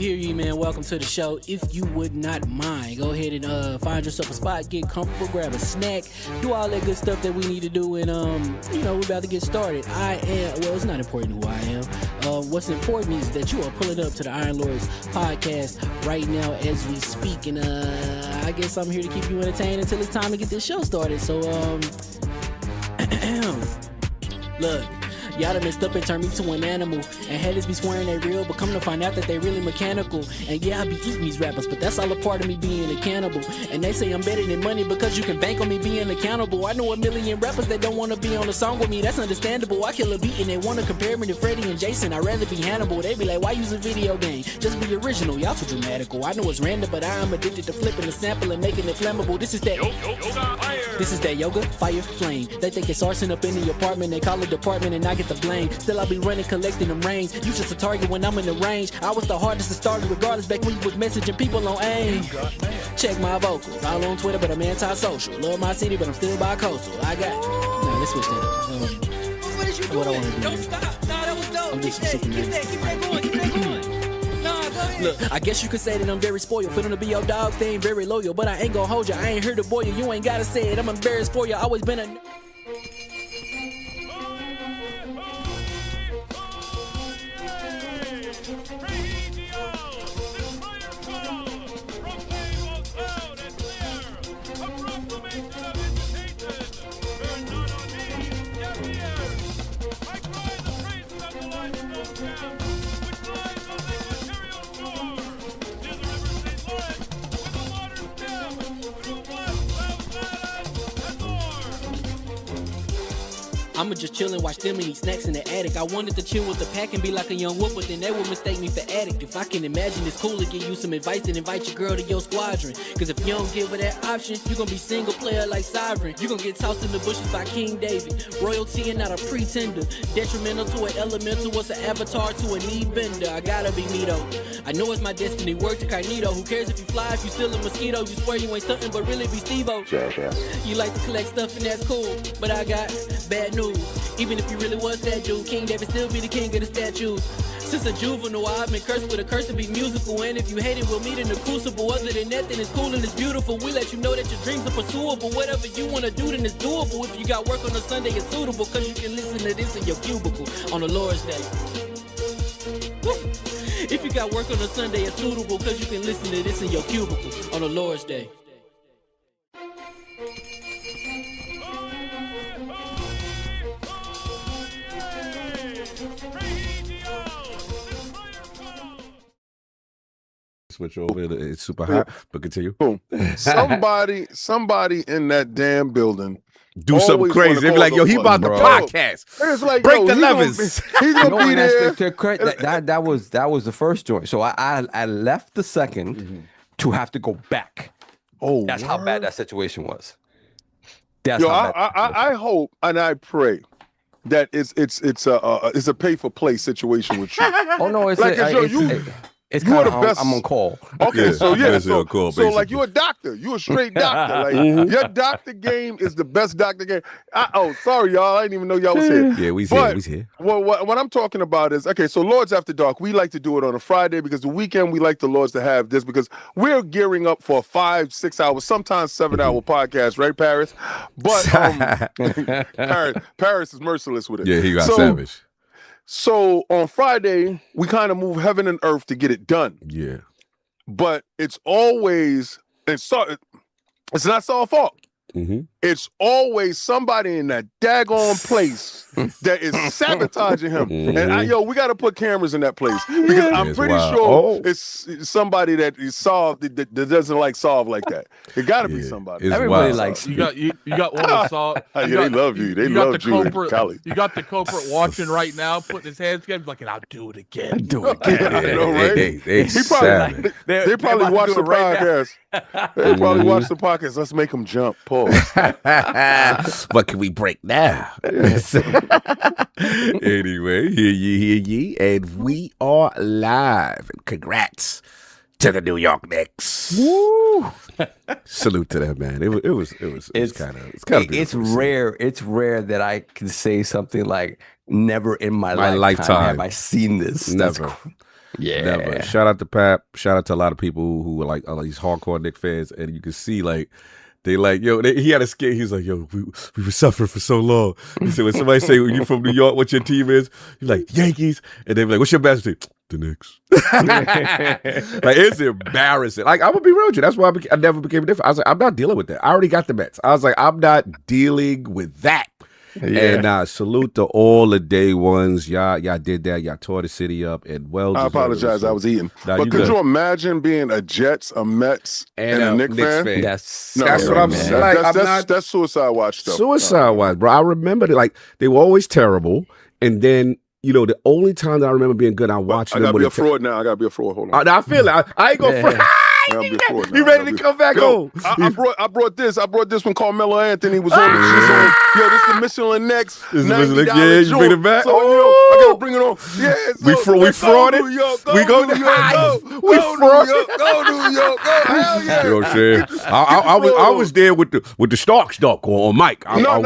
hear you, man. Welcome to the show. If you would not mind, go ahead and find yourself a spot, get comfortable, grab a snack, do all that good stuff that we need to do, and we're about to get started. It's not important who I am. What's important is that you are pulling up to the Iron Lords podcast right now as we speak, and I guess I'm here to keep you entertained until it's time to get this show started. So, look. Y'all done messed up and turned me to an animal. And haters be swearing they real, but come to find out that they really mechanical. And yeah, I be eating these rappers, but that's all a part of me being a cannibal. And they say I'm better than money because you can bank on me being accountable. I know a million rappers that don't want to be on a song with me. That's understandable. I kill a beat and they want to compare me to Freddie and Jason. I'd rather be Hannibal. They be like, why use a video game? Just be original. Y'all too dramatical. I know it's random, but I am addicted to flipping the sample and making it flammable. This is that yoga, fire, flame. They think it's arson up in the apartment. They call it department and I get the blame. Still I be running, collecting them rains. You just a target when I'm in the range. I was the hardest to start regardless back when you was messaging people on AIM. Check my vocals. All on Twitter, but I'm anti-social. Love my city, but I'm still bi-coastal. Let's switch that up. What is you doing? What I wanna do Don't here. stop. Nah, that was dope. I'm Keep just that super going. Keep that going. Nah, go ahead. Look, I guess you could say that I'm very spoiled. For them to be your dogs, they ain't very loyal. But I ain't gonna hold you. I ain't here to boil you. You ain't gotta say it. I'm embarrassed for you. Always been a... I'ma just chill and watch them and eat snacks in the attic. I wanted to chill with the pack and be like a young whoop, but then they would mistake me for addict. If I can imagine it's cool to give you some advice, then invite your girl to your squadron. Cause if you don't give her that option, you gonna be single player like Sovereign. You gonna get tossed in the bushes by King David. Royalty and not a pretender. Detrimental to an elemental, what's an avatar to a knee bender? I gotta be me though. I know it's my destiny, work to Carnito. Who cares if you fly, if you still a mosquito? You swear you ain't stunting, but really be Steve-O. You like to collect stuff and that's cool, but I got bad news. Even if you really was that dude, King David still be the king of the statues. Since a juvenile, I've been cursed with a curse to be musical. And if you hate it, we'll meet in the crucible. Other than that, then it's cool and it's beautiful. We let you know that your dreams are pursuable. Whatever you wanna do, then it's doable. If you got work on a Sunday, it's suitable. Cause you can listen to this in your cubicle on the Lord's Day. Woo. If you got work on a Sunday, it's suitable. Cause you can listen to this in your cubicle on the Lord's Day. Switch over. It's super hot, but continue. Boom. Somebody in that damn building Do something crazy. They be like, yo, he about the podcast. It's like, break the he's levers. He's gonna be there. That was the first joint. So I left the second to have to go back. Oh, that's how bad that situation was. That's yo, how bad I hope and I pray that it's a pay for play situation with you. Oh no, it's like it's you are kind the of best. I'm on call. Okay, so call, so like you're a doctor. You're a straight doctor. Like your doctor game is the best doctor game. Sorry, y'all. I didn't even know y'all was here. Yeah, we's here. Well, what I'm talking about is, okay, so Lords After Dark, we like to do it on a Friday because the weekend we like the Lords to have this because we're gearing up for a 5-6 hour, sometimes 7-hour podcast, right, Parris? But Parris is merciless with it. Yeah, he got savage. So on Friday, we kind of move heaven and earth to get it done. Yeah. But it's always, it's not Saul's fault. It's always somebody in that daggone place that is sabotaging him. And we got to put cameras in that place because I'm pretty sure it's somebody that is solved that doesn't like solve like that. It got to be somebody. Everybody likes you. Got one of solve. They love you. They love you. You got the culprit watching right now, putting his hands together, like, I'll do it again. Do it again. I know, right? They probably watch the podcast. They probably watch the podcast. Let's make them jump. Pause. What can we break now? Anyway, hear ye, and we are live. Congrats to the New York Knicks. Woo! Salute to them, man. It's rare. It's rare that I can say something like, "Never in my lifetime have I seen this." Never. Yeah. Never. Shout out to Pap. Shout out to a lot of people who were like these hardcore Knicks fans, and you can see like they like he had a skit. He was like, yo, we were suffering for so long. He said when somebody say you from New York, what your team is, you're like Yankees, and they be like, what's your basketball team? The Knicks. Like it's embarrassing. Like I'm gonna be real with you. That's why I never became different. I was like, I'm not dealing with that. I already got the Mets. I was like, I'm not dealing with that. Yeah. And salute to all the day ones. Y'all did that. Y'all tore the city up. And I apologize. I was eating. But could you imagine being a Jets, a Mets, and a Knicks fan? That's what I'm saying. Like, that's Suicide Watch stuff. Suicide Watch, bro. I remember like they were always terrible, and then. The only time that I remember being good, I watched them. I gotta be a fraud now. I gotta be a fraud. Hold on. I feel it. I ain't gonna fraud. He ready to come back home. I brought this when Carmelo Anthony was on the show. Yo, this is the Michelin Next. $90 yeah, you bring it back. So, I gotta bring it on. Yeah, so, we frauded. We go to New York. Go New York. Go hell yeah. You know what I'm saying? I was there with the Starks on Mike. No.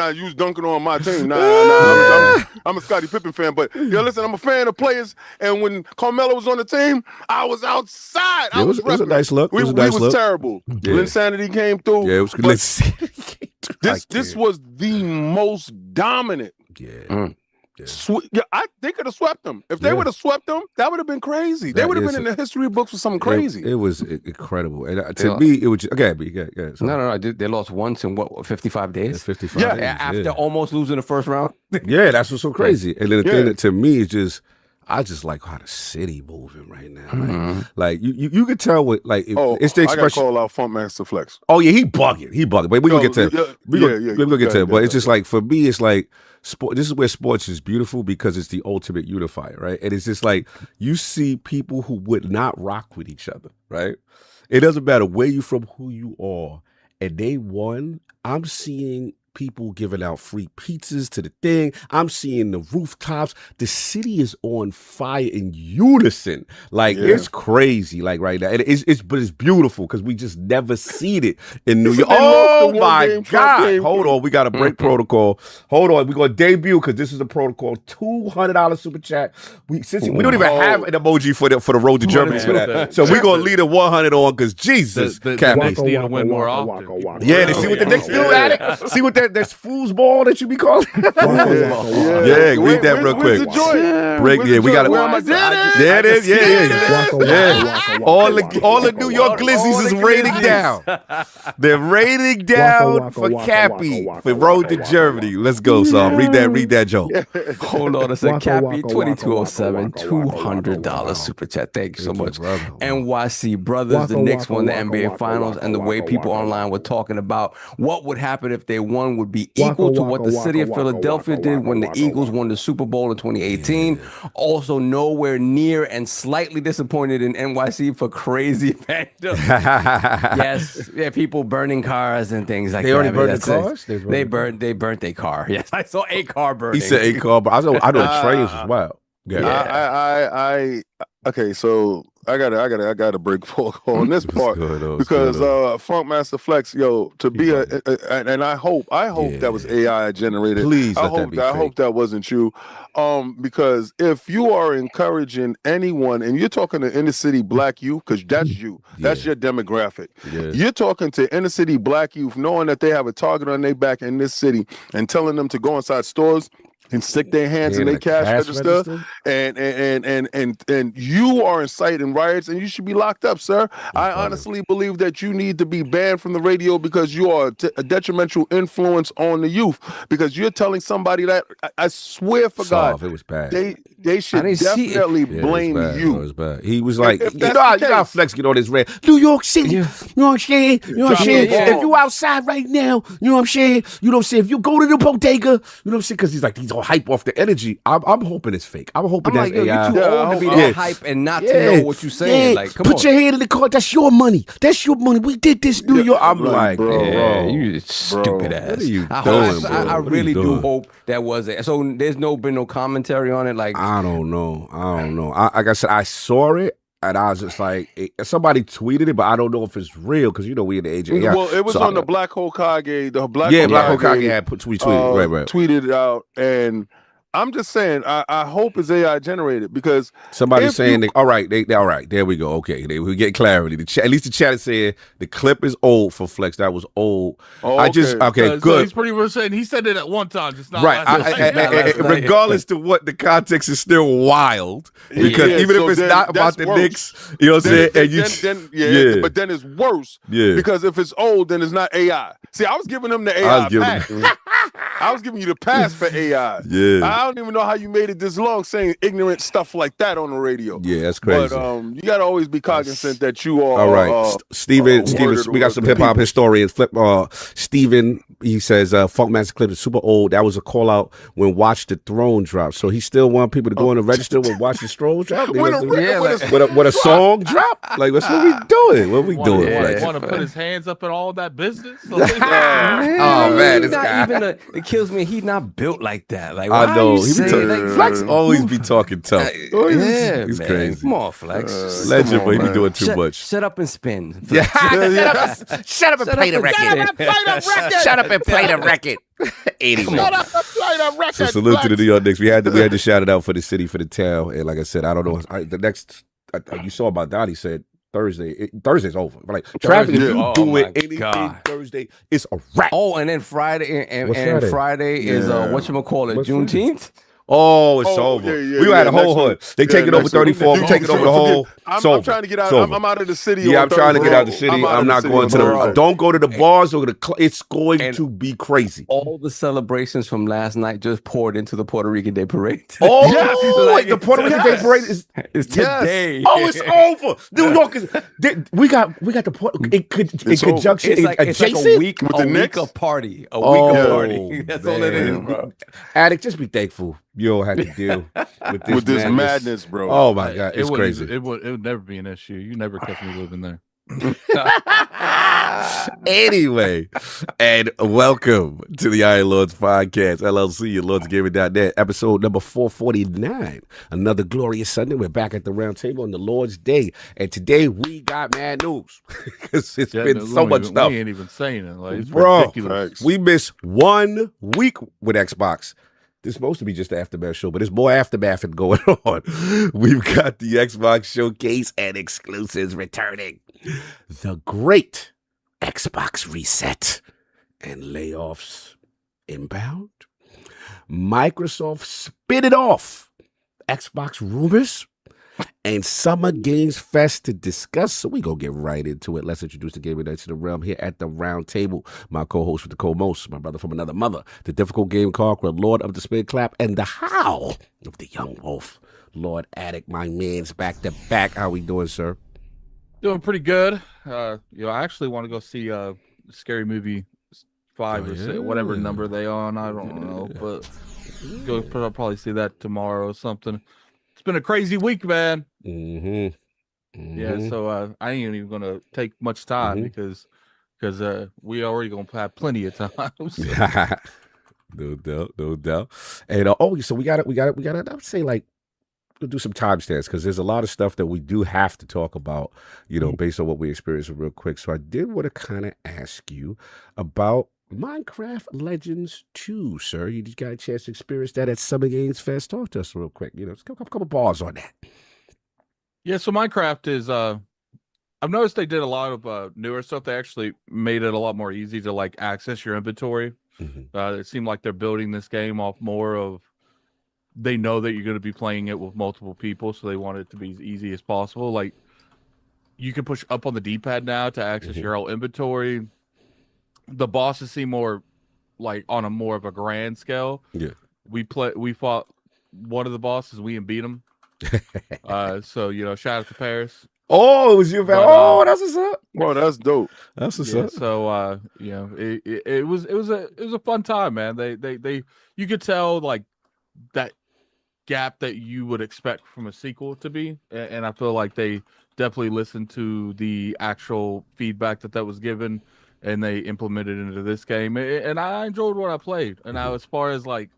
You was dunking on my team. Nah. I'm a Scottie Pippen fan, but listen, I'm a fan of players. And when Carmelo was on the team, I was outside. It was a nice look. We was terrible. Yeah. Insanity came through. Yeah, it was good. This was the most dominant. Yeah. They could have swept them. If they would have swept them, that would have been crazy. They would have been in the history books for something crazy. It was incredible. And to me, it was just, okay. No. They lost once in 55 days? 55 days. After almost losing the first round. Yeah, that's what's so crazy. And then the thing that to me is just, I just like how the city moving right now. Like you could tell what like it's the expression. I gotta call out Funkmaster Flex. Oh yeah, he bugging. But we gonna get to it. We gonna get to it. But it's just like for me, it's like sport. This is where sports is beautiful because it's the ultimate unifier, right? And it's just like you see people who would not rock with each other, right? It doesn't matter where you from, who you are, and they won. I'm seeing people giving out free pizzas to the thing. I'm seeing the rooftops. The city is on fire in unison. Like it's crazy. Like right now, but it's beautiful because we just never seen it in New York. Oh my God! Hold on, we got to break protocol. Hold on, we're gonna debut because this is a protocol. $200 super chat. We don't even have an emoji for the road to Germany for that. So we're gonna lead a 100 on because Jesus, the Knicks need to win more often. Yeah, they see what the Knicks do at it. See what that's foosball that you be calling. Read that real quick. We got it. There it is. Yeah. All the New York Glizzies is raining down. They're raining down for Cappy for road to Germany. Let's go, son. Read that joke. Hold on a second. Cappy 2207, $200 super chat. Thank you so much. NYC brothers, the Knicks won the NBA Finals, and the way people online were talking about what would happen if they won would be equal to what the city of Philadelphia did when the Eagles won the Super Bowl in 2018. Also, nowhere near and slightly disappointed in NYC for crazy fandom. Yes, people burning cars and things like that. They already burned the cars? They burnt their car. Yes, I saw a car burning. He said a car, but I know the trains as well. Yeah. Okay, so I gotta break protocol on this part because Funkmaster Flex, to be and I hope that was AI generated. Please, I hope that wasn't you, because if you are encouraging anyone and you're talking to inner city black youth, because that's you, that's your demographic. You're talking to inner city black youth, knowing that they have a target on their back in this city, and telling them to go inside stores and stick their hands in their cash register. And you are inciting riots and you should be locked up, sir. I honestly believe that you need to be banned from the radio because you are a detrimental influence on the youth, because you're telling somebody that I swear for God, it was bad. They should definitely blame you. It was bad. He was like, you know how Flex get on this red. New York City, you know what I'm saying? You know what I'm saying? If you outside right now, you know what I'm saying? You know what I'm saying? If you go to the bodega, you know what I'm saying? Because he's all hype off the energy. I'm hoping it's fake. I'm hoping that's AI. You're too old to be that hype and not to know what you're saying. Like, come Put your hand in the car. That's your money. That's your money. We did this, New York. I'm like, bro, you stupid ass. What are you doing, bro? I really do hope that was it. So there's been no commentary on it. Like, I don't know. Like I said, I saw it. And I was just like, somebody tweeted it, but I don't know if it's real because we in the age of AI. Well, it was on the Black Hokage. The Black Hokage had tweeted. Right. Tweeted it out, and I'm just saying, I hope it's AI generated because somebody's saying, all right, all right, there we go. Okay, we get clarity. At least the chat is saying the clip is old for Flex. That was old. Oh, okay, good. So he's pretty much saying he said it at one time, just not right. last night. Regardless to what the context is still wild because even if it's not about the Knicks, you know what I'm saying? But then it's worse. Yeah. Because if it's old, then it's not AI. See, I was giving him the AI pass. I was giving you the pass for AI. Yeah. I don't even know how you made it this long saying ignorant stuff like that on the radio. Yeah, that's crazy. But you got to always be cognizant that you are. All right, Steven, we got some hip hop historians. Steven, he says, Funkmaster clip is super old. That was a call out when Watch the Throne dropped. So he still want people to go in and register when Watch the Throne drop. With a song drop. Like, that's what we doing. What we doing? Want to put his hands up in all that business? Oh man, this guy. It kills me. He's not built like that. Like, I know. Flex always be talking tough. He's crazy. Come on, Flex. Legend, but he be doing too much. Shut up and spin. Yeah. Shut up and play the record. Shut up and play the record. Anyway. Shut up and play the record. So salute to the New York Knicks. We had to shout it out for the city, for the town. And like I said, I don't know. The next you saw about Donnie said Thursday. Thursday's over. Like traffic, if you doing anything Thursday, it's a wrap. Oh, and then Friday and Friday is whatchamacallit, Juneteenth. Oh, it's over. We had a whole hood. They take it over 34. We take it over the whole. I'm trying to get out. I'm out of the city. Yeah, I'm trying to get out of the city. I'm not going to the. Don't go to the bars or the. It's going to be crazy. All the celebrations from last night just poured into the Puerto Rican Day Parade. Oh, like the Puerto Rican Day Parade is today. Oh, it's over. New York is. We got the in conjunction. It's like a week of party. A week of party. That's all it is, bro. Addict, just be thankful you don't have to deal with this madness, bro. Oh my God, it's crazy. It would never be an issue. You never catch me living there. Anyway, and welcome to the Iron Lords Podcast, LLC, and LordsGaming.net, episode number 449. Another glorious Sunday. We're back at the round table on the Lord's Day, and today we got mad news because it's been so much stuff. We ain't even saying it. Like, it's bro, ridiculous. We missed 1 week with Xbox. This is supposed to be just the aftermath show, but there's more aftermath going on. We've got the Xbox Showcase and exclusives returning. The great Xbox reset and layoffs inbound. Microsoft spit it off. Xbox rumors and Summer Games Fest to discuss. So we gonna get right into it. Let's introduce the gaming nights to the realm here at the round table. My co-host with the co-most, my brother from another mother, the difficult game conqueror, Lord of the Spin Clap, and the howl of the young wolf, Lord Attic. My man's back to back. How we doing, sir? Doing pretty good. I actually want to go see Scary Movie 5 or whatever number they on. I don't know, but I'll probably see that tomorrow or something. It's been a crazy week, man. Yeah, so I ain't even gonna take much time because we already gonna have plenty of time. No doubt. And so we got it. I would say like we'll do some timestamps because there's a lot of stuff that we do have to talk about, based on what we experienced real quick. So I did want to kind of ask you about Minecraft Legends 2, sir. You just got a chance to experience that at Summer Games Fest. Talk to us real quick. Just a couple bars on that. Yeah, so Minecraft is I've noticed they did a lot of newer stuff. They actually made it a lot more easy to like access your inventory. It seemed like they're building this game off more of they know that you're going to be playing it with multiple people, so they want it to be as easy as possible. Like you can push up on the D-pad now to access your whole inventory. The bosses seem more like on a more of a grand scale. Yeah, we fought one of the bosses. We beat him. So shout out to Parris. Oh, it was you, man. That's what's up. Well, that's dope. That's what's up. So it was a fun time, man. They you could tell like that gap that you would expect from a sequel to be, and I feel like they definitely listened to the actual feedback that was given. And they implemented it into this game, and I enjoyed what I played. And now, as far as like,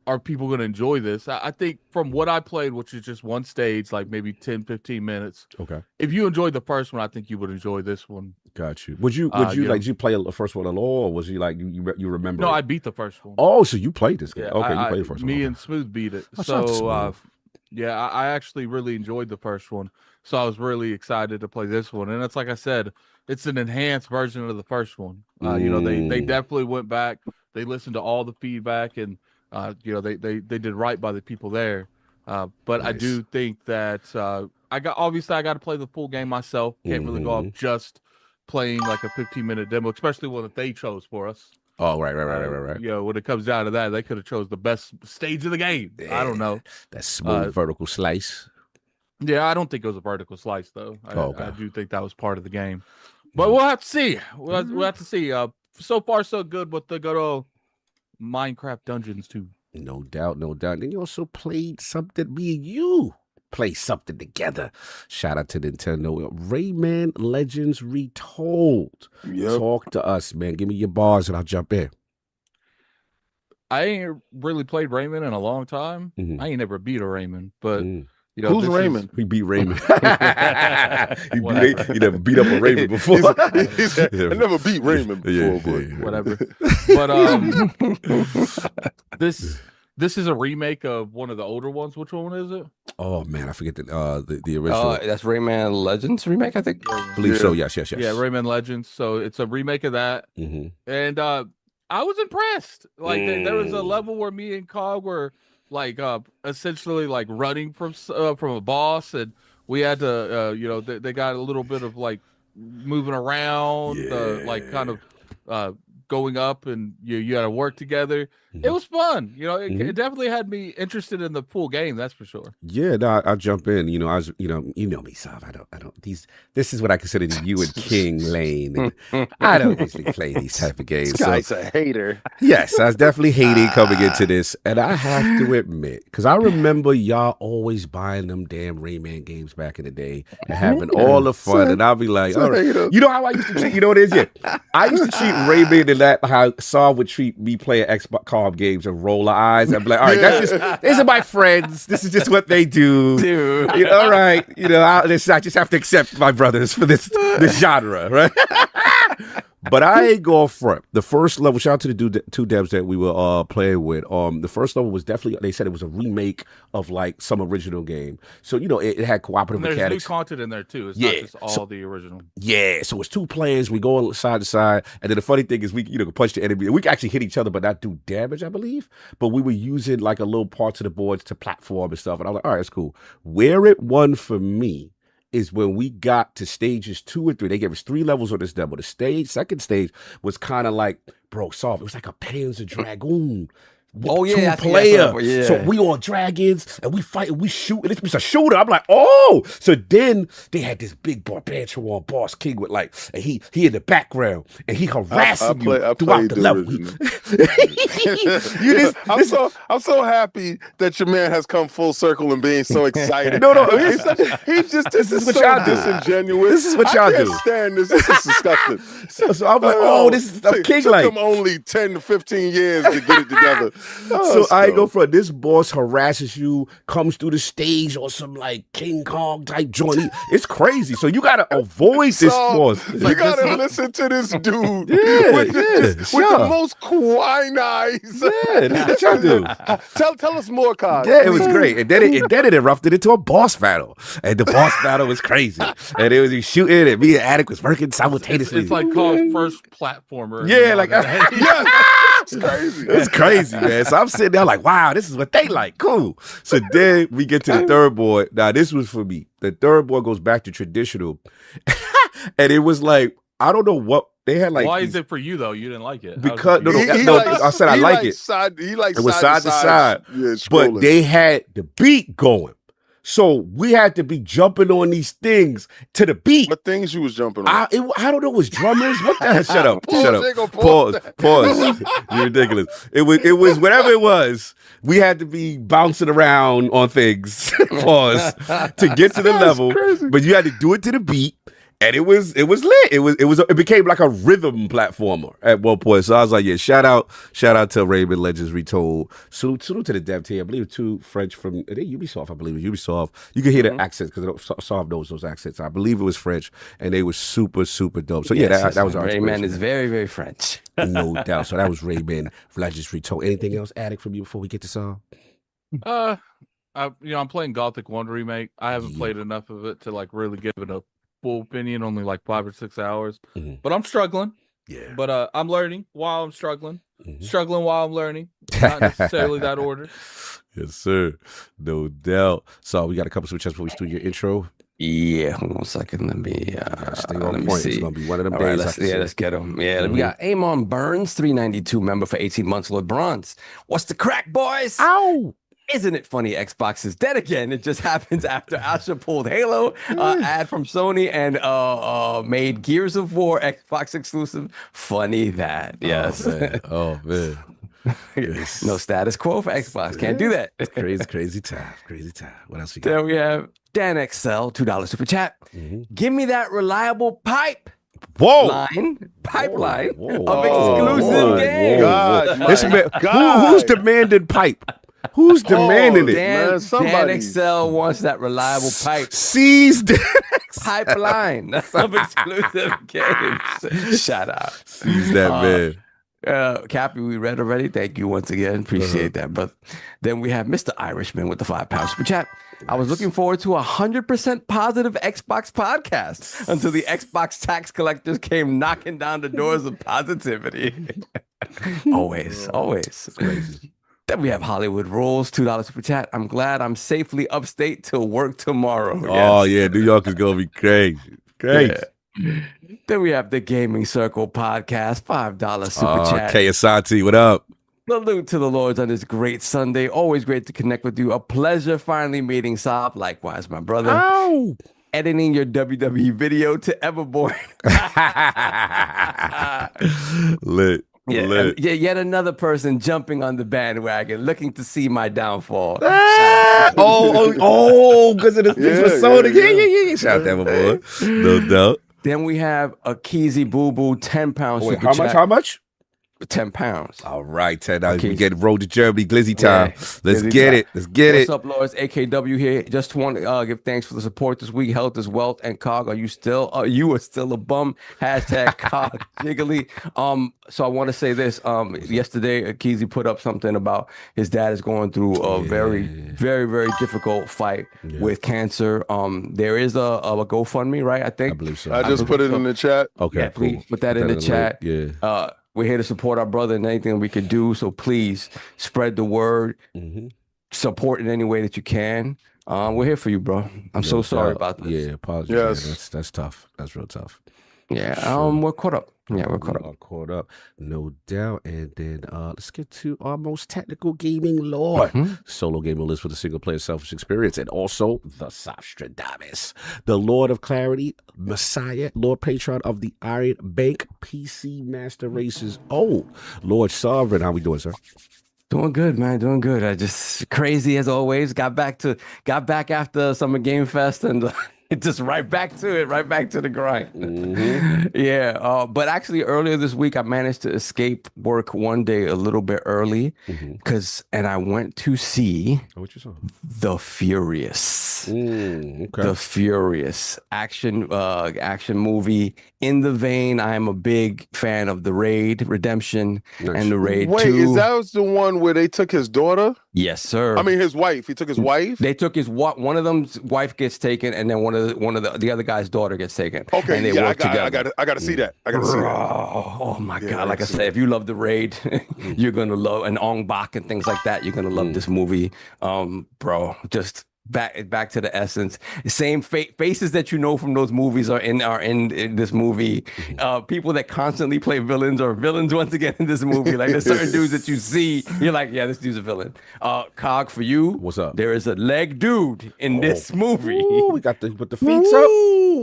are people going to enjoy this? I think from what I played, which is just one stage, like maybe 10, 15 minutes. Okay. If you enjoyed the first one, I think you would enjoy this one. Got you. Would you did you play the first one at all, or was you like you remember? No, it? I beat the first one. Oh, so you played this game? Yeah, Okay, you played the first one. Me okay. and Smooth beat it. Oh, shout out to So Smooth. yeah, I actually really enjoyed the first one. So I was really excited to play this one. And it's like I said, it's an enhanced version of the first one. You know, they definitely went back. They listened to all the feedback, and you know, they did right by the people there. But Nice. I do think that I got to play the full game myself. Can't really go off just playing like a 15-minute demo, especially one that they chose for us. Oh, right. You know, when it comes down to that, they could have chose the best stage of the game. I don't know. That smooth vertical slice. Yeah, I don't think it was a vertical slice though. Okay. I do think that was part of the game, but we'll have to see. We'll have to see. So far so good with the good old Minecraft Dungeons too. No doubt. Then you also played something. Me and you play something together. Shout out to Nintendo. Rayman Legends Retold. Yep. Talk to us, man. Give me your bars and I'll jump in. I ain't really played Rayman in a long time. I ain't never beat a Rayman, but you know, who's Rayman? We beat Rayman. you never beat up a Rayman before. I never beat Rayman before, whatever. But this is a remake of one of the older ones. Which one is it? Oh man, I forget the original. That's Rayman Legends remake, I think. I believe so. Yes. Yeah, Rayman Legends. So it's a remake of that, and I was impressed. Like there was a level where me and Cog were like essentially like running from a boss, and we had to you know, they got a little bit of like moving around, like kind of going up, and you had to work together. It was fun. You know, it definitely had me interested in the full game. That's for sure. Yeah, no, I'll jump in. You know, you know me, Sav. I don't. This is what I consider the you and King lane. And I don't usually play these type of games. This guy's a hater. Yes, I was definitely hating coming into this, and I have to admit, because I remember y'all always buying them damn Rayman games back in the day and having all the fun, and I'll be like, all right. You know how I used to treat. You know what it is? Yeah, I used to treat Rayman and that how Sav would treat me playing Xbox carb games and roll our eyes and be like, all right, that's just, these are my friends. This is just what they do. Dude. You know, all right. You know, I just have to accept my brothers for this genre, right? But I ain't going front. The first level, shout out to the two devs that we were playing with. The first level was definitely, they said it was a remake of like some original game. So, you know, it had cooperative There's mechanics. new content in there too. It's not just all the original. Yeah, so it's two players. We go side to side, and then the funny thing is we, you know, punch the enemy. We can actually hit each other, but not do damage, I believe. But we were using like a little parts of the boards to platform and stuff. And I was like, all right, that's cool. Where it won for me is when we got to stages 2 and 3. They gave us 3 levels on this demo. The second stage was kind of like, bro, soft. It was like a Panzer Dragoon. Oh yeah, two-player. Yeah. So we on dragons and we fight and we shoot. And it's a shooter. I'm like, oh. So then they had this big barbarian boss king with like, and he in the background and he harassing you throughout the level. I'm so happy that your man has come full circle and being so excited. No, this is what y'all do. Disingenuous. This is what y'all do. I can't stand this. This is disgusting. So I'm like, oh, this is king like. It took them only 10 to 15 years to get it together. So I go for it. This boss harasses you, comes through the stage or some like King Kong type joint. It's crazy. So you gotta avoid this boss. You gotta listen to this dude with the most kawaii eyes. Yeah, that's what y'all do. Tell us more, Kyle. Yeah, it was great. And then it erupted into a boss battle. And the boss battle was crazy. And it was shooting and me and Attic was working simultaneously. It's like called first platformer. Yeah, like it's crazy. It's crazy, man. So I'm sitting there like, wow, this is what they like. Cool. So then we get to the third board. Now, this was for me. The third board goes back to traditional. And it was like, I don't know what they had like. Why is it for you though? You didn't like it because I said I like it. It was side to side, but they had the beat going. So we had to be jumping on these things to the beat. What things you was jumping on? I don't know. It was drummers. What the hell? Shut up. Pause. You're ridiculous. It was whatever it was. We had to be bouncing around on things. Pause. To get to the level. Crazy. But you had to do it to the beat. And it was lit. It became like a rhythm platformer at one point. So I was like, yeah, shout out to Rayman Legends Retold. Salute to the dev team. I believe 2 French from Ubisoft. I believe it was Ubisoft. You can hear the accents because Soft knows those accents. I believe it was French, and they were super dope. So that was our Rayman is very, very French. No doubt. So that was Rayman Legends Retold. Anything else added from you before we get to song? I'm playing Gothic 1 remake. I haven't played enough of it to like really give it a full opinion, only like 5 or 6 hours. But I'm struggling. Yeah. But I'm learning while I'm struggling. Struggling while I'm learning. Not necessarily that order. Yes, sir. No doubt. So we got a couple switch chats before we do your intro. Yeah, hold on 1 second. Let me stay on point. It's gonna be one of them days. Let's get them. Yeah, we got Amon Burns, 392 member for 18 months, Lord Bronze. What's the crack, boys? Ow! Isn't it funny? Xbox is dead again. It just happens after Asha pulled Halo ad from Sony and made Gears of War Xbox exclusive. Funny that, yes. Oh man. Yes. No status quo for Xbox. Can't do that. Crazy time. What else we got? Then we have Dan XL, $2 super chat. Give me that reliable pipeline of exclusive games. Who's demanding pipe? Who's demanding it? Dan XL wants that reliable pipe. Seize pipeline of exclusive games. Shout out. Seize that man. Cappy, we read already. Thank you once again. Appreciate that. But then we have Mr. Irishman with the £5 super chat. I was looking forward to 100% positive Xbox podcast until the Xbox tax collectors came knocking down the doors of positivity. Always. Crazy. Then we have Hollywood Rules, $2 super chat. I'm glad I'm safely upstate till work tomorrow. Oh, yeah. New York is going to be crazy. Yeah. Then we have the Gaming Circle podcast, $5 super chat. K Asante, what up? Salute to the Lords on this great Sunday. Always great to connect with you. A pleasure finally meeting Saab. Likewise, my brother. Ow! Editing your WWE video to Everborn. Lit. Yeah, yet another person jumping on the bandwagon, looking to see my downfall. Because of the things for Sony. Yeah. Shout out to Everborn. No doubt. Then we have a Keezy Boo Boo, £10 super chat. How much? £10. All right, $10. We get road to Germany, Glizzy time. Let's get it. What's up, Lords? AKW here. Just want to give thanks for the support this week. Health is wealth. And Cog, you are still a bum. Hashtag Cog Jiggly. So I want to say this. Yesterday, Keezy put up something about his dad is going through a very, very, very difficult fight with cancer. There is a GoFundMe, right? I think. I believe so. I just put it in the chat. Okay, cool. Please put that in the chat. Yeah. We're here to support our brother in anything we can do. So please spread the word. Support in any way that you can. We're here for you, bro. I'm so sorry about this. Yeah, apologies. Yes. That's tough. That's real tough. Yeah, we're caught up. Yeah, we're caught up. Caught up, no doubt. And then let's get to our most technical gaming lord. Solo gamer list for the single player selfish experience. And also the Sostradamus, the Lord of Clarity, Messiah, Lord Patron of the Iron Bank, PC Master Races. Lord Sovereign. How we doing, sir? Doing good, man. Doing good. I just crazy as always. Got back after Summer Game Fest and just right back to the grind. Yeah. But actually earlier this week, I managed to escape work one day a little bit early and I went to see what you saw? The Furious. The Furious action movie. In the vein, I am a big fan of The Raid Redemption and The Raid 2. Wait, is that the one where they took his daughter? Yes, sir. I mean, his wife. He took his wife. They took one of them's wife gets taken, and then one of the other guy's daughter gets taken. Okay, and they work together. I got to see that. I got to see that. Oh my God! Like I said, if you love The Raid, you're gonna love and Ong Bak and things like that. You're gonna love this movie, bro. Just back to the essence. Same faces that you know from those movies are in this movie. People that constantly play villains are villains once again in this movie. Like there's certain dudes that you see, you're like, yeah, this dude's a villain. Cog, for you, what's up? There is a leg dude in this movie. Ooh, we got with the feet up.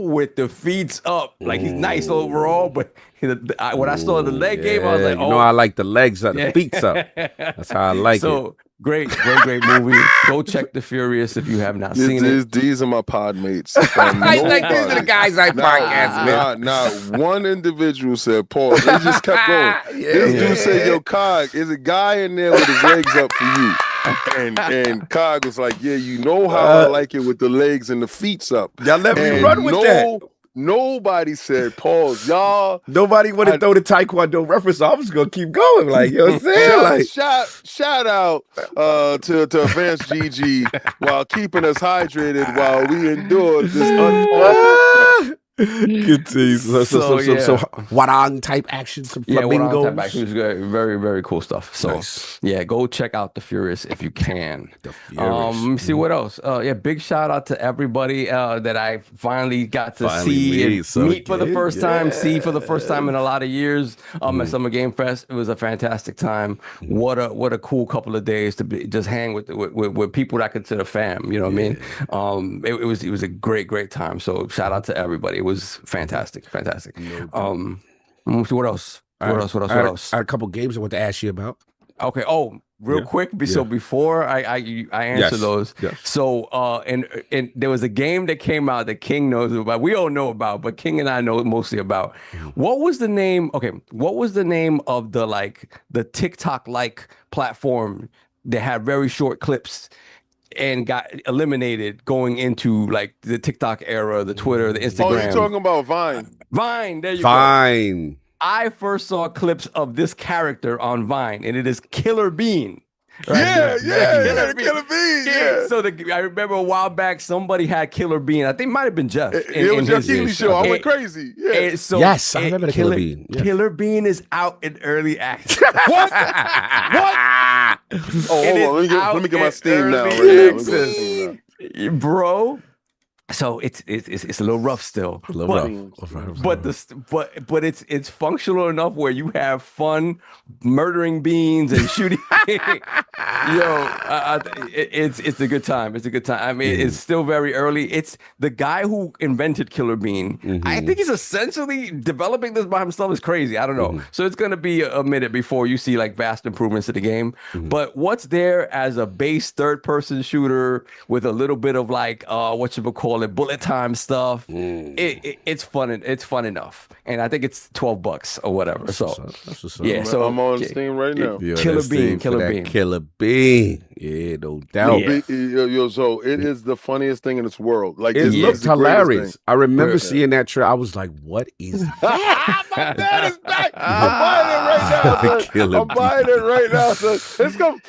With the feet up, like he's nice overall, but when I saw the leg game, I was like, I like the legs up, the feet up. That's how I like it. Great movie. Go check The Furious if you have not seen it. These are my pod mates. I like these are the guys I podcast with. Not one individual said pause. They just kept going. This dude said, "Yo, Cog, is a guy in there with his legs up for you?" And Cog was like, "Yeah, you know how I like it with the legs and the feet up." Y'all let me run with that. Nobody said pause, y'all. Nobody want to throw the Taekwondo reference. I was gonna keep going, like, you know what I'm saying? Like, shout out to Advanced GG while keeping us hydrated while we endure this good tease. So Warang type action, some flamingos. Warang type action was very, very cool stuff. So nice. Yeah, go check out The Furious if you can. The Furious. Let me see what else. Big shout out to everybody that I finally got to meet for the first time, see for the first time in a lot of years at Summer Game Fest. It was a fantastic time. What a cool couple of days to just hang with people that I consider fam. You know what I mean? It was a great time. So shout out to everybody. It was fantastic. What else? What else? I had a couple games I want to ask you about. Okay. Oh, real quick. So before I answer those. Yes. So and there was a game that came out that King knows about. We all know about, but King and I know mostly about. What was the name? Okay. What was the name of the TikTok platform that had very short clips and got eliminated going into like the TikTok era, the Twitter, the Instagram? Oh, you're talking about Vine. Vine, there you go. Vine. I first saw clips of this character on Vine, and it is Killer Bean. Right? Killer Bean. Yeah. So I remember a while back, somebody had Killer Bean. I think it might have been Jeff. It was Jeff Keighley show. I went crazy. Yeah. Yes, I remember the Killer Bean. Yeah. Killer Bean is out in early access. What? Oh, hold on. Let me get my Steam now. Bro. So it's a little rough still, but it's functional enough where you have fun murdering beans and shooting. It's a good time. It's a good time. I mean, it's still very early. It's the guy who invented Killer Bean. I think he's essentially developing this by himself. Is crazy. I don't know. So it's gonna be a minute before you see like vast improvements to the game. But what's there as a base third-person shooter with a little bit of like what you would call it, bullet time stuff. It's fun. It's fun enough, and I think it's $12 or whatever. That's what's up. Yeah, so I'm on Steam right now. Killer Bean. Yeah, no doubt. So it is the funniest thing in this world. Like it looks hilarious. I remember seeing that trailer. I was like, "What is that?" My dad is back. I'm buying it right now, son.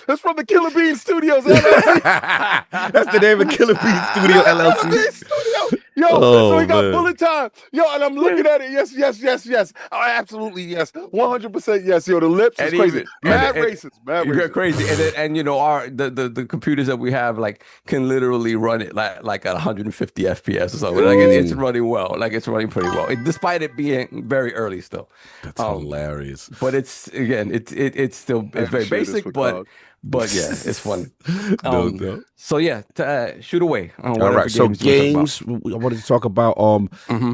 It's from the Killer Bean Studios LLC. That's the name of Killer Bean Studio LLC. Yo, so we got bullet time. Yo, and I'm looking at it. Yes. Oh, absolutely yes. 100% yes. Yo, the lips is crazy. Mad racist. You're crazy. And you know, the computers that we have like can literally run it like at 150 FPS or something. Like it's running well. Like it's running pretty well, despite it being very early still. That's hilarious. But it's still very basic, but yeah, it's fun. So yeah, shoot away. All right. So games. I wanted to talk about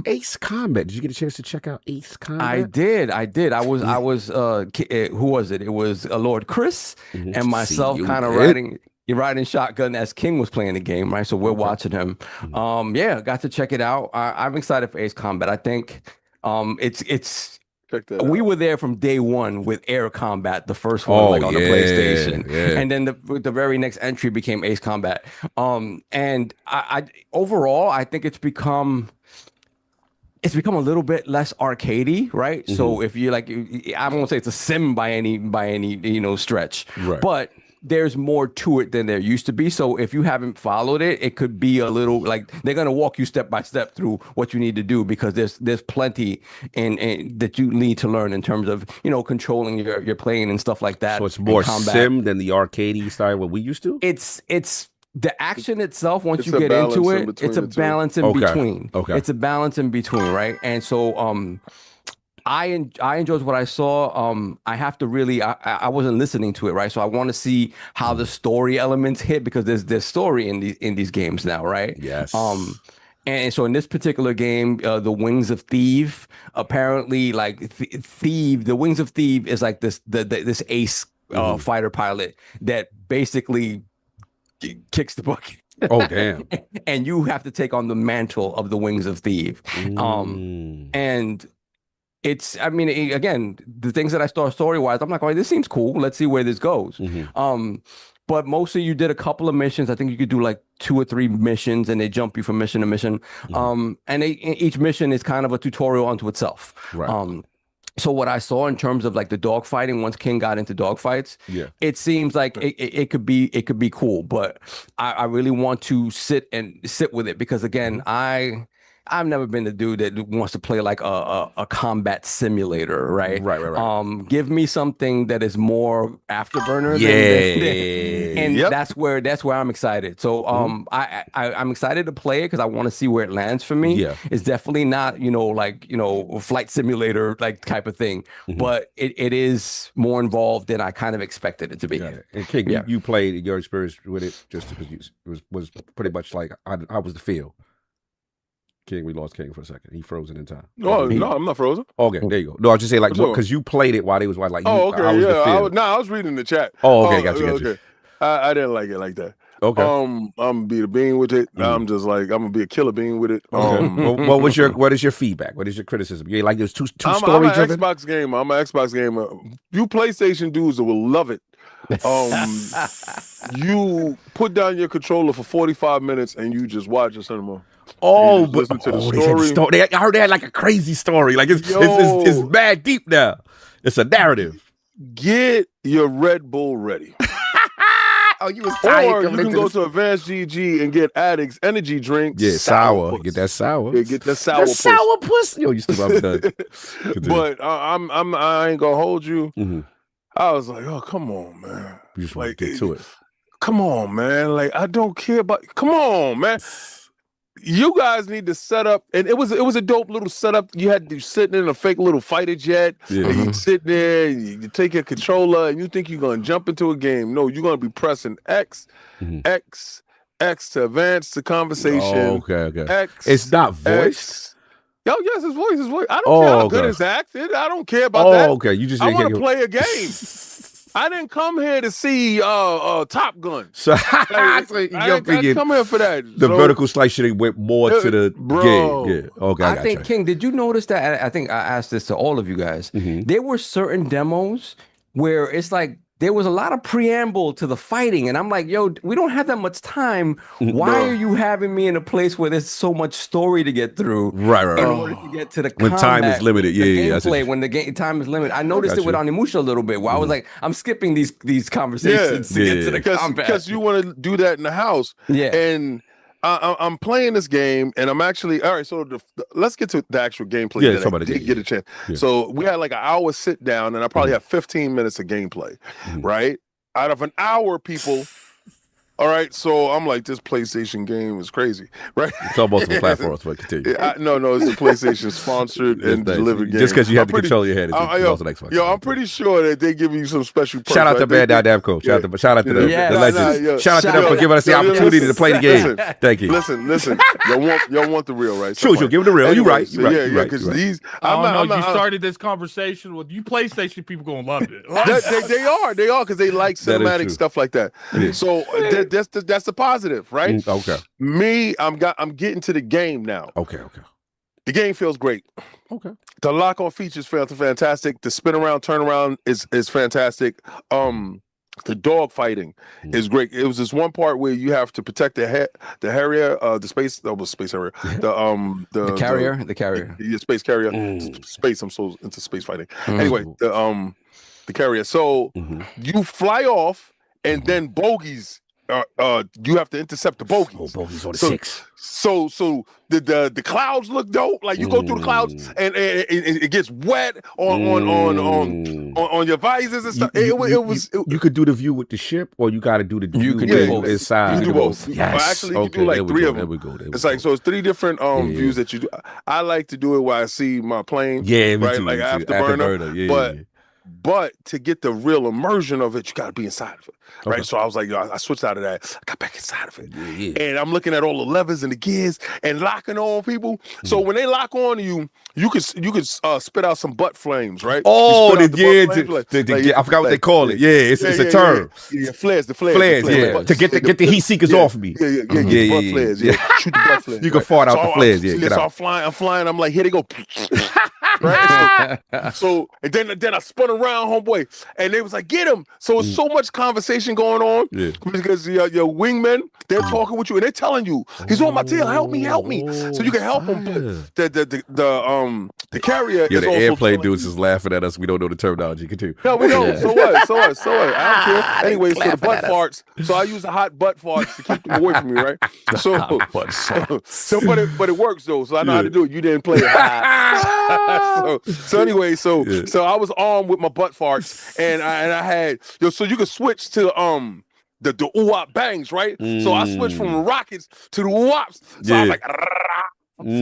Ace Combat. Did you get a chance to check out Ace Combat? I did. I was. Who was it? It was Lord Chris and myself, kind of riding shotgun as King was playing the game, right? So we're watching him. Got to check it out. I'm excited for Ace Combat. I think it's. We were there from day one with Air Combat, the first one, on the PlayStation, and then the very next entry became Ace Combat. And I overall, I think it's become a little bit less arcadey, right? So if you like, I won't say it's a sim by any stretch, right? But there's more to it than there used to be. So if you haven't followed it, it could be a little like they're gonna walk you step by step through what you need to do, because there's plenty in that you need to learn in terms of controlling your plane and stuff like that. So it's more sim than the arcadey style what we used to. It's the action itself. Once you get into it, it's a balance in between. Okay, it's a balance in between, right? And so I enjoyed what I saw. I have to really, I wasn't listening to it, right? So I want to see how the story elements hit, because there's story in these games now, right? Yes. And so in this particular game, the Wings of Theve, apparently like Theve, the Wings of Theve is like this ace fighter pilot that basically kicks the bucket. Oh, damn. And you have to take on the mantle of the Wings of Theve. And it's, I mean, again, the things that I saw story-wise, I'm like, oh, this seems cool. Let's see where this goes. But mostly you did a couple of missions. I think you could do like 2 or 3 missions and they jump you from mission to mission. And each mission is kind of a tutorial unto itself. Right. So what I saw in terms of like the dogfighting, once King got into dogfights, it seems like it could be cool. But I really want to sit with it because again, I've never been the dude that wants to play like a combat simulator, right? Right. Give me something that is more afterburner. And that's where I'm excited. So I'm excited to play it because I want to see where it lands for me. It's definitely not, like, flight simulator like type of thing, but it is more involved than I kind of expected it to be. And King, you played your experience with it just because it was pretty much like how was the feel? King, we lost King for a second. He frozen in time. No, I'm not frozen. Okay, there you go. No, I was just saying, like, because you played it while they was like, oh, okay, I was reading the chat. Oh, okay, got you. Okay. I didn't like it like that. Okay. I'm gonna be the bean with it. I'm just like I'm gonna be a killer bean with it. Okay. What is your feedback? What is your criticism? You like there's two story driven? I'm an Xbox gamer. You PlayStation dudes will love it. You put down your controller for 45 minutes and you just watch the cinema. Oh, but listen to the story. I heard they had like a crazy story. Like it's mad deep now. It's a narrative. Get your Red Bull ready. Oh, you was tired. Or you can go to Advanced GG and get Addicts energy drinks. Yeah, sour. Get that sour. Yeah, get that sour. That sour pussy. Yo, you still I'm done. But I ain't gonna hold you. I was like, oh, come on, man. You just want to get to it. Come on, man. Like, I don't care about. Come on, man. You guys need to set up, and it was a dope little setup. You had to sitting in a fake little fighter jet. And you sit there, and you take your controller, and you think you're gonna jump into a game. No, you're gonna be pressing X to advance the conversation. Oh, okay. X. It's not voiced. Yes, his voice. I don't care how good it's acted. I don't care about that. Oh, okay. You just I want to play a game. I didn't come here to see Top Gun. So, I didn't come here for that. The vertical slice shit went more to the game. Yeah. Okay. I think, King, did you notice that? I think I asked this to all of you guys. There were certain demos where it's like there was a lot of preamble to the fighting, and I'm like, yo, we don't have that much time. Why are you having me in a place where there's so much story to get through? Right. In order to get to the when combat, time is limited, gameplay, when the time is limited. I noticed it with Onimusha a little bit, where I was like, I'm skipping these conversations to get to the combat because you want to do that in the house. And I'm playing this game, and I'm actually all right. So let's get to the actual gameplay. Yeah, that I did get a chance. Yeah. So we had like an hour sit down, and I probably have 15 minutes of gameplay. Right out of an hour, people. All right, so I'm like, this PlayStation game is crazy, right? It's on multiple platforms, but continue. No, it's a PlayStation sponsored and delivered game. Just because you have to control your head, it's also next one. Yo, I'm pretty sure that they give you some special perks. Shout out to Bad Damco. Shout out to the legends. Shout out to them for giving us the opportunity to play the game. Thank you. Listen. Y'all want the real, right? Sure, give them the real. You're right. Yeah, because these. You started this conversation with you PlayStation people gonna love it. They are because they like cinematic stuff like that. So that's the positive, right? Okay. Me, I'm getting to the game now. Okay. The game feels great. Okay. The lock-on features feel fantastic. The spin around, turn around is fantastic. The dog fighting is great. It was this one part where you have to protect the Harrier, the space. That was space Harrier. The carrier. The space carrier. Space. I'm so into space fighting. Anyway, the carrier. So you fly off, and then bogeys. You have to intercept the bogeys. Oh, bogeys on the 6. So the clouds look dope. Like you go through the clouds and it gets wet on your visors and stuff. You could do the view with the ship, or you got to do the view inside. You can do both. Yes. Actually, you can do like 3 of them. There we go. It's like so. It's 3 different views that you do. I like to do it while I see my plane. Yeah, me right. Too, like me too. Afterburner. Yeah, but But to get the real immersion of it, you got to be inside of it, right? So I was like, I switched out of that. I got back inside of it, and I'm looking at all the levers and the gears and locking on people. So when they lock on you, you could spit out some butt flames, right? Oh, I forgot what they call it. Yeah, it's a term. Yeah, flares, the flares. To get the heat seekers off me. Yeah, butt flares. Yeah, shoot the butt flares. You can fart out the flares. Yeah, so I'm flying. I'm like, here they go. Right. So and then I spun around, homeboy, and they was like, get him. So it's so much conversation going on because your wingmen, they're talking with you and they're telling you, he's on my tail, help me. So you can help him. But the carrier is the also airplane dudes is laughing at us. We don't know the terminology. Continue. No, we don't. So what? I don't care. Anyway, so the butt farts. So I use the hot butt farts to keep them away from me, right? So but it works though. So I know how to do it. You didn't play it high. So anyway, so I was armed with my butt farts, and I had so you could switch to the ooh-wop bangs, right? So I switched from the rockets to the ooh-wops. So I was like,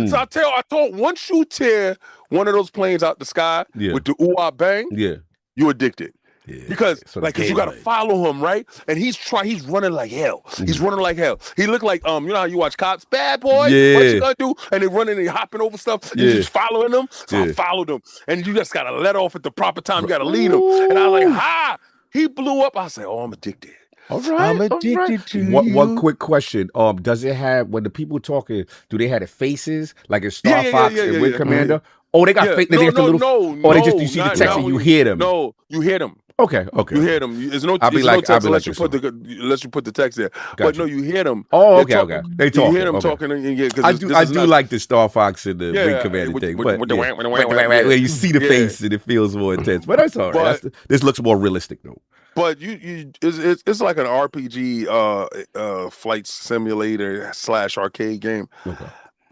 so I told once you tear one of those planes out the sky with the ooh-wop bang, you're addicted. Yeah, because cause you gotta follow him, right? And he's running like hell. He's running like hell. He looked like you know how you watch cops, bad boy. What you gonna do? And they're running and hopping over stuff. And you're just following them. So I followed him, and you just gotta let off at the proper time. You gotta lead him. And I was like, he blew up. I said, I'm addicted. All right, I'm addicted to you. One quick question. Does it have when the people talking? Do they have the faces like in Star Fox and Wing Commander? Oh, they got fake. They got the little. Or they just you see the text and you hear them. No, you hear them. Okay. You hear them. There's no text unless you put the text there. Gotcha. But no, you hear them. Oh, okay. They talk. You hear them talking. I do like the Star Fox and the Wing Commander thing, but where you see the face and it feels more intense. But that's all right. This looks more realistic though. But it's like an RPG flight simulator / arcade game. Okay.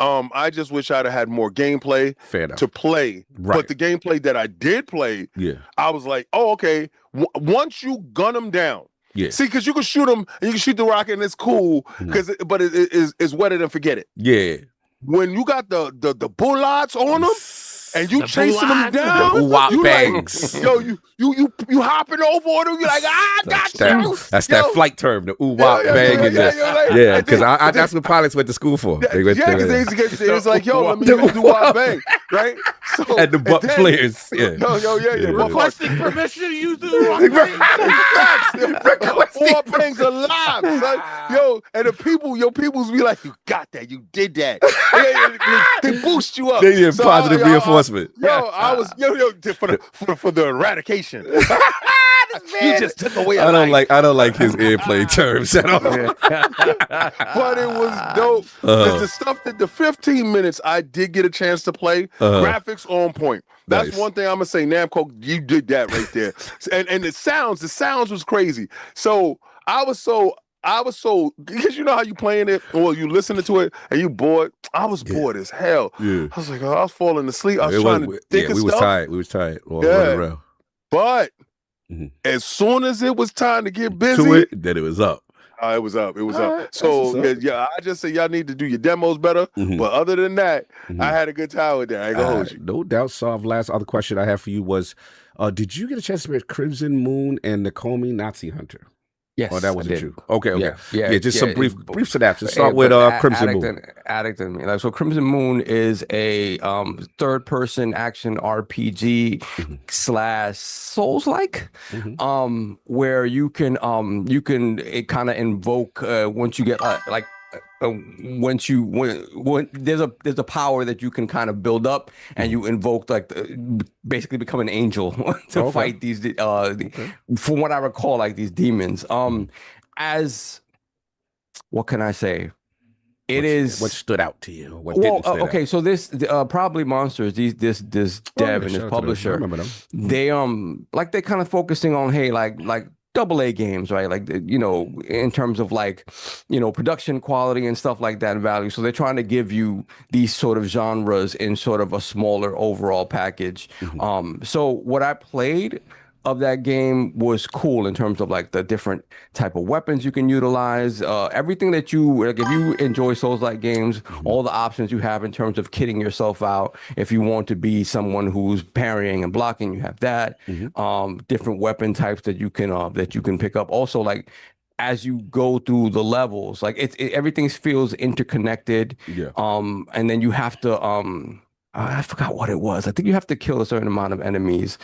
I just wish I'd have had more gameplay to play. Right. But the gameplay that I did play, I was like, oh, okay. Once you gun them down, see, because you can shoot them and you can shoot the rocket and it's cool, but it's wetter than forget it. Yeah. When you got the bullets on them, and you chasing them down, you bangs. Like, you hopping over on them. You're like, I got you. That's that flight term, the ooh-wop bang. Yeah, because that's what pilots went to school for. It's like, let me do ooh-wop bang, right? So, and the butt flares. Yeah. Requesting permission to use the ooh-wop bang. Ooh-wop bangs alive, son. And the peoples be like, you got that, you did that. They boost you up. They did positive reinforcement. I was for the eradication. You just took away. I don't like his airplane terms at all. But it was dope. The stuff that the 15 minutes I did get a chance to play, graphics on point. That's one thing I'm gonna say. Namco, you did that right there. And the sounds was crazy. So I was so because you know how you playing it or you listening to it and you bored. I was bored as hell. Yeah. I was like, I was falling asleep. I was trying to think of stuff. We was tired. Around. But as soon as it was time to get busy, then it was up. It was up. So I just say y'all need to do your demos better. But other than that, I had a good time with that. I ain't gonna hold you. No doubt. So last other question I have for you was, did you get a chance to read Crimson Moon and Nekome Nazi Hunter? Yes. Oh, that wasn't you. Okay. Yeah. Just some brief synopsis. Start with Crimson Moon. So Crimson Moon is a third-person action RPG / Souls-like, where you can it kind of invoke once you get when there's a power that you can kind of build up and you invoke basically become an angel to fight these from what I recall, like these demons. As what can I say? What stood out to you? What didn't stand out? So this Probably Monsters, this dev and this publisher, they they're kind of focusing on like AA games, right? Like, in terms of production quality and stuff like that and value. So they're trying to give you these sort of genres in sort of a smaller overall package. So what I played, of that game was cool in terms of like the different type of weapons you can utilize. Everything that you like, if you enjoy Souls-like games, all the options you have in terms of kitting yourself out. If you want to be someone who's parrying and blocking, you have that. Different weapon types that you can pick up. Also, like as you go through the levels, like everything feels interconnected. And then you have to I forgot what it was. I think you have to kill a certain amount of enemies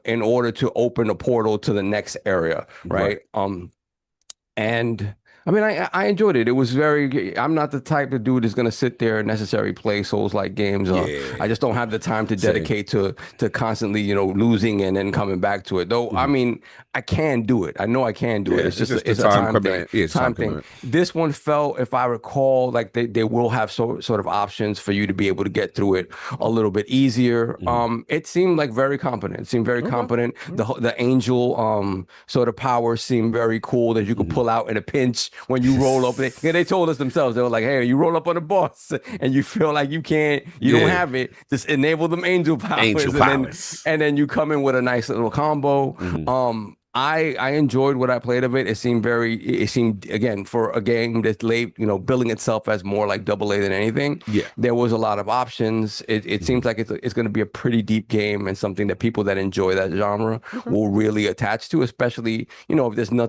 in order to open a portal to the next area, right? And I mean, I enjoyed it. It was I'm not the type of dude that's going to sit there and necessarily play Souls-like games. I just don't have the time to dedicate to constantly, you know, losing and then coming back to it. Though, I mean, I can do it. I know I can do it. It's just a time thing. Time thing. This one felt, if I recall, like they will have sort of options for you to be able to get through it a little bit easier. It seemed like very competent. It seemed very competent. The angel sort of power seemed very cool that you could pull out in a pinch when you roll up. They told us themselves, they were like, hey, you roll up on a boss and you feel like you don't have it, just enable them angel powers. And then you come in with a nice little combo. I enjoyed what I played of it. It seemed again, for a game that's late, you know, billing itself as more like AA than anything. There was a lot of options. It seems like it's going to be a pretty deep game and something that people that enjoy that genre will really attach to, especially, you know, if there's no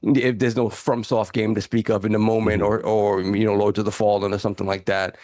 FromSoft game to speak of in the moment or you know, Lords of the Fallen or something like that.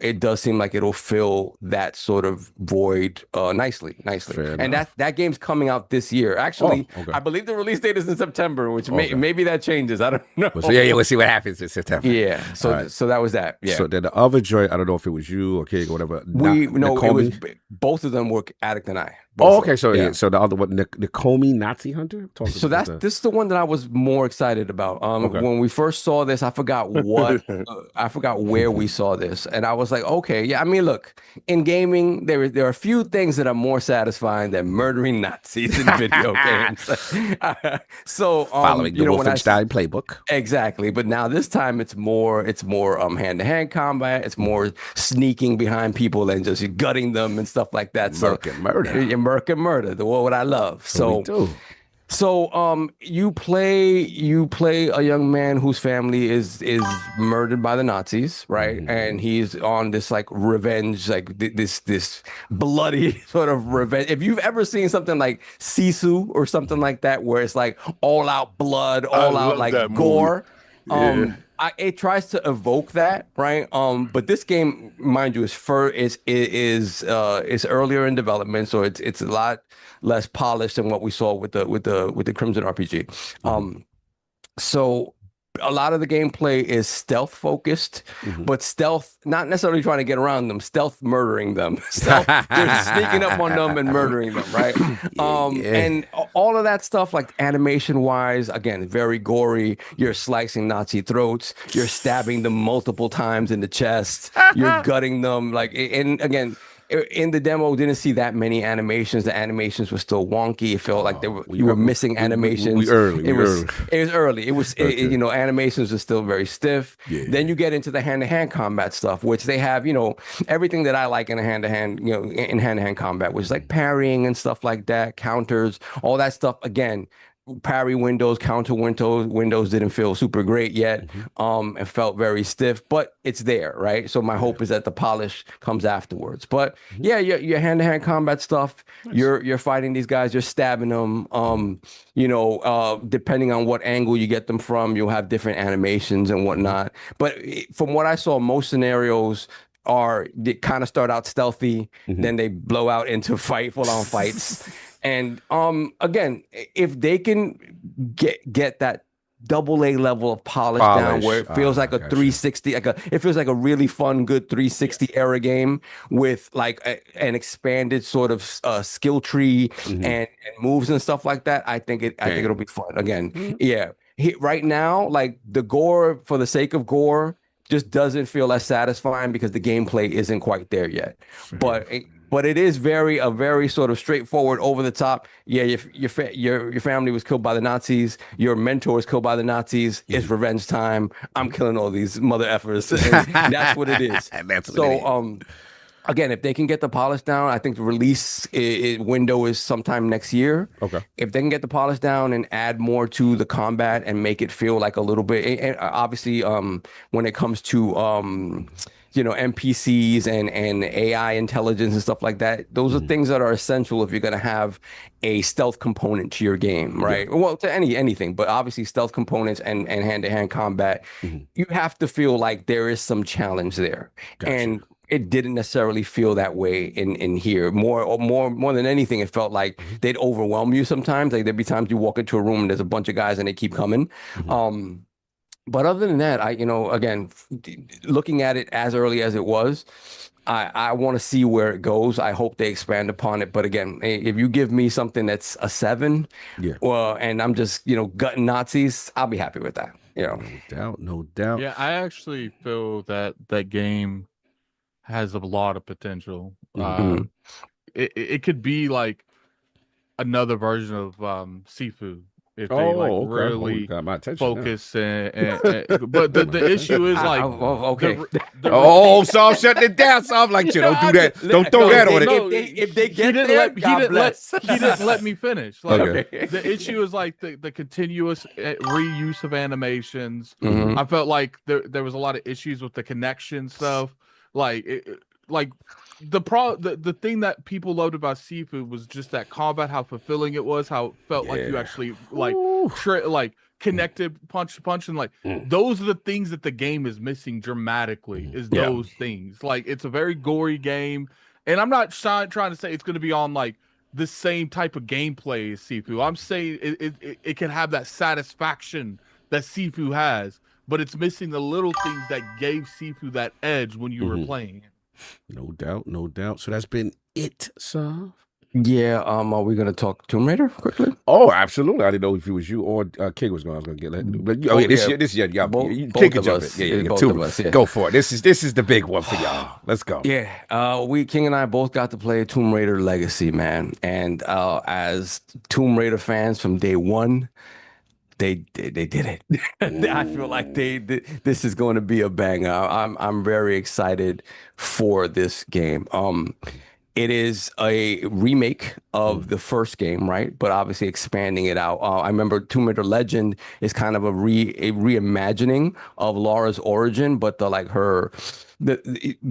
It does seem like it'll fill that sort of void nicely. And that game's coming out this year. Actually, I believe the release date is in September, which maybe that changes. I don't know. We'll see what happens in September. So that was that. So then the other joint, I don't know if it was you or Kig or whatever. It was both of them were Addict and I. So the other one, Nekome Nazi Hunter. So this is the one that I was more excited about. When we first saw this, I forgot where we saw this, and I was like, okay, yeah. I mean, look, in gaming, there are a few things that are more satisfying than murdering Nazis in video games. So following the Wolfenstein playbook, exactly. But now this time it's more hand-to-hand combat. It's more sneaking behind people and just gutting them and stuff like that. Murk and murder, what I love. So you play a young man whose family is murdered by the Nazis, right? And he's on this like revenge, like this bloody sort of revenge. If you've ever seen something like Sisu or something like that, where it's like all out blood, all out like gore. It tries to evoke that, right? But this game, mind you, is earlier in development, so it's a lot less polished than what we saw with the Crimson RPG. So a lot of the gameplay is stealth focused, but stealth, not necessarily trying to get around them, stealth murdering them. Stealth, just sneaking up on them and murdering them, right? And all of that stuff, like animation wise, again, very gory. You're slicing Nazi throats, you're stabbing them multiple times in the chest, you're gutting them, like, and again, in the demo, didn't see that many animations. The animations were still wonky. It felt like you were missing animations. It was early. You know, animations are still very stiff. Then you get into the hand-to-hand combat stuff, which they have, you know, everything that I like in a hand-to-hand, you know, in hand-to-hand combat, which is like parrying and stuff like that, counters, all that stuff. Again, parry windows, counter windows didn't feel super great yet. It felt very stiff, but it's there, right? So my hope is that the polish comes afterwards. But yeah, your hand-to-hand combat stuff, you're fighting these guys, you're stabbing them. You know, depending on what angle you get them from, you'll have different animations and whatnot. But from what I saw, most scenarios they kind of start out stealthy, then they blow out into full-on fights. And again, if they can get that AA level of polish down, where it feels like a 360, it feels like a really fun, good 360 era game with like an expanded sort of skill tree and moves and stuff like that. I think it'll be fun. Again, right now, like the gore for the sake of gore just doesn't feel as satisfying because the gameplay isn't quite there yet. But it is a very sort of straightforward, over the top. Yeah, your family was killed by the Nazis. Your mentor was killed by the Nazis. It's revenge time. I'm killing all these mother effers. And that's what it is. Again, if they can get the polish down, I think the release window is sometime next year. Okay. If they can get the polish down and add more to the combat and make it feel like a little bit, and obviously, when it comes to NPCs and AI intelligence and stuff like that, those are things that are essential if you're going to have a stealth component to your game, right? Yeah. Well, to anything, but obviously stealth components and hand-to-hand combat, you have to feel like there is some challenge there. Gotcha. And it didn't necessarily feel that way in here. More than anything, it felt like they'd overwhelm you sometimes. Like there'd be times you walk into a room and there's a bunch of guys and they keep coming. But other than that, again, looking at it as early as it was, I want to see where it goes. I hope they expand upon it. But again, if you give me something that's a 7, well, and I'm just, gutting Nazis, I'll be happy with that. No doubt. Yeah, I actually feel that game has a lot of potential. It could be like another version of Sifu if they really focus but the issue is like so I'm shutting it down. So I'm like, don't do that. Don't throw that on it. If they get there, he didn't let me finish. Like the issue is like the continuous reuse of animations. I felt like there was a lot of issues with the connection stuff. The thing that people loved about Sifu was just that combat, how fulfilling it was, how it felt like you actually connected punch to punch, and those are the things that the game is missing dramatically. Is those things. Like it's a very gory game, and I'm not trying to say it's going to be on like the same type of gameplay as Sifu. I'm saying it can have that satisfaction that Sifu has, but it's missing the little things that gave Sifu that edge when you were playing. No doubt. So that's been it, sir. Yeah. Are we gonna talk Tomb Raider quickly? Oh, absolutely. I didn't know if it was you or King was going. I was gonna get that. But this year, y'all. King can jump it. Both of us. Yeah. Go for it. This is the big one for y'all. Let's go. Yeah. King and I both got to play Tomb Raider Legacy, man. And as Tomb Raider fans from day one, they did it. I feel like this is going to be a banger. I'm very excited for this game. It is a remake of the first game, right? But obviously expanding it out. I remember Tomb Raider Legend is kind of a reimagining of Laura's origin, but the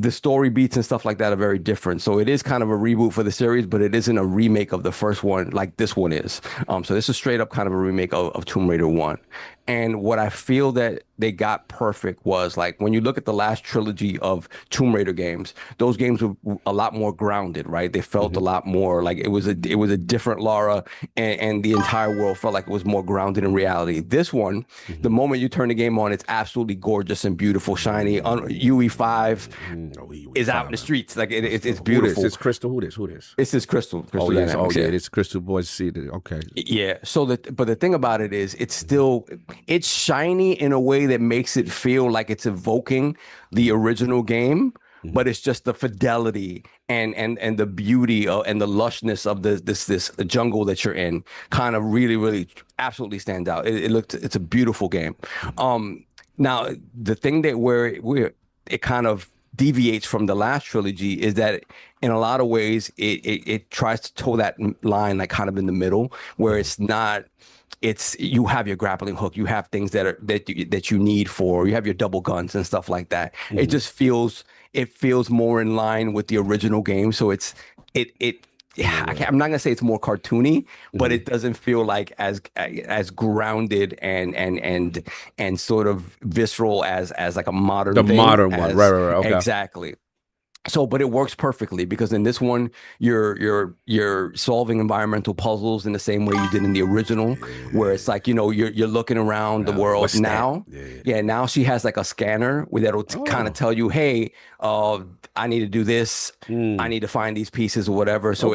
story beats and stuff like that are very different. So it is kind of a reboot for the series, but it isn't a remake of the first one like this one is. So this is straight up kind of a remake of Tomb Raider 1. And what I feel that they got perfect was like when you look at the last trilogy of Tomb Raider games, those games were a lot more grounded, right? They felt a lot more like it was a different Lara, and the entire world felt like it was more grounded in reality. This one, the moment you turn the game on, it's absolutely gorgeous and beautiful, shiny. UE5 is out in the streets, like it's beautiful. It's Crystal. Who this? It's this Crystal. Oh yes, it's Crystal Boys. See that? Okay. Yeah. So but the thing about it is, it's shiny in a way that makes it feel like it's evoking the original game, but it's just the fidelity and the beauty and the lushness of this jungle that you're in kind of really absolutely stands out. It's a beautiful game. Now the thing that it kind of deviates from the last trilogy is that in a lot of ways it tries to toe that line like kind of in the middle, where you have your grappling hook, you have things that you need you have your double guns and stuff like that. It just feels more in line with the original game. So I'm not gonna say it's more cartoony, but it doesn't feel like as grounded and sort of visceral as like a modern thing. Modern one, right. Okay. Exactly. So, but it works perfectly because in this one, you're solving environmental puzzles in the same way you did in the original, where it's like, you're looking around the world now. Yeah, now she has like a scanner that'll kind of tell you, hey, I need to do this. I need to find these pieces or whatever. So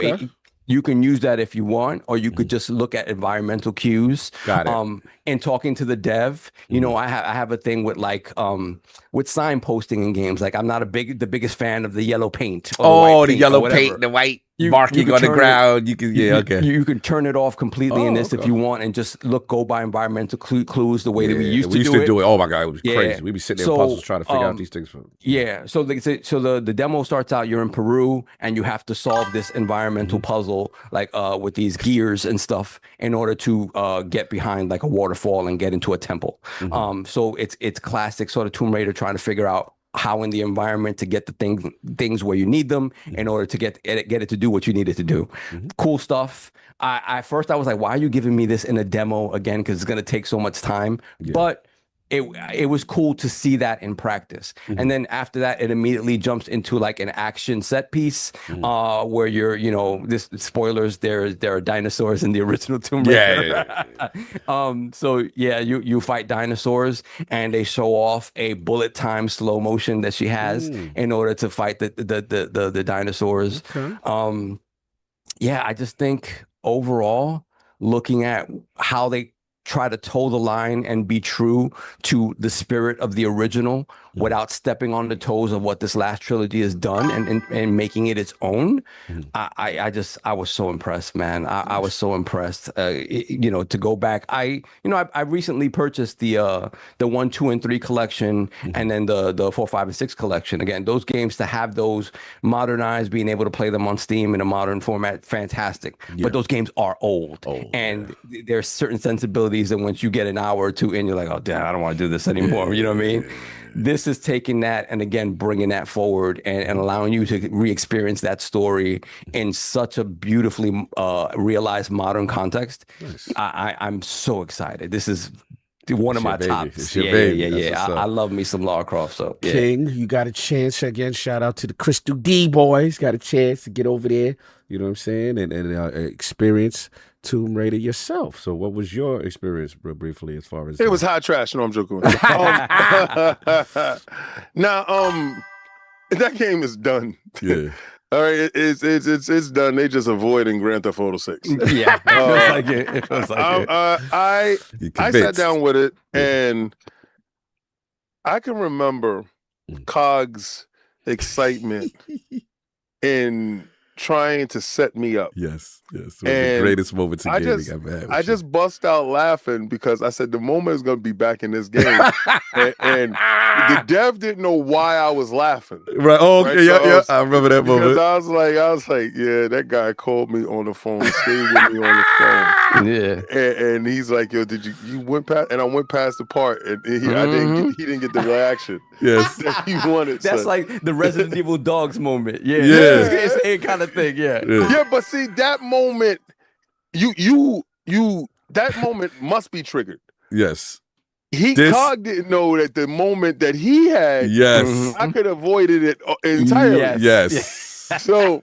you can use that if you want, or you could just look at environmental cues. Got it. And talking to the dev, I have a thing with with signposting in games. Like I'm not the biggest fan of the yellow paint. The yellow paint, the white. barking on the ground. You can, You can turn it off completely in this if you want, and just go by environmental clues the way that we used to do it. Oh my god, it was crazy. We'd be sitting there in puzzles trying to figure out these things. So the demo starts out. You're in Peru, and you have to solve this environmental puzzle, like with these gears and stuff, in order to get behind like a waterfall and get into a temple. So it's classic sort of Tomb Raider, trying to figure out how in the environment to get the things where you need them in order to get it to do what you need it to do. Cool stuff. I first was like, why are you giving me this in a demo again? Because it's going to take so much time. But it was cool to see that in practice. And then after that, it immediately jumps into like an action set piece where you're, this spoilers, there are dinosaurs in the original Tomb Raider. You fight dinosaurs, and they show off a bullet time slow motion that she has in order to fight the dinosaurs. I just think overall, looking at how they try to toe the line and be true to the spirit of the original without stepping on the toes of what this last trilogy has done and making it its own. I was so impressed, man. I was so impressed. To go back, I recently purchased the 1, 2, and 3 collection, and then the 4, 5, and 6 collection. Again, those games, to have those modernized, being able to play them on Steam in a modern format, fantastic. But those games are old, and there's certain sensibilities that once you get an hour or two in, you're like, oh damn, I don't want to do this anymore. You know what I mean? This is taking that and again bringing that forward and allowing you to re-experience that story in such a beautifully realized modern context. Nice. I'm so excited. This is one of my tops. I love me some Lara Croft. So King, you got a chance again. Shout out to the Crystal D boys. Got a chance to get over there. You know what I'm saying, and experience Tomb Raider yourself. So what was your experience, briefly, as far as it was hot trash? No, I'm joking. Now, that game is done. Yeah. All right, it's done. They just avoiding Grand Theft Auto 6. Yeah, it feels like it. I sat down with it, and I can remember Cog's excitement in trying to set me up. Yes. One of the greatest moments in gaming I've had. I just bust out laughing because I said the moment is going to be back in this game, and the dev didn't know why I was laughing. Right. Oh, okay. Right? I remember that moment. Because I was like, yeah, that guy called me on the phone, stayed with me on the phone. Yeah. And he's like, yo, did you went past? And I went past the part, and he didn't get the reaction. Yes. That he wanted. That's like the Resident Evil dogs moment. Yeah. It's a kind of thing. Yeah, but see, that moment, that moment must be triggered. Yes. Cog didn't know that the moment that he had, I could have avoided it entirely. Yes. So,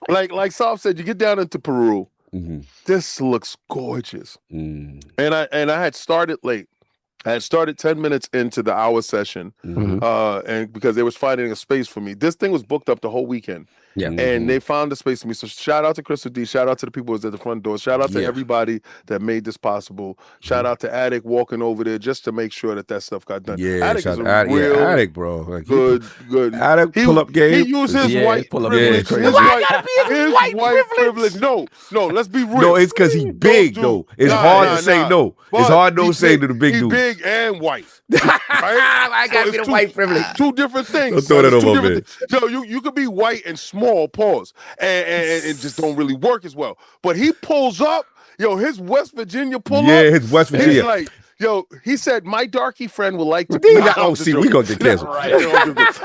like Soft said, you get down into Peru. This looks gorgeous. And I had started late. I had started 10 minutes into the hour session, and because they was finding a space for me. This thing was booked up the whole weekend. Yeah. And they found a space for me. So shout out to Crystal D. Shout out to the people who was at the front door. Shout out to everybody that made this possible. Shout out to Attic walking over there just to make sure that stuff got done. Yeah, Attic is a real Attic, bro. Like, good. Attic pull-up game. He used his white privilege. His white privilege. No, let's be real. No, it's because he's big, though. It's hard to say no. It's hard to say to the big dude. He's big and white. Right? I gotta be the white privilege. Two different things. Don't throw that over me. So you could be white and small, pause, and it just don't really work as well. But he pulls up, his West Virginia pull up. Yeah, his West Virginia. He's like, he said, my darky friend would like to. We gonna get canceled. Right.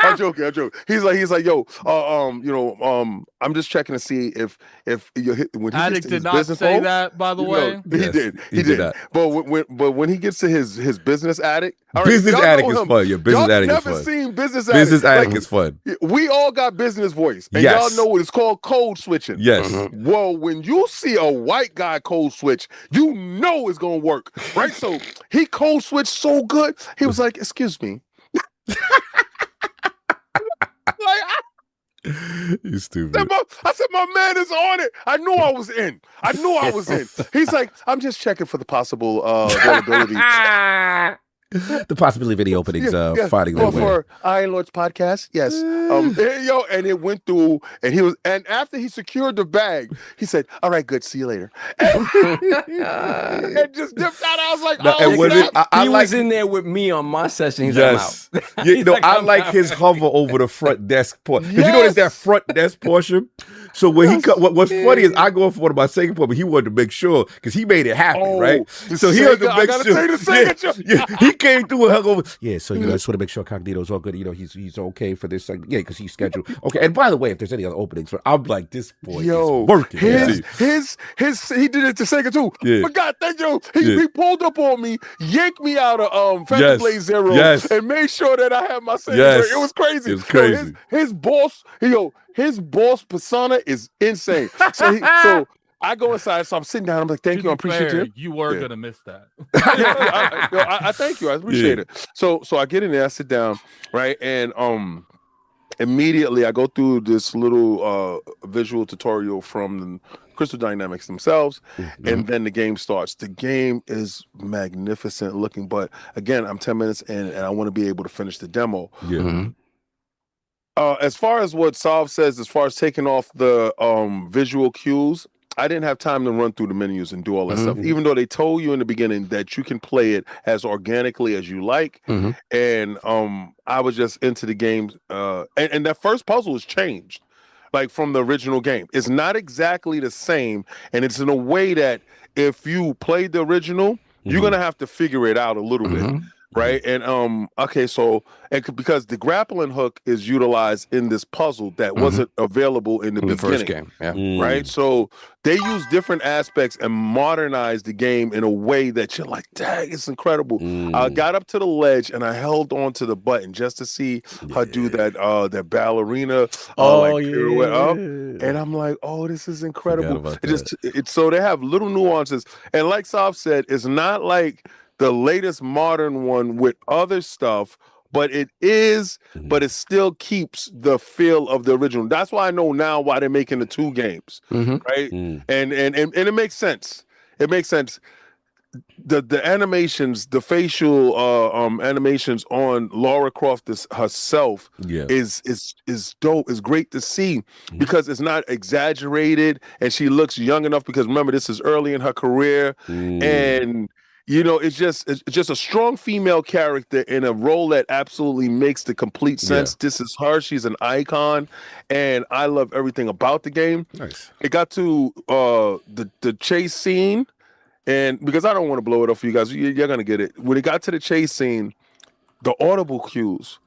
I'm joking. He's like, I'm just checking to see if when he Attic did not say that, by the way. He did. But when he gets to his business Attic, business Attic is fun. Your business Attic is fun. Never seen business Attic. Business Attic is fun. We all got business voice, and y'all know what it's called, code switching. Yes. Well, when you see a white guy code switch, you know it's gonna work, right? So he code switched so good. He was like, "Excuse me." You stupid. I said, my man is on it. I knew I was in. He's like, I'm just checking for the possible availability. The possibility of any openings fighting that way. For Iron Lord's podcast, yes. And it went through, and after he secured the bag, he said, "All right, good, see you later," and just dipped out. I was like, he was in there with me on my session. He's yes. like, I'm out. Yeah, I like his hover over the front desk portion. Because you know there's that front desk portion. So when what's funny is I go for one of my second point, but he wanted to make sure because he made it happen, right? So he had to make sure. He came through and hung over. Yeah, so I just want to make sure Cognito's all good. He's okay for this. Yeah, because he's scheduled. Okay, and by the way, if there's any other openings, I'm like, this boy is working. He did it to Sega too. Yeah. But God, thank you. He pulled up on me, yanked me out of Phantom Blade Zero, and made sure that I had my Sega. Yes. It was crazy. It was crazy. His boss, his boss persona is insane. So I go inside, so I'm sitting down. I'm like, thank you, I appreciate it. You were gonna miss that. I thank you. I appreciate it. So I get in there, I sit down, right, and immediately I go through this little visual tutorial from Crystal Dynamics themselves, and then the game starts. The game is magnificent looking, but again, I'm 10 minutes in, and I want to be able to finish the demo. Yeah. Mm-hmm. As far as what Salve says, as far as taking off the visual cues, I didn't have time to run through the menus and do all that stuff, even though they told you in the beginning that you can play it as organically as you like. And I was just into the game. And that first puzzle has changed, like from the original game. It's not exactly the same. And it's in a way that if you played the original, you're going to have to figure it out a little bit. Right. And because the grappling hook is utilized in this puzzle that wasn't available in the first game. Yeah. Right. So they use different aspects and modernize the game in a way that you're like, dang, it's incredible. I got up to the ledge and I held on to the button just to see her do that ballerina pirouette up. And I'm like, oh, this is incredible. So they have little nuances. And like Salve said, it's not like the latest modern one with other stuff, but it still keeps the feel of the original. That's why I know now why they're making the two games, right? And it makes sense. It makes sense. The animations, the facial animations on Lara Croft herself is dope. It's great to see because it's not exaggerated and she looks young enough because remember this is early in her career and it's just a strong female character in a role that absolutely makes the complete sense. This is her. She's an icon, and I love everything about the game. Nice. It got to the chase scene, and because I don't want to blow it up for you guys, you're gonna get it. When it got to the chase scene, the audible cues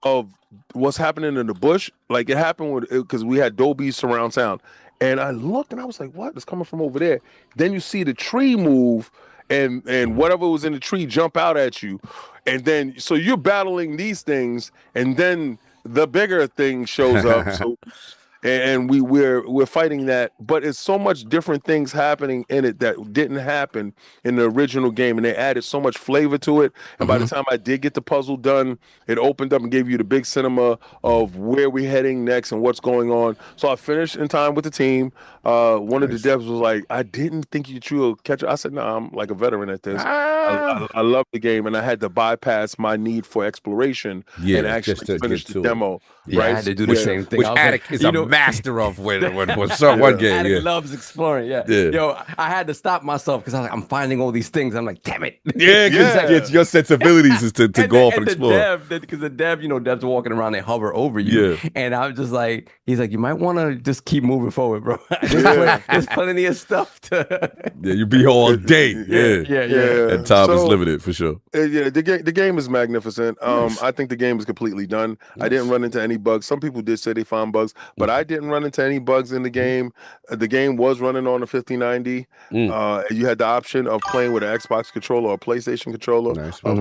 of what's happening in the bush, like it happened because we had Dolby surround sound, and I looked and I was like, "What? It's coming from over there." Then you see the tree move. And whatever was in the tree jump out at you, and then so you're battling these things, and then the bigger thing shows up. So and we're fighting that, but it's so much different things happening in it that didn't happen in the original game, and they added so much flavor to it. And by the time I did get the puzzle done, it opened up and gave you the big cinema of where we're heading next and what's going on. So I finished in time with the team. One of the devs was like, "I didn't think you would catch it." I said, "No, I'm like a veteran at this. I love the game, and I had to bypass my need for exploration and actually finish the demo." Yeah, right? I had to do the same thing. Which Attic is a master of when one game. Attic loves exploring. Yeah. Yo, I had to stop myself because I was like, I'm finding all these things. I'm like, damn it. Yeah, because your sensibilities is to go off and explore. Because the dev, devs are walking around, they hover over you. Yeah. And I was just like, he's like, you might want to just keep moving forward, bro. There's plenty of stuff to. Yeah, you be here all day. Yeah. And time is limited for sure. The game is magnificent. I think the game is completely done. I didn't run into any bugs. Some people did say they found bugs, but I didn't run into any bugs in the game. The game was running on a 5090. You had the option of playing with an Xbox controller or a PlayStation controller. Nice. Of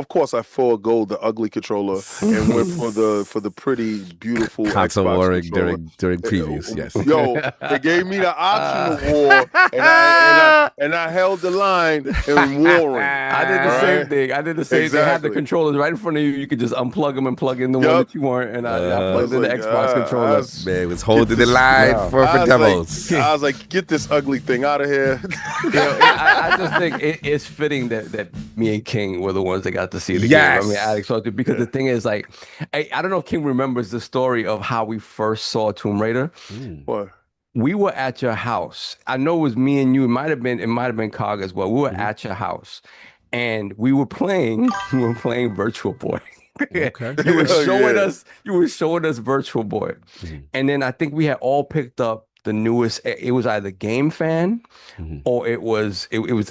course, I forego the ugly controller and went for the pretty, beautiful console Xbox warring controller. during previews. Yes. Yo, they gave me the option of war, and I held the line in Warren. I did the same thing. I did the same thing. I had the controllers right in front of you. You could just unplug them and plug in the one that you want. And I plugged in the Xbox controller. Man, it was holding the line for demos. I was like, get this ugly thing out of here. I just think it's fitting that me and King were the ones that got to see the game. I mean, Alex, because the thing is, like, I don't know if King remembers the story of how we first saw Tomb Raider. What? We were at your house. I know it was me and you. It might have been Cog as well. We were at your house, and we were playing Virtual Boy. Okay. You were showing us Virtual Boy, and then I think we had all picked up the newest. It was either Game Fan, or it was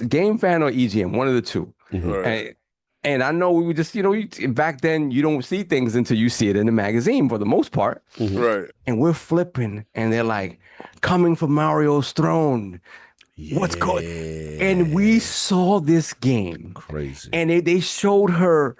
Game Fan or EGM, one of the two. And I know we were just, back then you don't see things until you see it in the magazine for the most part. Right. And we're flipping, and they're like, coming for Mario's throne. What's going? And we saw this game. Crazy. And they showed her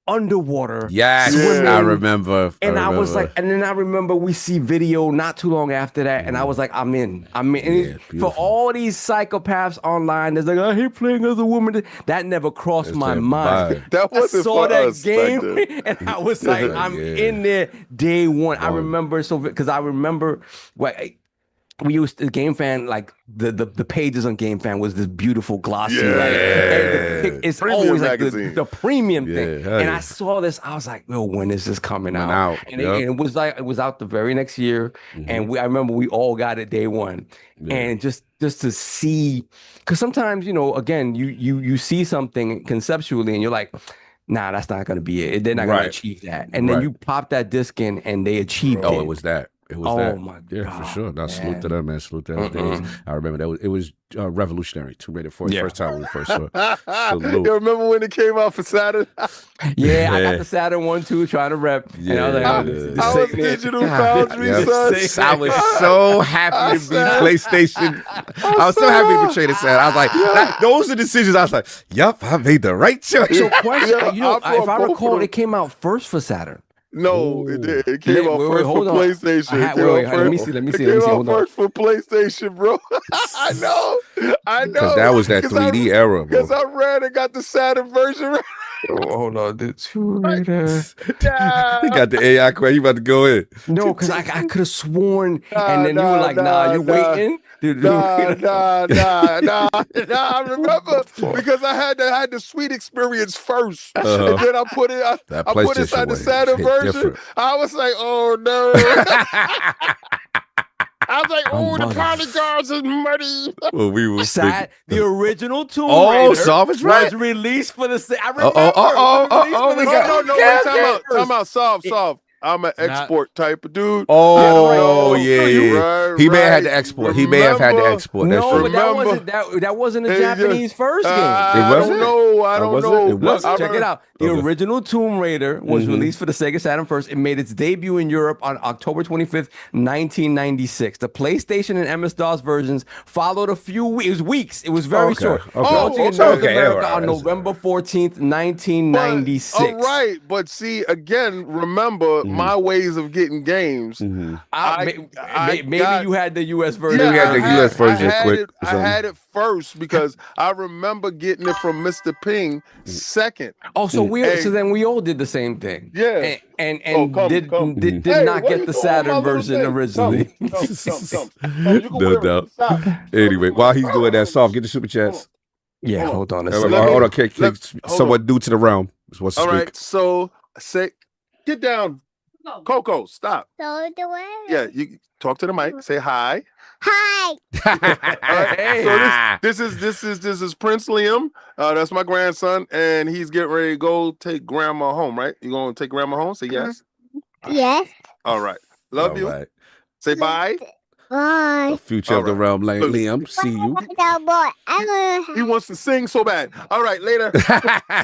underwater. Yes, swimming. I remember. I was like, and then I remember we see video not too long after that, and I was like, I'm in. And for all these psychopaths online, there's like, I hate playing as a woman. That never crossed my mind. That wasn't I saw for that us game, and I was like, I'm in there day one. I remember because I remember what. We used to Game Fan, like the pages on Game Fan was this beautiful glossy, it's premium always like magazine. the premium thing. And yeah. I saw this, I was like, "Yo, when is this coming out?" And it was out the very next year, and I remember we all got it day one, and just to see, because sometimes again you see something conceptually, and you're like, nah, that's not gonna be it. They're not gonna achieve that, and then you pop that disc in, and they achieved it. Oh, it was that. It was that. My God. Yeah, for sure. Now, salute to them, man. Salute to them. I remember it was revolutionary. Tomb Raider for the first time when we first saw it. Salute. You remember when it came out for Saturn? I got the Saturn 1 too, trying to rep. And I was like, I was Digital Foundry, son. I was so happy to be PlayStation. I was so happy to portray the Saturn. I was like, those are decisions. I was like, yup, I made the right choice. So, question, if I recall, it came out first for Saturn. No, it did. It came out first for PlayStation. Let me see. It came out first for PlayStation, bro. I know. Because that was that 3D era, bro. Because I ran and got the Saturn version. Hold on, the Tomb Raider. He got the AI question. You about to go in? No, because I could have sworn, and then you were like, "Nah, you waiting." Nah. I remember because I had the sweet experience first, and then I put it. I put inside the Saturn version. Different. I was like, "Oh no!" I was like, "Oh, the polygons is muddy." Well, we were the original Tomb Raider was released for the. I remember. No, time out, solve. I'm an export type of dude. He may have had to export. He may have had to export. That's true. But that wasn't a Japanese first game. It wasn't? I don't know. It wasn't? Check it out. The original Tomb Raider was released for the Sega Saturn first. It made its debut in Europe on October 25th, 1996. The PlayStation and MS-DOS versions followed a few weeks. It was very short. On November 14th, 1996. All right, but see, again, remember my ways of getting games. Maybe you had the US version. Yeah, we had the US version quick. I had it first because I remember getting it from Mr. Ping second. Oh, so then we all did the same thing. Yeah. And did not get the Saturn version originally. No doubt. Anyway, while he's doing that, Soft, get the super chats. Yeah, hold on a second. second. Hold on, someone new to the realm. All right, so get down. Coco, stop. Yeah, you talk to the mic. Say hi. Hi. Right, so this is Prince Liam. That's my grandson, and he's getting ready to go take grandma home. Right? You gonna take grandma home? Say yes. Yes. All right. Love you. Right. Say bye. Bye. The future of the realm, Liam. See you. He wants to sing so bad. All right, later.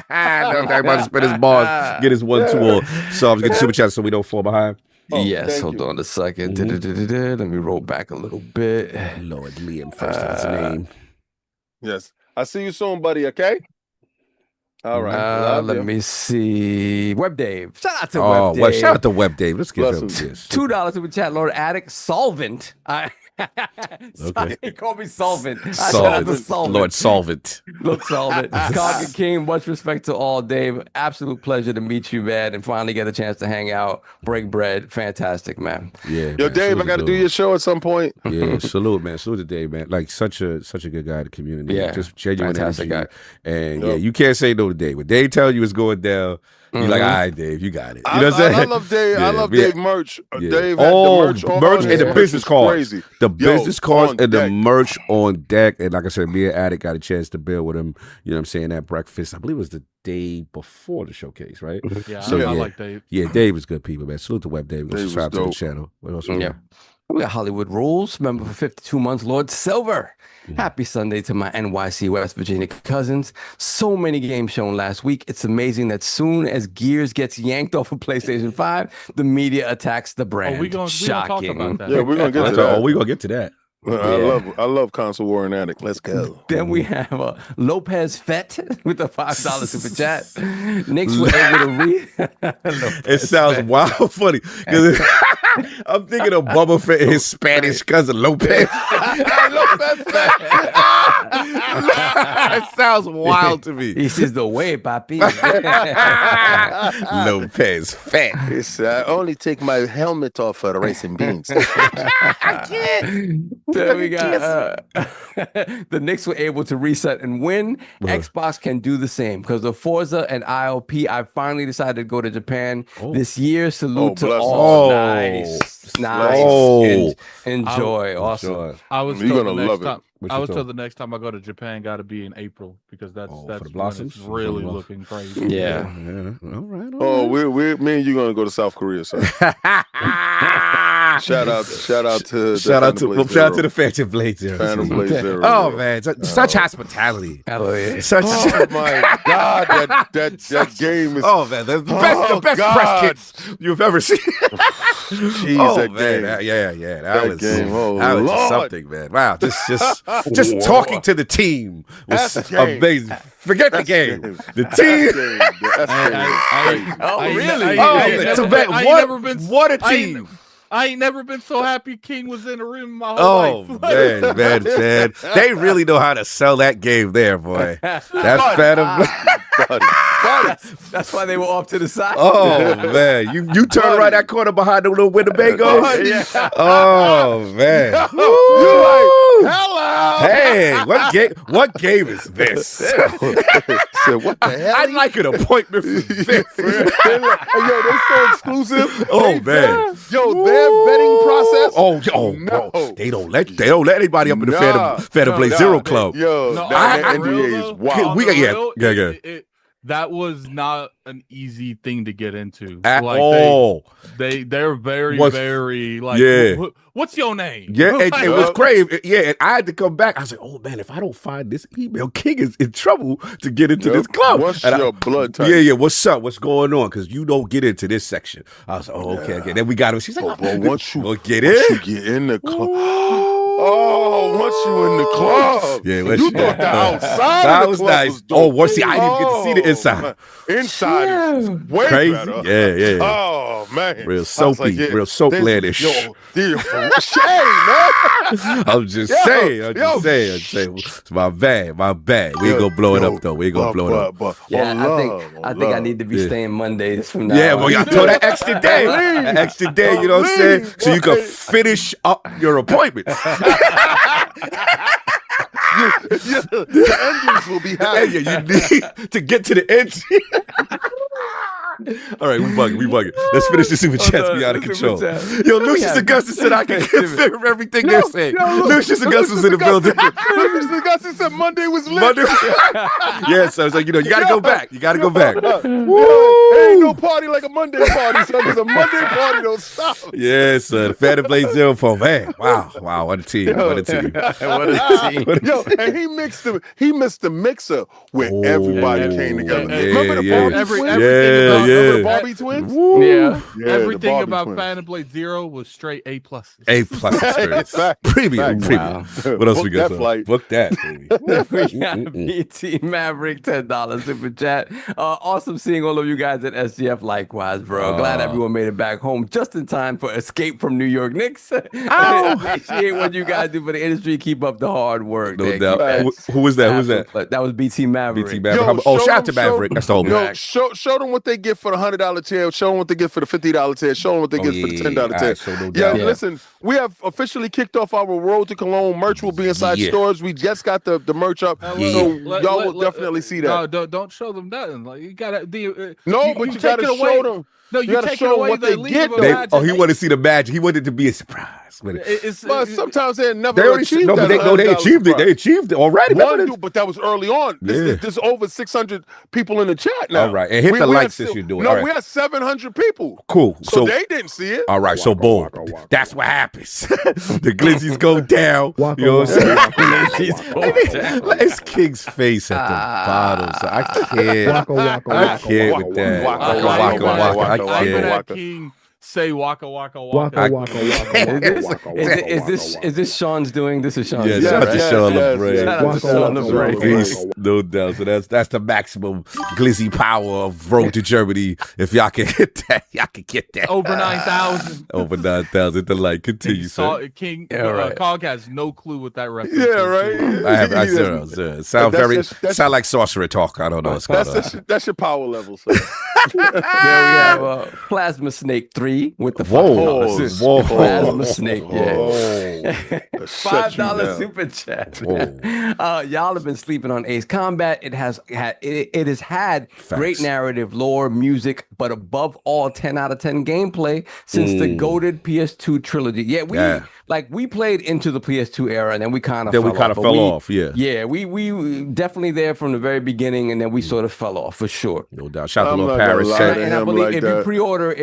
I'm about to spin his bars, get his 1-2 on. So I'm getting super chat so we don't fall behind. Yes, hold on a second. Let me roll back a little bit. Lord Liam, first that's his name. Yes. I'll see you soon, buddy, okay? All right. Let me see. Web Dave. Shout out to Web Dave. Shout out to Web Dave. Let's give him this. $2 super chat, Lord Attic. Solvent. Okay. He called me Solvent. Solvent. Lord Solvent. Lord Solvent. Cog and King, much respect to all, Dave. Absolute pleasure to meet you, man, and finally get a chance to hang out, break bread. Fantastic, man. Yeah. Yo, man, Dave, I got to do your show at some point. Yeah, salute, man. Salute to Dave, man. Like such a good guy in the community. Yeah, just genuine fantastic energy. guy. And yeah, you can't say no to Dave. When Dave tell you it's going down, you're like, all right, Dave, you got it. You know what I'm saying? I love Dave. I love Dave merch. Yeah. Dave had the merch and the business cards. Crazy. The business cards and deck. the merch on deck. And like I said, me and Attic got a chance to build with him. You know what I'm saying? At breakfast. I believe it was the day before the showcase, right? Yeah, So, I like Dave. Yeah, Dave is good people, man. Salute to Web Dave. Go Dave subscribe was to the dope. channel. What else we Yeah. got? We got Hollywood Rules, member for 52 months, Lord Silver. Happy Sunday to my NYC West Virginia cousins. So many games shown last week. It's amazing that soon as Gears gets yanked off of PlayStation 5, the media attacks the brand. We gonna talk about that. Yeah, we're gonna get to that. Oh, we're going to get to that. I love Console War and Addict. Let's go. Then we have Lopez Fett with a $5 super chat. Knicks were able to It sounds wild funny. 'Cause I'm thinking of Bubba Fett and his Spanish cousin Lopez. It sounds wild to me. He says the way, papi. Lopez Fett. It's, I only take my helmet off for racing beans. Then we got the Knicks were able to reset and win. Xbox can do the same because of Forza and ILP. I finally decided to go to Japan this year. Salute to bless all. them. Nice. Oh. Enjoy. Awesome. I was You're told gonna the love next it. time. I was told the next time I go to Japan got to be in April because that's for the when blossoms? it's really looking crazy. Yeah. All right. Oh, we're me and you gonna go to South Korea, so shout out to the Phantom Blade Zero. Phantom Blade Zero. Oh man, such hospitality. Such. Oh my God, that game is. Oh man, the best God. press kits you've ever seen. Jeez, Oh that man, game. yeah, that That was game, oh, that was Lord. something, man. Wow, just talking to the team was That's the game. amazing. Forget the game, the team. What a team! I ain't never been so happy King was in the room in my whole life. Man. They really know how to sell that game there, boy. That's Phantom. That's why they were off to the side. Oh man, you turn right that corner behind the little Winnebago. Oh man, You're like, hello. Hey, what game is this? Said, what the hell? I'd like an appointment for this. Hey, yo, they're so exclusive. Oh man, Yo, their vetting process. Bro, no. they don't let anybody up in the Phantom Blade Zero Club. Yo, No, that I- NDA is wild. That was not an easy thing to get into. At like all. They're very, very like. Yeah. What's your name? Yeah, it was crazy. Yeah, and I had to come back. I was like, oh man, if I don't find this email, King is in trouble to get into this club. What's And your blood type? Yeah, what's up? What's going on? Because you don't get into this section. I was like, oh, okay. Then we got him. She's like, Well, once you get once in. you get in the club. Oh, once you in the club. Yeah, you thought the outside that of the was club nice. was dope. Oh, once I didn't get to see the inside. Man. Inside is way Crazy. better. Yeah. Oh man, Real I was soapy, like, real soap-landish. Yo, shame, man. I'm just saying. It's my bad. We ain't gonna blow it up though. We ain't gonna blow it up. But I think I need to be staying Mondays from now. Yeah, on. well, y'all throw that extra day. That extra day, you know what I'm saying? So you can finish up your appointments. The engines will be happy. Yeah, you need to get to the end. All right, we bugging. Let's finish the super chats. Be out of control. Yo, Lucius Augustus said I can confirm everything they're saying. Lucius Augustus was in the building. Lucius Augustus said Monday was lit. Yeah, so it's like, you gotta go back. You gotta go back. There ain't no party like a Monday party, son. Because a Monday party don't stop. Yes, the Phantom Blade Zero for man. Wow, what a team. What a team. Yo, and he mixed the mixer where everybody came together. Remember the party? Yeah. Remember the Barbie twins? Woo. Yeah. Yeah, Everything the Barbie about twins. Phantom Blade Zero was straight A plus. A plus experience. Premium. Wow. What else we Book got? that flight. Book that, baby. We got BT Maverick, $10 super chat. Awesome seeing all of you guys at SGF. Likewise, bro. Glad everyone made it back home just in time for Escape from New York Knicks. Appreciate what you guys do for the industry. Keep up the hard work. No doubt. Who was that? Who was that? That was BT Maverick. BT Maverick. Shout out to Maverick. That's the whole Yo, show them what they get for the $100 chair. Show them what they get for the $50 chair. Show them what they get for the $10 chair. So no Yeah, doubt. listen, we have officially kicked off our Road to Cologne. Merch will be inside stores. We just got the merch up, so y'all will definitely see that. No, don't show them nothing. Like you gotta. But you take gotta it away. show them. No, you gotta take show it them away. what They they leave get, with though. imagination. He wanted to see the magic. He wanted it to be a surprise. Sometimes they never They already achieved no, that. but they achieved it. They achieved it already. But that was early on. There's over 600 people in the chat now. All right, and hit the likes since you're doing. No, All right. we had 700 people. Cool. So they didn't see it. All right, so boom. That's what happens. The glizzies go down. You know what I'm saying? It's King's face at the bottom. So I can't with that. Even that King say waka waka waka. Is this Sean's doing? This is Sean's. Yeah, doing, shout out to right? Sean LeBray. Shout out to Sean LeBray. Peace, no doubt. So that's the maximum glizzy power of Road to Germany. If y'all can get that, y'all can get that. Over 9,000. Over 9,000. The like continue. King right. Cog has no clue what that reference Yeah, is. right. I zero. Sound like sorcerer talk. I don't know what's going on. That's your power level, sir. There we have Plasma Snake 3 with the $5 Whoa. Plasma Snake. Yeah. $5 super chat. Y'all have been sleeping on Ace Combat. It has had great narrative, lore, music, but above all, 10 out of 10 gameplay since the goated PS2 trilogy. We played into the PS2 era, and then we kind of fell off. Yeah, we definitely there from the very beginning, and then we sort of fell off for sure. No doubt. Shout out to Lord Parris. And I believe if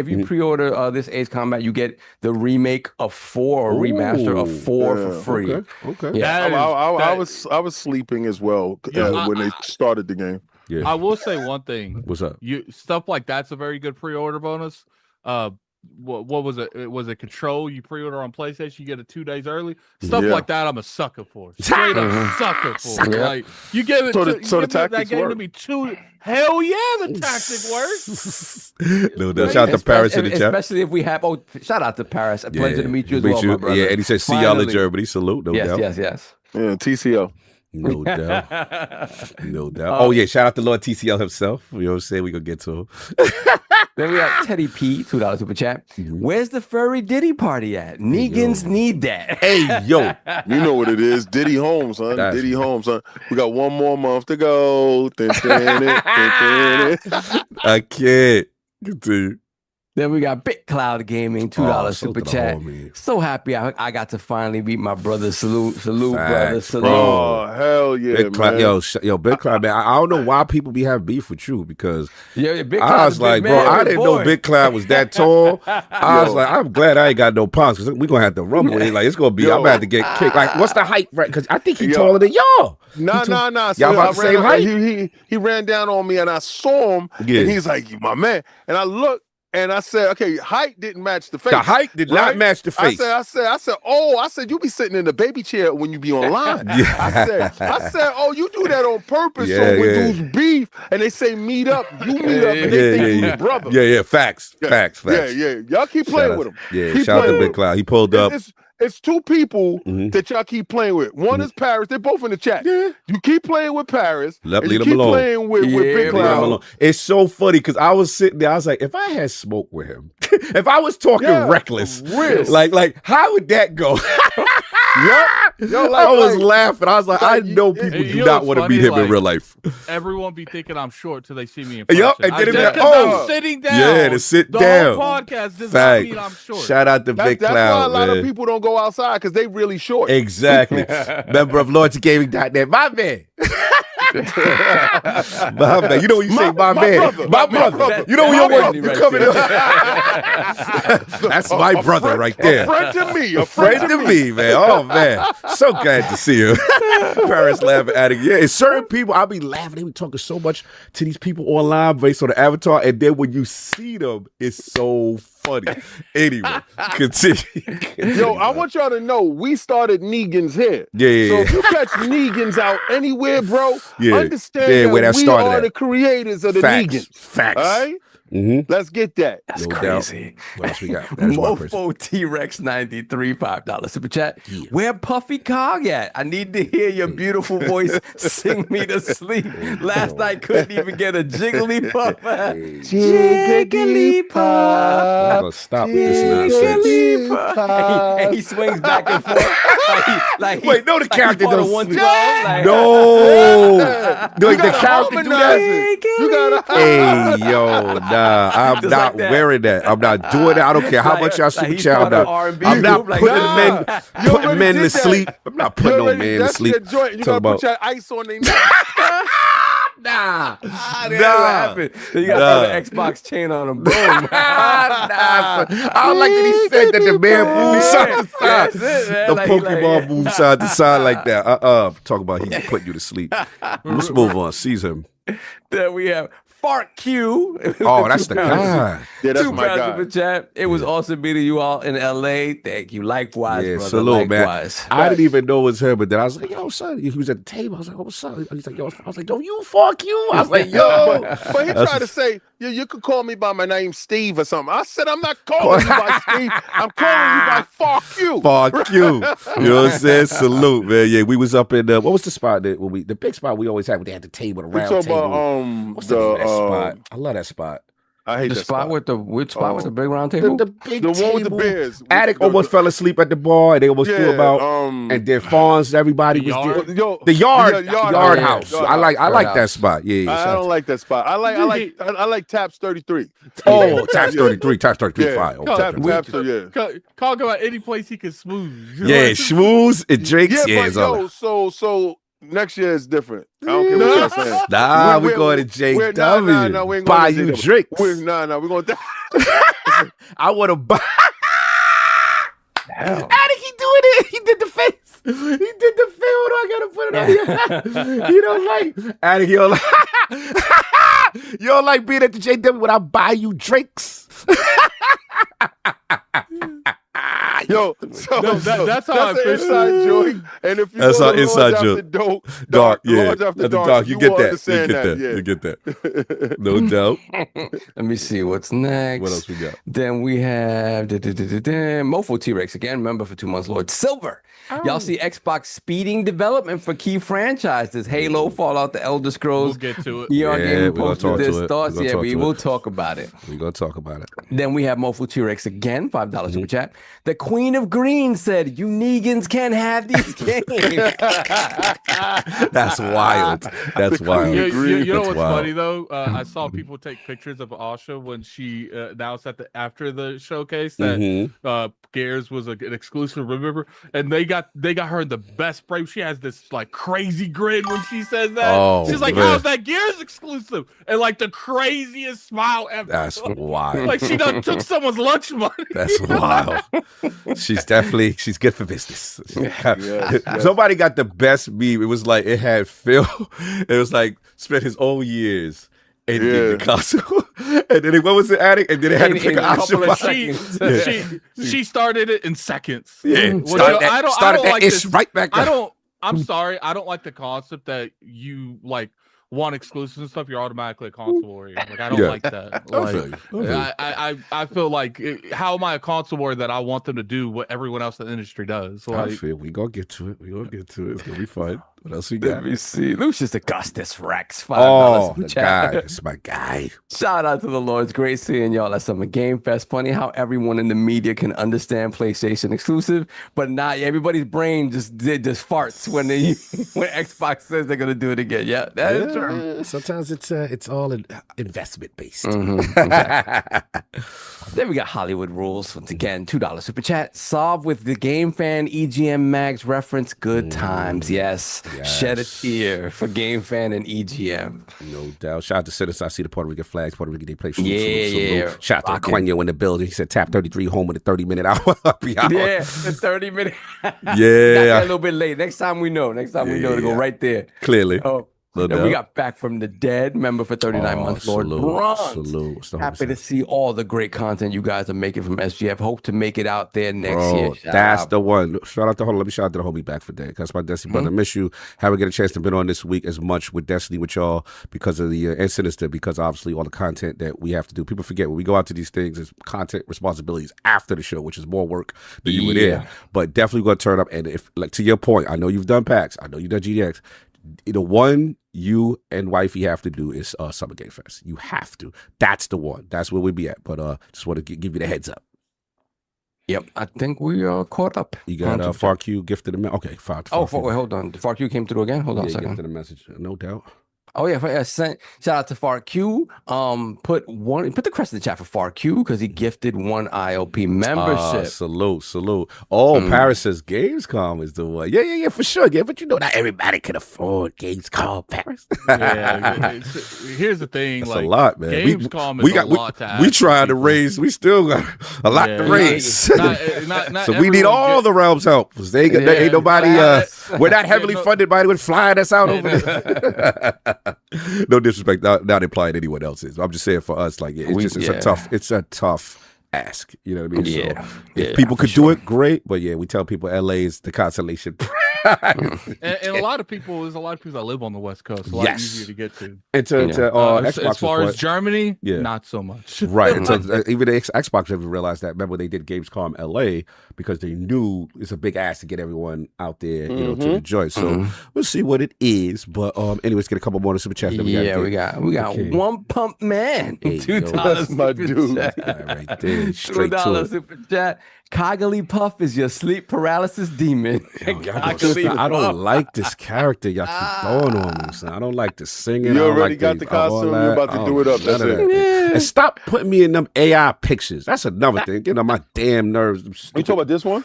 you pre-order this Ace Combat, you get the remake of 4 or remaster of 4 for free. Okay. Yeah, I was sleeping as well when they started the game. Yeah. I will say one thing. What's up? Stuff like that's a very good pre-order bonus. What was it? Was it Control? You pre-order on PlayStation, you get it 2 days early. Stuff like that, I'm a sucker for. Straight up sucker for. Like you give it that game to me 2. Hell yeah, the tactic works. No doubt. Shout out to Parris in the chat. Especially if we have. Oh, shout out to Parris. A pleasure to meet you as well, my brother. Yeah, and he said, "See y'all in Germany." Salute. No doubt. Yes. Yeah, TCO. No doubt. No doubt. Oh yeah, shout out to Lord TCL himself. You know what I'm saying? We gonna get to him. Then we have Teddy P, $2 super chat. Where's the furry Diddy party at? Negans need that. Hey, yo. You know what it is. Diddy home, son. Diddy home, son. We got 1 more month to go. I can't. Continue. Then we got Big Cloud Gaming, $2 super chat. So happy I got to finally meet my brother. Salute, brother. Salute. Oh, hell yeah, Big Cloud, man. yo, Big Cloud, man. I don't know why people be having beef with you because Big Cloud I was like, bro, I didn't know Big Cloud was that tall. I was like, I'm glad I ain't got no pounds because we're going to have to rumble. Like, it's going to be, I'm about to get kicked. Like, what's the height? Right? Because I think he's taller than y'all. Nah. Y'all about the same height? He ran down on me and I saw him and he's like, you my man. And I looked. And I said, okay, height didn't match the face. The height did not match the face. I said, you be sitting in the baby chair when you be online. I said, oh, you do that on purpose. So when dudes beef and they say meet up, you meet up and they think you brother. Yeah, facts. Yeah. Y'all keep playing with him. Yeah, shout out to Big Cloud. He pulled up. It's 2 people that y'all keep playing with. One is Parris. They're both in the chat. Yeah. You keep playing with Parris. Leave them alone. Playing with Big Cloud. It's so funny because I was sitting there. I was like, if I had smoke with him, if I was talking reckless, like how would that go? I was laughing. I was like, I know people do not want to meet him in real life. Everyone be thinking I'm short till they see me in person. Yep, and then I'm sitting down. Yeah, to sit down. The whole podcast does not mean I'm short. Shout out to Big Cloud. That's why a lot of people don't go outside because they really short. Exactly. Member of LordsGaming.net. My man. My man. You know when you say my man, my brother. You know when you're working, you coming in. That's my brother right there. A friend to me. A friend to me, man. Oh man, so glad to see you. Parris laughing at it. Yeah, it's certain people. I'll be laughing. They be talking so much to these people online based on the avatar, and then when you see them, it's so funny. Anyway, continue. Yo, I want y'all to know we started Negans here. Yeah. So if you catch Negans out anywhere, bro, understand where that that we started are at. the creators of the Negans. Facts. All right? Mm-hmm. Let's get that. That's No crazy. Doubt. What else we got? Mofo T-Rex 93, $5 super chat. Yeah. Where Puffy Cog at? I need to hear your beautiful voice sing me to sleep. Last night couldn't even get a jiggly puff. Jiggly puff. I'm gonna stop with this nonsense. And he swings back and forth. Wait, no, the character does. don't. No, the character do that. You gotta. Hey, yo, nah, I'm Just not like that. wearing that. I'm not doing that. I don't care how much y'all super chat. I'm not putting men to sleep. I'm not putting no man to sleep. You gotta put your ice on their neck. Nah. Then you got the Xbox chain on him. Boom. I don't like that he said that the man moves side to side. The Pokemon moves side to side like that. Talk about he putting you to sleep. Let's move on. Seize him. Then we have Fart Q. Oh, that's the guy. Yeah, that's my guy. Super chat. It was awesome meeting you all in LA. Thank you. Likewise, Yeah, brother. salute, Likewise. man. I didn't even know it was him, but then I was like, yo, son. He was at the table. I was like, oh, what's up? He's like, yo, I was like, yo, you fuck you. I was like, yo. But he tried to say, you could call me by my name Steve or something. I said, I'm not calling you by Steve. I'm calling you by fuck you. Fuck you. You know what I'm saying? Salute, man. Yeah, we was up in what was the spot that the big spot we always had where they had the table, the round table. About, what's the name of that spot? I love that spot. I hate the that spot with which spot with the big round table? The big the table. one with the bears. Attic almost fell asleep at the bar. And they almost threw him out. And then Fawns, everybody was there. The yard house. I like that spot. Yeah, I don't like that spot. I like Taps 33. Oh, Taps 33. Taps 33. Fire. Taps, yeah. Call go at any place he can smooth. Yeah, schmooze and drinks. Yeah, it's but so next year is different. I don't care what y'all saying. Nah, we're going to JW. No, we ain't buy going to you drinks. We're going to. I want to buy. Attic, he doing it. He did the face. He did the face. Hold on, I gotta put it on here. You don't like Attic. You don't like being at the JW when I buy you drinks. Yo, that's how I an inside joke. And if you that's go our inside joke. Dark, after dark, you get that. You get that. No doubt. Let me see what's next. What else we got? Then we have Mofo T-Rex again. Member for 2 months, Lord Silver. Y'all see Xbox speeding development for key franchises: Halo, Fallout, The Elder Scrolls. We'll get to it. Game posted this thoughts. Yeah, we will talk about it. We're gonna talk about it. Then we have Mofo T-Rex again, $5 super chat. The Queen of Green said, "You Negans can't have these games." That's wild. That's wild. You know what's wild. funny though? I saw people take pictures of Asha when she announced after the showcase that Gears was an exclusive. Remember, and they got her in the best frame. She has this like crazy grin when she says that. Oh, she's like, man. "How's that Gears exclusive?" And like the craziest smile ever. That's wild. Like she done took someone's lunch money. That's wild. She's good for business. Somebody got the best meme. It was like it had Phil. It was like spent his own years in the console. And then what was it, Attic? And then it had to pick an option. She started it in seconds. Yeah, started that like ish right back up. I'm sorry. I don't like the concept that you like want exclusives and stuff. You're automatically a console warrior. Like I don't like that. Like, I feel like how am I a console warrior that I want them to do what everyone else in the industry does? Like, I feel we gonna get to it. It's gonna be fun. What else we got? Let me see. Lucius Augustus Rex. $5. The guy. That's my guy. Shout out to the Lords. Great seeing y'all at Summer Game Fest. Funny how everyone in the media can understand PlayStation exclusive, but not everybody's brain just farts when Xbox says they're gonna do it again. Yeah, that is true. Sometimes it's all investment based. Then we got Hollywood Rules once again. $2 super chat. Solve with the Game Fan EGM Mags reference. Good times. Yes. Shed a tear for Game Fan and EGM. No doubt. Shout out to Citizens. I see the Puerto Rican flags. Puerto Rican, they play. Yeah. Shout out to Quenio in the building. He said tap 33 home with a 30-minute hour. Yeah, the 30-minute. Yeah. Got there a little bit late. Next time we know. To go right there. Clearly. Oh. And we got back from the dead. Member for 39 months, Lord Bronze. Happy to see all the great content you guys are making from SGF. Hope to make it out there next year. That's the one. Shout out to Let me shout out to the homie back for that. Because my Destiny brother, miss you. Haven't get a chance to been on this week as much with Destiny with y'all because of the and Sinister, because obviously all the content that we have to do. People forget when we go out to these things, it's content responsibilities after the show, which is more work than you were there. But definitely going to turn up. And if, like, to your point, I know you've done PAX. I know you've done GDX. The one you and wifey have to do is Summer Game Fest. You have to. That's the one. That's where we be at. But just want to give you the heads up. Yep, I think we are caught up. You got FarQ gifted a message. Okay, fine. Wait, hold on. FarQ came through again. Hold on a second. Gifted a message, no doubt. Oh yeah, shout out to FarQ. Put the crest in the chat for FarQ because he gifted one ILP membership. Salute. Oh, Parris says Gamescom is the one. Yeah, for sure. Yeah, but you know not everybody can afford Gamescom, Parris. Here's the thing. That's like, a lot, man. Gamescom is a lot to ask. We trying to raise. We still got a lot to raise. So we need all the realms help. Ain't nobody. We're not heavily funded by anyone flying us out over there. No disrespect, not implying anyone else is. I'm just saying for us, like it's a tough ask. You know what I mean? Yeah. So if people could do it, great. But yeah, we tell people LA is the consolation prize. and a lot of people, there's a lot of people that live on the West Coast. A lot easier to get to. And Xbox as far as Germany, not so much. Right. And so even the Xbox haven't realized that. Remember, they did Gamescom LA because they knew it's a big ask to get everyone out there, to enjoy. So we'll see what it is. But anyways, get a couple more to super chat. We got One Pump Man. $2 my dude. Right there. Straight to $2 it. super chat. Coggly Puff is your sleep paralysis demon. I don't like this character y'all keep throwing on me, son. I don't like the singing. You already got the costume. You're about to do it up. That's it. And stop putting me in them AI pictures. That's another thing. Getting on my damn nerves. You talking about this one?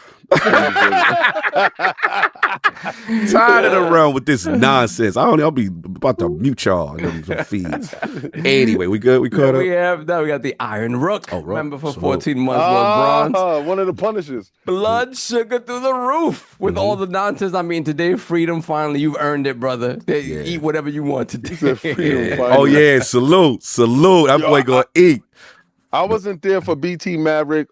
Tired of the realm with this nonsense. I'll be about to mute y'all in them feeds. Anyway, we good? We caught up? We got the Iron Rook. Remember for 14 months, Lord Bronze. One of the Punishers. Blood sugar through the roof with all the nonsense. I mean, today, freedom, finally, you've earned it, brother. Eat whatever you want today. Oh, yeah, salute. That boy gonna eat. I wasn't there for BT Maverick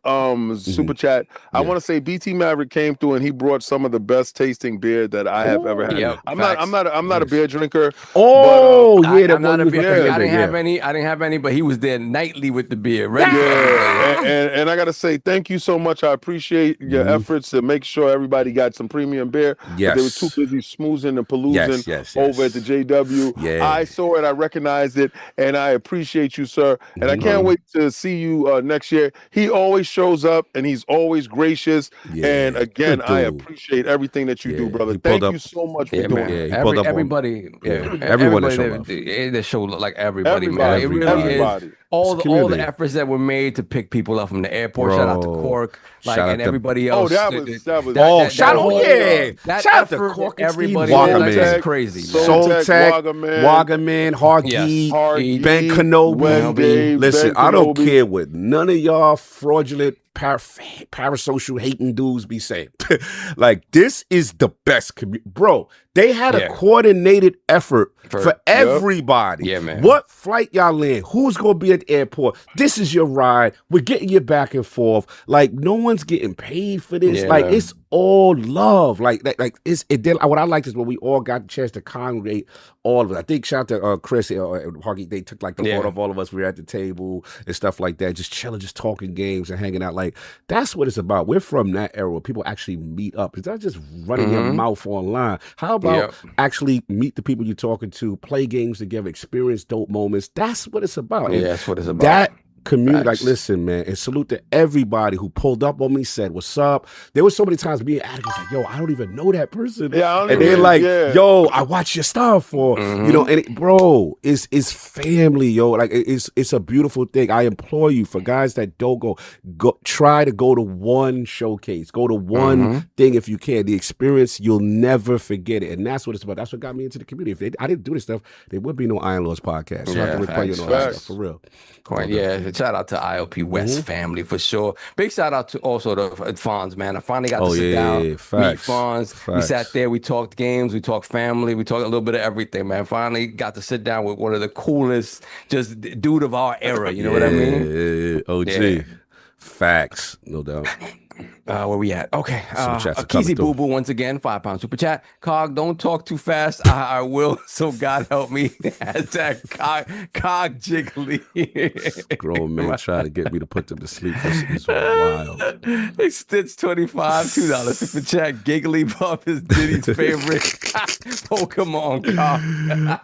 super chat. I want to say BT Maverick came through and he brought some of the best tasting beer that I have ever had. Yep, I'm not a beer drinker. Oh, but, I'm not a beer. I didn't have any, but he was there nightly with the beer. And I gotta say thank you so much. I appreciate your efforts to make sure everybody got some premium beer. Yes. They were too busy smoozing and paloozing over at the JW. Yeah. I saw it, I recognized it, and I appreciate you, sir. And I can't wait to see you next year. He always shows up and he's always gracious. And again, I appreciate everything that you do, brother. Thank you so much for doing it. Everybody that show like everybody, man. It really everybody. Is. All the efforts that were made to pick people up from the airport. Shout out to Cork, and everybody else. Shout out to Cork, everybody. That's crazy. Soul Tech, Wagaman, Hargeet, Ben Kenobi. Listen, I don't care what none of y'all fraudulent parasocial hating dudes be saying. Like, this is the best community. Bro, they had a coordinated effort for everybody. Yeah, man. What flight y'all land? Who's going to be at the airport? This is your ride. We're getting you back and forth. Like, no one's getting paid for this. It's all love. What I like is when we all got the chance to congregate all of it. I think shout out to Chris and Hargeet. They took like the photo of all of us. We were at the table and stuff like that, just chilling, just talking games and hanging out. Like, that's what it's about. We're from that era where people actually meet up. It's not just running your mouth online. How about actually meet the people you're talking to, play games together, experience dope moments? That's what it's about. That's what it's about. community. Like, listen, man, and salute to everybody who pulled up on me, said, what's up? There was so many times me and Attic was like, yo, I don't even know that person. Yeah, and they're like, yo, I watch your stuff. Or, you know, and bro, it's family, yo. Like, it's a beautiful thing. I implore you, for guys that don't go, try to go to one showcase. Go to one thing if you can. The experience, you'll never forget it. And that's what it's about. That's what got me into the community. If I didn't do this stuff, there would be no Iron Laws podcast. So I have to require you all that stuff, for real. Yeah, shout out to ILP West family for sure. Big shout out to also the Fonz, man. I finally got to sit down, meet Fonz. We sat there, we talked games, we talked family, we talked a little bit of everything, man. Finally got to sit down with one of the coolest, just dude of our era. You know what I mean? OG. Facts, no doubt. Where we at? Okay. Keezy Boo Boo once again, £5 super chat. Cog, don't talk too fast. I will. So God help me. Hashtag Cog Jiggly. Grown man trying to get me to put them to sleep. It's wild. Stitch 25, $2 super chat. Giggly Puff is Diddy's favorite Pokemon Cog.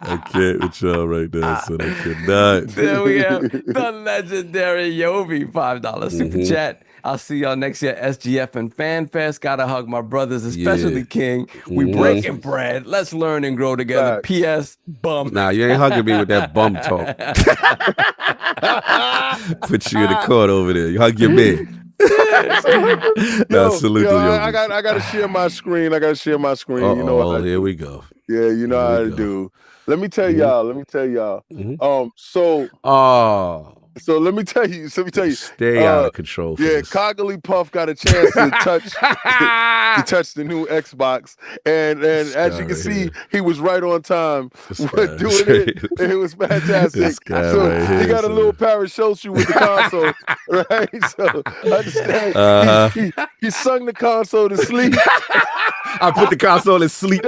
I can't with y'all right now, so I cannot. There we have the legendary Yovi, $5 super chat. I'll see y'all next year, SGF and FanFest. Gotta hug my brothers, especially King. We breaking bread. Let's learn and grow together. P.S. Bum. Nah, you ain't hugging me with that bum talk. Put you in the court over there. You hug your man. Salute to you. I gotta share my screen. You know here we go. Yeah, you know how to do. Let me tell y'all. So let me tell you. Stay out of control. Coggly Puff got a chance to touch the new Xbox, and as you can see, he was right on time with doing it. And it was fantastic. So he got a little parachute with the console, right? So understand. He sung the console to sleep. I put the console to sleep.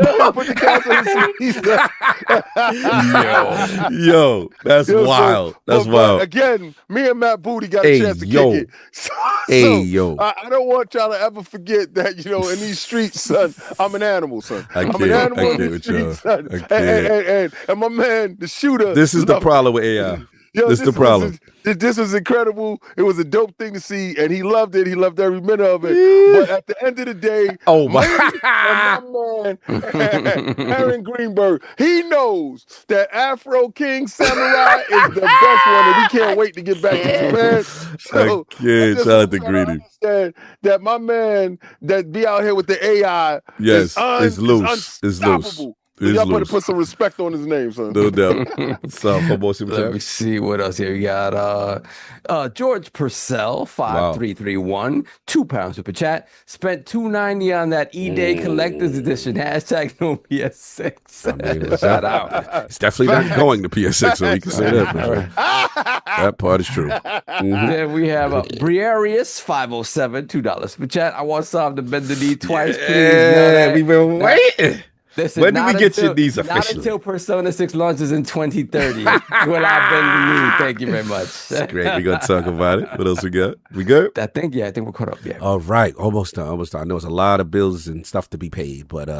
Yo, that's wild. That's wild. Again, me and Matt Booty got a chance to kick it. I don't want y'all to ever forget that, in these streets, son, I'm an animal, son. I'm an animal in these streets, son. And my man, the shooter. This is the problem with AI. This is the problem. This was incredible. It was a dope thing to see, and he loved it. He loved every minute of it. But at the end of the day, my man, Aaron Greenberg, he knows that Afro King Samurai is the best one, and we can't wait to get back to Japan. So shout out to Greedy. That my man that be out here with the AI is loose. It's loose. Y'all better put some respect on his name, son. No doubt. Let me see what else here. We got George Purcell, 5331, £2 super chat. Spent $2.90 on that E-Day Collector's Edition. Hashtag no PS6. Shout out. It's definitely not going to PS6, so we can say that. Sure. That part is true. Then we have Briarius, 507, $2 super chat. I want Sam to bend the knee twice, please. Yeah, we've been waiting. Listen, when do we get you these officially? Not until Persona 6 launches in 2030. Will I bend the knee? Thank you very much. That's great. We're going to talk about it. What else we got? We good? I think we're caught up. Yeah. All right. Almost done. I know it's a lot of bills and stuff to be paid, but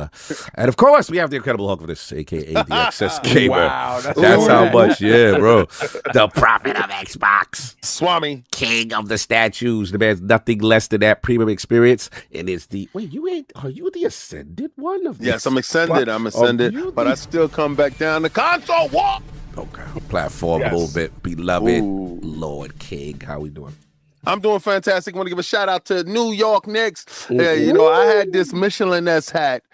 and of course we have the Incredible Hulk of this, aka the Excess Gamer. Wow. That's how much, bro. The prophet of Xbox. Swami. King of the statues. The man's nothing less than that premium experience. And it's are you the Ascended one of this? Yes, I'm excited. I'm ascended, but I still come back down the console walk. Okay, platform a little bit, beloved Lord King. How we doing? I'm doing fantastic. I want to give a shout out to New York Knicks. I had this Michelin-esque hat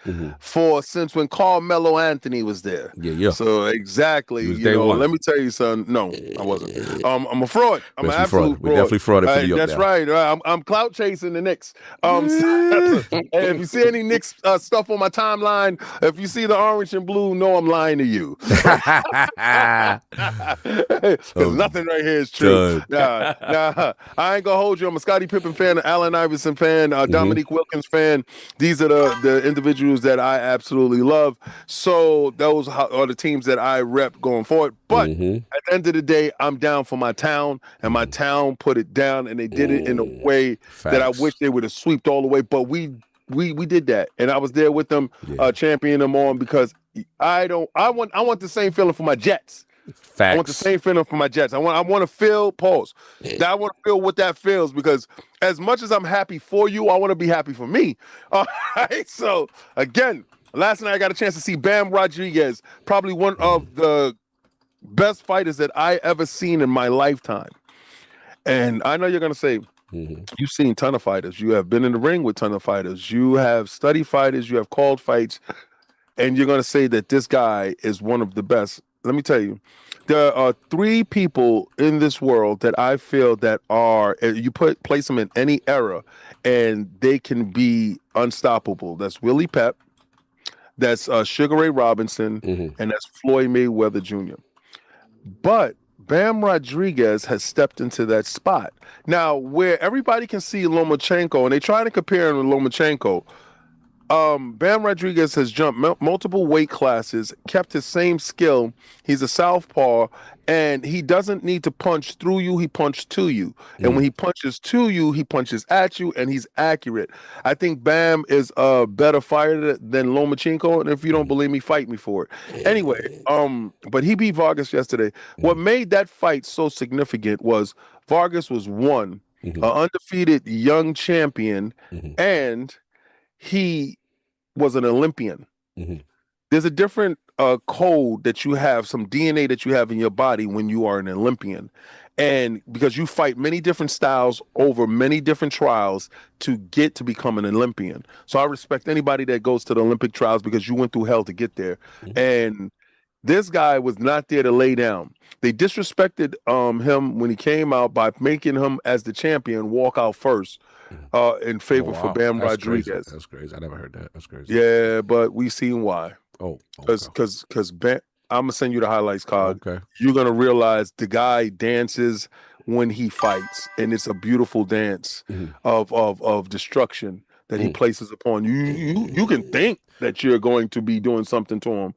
since when Carmelo Anthony was there. Yeah. So exactly, let me tell you, son. No, I wasn't. I'm a fraud. I'm an absolute fraud. We definitely frauded for New York. That's right. I'm clout chasing the Knicks. And if you see any Knicks stuff on my timeline, if you see the orange and blue, no, I'm lying to you. Because nothing right here is true. Nah. I ain't gonna hold you. I'm a Scottie Pippen fan, an Allen Iverson fan, Dominique Wilkins fan. These are the individuals that I absolutely love. So those are the teams that I rep going forward. But at the end of the day, I'm down for my town, and my town put it down, and they did it in a way that I wish they would have sweeped all the way. But we did that, and I was there with them, championing them on, because I want the same feeling for my Jets. Facts. I want the same feeling for my Jets. I want to feel pause. I want to feel what that feels, because as much as I'm happy for you, I want to be happy for me. All right. So again, last night I got a chance to see Bam Rodriguez, probably one of the best fighters that I ever seen in my lifetime. And I know you're gonna say, you've seen a ton of fighters. You have been in the ring with a ton of fighters. You have studied fighters. You have called fights. And you're going to say that this guy is one of the best. Let me tell you, there are 3 people in this world that I feel that are, you place them in any era and they can be unstoppable. That's Willie Pep, that's Sugar Ray Robinson, and that's Floyd Mayweather Jr. But Bam Rodriguez has stepped into that spot. Now, where everybody can see Lomachenko, and they try to compare him with Lomachenko, Bam Rodriguez has jumped multiple weight classes, kept his same skill. He's a southpaw, and he doesn't need to punch through you. He punches to you. And when he punches to you, he punches at you, and he's accurate. I think Bam is a better fighter than Lomachenko, and if you don't believe me, fight me for it. Anyway, but he beat Vargas yesterday. What made that fight so significant was Vargas was an undefeated young champion, and he was an Olympian. There's a different code that you have, some DNA that you have in your body when you are an Olympian. And because you fight many different styles over many different trials to get to become an Olympian. So I respect anybody that goes to the Olympic trials, because you went through hell to get there. And this guy was not there to lay down. They disrespected him when he came out by making him, as the champion, walk out first in favor for Bam Rodriguez. Crazy. That's crazy. I never heard that. That's crazy. Yeah, but we seen why. Because Bam, I'm gonna send you the highlights card. Okay. You're gonna realize the guy dances when he fights, and it's a beautiful dance of destruction that he places upon you. You can think that you're going to be doing something to him.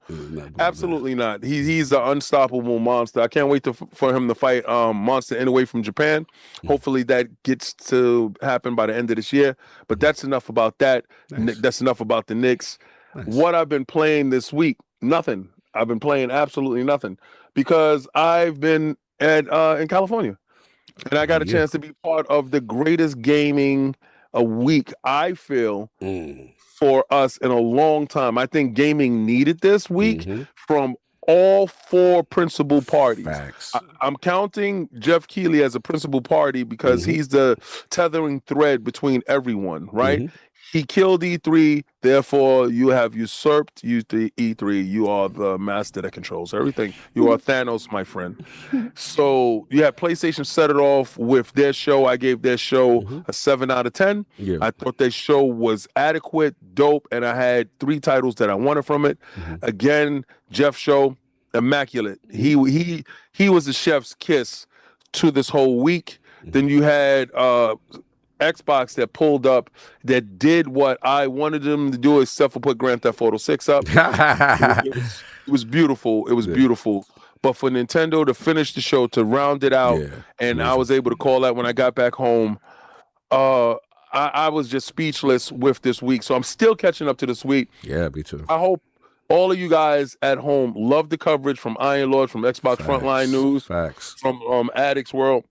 Absolutely not. He's an unstoppable monster. I can't wait for him to fight Monster Inoue from Japan. Hopefully that gets to happen by the end of this year. But that's enough about that. Nice. That's enough about the Knicks. Nice. What I've been playing this week, nothing. I've been playing absolutely nothing, because I've been in California, and I got a chance to be part of the greatest gaming week, I feel, for us in a long time. I think gaming needed this week from all 4 principal parties. I'm counting Jeff Keighley as a principal party because he's the tethering thread between everyone, right? He killed E3, therefore you have usurped E3. You are the master that controls everything. You are Thanos, my friend. So you had PlayStation set it off with their show. I gave their show a 7 out of 10. I thought their show was adequate, dope, and I had 3 titles that I wanted from it. Again, Jeff's show, immaculate. He was the chef's kiss to this whole week. Then you had Xbox that pulled up, that did what I wanted them to do, except for put Grand Theft Auto 6 up. It was beautiful. It was beautiful. But for Nintendo to finish the show, to round it out, and I was able to call that when I got back home, I was just speechless with this week. So I'm still catching up to this week. Yeah, me too. I hope all of you guys at home love the coverage from Iron Lord, from Xbox Frontline News, from Addicts World.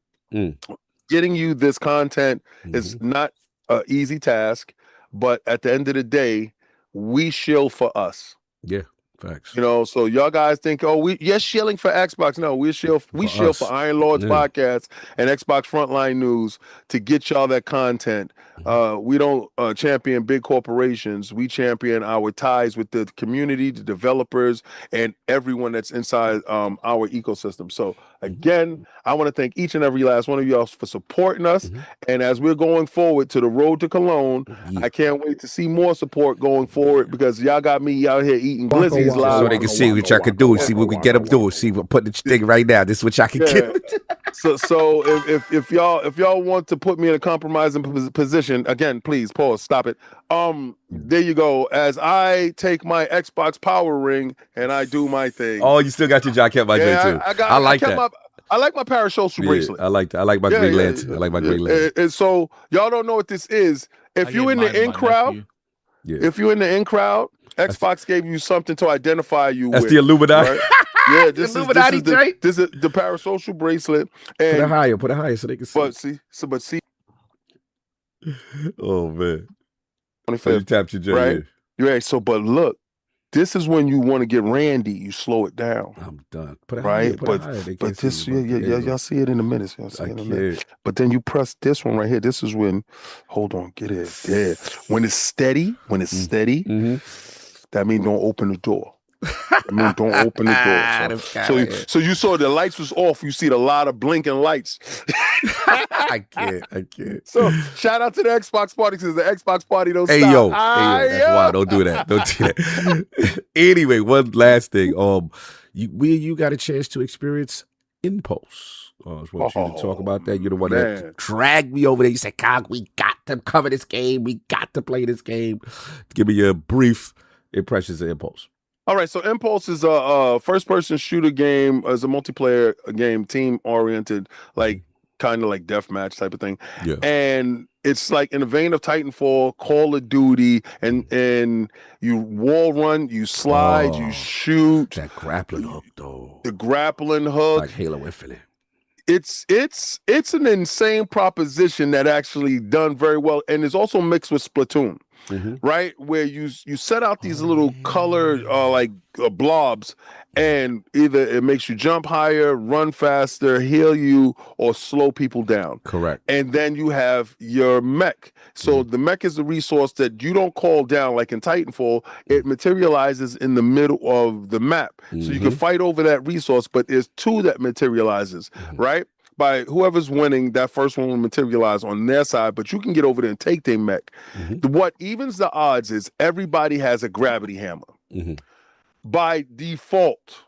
Getting you this content is not an easy task, but at the end of the day, we shill for us. Yeah, facts. You know, so y'all guys think, you're shilling for Xbox. No, we shill for Iron Lord's podcast and Xbox Frontline News to get y'all that content. We don't champion big corporations. We champion our ties with the community, the developers, and everyone that's inside our ecosystem. So again, I want to thank each and every last one of y'all for supporting us. And as we're going forward to the road to Cologne, I can't wait to see more support going forward, because y'all got me out here eating glizzies live. So they can see what y'all can do, see what we get them doing, see what put the thing right now. This is what y'all can get. So if y'all want to put me in a compromising position, again, please pause, stop it. There you go. As I take my Xbox Power Ring and I do my thing. Oh, you still got your job. I kept my joint too. I like that. I like my parasocial bracelet. I like that. I like my Green Lantern. I like my Green Lantern. And so y'all don't know what this is. If you're in the in crowd, Xbox gave you something to identify you with. That's the Illuminati. Right? Yeah, this Illuminati is joint. this is the parasocial bracelet. And Put it higher so they can see. But see. Oh man. 25th, you tapped your joint, right? Yeah. So, but look, this is when you want to get randy. You slow it down. I'm done. Put it right, higher. Put it higher. but this, y'all see it in a minute. Y'all see it in a minute. can't. But then you press this one right here. This is when. Hold on, get it there. When it's steady, that means don't open the door. I mean, don't open the door. So you saw the lights was off. You see a lot of blinking lights. I can't. So shout out to the Xbox party because the Xbox party don't stop. Hey yo, that's wild. Don't do that. Anyway, one last thing. You got a chance to experience Impulse. I just want you to talk about that. You're the one that dragged me over there. You said, "Cog, we got to cover this game. We got to play this game." Give me your brief impressions of Impulse. All right, so Impulse is a first-person shooter game, as a multiplayer game, team-oriented, like kind of like deathmatch type of thing. Yeah. And it's like in the vein of Titanfall, Call of Duty, and you wall run, you slide, you shoot. That grappling hook, though. The grappling hook. Like Halo Infinite. It's an insane proposition that actually done very well, and it's also mixed with Splatoon. Right, where you set out these little colored blobs, and either it makes you jump higher, run faster, heal you, or slow people down. Correct. And then you have your mech. So the mech is the resource that you don't call down like in Titanfall. It materializes in the middle of the map, so you can fight over that resource. But there's two that materializes, right? By whoever's winning, that first one will materialize on their side, but you can get over there and take their mech. What evens the odds is everybody has a gravity hammer by default.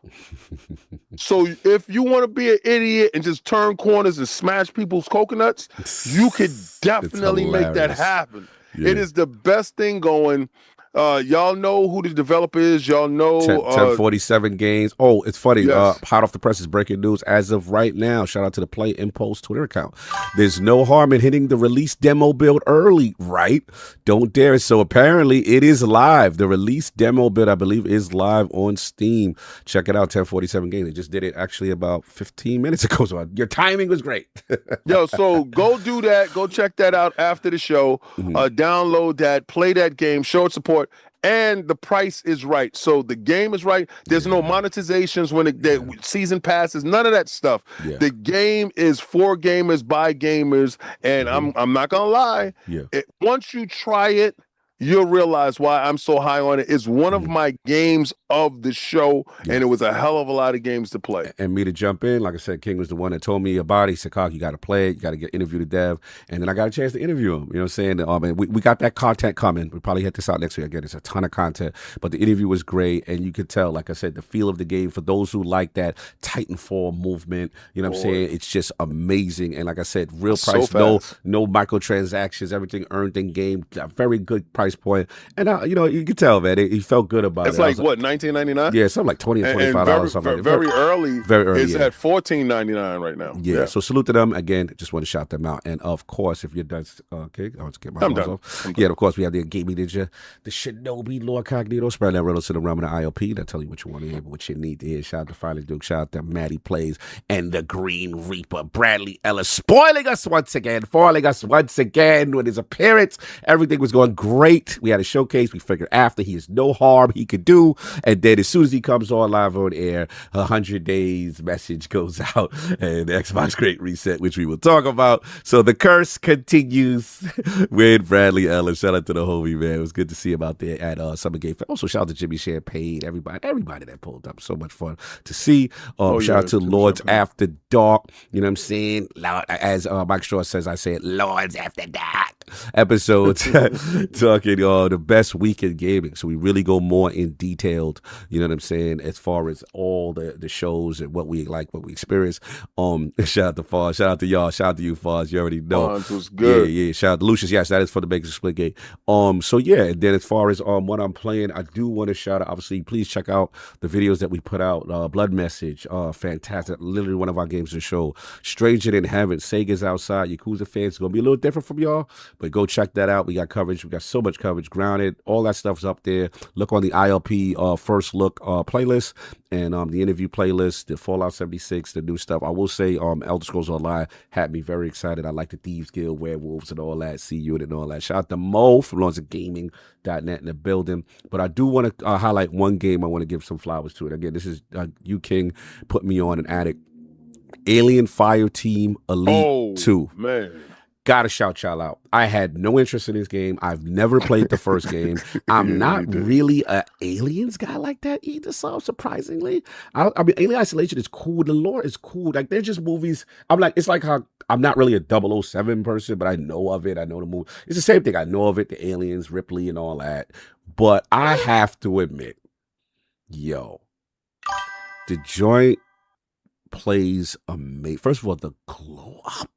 So if you want to be an idiot and just turn corners and smash people's coconuts, you could definitely make that happen. Yeah. It is the best thing going. Y'all know who the developer is. Y'all know 1047 Games. Oh, it's funny. Yes. Hot off the presses, breaking news as of right now. Shout out to the Play Impulse Twitter account. There's no harm in hitting the release demo build early, right? Don't dare. So apparently it is live. The release demo build, I believe, is live on Steam. Check it out, 1047 Games. They just did it actually about 15 minutes ago. So your timing was great. Yo, so go do that. Go check that out after the show. Download that, play that game, show it support. And the price is right. So the game is right. There's no monetizations when the season passes. None of that stuff. Yeah. The game is for gamers, by gamers. And I'm not going to lie. Once you try it, you'll realize why I'm so high on it. It's one of my games of the show, and it was a hell of a lot of games to play. And me to jump in, like I said, King was the one that told me about it. He said, "Cock, you got to play it. You got to interview the dev." And then I got a chance to interview him. You know what I'm saying? And we got that content coming. We probably hit this out next week. Again, it's a ton of content, but the interview was great, and you could tell, like I said, the feel of the game for those who like that Titanfall movement. You know what I'm saying? It's just amazing. And like I said, real price, so no microtransactions, everything earned in game, a very good price point. And you can tell, man, he felt good about it. It's like what, $19.99? Yeah, something like $20 or $25, something like that. Very early. It's at $14.99 right now. Yeah. So salute to them again. Just want to shout them out. And of course, if you're done, okay, I'll just get my I'm done. Off. Yeah, of course, we have the Gaming Ninja, the Shinobi, Lord Cognito, spread that riddle to the realm of the ILP. They'll tell you what you want to hear, but what you need to hear. Shout out to Finally Duke. Shout out to Maddie Plays and the Green Reaper, Bradley Ellis, spoiling us once again, foiling us once again with his appearance. Everything was going great. We had a showcase. We figured after he has no harm he could do, and then as soon as he comes on live on air, 100 days message goes out, and the Xbox Great Reset, which we will talk about. So the curse continues with Bradley Ellis. Shout out to the homie, man. It was good to see him out there at Summer Game Fest. Also, shout out to Jimmy Champagne, everybody that pulled up. So much fun to see. Shout out to Lords After Dark. You know what I'm saying? As Mike Straw says, I say it, Lords After Dark episodes talking the best week in gaming. So we really go more in detailed, you know what I'm saying, as far as all the shows and what we like, what we experience. Shout out to Foz, shout out to y'all, shout out to you, Foz. You already know. Foz was good. Yeah. Shout out to Lucius. Yes, that is for the Bakers Split Gate. So yeah, and then as far as what I'm playing, I do want to shout out, obviously, please check out the videos that we put out. Blood Message, fantastic, literally one of our games to show. Stranger Than Heaven, Sega's outside. Yakuza fans, it's gonna be a little different from y'all, But go check that out. We got coverage. We got so much coverage. Grounded. All that stuff's up there. Look on the ILP First Look playlist and the interview playlist, the Fallout 76, the new stuff. I will say Elder Scrolls Online had me very excited. I like the Thieves Guild, Werewolves, and all that. See you and all that. Shout out to Mo from LawrenceGaming.net in the building. But I do want to highlight one game. I want to give some flowers to it. Again, this is you King put me on an addict. Alien Fireteam Elite 2. Man. Gotta shout y'all out. I had no interest in this game. I've never played the first game. I'm not really a Aliens guy like that either, so surprisingly. I mean, Alien Isolation is cool. The lore is cool. Like, they're just movies. I'm like, it's like how I'm not really a 007 person, but I know of it. I know the movie. It's the same thing. I know of it, the aliens, Ripley, and all that. But I have to admit, the joint plays amazing. First of all, the glow up.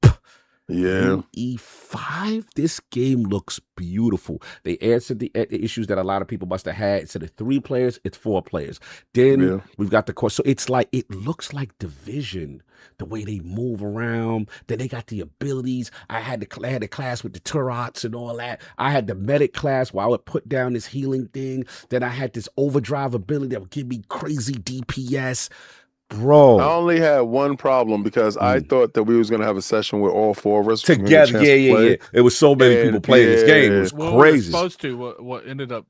Yeah. E5, this game looks beautiful. They answered the issues that a lot of people must have had. Instead of 3 players, it's 4 players. Then we've got the course. So it's like, it looks like Division, the way they move around. Then they got the abilities. I had the class with the Turrets and all that. I had the medic class where I would put down this healing thing. Then I had this overdrive ability that would give me crazy DPS. Bro, I only had one problem because I thought that we was gonna have a session with all 4 of us together. Yeah. It was so many people playing this game. It was crazy. We were supposed to. What ended up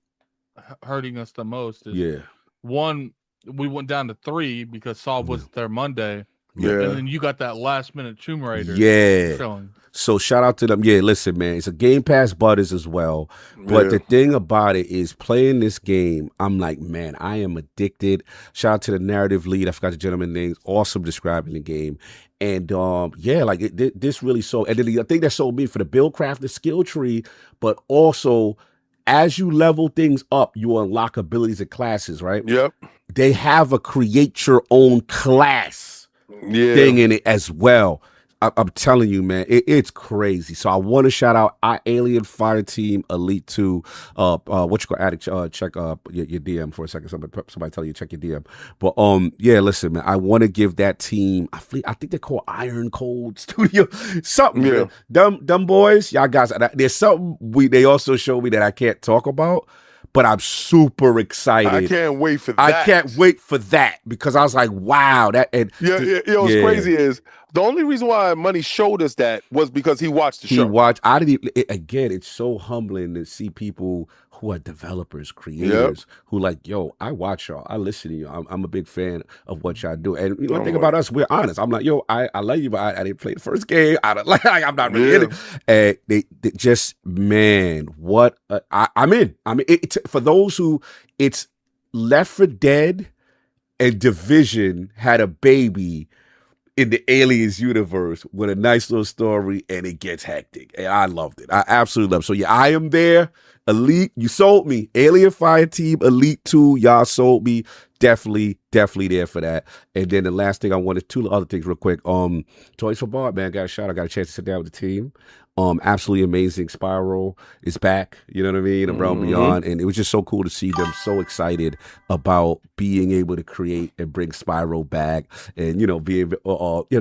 hurting us the most is one. We went down to 3 because Saul wasn't there Monday. Yeah, and then you got that last minute Tomb Raider. Showing. So shout out to them. Yeah, listen, man, it's a Game Pass Butters as well. But the thing about it is, playing this game, I'm like, man, I am addicted. Shout out to the narrative lead. I forgot the gentleman's name. Awesome describing the game. And this really sold. And then the thing that sold me for the build craft, the skill tree, but also as you level things up, you unlock abilities and classes, right? Yep. They have a create your own class thing in it as well. I'm telling you, man, it's crazy. So I want to shout out Alien Fireteam Elite 2. What you call addict? Check your DM for a second. Somebody tell you check your DM. But listen, man, I want to give that team. I think they're called Iron Cold Studio. Something. Yeah. Them boys, y'all guys. There's something they also show me that I can't talk about. But I'm super excited. I can't wait for that. I can't wait for that because I was like, wow. What's crazy is the only reason why Money showed us that was because he watched the show. I didn't even, again, it's so humbling to see people who are developers, creators, who like, yo, I watch y'all. I listen to you. I'm a big fan of what y'all do. And one thing about us, we're honest. I'm like, yo, I love you, but I didn't play the first game. I'm not really in it. And they just, man, what I'm in. I mean, for those who, it's Left 4 Dead and Division had a baby in the Aliens universe with a nice little story, and it gets hectic. And I loved it. I absolutely loved it. So yeah, I am there. Elite, you sold me. Alien Fireteam Elite 2, y'all sold me. Definitely there for that. And then the last thing I wanted, 2 other things real quick. Toys for Bob, man, got a shot. I got a chance to sit down with the team. Absolutely amazing. Spyro is back, you know what I mean, around Beyond, and it was just so cool to see them so excited about being able to create and bring Spyro back, and being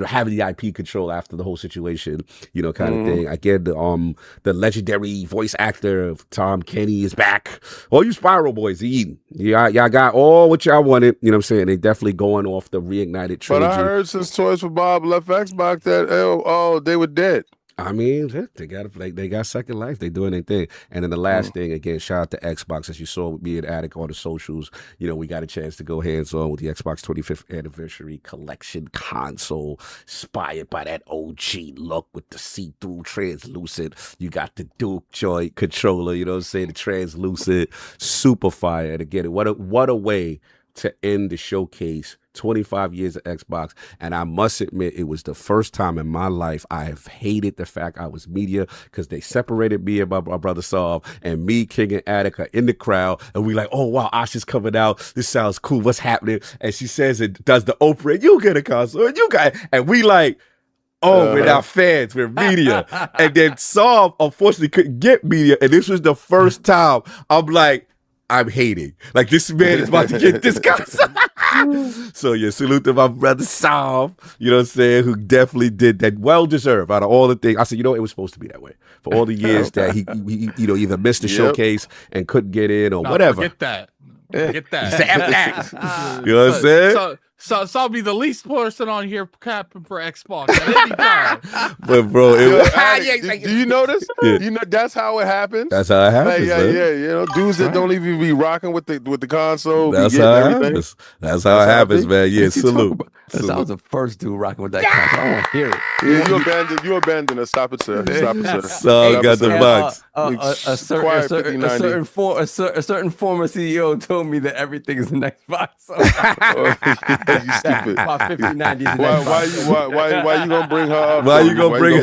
having the IP control after the whole situation, kind of thing. Again, the legendary voice actor of Tom Kenny is back. All you Spyro boys eating. Y'all got all what y'all wanted. You know what I'm saying? They definitely going off the reignited trilogy. But I heard since Toys for Bob left Xbox that they were dead. I mean, they got Second Life. They doing their thing. And then the last thing, again, shout out to Xbox. As you saw with me and Attic on the socials, we got a chance to go hands-on with the Xbox 25th Anniversary Collection console, inspired by that OG look with the see-through translucent. You got the Duke joint controller, you know what I'm saying, the translucent, super fire. And again, what a way to end the showcase. 25 years of Xbox, and I must admit it was the first time in my life I have hated the fact I was media, because they separated me and my brother Saul, and me, King, and Attic are in the crowd, and we like, oh wow, Asha's coming out, this sounds cool, what's happening? And she says it does the Oprah, and you get a console, and you got, and we like, we're not fans, we're media. And then Saul unfortunately couldn't get media, and this was the first time I'm like, I'm hating. Like, this man is about to get this console. So yeah, salute to my brother Sav, you know what I'm saying, who definitely did that. Well deserved out of all the things. I said, it was supposed to be that way. For all the years that he either missed the showcase and couldn't get in or whatever. Forget that. Forget that. He said, F that. You know what I'm saying? So I'll be the least person on here capping for Xbox at any time. But bro, do you notice? Yeah. You know that's how it happens. That's how it happens. Yeah. You know, dudes that don't even be rocking with the console. That's how it happens. That's how it happens, man. Yeah, salute. I was the first dude rocking with that console. I want to hear it. Yeah, you abandoned us. Stop it, sir. Stop it, sir. So got the box. A certain former CEO told me that everything is an Xbox. So you stupid. About 5090 Why you gonna bring her up? Why you gonna bring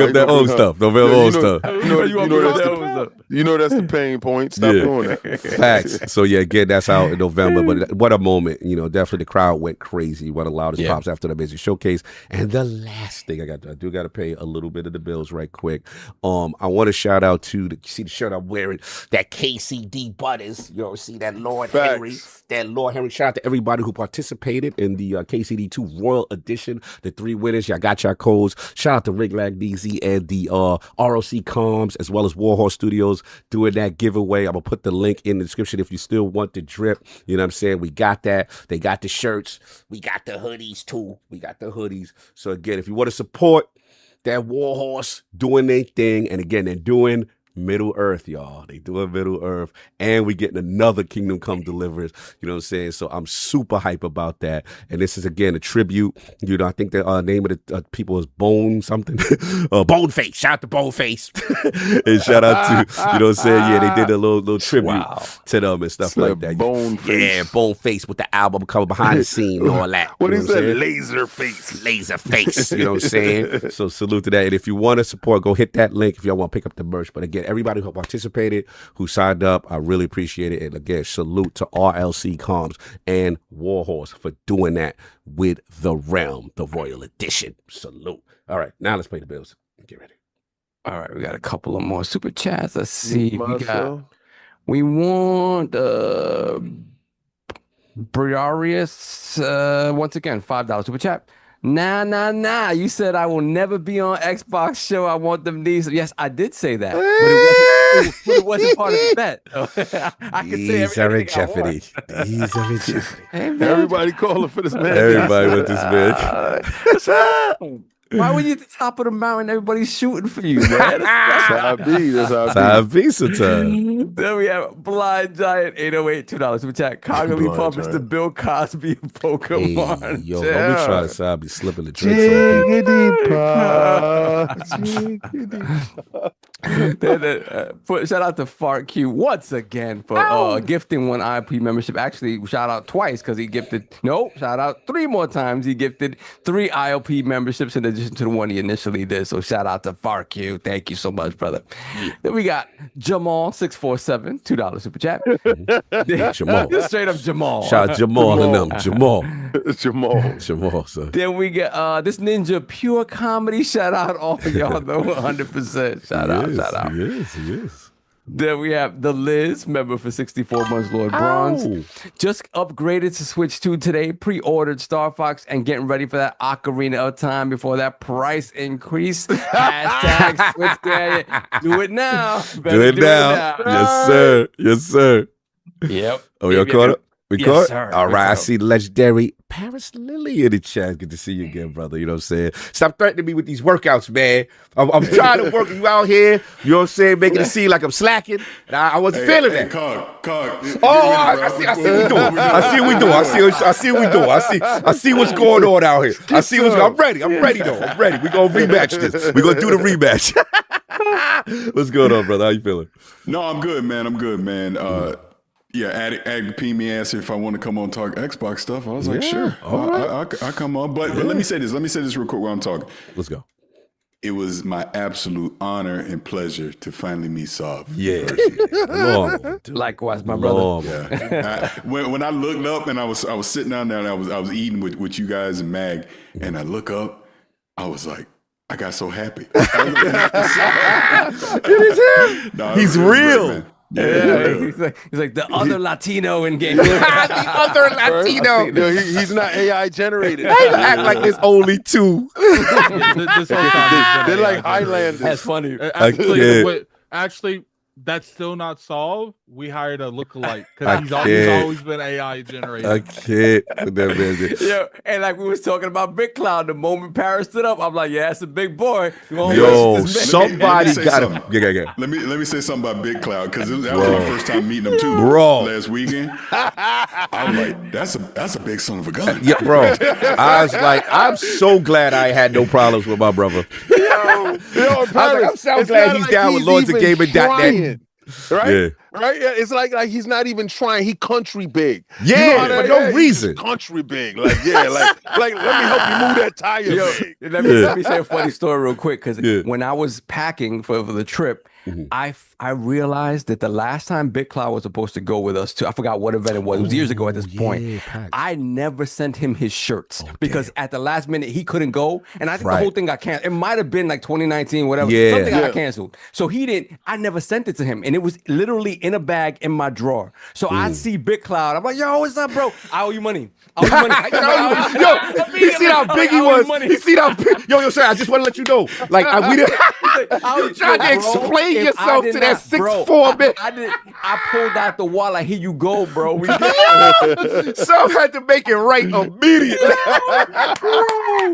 up that old stuff? Don't bring up old stuff. You know that's the pain point. Stop doing that. Facts. So yeah, again, that's out in November. But what a moment. Definitely the crowd went crazy. One of the loudest pops after the amazing showcase. And the last thing I do got to pay a little bit of the bills right quick. I want to shout out to you see the shirt I'm wearing, that KCD Butters. You ever see that Lord Henry? That Lord Henry. Shout out to everybody who participated in the KCD2 Royal Edition. The 3 winners, y'all got your codes. Shout out to Rig Lag DZ and the ROC Comms as well as Warhorse Studios doing that giveaway. I'm gonna put the link in the description if you still want the drip. You know what I'm saying? We got that. They got the shirts. We got the hoodies too. So again, if you want to support that Warhorse doing their thing, and again, they're doing Middle Earth, y'all. They doing Middle Earth, and we getting another Kingdom Come Deliverance. You know what I'm saying? So I'm super hype about that. And this is again a tribute. I think the name of the people is Bone something. Boneface. Shout out to Boneface. And shout out to, you know what I'm saying? Yeah, they did a little tribute to them and stuff like that. Boneface. Yeah, Boneface with the album cover behind the scene and all that. What is that? Laser face. You know what I'm saying? So salute to that. And if you want to support, go hit that link if y'all want to pick up the merch. But again, everybody who participated, who signed up, I really appreciate it. And again, salute to RLC Comms and Warhorse for doing that with the Realm, the Royal Edition. Salute. All right, now let's play the bills. Get ready. All right, we got a couple of more super chats. Let's see. We want Briarius once again, $5 super chat. Nah. You said I will never be on Xbox show. I want them these. Yes, I did say that, but it wasn't part of the bet. I can say these are in jeopardy. These are in jeopardy. Everybody calling for this man. Everybody with this man. Why were you at the top of the mountain? Everybody's shooting for you, man. That's how I be. That's how I be sometimes. Then we have Blind Giant 808 $2 super chat. Cognitively Pump is the Bill Cosby of Pokemon. Hey, yo, don't be trying to say I be slipping the drinks on Shout out to Fart Q once again for gifting one ILP membership. Actually, shout out twice because he gifted. Shout out 3 more times. He gifted 3 ILP memberships in addition to the one he initially did. So shout out to Fart Q. Thank you so much, brother. Then we got Jamal 647 $2 super chat. Jamal, straight up Jamal. Shout out Jamal and them. Jamal. So. Then we get this Ninja Pure Comedy. Shout out all of y'all though. 100%. Shout out. He is. Then we have the Liz, member for 64 months, Lord Bronze. Just upgraded to Switch 2 today, pre-ordered Star Fox, and getting ready for that Ocarina of Time before that price increase. Hashtag Switch Day. Do it now. Do it now. Yes, sir. Yep. Oh, y'all caught it? We Yes, caught? sir. All right, I see the legendary Parris Lilly in the chat. Good to see you again, brother. You know what I'm saying? Stop threatening me with these workouts, man. I'm trying to work you out here. You know what I'm saying? Making it seem like I'm slacking. And I wasn't feeling that. I see what we do. I see what's going on out here. I'm ready. I'm ready. We're going to rematch this. We're going to do the rematch. What's going on, brother? How you feeling? No, I'm good, man. Yeah, Addict P me asked if I want to come on and talk Xbox stuff. I was like, sure, I'll come on. But let me say this. Real quick while I'm talking. Let's go. It was my absolute honor and pleasure to finally meet Sav. Yeah. Likewise, my brother. Yeah. When I looked up and I was sitting down there and I was eating with you guys and Mag, and I look up, I was like, I got so happy. It is him. No, He's real. Great, Yeah, he's like the other Latino in game. The other Latino. No, he's not AI generated. Act like there's only two. This whole time They're like Highlanders. That's funny. Actually, that's still not solved. We hired a lookalike I because he's can't. always been AI generated. I can't. That man. Yeah, and like we was talking about Big Cloud, the moment Parris stood up, I'm like, yeah, that's a big boy. Yo, somebody got him. Yeah. Let me say something about Big Cloud because that was my first time meeting him too, Bro. last weekend. I'm like, that's a big son of a gun. Yeah, bro. I was like, I'm so glad I had no problems with my brother. Yo, Parris, I'm so it's glad not he's like down with he's Lords of even Gaming.net. trying, right? Yeah. Right? Yeah, it's like he's not even trying. He country big. Yeah, how for that no is? reason. He's country big. Like, yeah, like let me help you move that tire big. Let me say a funny story real quick because Yeah. when I was packing for the trip, I realized that the last time Big Cloud was supposed to go with us to, I forgot what event it was. It was years ago at this point. PAX. I never sent him his shirts because at the last minute he couldn't go, and I think Right. the whole thing got canceled. It might have been like 2019, whatever. Yeah. Something got Yeah. canceled. So he didn't. I never sent it to him, and it was literally in a bag in my drawer. So I see Big Cloud. I'm like, yo, what's up, bro? I owe you money. I owe you money. Yo, he see how big he was. He see how big. Yo, sir, I just want to let you know. Like, we didn't. You trying to explain yourself to that 6'4" man. I pulled out the wallet. Like, here you go, bro. Some had to make it right immediately.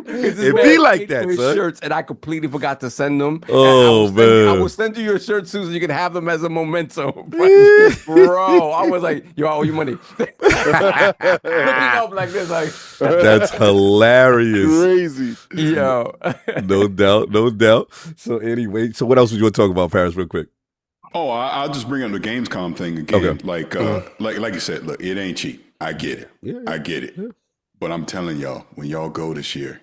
It be like that, son. Shirts, and I completely forgot to send them. Oh, I man. will send you your shirt soon so you can have them as a memento. Bro, I was like, yo, I owe you money. Looking up like this, like That's hilarious. Crazy. yo. No doubt. So anyway, so what else would you want to talk about, Parris, real quick? Oh, I'll just bring up the Gamescom thing again. Okay. Like you said, look, it ain't cheap. I get it. Yeah. I get it. Yeah. But I'm telling y'all, when y'all go this year,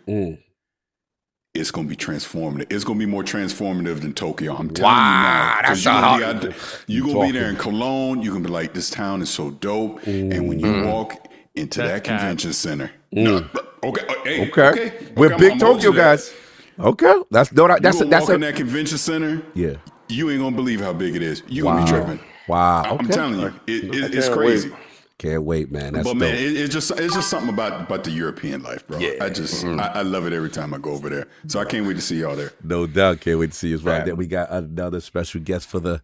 it's gonna be transformative. It's gonna be more transformative than Tokyo. I'm telling you now. that's You're gonna be there in Cologne. You're gonna be like, this town is so dope. And when you walk into that convention center, okay. We're big Tokyo guys. Okay, that's Walk a in that convention center. yeah. You ain't gonna believe how big it is. You gonna be tripping. Wow. I'm telling you, it's crazy. Can't wait, man. That's But dope. man, it's just something about the European life, bro. Yeah. I love it every time I go over there. So I can't wait to see y'all there. No doubt. Can't wait to see us right there. We got another special guest for the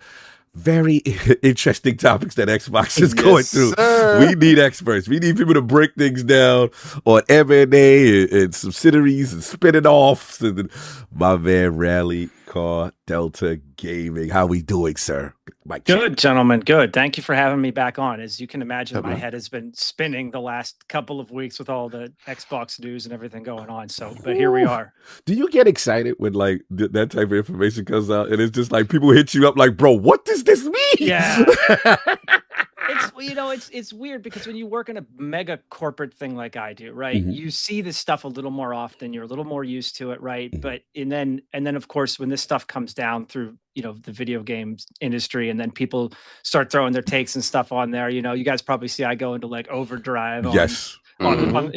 very interesting topics that Xbox is going through. sir. We need experts. We need people to break things down on M&A and subsidiaries and spin-it offs. And my man, RallyCarDelta Gaming. How we doing, sir? Mike check. Good, gentlemen. Good. Thank you for having me back on. As you can imagine, my head has been spinning the last couple of weeks with all the Xbox news and everything going on. So, but here we are. Do you get excited when like that type of information comes out and it's just like people hit you up like, bro, what does this mean? Yeah. It's weird because when you work in a mega corporate thing like I do, right? You see this stuff a little more often. You're a little more used to it, right? But and then of course when this stuff comes down through the video games industry, and then people start throwing their takes and stuff on there. You guys probably see I go into like overdrive. Yes. On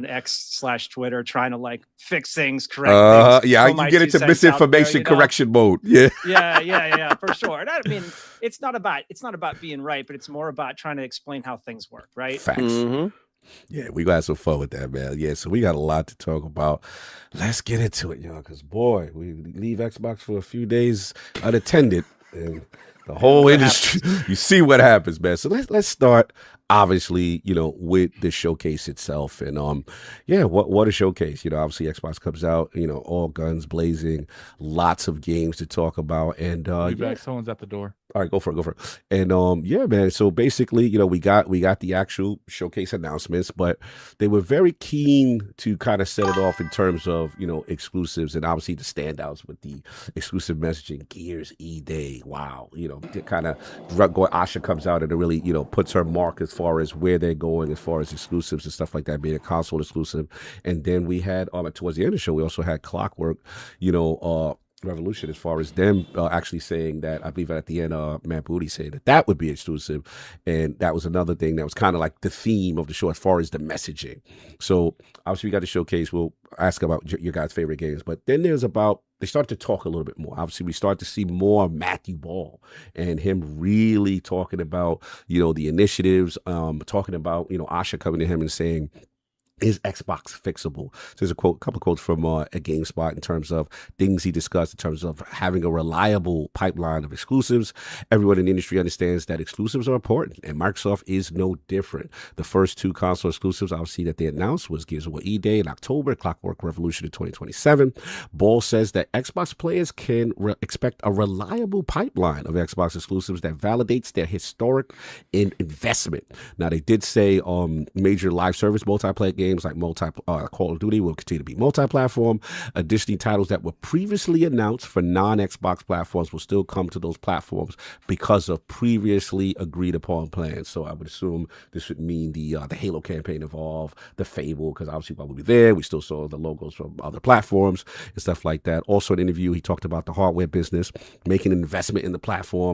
X/Twitter, trying to like fix things, correct things. Yeah, throw you my get 2 into cents misinformation out there, correction mode. Yeah. Yeah, for sure. And I mean, it's not about being right, but it's more about trying to explain how things work, right? Facts. Yeah, we got some fun with that, man. Yeah, so we got a lot to talk about. Let's get into it, y'all, because boy, we leave Xbox for a few days unattended, and the whole industry, you see what happens, man. So let's start, obviously, with the showcase itself. And what a showcase. Obviously Xbox comes out, all guns blazing, lots of games to talk about. And someone's at the door. All right, go for it. And man. So basically, we got the actual showcase announcements, but they were very keen to kind of set it off in terms of exclusives, and obviously the standouts with the exclusive messaging. Gears E-Day, wow. Kind of Asha comes out and it really puts her mark as far as where they're going as far as exclusives and stuff like that, being a console exclusive. And then we had towards the end of the show, we also had Clockwork, Revolution, as far as them actually saying that. I believe at the end, Hoodie said that would be exclusive, and that was another thing that was kind of like the theme of the show as far as the messaging. So obviously we got the showcase. We'll ask about your guys' favorite games, but then there's about, they start to talk a little bit more. Obviously we start to see more Matthew Ball and him really talking about, the initiatives, talking about, Asha coming to him and saying, is Xbox fixable? So there's a couple quotes from a GameSpot in terms of things he discussed in terms of having a reliable pipeline of exclusives. Everyone in the industry understands that exclusives are important, and Microsoft is no different. The first 2 console exclusives, obviously, that they announced was Gears of War E-Day in October, Clockwork Revolution in 2027. Ball says that Xbox players can expect a reliable pipeline of Xbox exclusives that validates their historic investment. Now, they did say major live service multiplayer games like Call of Duty will continue to be multi-platform. Additionally, titles that were previously announced for non-Xbox platforms will still come to those platforms because of previously agreed upon plans. So I would assume this would mean the Halo campaign Evolve, the Fable, because obviously while we were there, we still saw the logos from other platforms and stuff like that. Also, in an interview, he talked about the hardware business, making an investment in the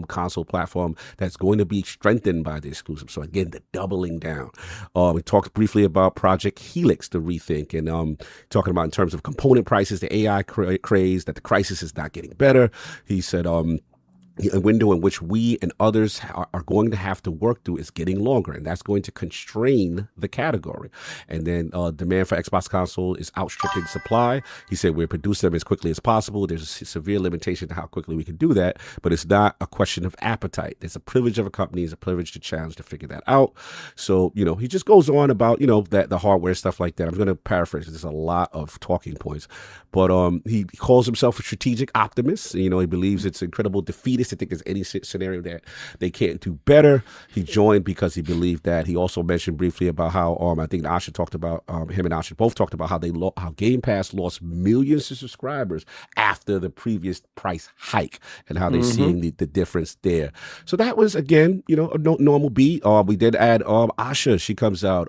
console platform that's going to be strengthened by the exclusive. So again, the doubling down. We talked briefly about Project Helix, the rethink, and talking about in terms of component prices, the AI craze, that the crisis is not getting better. He said a window in which we and others are going to have to work through is getting longer, and that's going to constrain the category. And then demand for Xbox console is outstripping supply. He said we're producing them as quickly as possible. There's a severe limitation to how quickly we can do that, but it's not a question of appetite. It's a privilege of a company, it's a privilege to challenge to figure that out. So, he just goes on about, that the hardware, stuff like that. I'm going to paraphrase. There's a lot of talking points, but he calls himself a strategic optimist. He believes it's incredible defeatist to think there's any scenario that they can't do better. He joined because he believed that. He also mentioned briefly about how I think Asha talked about, him and Asha both talked about how Game Pass lost millions of subscribers after the previous price hike, and how they're seeing the difference there. So that was, again, a normal beat. We did add Asha. She comes out,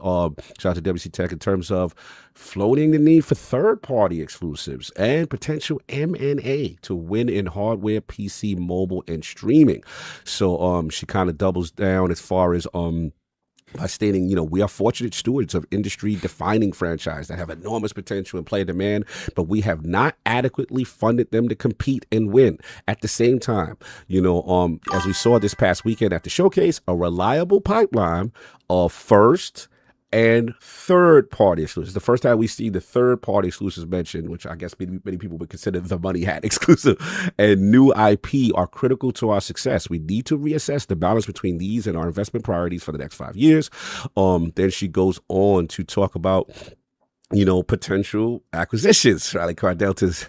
shout out to WC Tech, in terms of floating the need for third-party exclusives and potential M&A to win in hardware, PC, mobile, and streaming. So she kind of doubles down as far as by stating, we are fortunate stewards of industry-defining franchise that have enormous potential and player demand, but we have not adequately funded them to compete and win. At the same time, as we saw this past weekend at the showcase, a reliable pipeline of first and third-party exclusives. The first time we see the third-party exclusives mentioned, which I guess many people would consider the money hat exclusive, and new IP are critical to our success. We need to reassess the balance between these and our investment priorities for the next 5 years. Then she goes on to talk about potential acquisitions. RallyCarDelta's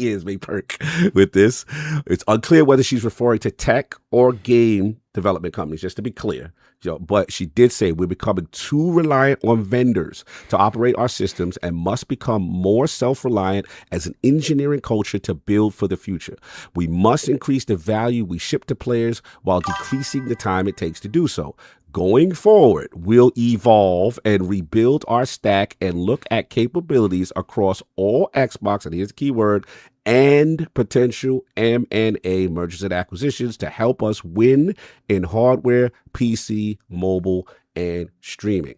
ears may perk with this. It's unclear whether she's referring to tech or game development companies, just to be clear. But she did say we're becoming too reliant on vendors to operate our systems and must become more self-reliant as an engineering culture to build for the future. We must increase the value we ship to players while decreasing the time it takes to do so. Going forward, we'll evolve and rebuild our stack and look at capabilities across all Xbox, and here's the key word, and potential M&A, mergers and acquisitions, to help us win in hardware, PC, mobile, and streaming.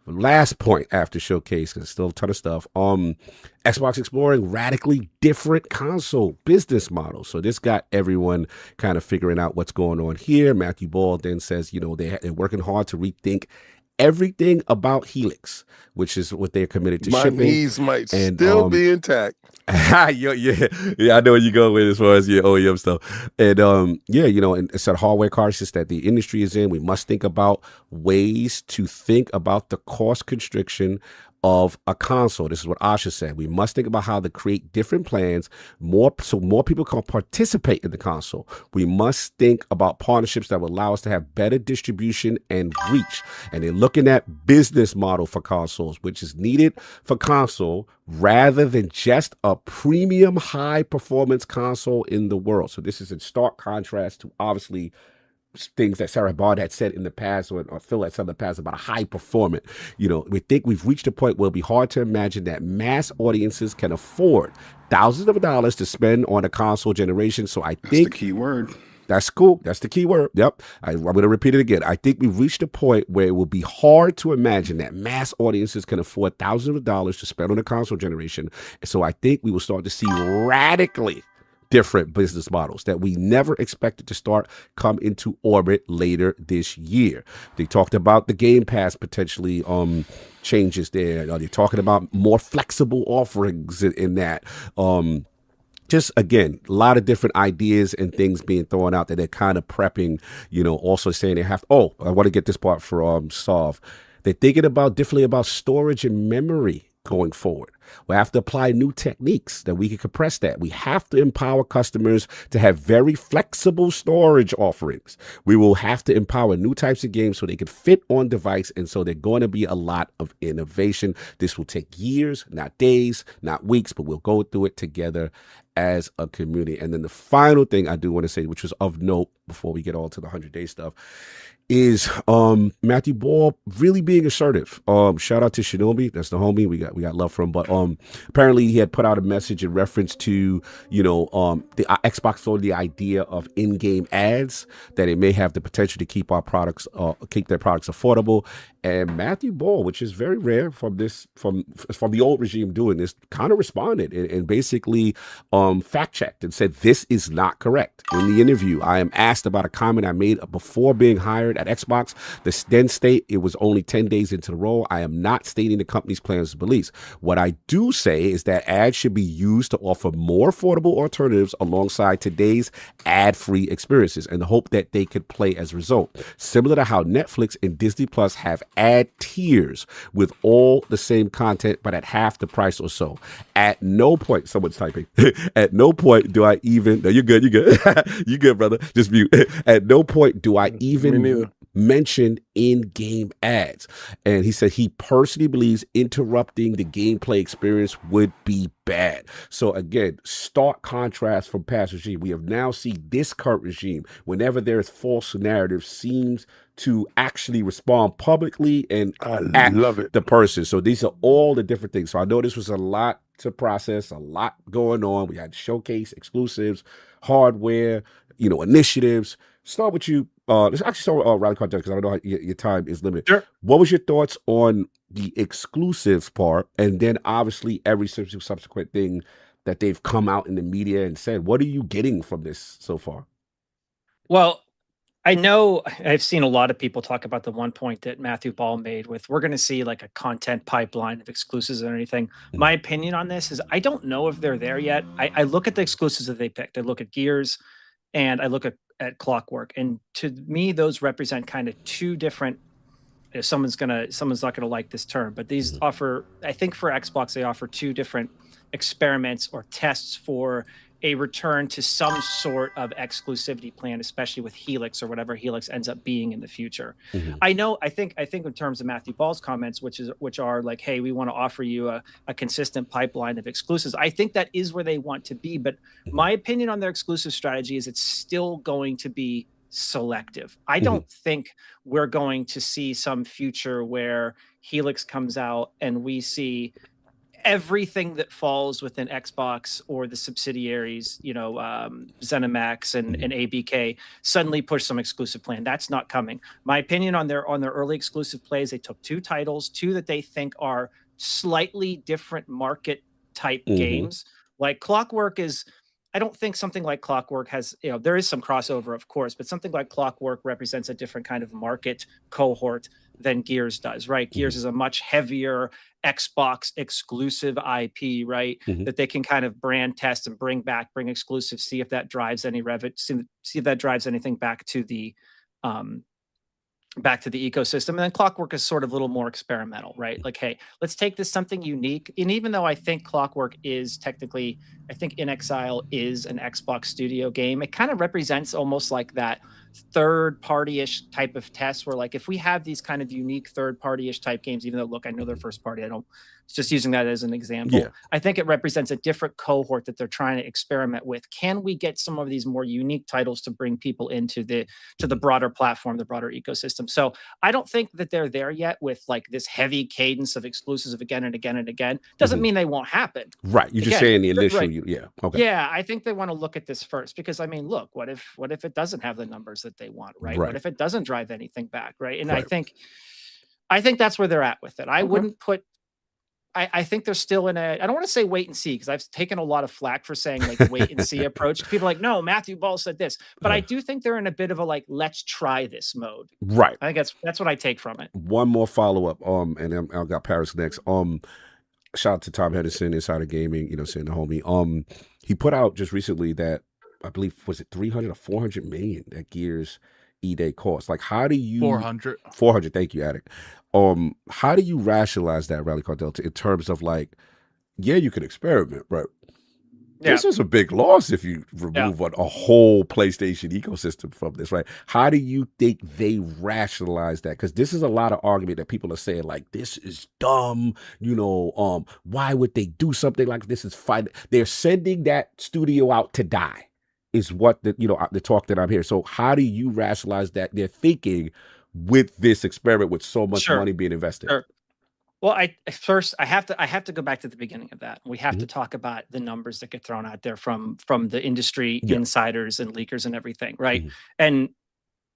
Last point after showcase, because still a ton of stuff. Xbox exploring radically different console business models. So this got everyone kind of figuring out what's going on here. Matthew Ball then says, they're working hard to rethink everything about Helix, which is what they're committed to shipping. My knees might still be intact. Yeah, I know where you go with as far as your OEM stuff. And and it's a hardware crisis that the industry is in. We must think about ways to think about the cost constriction of a console. This is what Asha said. We must think about how to create different plans, so more people can participate in the console. We must think about partnerships that will allow us to have better distribution and reach. And then looking at business model for consoles, which is needed for console rather than just a premium high performance console in the world. So this is in stark contrast to obviously things that Sarah Bond had said in the past, or Phil had said in the past about a high performant. We think we've reached a point where it'll be hard to imagine that mass audiences can afford thousands of dollars to spend on a console generation. So I think that's the key word. That's cool. That's the key word. Yep. I'm going to repeat it again. I think we've reached a point where it will be hard to imagine that mass audiences can afford thousands of dollars to spend on a console generation. So I think we will start to see radically different business models that we never expected to start come into orbit later this year. They talked about the Game Pass potentially changes there. They're talking about more flexible offerings in that. Just, again, a lot of different ideas and things being thrown out that they're kind of prepping, also saying they have, I want to get this part for Solve. They're thinking differently about storage and memory going forward. We have to apply new techniques that we can compress that. We have to empower customers to have very flexible storage offerings. We will have to empower new types of games so they can fit on device. And so they're going to be a lot of innovation. This will take years, not days, not weeks, but we'll go through it together as a community. And then the final thing I do want to say, which was of note before we get all to the 100-day stuff, is Matthew Ball really being assertive. Shout out to Shinobi, that's the homie we got love from. But apparently he had put out a message in reference to the Xbox for the idea of in-game ads, that it may have the potential to keep their products affordable. And Matthew Ball, which is very rare from the old regime doing this, kind of responded and basically fact checked and said this is not correct. In the interview, I am asked about a comment I made before being hired at Xbox. The then state it was only 10 days into the role. I am not stating the company's plans or beliefs. What I do say is that ads should be used to offer more affordable alternatives alongside today's ad-free experiences, and hope that they could play as a result. Similar to how Netflix and Disney Plus have ad tiers with all the same content, but at half the price or so. At no point, someone's typing, at no point do I even, no, you're good, you good, brother, just mute. At no point do I even mention in-game ads. And he said he personally believes interrupting the gameplay experience would be bad. So again, stark contrast from past regime. We have now seen this current regime, whenever there's false narrative, seems to actually respond publicly and love it. The person. So these are all the different things. So I know this was a lot to process, a lot going on. We had showcase exclusives, hardware, initiatives. Start with you. Let's actually start with RallyCarDelta, because I know your time is limited. Sure. What was your thoughts on the exclusives part, and then obviously every subsequent thing that they've come out in the media and said? What are you getting from this so far? Well, I know I've seen a lot of people talk about the one point that Matthew Ball made with, we're going to see like a content pipeline of exclusives or anything. My opinion on this is I don't know if they're there yet. I look at the exclusives that they picked. I look at Gears and I look at Clockwork. And to me, those represent kind of two different, someone's not gonna like this term, but these offer, I think for Xbox, they offer two different experiments or tests for a return to some sort of exclusivity plan, especially with Helix or whatever Helix ends up being in the future. I think in terms of Matthew Ball's comments, which are like, hey, we want to offer you a consistent pipeline of exclusives. I think that is where they want to be. But my opinion on their exclusive strategy is it's still going to be selective. I don't think we're going to see some future where Helix comes out and we see everything that falls within Xbox or the subsidiaries, ZeniMax and ABK suddenly push some exclusive plan. That's not coming. My opinion on their early exclusive plays, they took two that they think are slightly different market type games. Like Clockwork is, I don't think something like Clockwork has, there is some crossover, of course, but something like Clockwork represents a different kind of market cohort than Gears does, right? Gears is a much heavier Xbox exclusive IP, right? That they can kind of brand test and bring exclusives, see if that drives any see if that drives anything back to the ecosystem. And then Clockwork is sort of a little more experimental, right? Like, hey, let's take this something unique. And even though I think Clockwork is technically I think In Exile is an Xbox Studio game. It kind of represents almost like that third party-ish type of test where like if we have these kind of unique third party-ish type games, even though look, I know they're first party, it's just using that as an example. Yeah. I think it represents a different cohort that they're trying to experiment with. Can we get some of these more unique titles to bring people into the broader platform, the broader ecosystem? So I don't think that they're there yet with like this heavy cadence of exclusives of again and again and again. Doesn't mean they won't happen. Right. You're just saying the initial, yeah. Okay. Yeah, I think they want to look at this first because I mean, look, what if it doesn't have the numbers that they want, right? What if it doesn't drive anything back, right? And I think that's where they're at with it. I wouldn't put. I think they're still in a. I don't want to say wait and see because I've taken a lot of flack for saying like wait and see approach. People are like, no, Matthew Ball said this, but I do think they're in a bit of a like let's try this mode. Right. I think that's what I take from it. One more follow up. And I got Parris next. Shout out to Tom Henderson, Insider Gaming. You know, saying the homie. He put out just recently that I believe was it 300 or 400 million that Gears E-Day cost. Like, how do you 400? Thank you, Attic. How do you rationalize that, RallyCarDelta, in terms of like, yeah, you can experiment, but this is a big loss if you remove a whole PlayStation ecosystem from this, right? How do you think they rationalize that? Because this is a lot of argument that people are saying like, this is dumb. You know, why would they do something like this? Is fine. They're sending that studio out to die. Is what the talk that I'm hearing. So how do you rationalize that they're thinking with this experiment with so much money being invested? Sure. Well, I have to go back to the beginning of that. We have to talk about the numbers that get thrown out there from the industry insiders and leakers and everything, right? And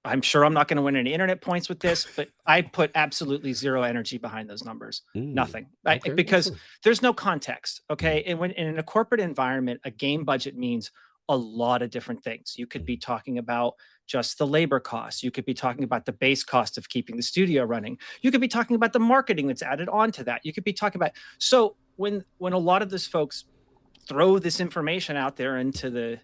I'm sure I'm not going to win any internet points with this, but I put absolutely zero energy behind those numbers. Nothing. Because there's no context. Okay. And when in a corporate environment, a game budget means a lot of different things. You could be talking about just the labor costs. You could be talking about the base cost of keeping the studio running. You could be talking about the marketing that's added on to that. You could be talking about, so when a lot of these folks throw this information out there into the,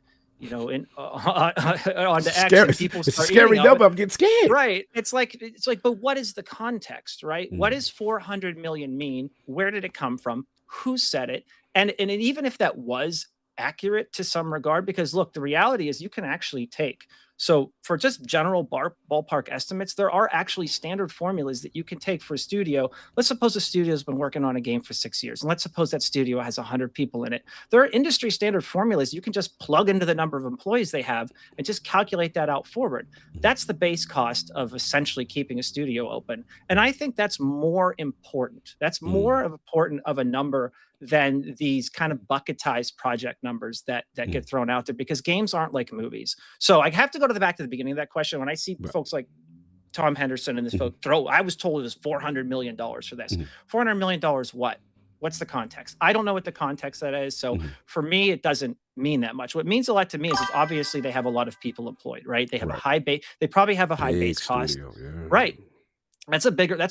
onto X, and people start scary number. I'm getting scared. Right. It's like, but what is the context, right? What does 400 million mean? Where did it come from? Who said it? And even if that was accurate to some regard, because look, the reality is you can actually take, so for just general ballpark estimates, there are actually standard formulas that you can take for a studio. Let's suppose a studio has been working on a game for 6 years, and let's suppose that studio has 100 people in it. There are industry standard formulas you can just plug into the number of employees they have and just calculate that out forward. That's the base cost of essentially keeping a studio open. And I think that's more important. That's more important of a number than these kind of bucketized project numbers that get thrown out there, because games aren't like movies. So I have to go to the back to the beginning of that question. When I see folks like Tom Henderson and this folk I was told it was $400 million for this. $400 million what? What's the context? I don't know what the context that is. So for me, it doesn't mean that much. What means a lot to me is obviously they have a lot of people employed, right? They have a high base. They probably have a high base cost. Right. That's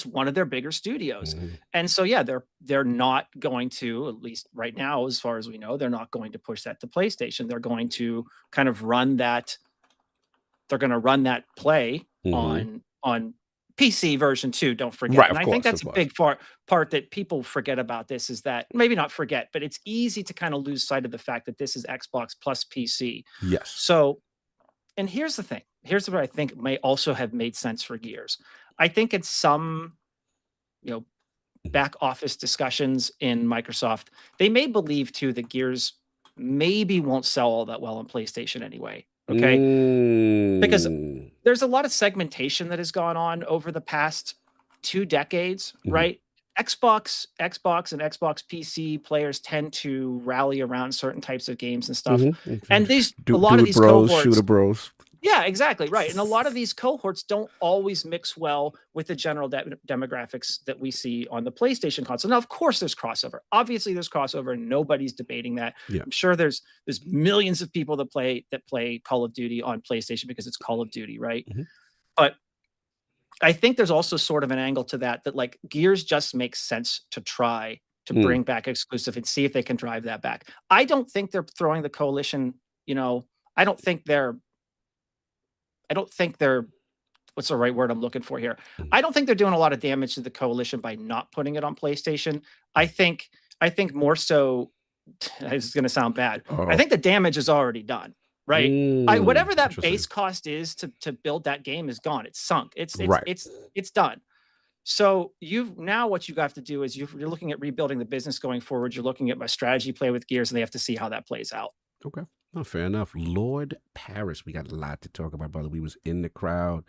one of their bigger studios. And so, yeah, they're not going to, at least right now, as far as we know, they're not going to push that to PlayStation. They're going to kind of run that. They're going to run that play on PC version 2. Don't forget. Right, and I think that's a big part that people forget about this, is that maybe not forget, but it's easy to kind of lose sight of the fact that this is Xbox plus PC. Yes. So, and here's the thing. Here's what I think may also have made sense for Gears. I think it's some, back office discussions in Microsoft, they may believe too that Gears maybe won't sell all that well on PlayStation anyway. Okay. Because there's a lot of segmentation that has gone on over the past 2 decades, right? Xbox and Xbox PC players tend to rally around certain types of games and stuff. And a lot of these cohorts, shooter bros. Yeah, exactly. Right. And a lot of these cohorts don't always mix well with the general demographics that we see on the PlayStation console. Now, of course, there's crossover. Obviously, there's crossover, and nobody's debating that. Yeah. I'm sure there's millions of people that play Call of Duty on PlayStation because it's Call of Duty, right? But I think there's also sort of an angle to that like Gears just makes sense to try to bring back exclusive and see if they can drive that back. I don't think they're throwing the coalition, I don't think they're what's the right word I'm looking for here? I don't think they're doing a lot of damage to the coalition by not putting it on PlayStation. I think more so it's going to sound bad. I think the damage is already done, right? Whatever that base cost is to build that game is gone. It's sunk. It's done. So what you have to do is you're looking at rebuilding the business going forward. You're looking at my strategy play with Gears, and they have to see how that plays out. Okay. No, fair enough. Lord Parris, we got a lot to talk about, brother. We was in the crowd.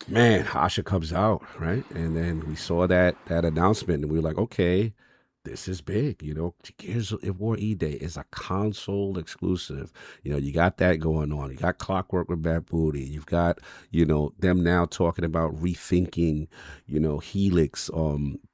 Man, Asha comes out, right? And then we saw that announcement, and we were like, okay, this is big. Gears of War E-Day is a console exclusive. You got that going on. You got Clockwork with Bad Booty. You've got, them now talking about rethinking, Helix,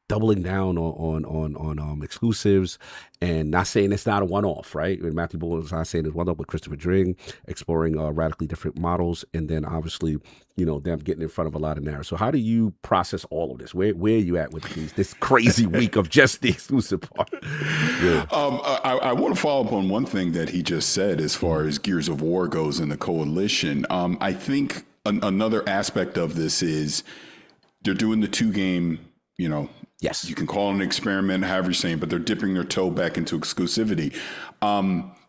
doubling down on exclusives, and not saying it's not a one-off, right? And Matthew Bull is not saying it's one-off with Christopher Dring, exploring radically different models, and then obviously, them getting in front of a lot of narratives. So how do you process all of this? Where are you at with this crazy week of just the exclusive part? Yeah. I want to follow up on one thing that he just said as far as Gears of War goes in the coalition. I think another aspect of this is they're doing the 2-game, yes, you can call it an experiment, however you're saying, but they're dipping their toe back into exclusivity.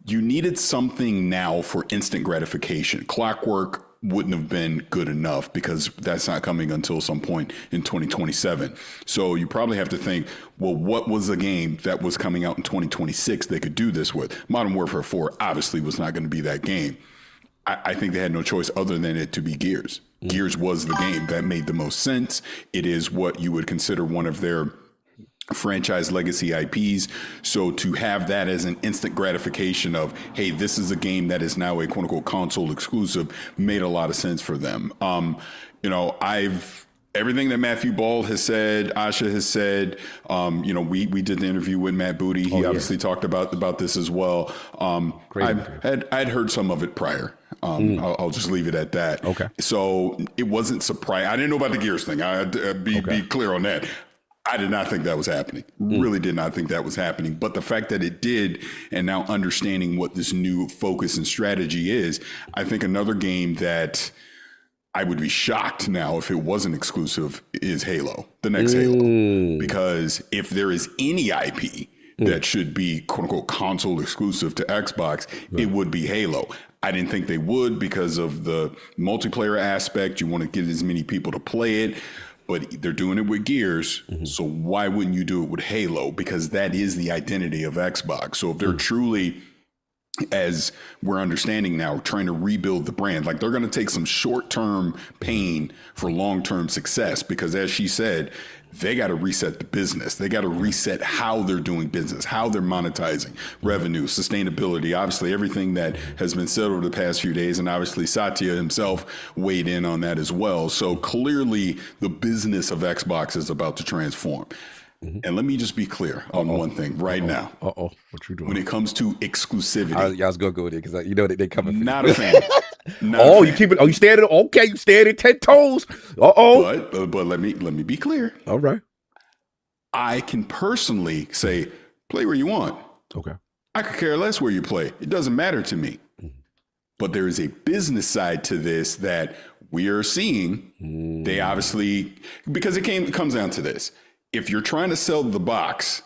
You needed something now for instant gratification. Clockwork wouldn't have been good enough because that's not coming until some point in 2027. So you probably have to think, well, what was a game that was coming out in 2026 they could do this with? Modern Warfare 4 obviously was not going to be that game. I think they had no choice other than it to be Gears. Gears was the game that made the most sense. It is what you would consider one of their franchise legacy IPs. So to have that as an instant gratification of, hey, this is a game that is now a quote unquote console exclusive made a lot of sense for them. Everything that Matthew Ball has said, Asha has said, we did the interview with Matt Booty. He obviously talked about this as well. I'd heard some of it prior. I'll just leave it at that. Okay. So it wasn't surprising. I didn't know about the Gears thing. Be clear on that. I did not think that was happening. Really did not think that was happening. But the fact that it did, and now understanding what this new focus and strategy is, I think another game that I would be shocked now if it wasn't exclusive is Halo, the next Halo. Because if there is any IP that should be quote unquote console exclusive to Xbox, it would be Halo. I didn't think they would because of the multiplayer aspect. You want to get as many people to play it, but they're doing it with Gears. So why wouldn't you do it with Halo? Because that is the identity of Xbox. So if they're truly, as we're understanding now, trying to rebuild the brand, like they're going to take some short-term pain for long-term success, because as she said, they got to reset the business. They got to reset how they're doing business, how they're monetizing revenue, sustainability, obviously everything that has been said over the past few days. And obviously Satya himself weighed in on that as well. So clearly the business of Xbox is about to transform. And let me just be clear on one thing right now. What you doing? When it comes to exclusivity, y'all was gonna go there because they coming. Not a fan. You keep it. Oh, you standing? Okay, you standing 10 toes. But let me be clear. All right. I can personally say, play where you want. Okay. I could care less where you play. It doesn't matter to me. But there is a business side to this that we are seeing. They obviously, because it comes down to this. If you're trying to sell the box,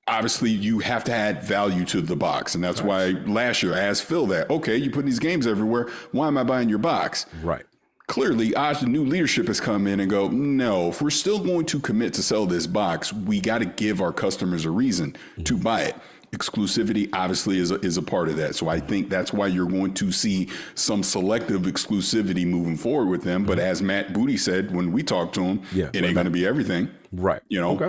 obviously you have to add value to the box. And that's why last year I asked Phil that, okay, you put these games everywhere. Why am I buying your box? Right. Clearly, the new leadership has come in and go, no, if we're still going to commit to sell this box, we got to give our customers a reason to buy it. Exclusivity obviously is a part of that. So I think that's why you're going to see some selective exclusivity moving forward with them. But as Matt Booty said, when we talked to him, it ain't going to be everything. Right.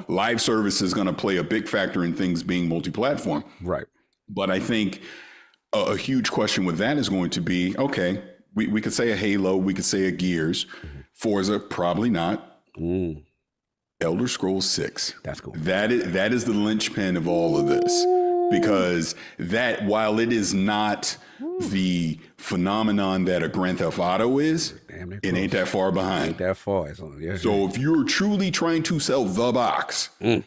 Live service is going to play a big factor in things being multi-platform. Right. But I think a huge question with that is going to be, okay, we could say a Halo, we could say a Gears. Forza, probably not. Elder Scrolls 6. That's cool. That is the linchpin of all of this. Because that, while it is not the phenomenon that a Grand Theft Auto is, it ain't that far behind. Ain't that far. So if you're truly trying to sell the box, and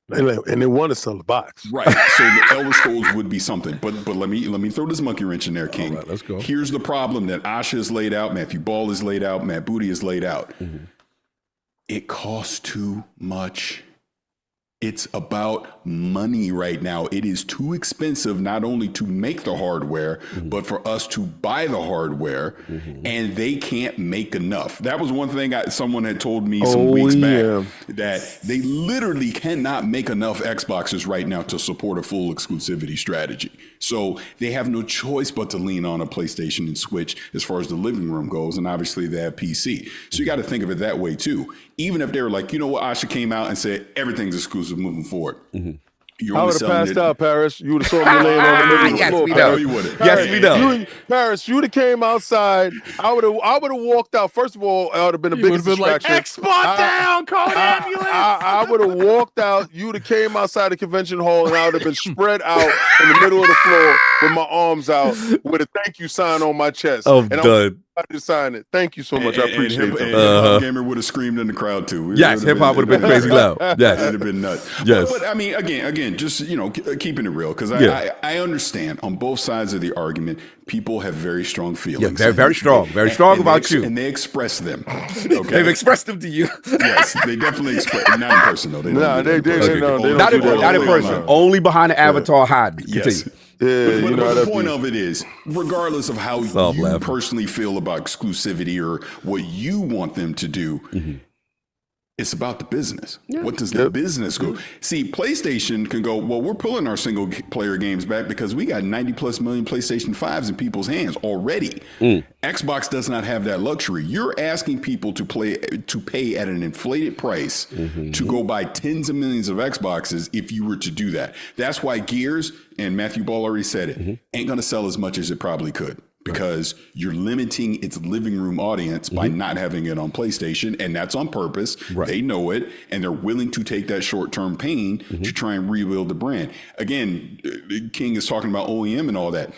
they want to sell the box, right? So the Elder Scrolls would be something. But let me throw this monkey wrench in there, King. All right, let's go. Here's the problem that Asha has laid out, Matthew Ball has laid out, Matt Booty has laid out. It costs too much. It's about money right now. It is too expensive not only to make the hardware, but for us to buy the hardware, and they can't make enough. That was one thing someone had told me some weeks back, that they literally cannot make enough Xboxes right now to support a full exclusivity strategy. So they have no choice but to lean on a PlayStation and Switch as far as the living room goes, and obviously they have PC. So you got to think of it that way too. Even if they were like, you know what, Asha came out and said everything's exclusive moving forward. I would have passed out, Parris. You would have saw me laying on the living room Yes, floor. we know. You would have. Yes, we know. Paris, you'd have came outside. I would have walked out. First of all, I would have been a big distraction. Like, export down, call an ambulance. I would have walked out. You'd have came outside the convention hall, and I would have been spread out in the middle of the floor with my arms out with a thank you sign on my chest. I'm done. I just sign it. Thank you so much. I appreciate it. Hip Hop Gamer would have screamed in the crowd too. Yes, hip hop would have been crazy loud. Yes, it'd have been nuts. Yes, but I mean, again, just keeping it real, because I understand on both sides of the argument, people have very strong feelings. Yeah, very strong about you, and they express them. Okay, they've expressed them to you. Yes, they definitely express. Not in person though. They don't not in person. Only behind the avatar hiding. Yes. Yeah, but the point of it is, regardless of how you personally feel about exclusivity or what you want them to do, it's about the business. What does the business go? See, PlayStation can go, well, we're pulling our single player games back because we got 90+ million PlayStation 5s in people's hands already. Xbox does not have that luxury. You're asking people to pay at an inflated price to go buy tens of millions of Xboxes if you were to do that. That's why Gears, and Matthew Ball already said it, ain't going to sell as much as it probably could. Because you're limiting its living room audience by not having it on PlayStation, and that's on purpose. They know it, and they're willing to take that short-term pain to try and rebuild the brand. Again, King is talking about OEM and all that.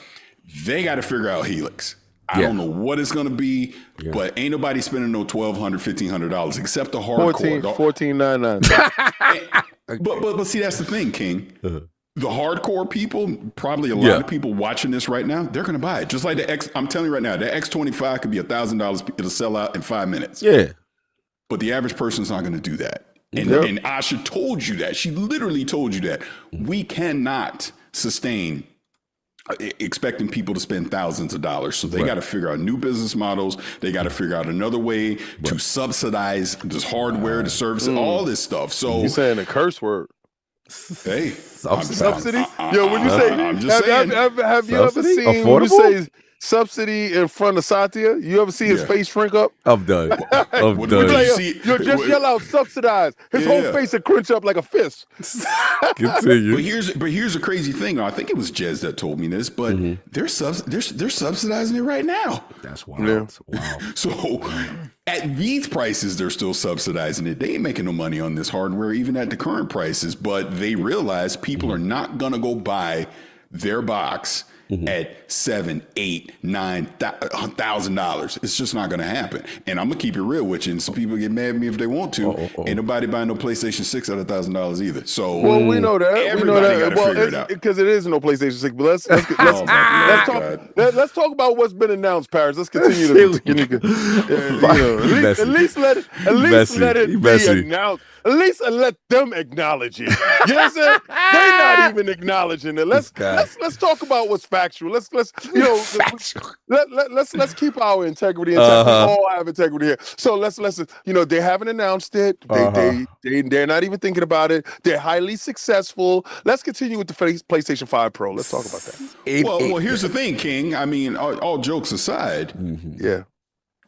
They got to figure out Helix. I don't know what it's going to be, but ain't nobody spending no $1,200, $1,500 except the hardcore. $14.99. But see, that's the thing, King. The hardcore people, probably a lot of people watching this right now, they're going to buy it. Just like the X, I'm telling you right now, the X25 could be $1,000. It'll sell out in 5 minutes. Yeah. But the average person's not going to do that. And Asha told you that. She literally told you that. We cannot sustain expecting people to spend thousands of dollars. So they got to figure out new business models. They got to figure out another way to subsidize this hardware, the services, all this stuff. So you're saying a curse word. Hey, subsidy? Yo, when you say, I'm just saying, have you ever seen affordable? When you say subsidy in front of Satya? You ever see his face shrink up? I'm done. I'm done. You just yell out subsidize. His whole face would crunch up like a fist. Continue. But here's a crazy thing. I think it was Jez that told me this, but they're subsidizing it right now. That's wild. Wow. So at these prices, they're still subsidizing it. They ain't making no money on this hardware, even at the current prices. But they realize people are not gonna go buy their box at $7,000, $8,000, $9,000. It's just not going to happen. And I'm gonna keep it real with you. And some people get mad at me if they want to. Ain't nobody buying no PlayStation 6 at $1,000 either. So we know that. Everybody got to figure it out because it is no Playstation 6. But let's talk about what's been announced, Parris. Let's continue to at least let it be announced. At least let them acknowledge it. You know what I'm saying? They're not even acknowledging it. Let's talk about what's factual. Let's keep our integrity intact. We all have integrity here. So let's they haven't announced it. They're not even thinking about it. They're highly successful. Let's continue with the PlayStation 5 Pro. Let's talk about that. Well, here's the thing, King. I mean, all jokes aside,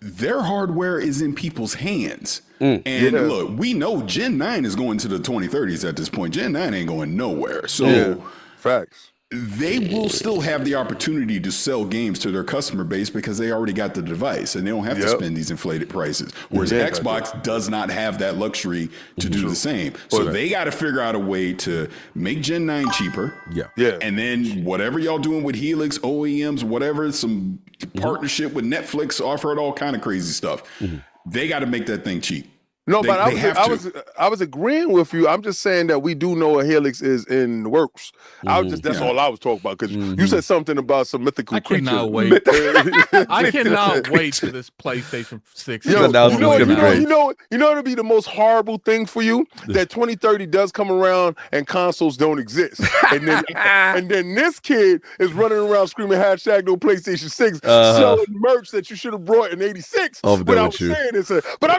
their hardware is in people's hands. And look, we know Gen 9 is going to the 2030s at this point. Gen 9 ain't going nowhere. So facts. They will still have the opportunity to sell games to their customer base because they already got the device and they don't have to spend these inflated prices. Whereas Xbox does not have that luxury to do the same. So they got to figure out a way to make Gen 9 cheaper. And then whatever y'all doing with Helix, OEMs, whatever, some partnership with Netflix, offer it all kind of crazy stuff. They got to make that thing cheap. No, but I was agreeing with you. I'm just saying that we do know a helix is in the works. That's all I was talking about, because you said something about some mythical creature. Cannot wait. I cannot wait to this PlayStation 6. You know it'll be the most horrible thing for you, that 2030 does come around and consoles don't exist, and then this kid is running around screaming hashtag no PlayStation 6, selling merch that you should have brought in '86. But I'm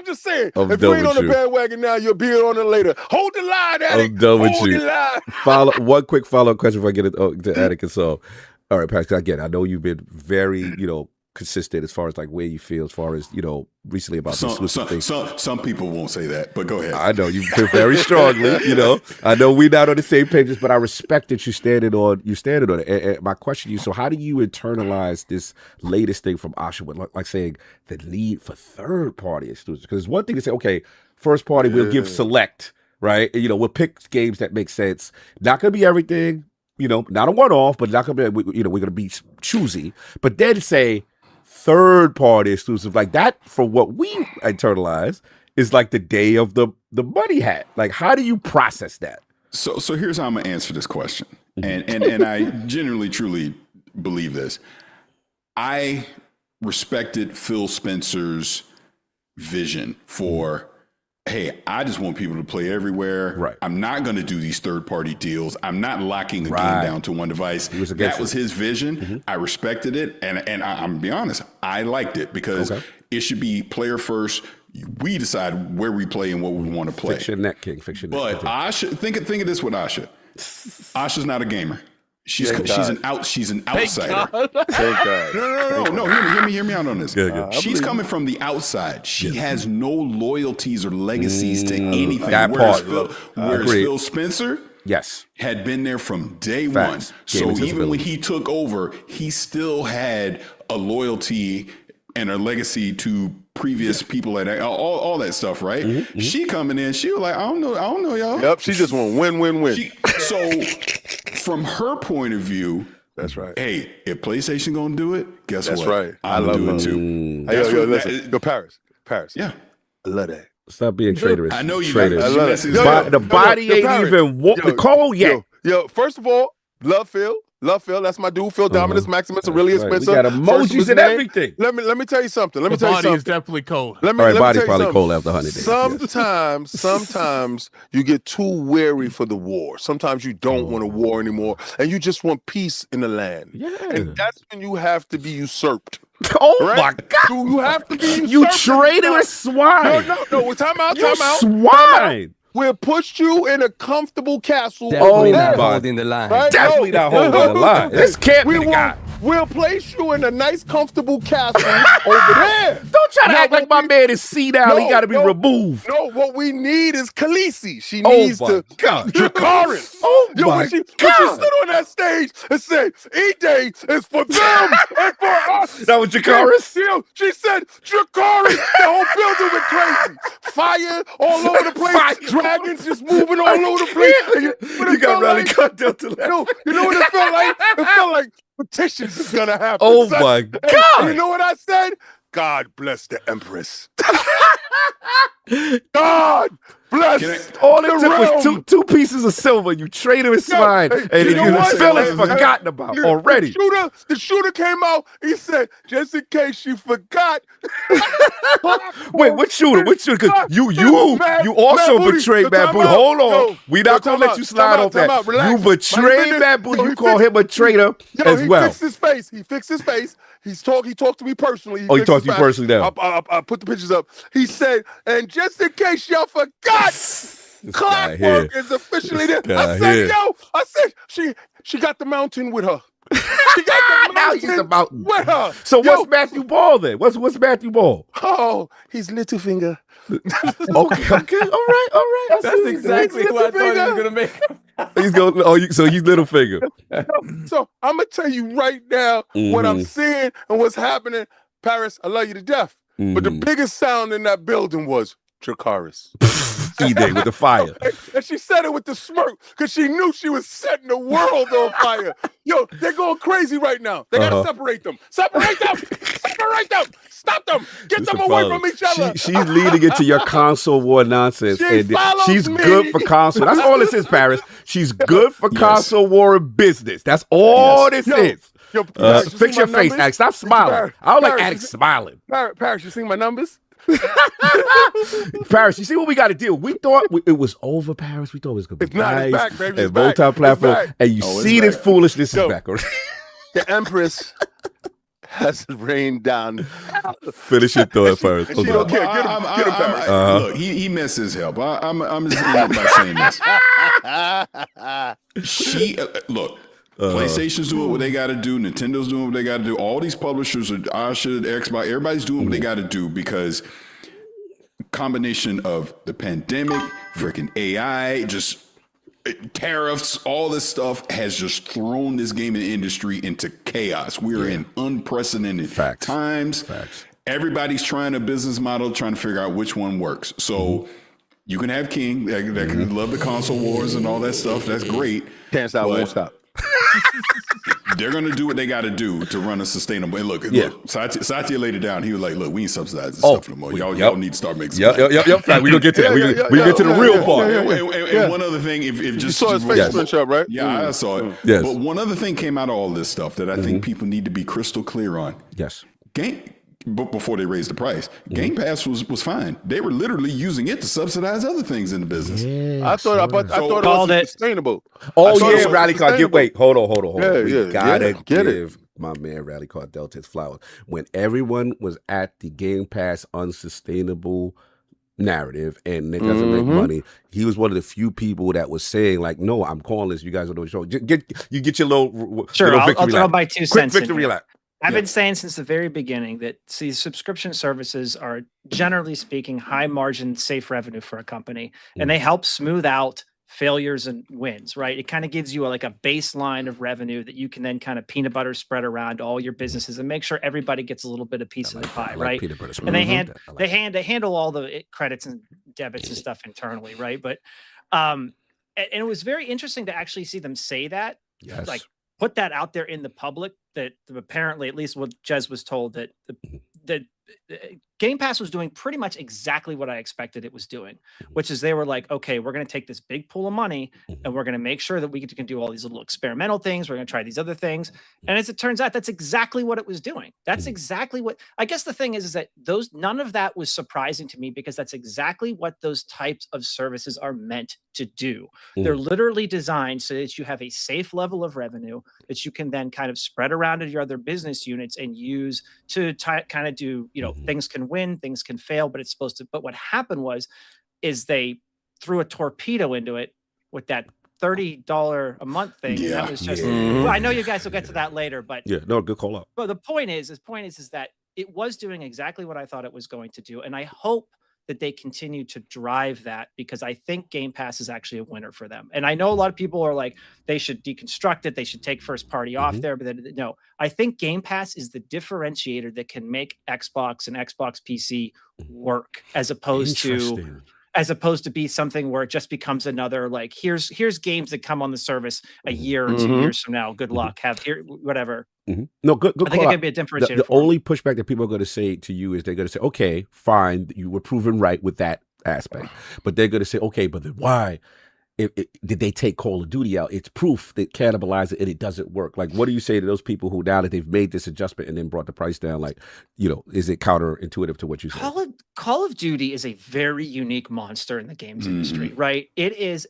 just saying, if you ain't on the bandwagon now, you'll be on it later. Hold the line, Attic. I'm done with you. One quick follow-up question before I get it to Attic and so. All right, Patrick, again, I know you've been very, consistent as far as like where you feel as far as, recently about some people won't say that, but go ahead. I know you feel very strongly, I know we're not on the same pages, but I respect that you standing on it. And my question to you, so how do you internalize this latest thing from Asha with like saying the lead for third party exclusives? Because it's one thing to say, okay, first party, we'll give select, right? And, we'll pick games that make sense. Not going to be everything, not a one-off, but not going to be, we're going to be choosy. But then say third party exclusive like that, for what we internalize, is like the day of the money hat. Like, how do you process that? So here's how I'm going to answer this question. And I genuinely, truly believe this. I respected Phil Spencer's vision for, hey, I just want people to play everywhere. Right. I'm not going to do these third-party deals. I'm not locking a game down to one device. That was his vision. I respected it, and I'm going to be honest, I liked it, because it should be player first. We decide where we play and what we want to play. Fiction net king. But Asha, think of this with Asha. Asha's not a gamer. She's an outsider. No. Hear me out on this. She's coming from the outside. She has no loyalties or legacies to anything. Whereas Phil Spencer, had been there from day one. So even when he took over, he still had a loyalty and a legacy to previous people at all that stuff, right? She coming in, she was like, I don't know, y'all. Yep, she just want win. So from her point of view, that's right. Hey, if PlayStation gonna do it, guess what? That's right. I'm gonna do it too. Hey, listen, go Paris. Yeah, I love that. Stop being traitorous. I know you. Traitors. The body ain't even the cold yet. Yo, first of all, love Phil. That's my dude, Phil Dominus Maximus Aurelius Spencer. We got emojis and everything. Let me tell you something. The body is definitely cold. Body's probably cold after 100 days. Sometimes you get too wary for the war. Sometimes you don't want a war anymore, and you just want peace in the land. Yeah. And that's when you have to be usurped. Oh my God! You have to be usurped. You traitorous swine. No. Time out. Swine. We'll put you in a comfortable castle. Definitely not holding the line. Right? Definitely not holding the line. This can't be the guy. We'll place you in a nice, comfortable castle over there. Don't try to act like my man is senile. He got to be removed. No, what we need is Khaleesi. She needs to. Dracarys. Oh my when she stood on that stage and said, E-Day is for them and for us. That was Dracarys? She said, Dracarys. The whole building went crazy. Fire all over the place. Dragons just moving all over the place. You got RallyCarDelta left. You know what it felt like? It felt like petitions is gonna happen. Oh my God! You know what I said? God bless the Empress. God bless. All it took was two pieces of silver. You traitorous swine, and you Phil is forgotten about already. The shooter came out. He said, just in case you forgot. Wait, what shooter? Which shooter? Because you also betrayed Mad Booty. Hold on, we not gonna let you slide off that. You betrayed Mad Booty. You call him a traitor as well. He fixed his face. He talked to me personally. He talked to you personally now. I put the pictures up. He said, and just in case y'all forgot, Clockwork is officially there. I said, she got the mountain with her. She got the mountain with her. So what's Matthew Ball then? What's Matthew Ball? Oh, he's Littlefinger. Okay, all right. That's exactly who I thought he was gonna make. He's going. So he's Littlefinger. So I'm gonna tell you right now what I'm seeing and what's happening. Paris, I love you to death, but the biggest sound in that building was Dracarys. E-Day with the fire. And she said it with the smirk because she knew she was setting the world on fire. Yo, they're going crazy right now. They gotta separate them. Separate them. separate them. Stop them. Get them away from each other. She's leading into your console war nonsense. She's good for console. That's all this is, Parris. She's good for console war and business. That's all this is. Yo, fix your face, Alex. Stop smiling. I don't like Alex smiling. Parris, you seen my numbers? Parris, you see what we got to do? We thought it was over, Parris. We thought it was going to be nice. It's back, baby. And multi-platform. And you see this foolishness is back. The Empress has rained down. Finish your thought first. She don't care. Get him, Parris. Look, he missed his help. I'm just ending by saying this. Look. PlayStation's doing what they got to do. Nintendo's doing what they got to do. All these publishers, Xbox, everybody's doing what they got to do because combination of the pandemic, freaking AI, just tariffs, all this stuff has just thrown this gaming industry into chaos. We're in unprecedented times. Everybody's trying a business model, trying to figure out which one works. So you can have King that can love the console wars and all that stuff. That's great. Can't stop, won't stop. They're going to do what they got to do to run a sustainable. And look, Satya laid it down. He was like, look, we ain't subsidizing this stuff no more. Y'all need to start making some money. We're going to get to that. We're going to get to the real part. And one other thing, if just... You saw his face flinch up, right? Yeah, I saw it. Yes. But one other thing came out of all this stuff that I think people need to be crystal clear on. Yes. Before they raised the price, Game Pass was fine. They were literally using it to subsidize other things in the business. I thought it was sustainable. Oh yeah, RallyCard. Wait, hold on. Yeah, we gotta give my man RallyCarDelta his flowers. When everyone was at the Game Pass unsustainable narrative and it doesn't make money, he was one of the few people that was saying like, "No, I'm calling this. You guys are doing the show. Get your little I'll throw my 2 cents. Quick victory lap." I've been saying since the very beginning that subscription services are generally speaking high margin, safe revenue for a company, and they help smooth out failures and wins, right? It kind of gives you a baseline of revenue that you can then kind of peanut butter spread around all your businesses and make sure everybody gets a little bit of piece of the pie, right? And they handle all the credits and debits and stuff internally, right? But and it was very interesting to actually see them say that, like put that out there in the public, that apparently, at least what Jez was told, that the Game Pass was doing pretty much exactly what I expected it was doing, which is they were like, okay, we're going to take this big pool of money and we're going to make sure that we can do all these little experimental things. We're going to try these other things. And as it turns out, that's exactly what it was doing. That's exactly what, I guess the thing is that none of that was surprising to me because that's exactly what those types of services are meant to do. They're literally designed so that you have a safe level of revenue that you can then kind of spread around to your other business units and use to kind of do, things can win, things can fail, but it's supposed to. But what happened is they threw a torpedo into it with that $30 a month thing. And that was just. Well, I know you guys will get to that later, but good call out. But the point is that it was doing exactly what I thought it was going to do, and I hope that they continue to drive that because I think Game Pass is actually a winner for them. And I know a lot of people are like, they should deconstruct it. They should take first party off there. But no, I think Game Pass is the differentiator that can make Xbox and Xbox PC work as opposed to be something where it just becomes another, like, here's games that come on the service a year or 2 years from now. Good luck. Have here, whatever. No, good. I think it could be a differentiator. The only pushback that people are going to say to you is they're going to say, okay, fine, you were proven right with that aspect. But they're going to say, okay, but then why? Did they take Call of Duty out? It's proof that cannibalize it and it doesn't work. Like, what do you say to those people who now that they've made this adjustment and then brought the price down? Like, is it counterintuitive to what you say? Call of Duty is a very unique monster in the games industry, right? It is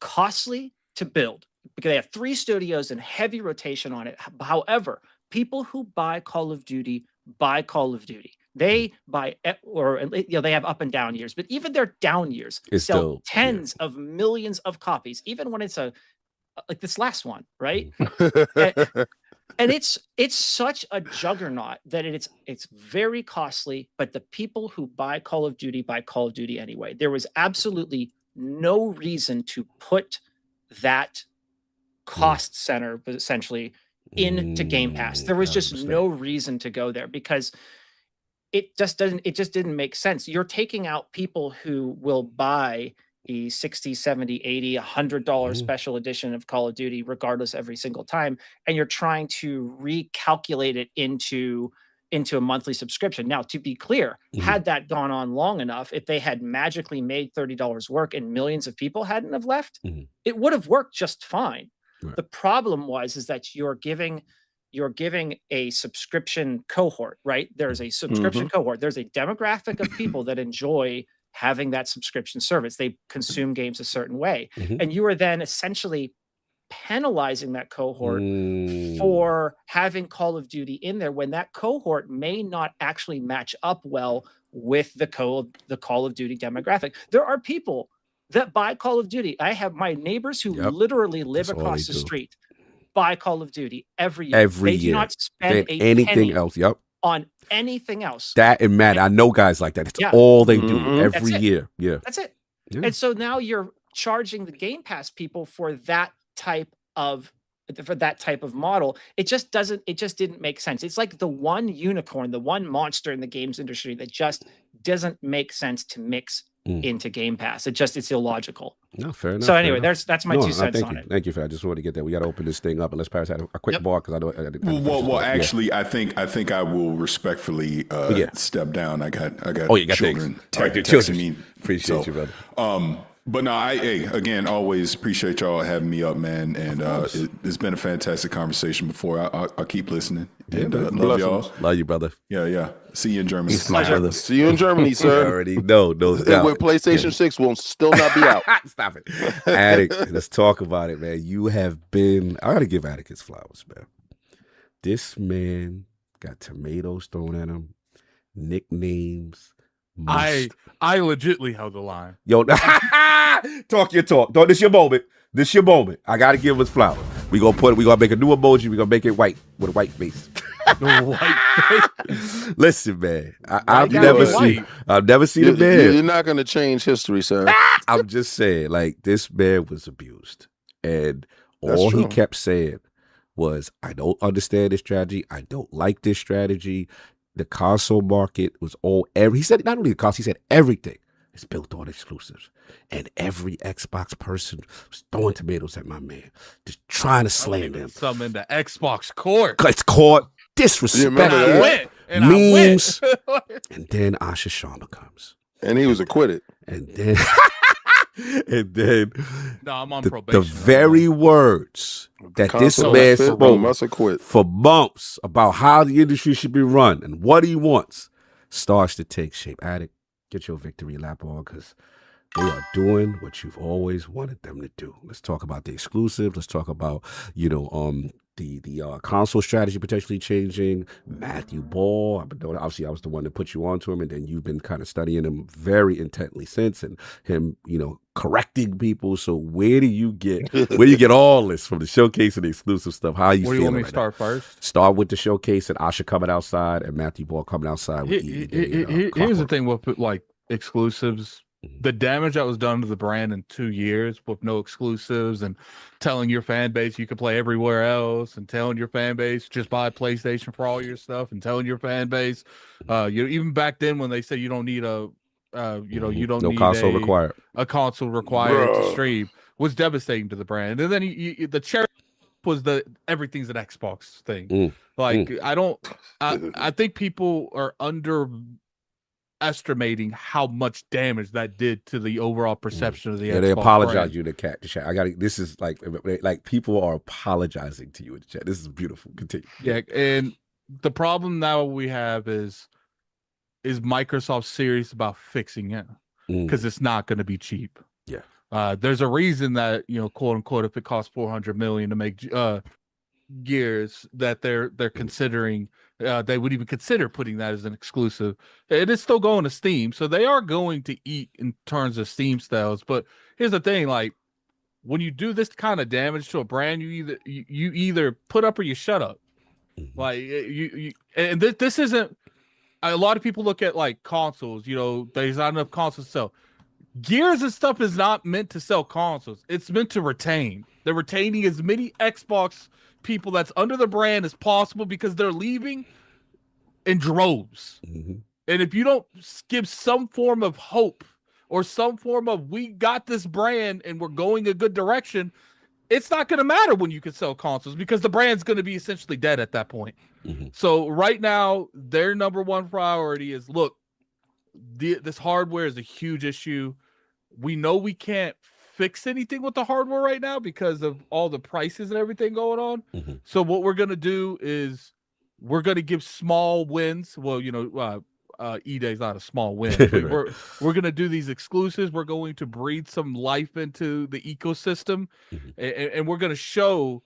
costly to build because they have 3 studios and heavy rotation on it. However, people who buy Call of Duty buy Call of Duty. They buy, or they have up and down years, but even their down years sell tens of millions of copies, even when it's like this last one, right? and it's such a juggernaut that it's very costly, but the people who buy Call of Duty anyway. There was absolutely no reason to put that cost center essentially into Game Pass. There was just no reason to go there because it just didn't make sense. You're taking out people who will buy a 60, 70, 80, $100 special edition of Call of Duty, regardless, every single time. And you're trying to recalculate it into a monthly subscription. Now, to be clear, had that gone on long enough, if they had magically made $30 work and millions of people hadn't have left, it would have worked just fine. Right. The problem is that you're giving a subscription cohort, right? There's a subscription cohort. There's a demographic of people that enjoy having that subscription service. They consume games a certain way. And you are then essentially penalizing that cohort for having Call of Duty in there when that cohort may not actually match up well with the Call of Duty demographic. There are people that buy Call of Duty. I have my neighbors who literally live across the street buy Call of Duty every year. They do not spend anything else. On anything else. That and Matt, I know guys like that. It's all they do every year. Yeah, that's it. Yeah. And so now you're charging the Game Pass people for that type of model. It just didn't make sense. It's like the one unicorn, the one monster in the games industry that just doesn't make sense to mix into Game Pass. It's illogical. No, fair enough. So anyway, that's my 2 cents on it. Thank you for that. I just wanted to get that. We got to open this thing up, and let's Parris had a quick bar because I know. Well, actually, I think I will respectfully step down. I got you got children things. texting me. Appreciate you, brother. But no, again, always appreciate y'all having me up, man. And it's been a fantastic conversation before. I'll keep listening. And love y'all. Love you, brother. Yeah. See you in Germany. See you in Germany, sir. Already no doubt. PlayStation 6 will still not be out. Stop it. Attic, let's talk about it, man. You have been, I got to give Attic his flowers, man. This man got tomatoes thrown at him, nicknames. I legitly held the line. Yo, talk your talk. This your moment. This your moment. I gotta give us flowers. We gonna make a new emoji. We gonna make it white with a white face. Listen, man. I've never seen a man. You're not gonna change history, sir. I'm just saying, like, this man was abused, and all he kept saying was, "I don't understand this strategy. I don't like this strategy." The console market was he said not only the console, he said everything is built on exclusives. And every Xbox person was throwing tomatoes at my man, just trying to slam him. Some in the Xbox court. It's caught disrespect. Memes. And then Asha Sharma comes. And he was acquitted. And then no, I'm on probation. The very words that this man spoke for months about how the industry should be run and what he wants starts to take shape. Attic, get your victory lap on, because they are doing what you've always wanted them to do. Let's talk about the exclusive. Let's talk about, the console strategy potentially changing. Matthew Ball, obviously I was the one that put you onto him, and then you've been kind of studying him very intently since, and him, correcting people. So where do you get all this from the showcase and the exclusive stuff? How are you feeling? Where do you want me to start first? Start with the showcase and Asha coming outside and Matthew Ball coming outside. Here's the thing with like exclusives. The damage that was done to the brand in 2 years with no exclusives and telling your fan base you can play everywhere else, and telling your fan base just buy PlayStation for all your stuff, and telling your fan base, even back then when they said you don't need you don't need console required. A console required to stream, was devastating to the brand. And then the cherry was the everything's an Xbox thing. I think people are underestimating how much damage that did to the overall perception of the Xbox they apologize brand. You to the chat. This is like people are apologizing to you in the chat. This is beautiful. Continue. Yeah, and the problem now we have is Microsoft serious about fixing it? Because it's not going to be cheap. Yeah. There's a reason that, quote unquote, if it costs $400 million to make Gears, that they're considering, they would even consider putting that as an exclusive. It is still going to Steam, so they are going to eat in terms of Steam sales. But here's the thing: like, when you do this kind of damage to a brand, you either put up or you shut up. Like and this isn't. A lot of people look at like consoles. There's not enough consoles to sell. Gears and stuff is not meant to sell consoles. It's meant to retain. They're retaining as many Xbox people that's under the brand as possible, because they're leaving in droves. And if you don't give some form of hope or some form of we got this brand and we're going a good direction, it's not going to matter when you can sell consoles because the brand's going to be essentially dead at that point. So right now, their number one priority is, look, this hardware is a huge issue. We know we can't fix anything with the hardware right now because of all the prices and everything going on. So what we're going to do is we're going to give small wins. Well, E-Day's not a small win. But we're going to do these exclusives. We're going to breathe some life into the ecosystem, and we're going to show.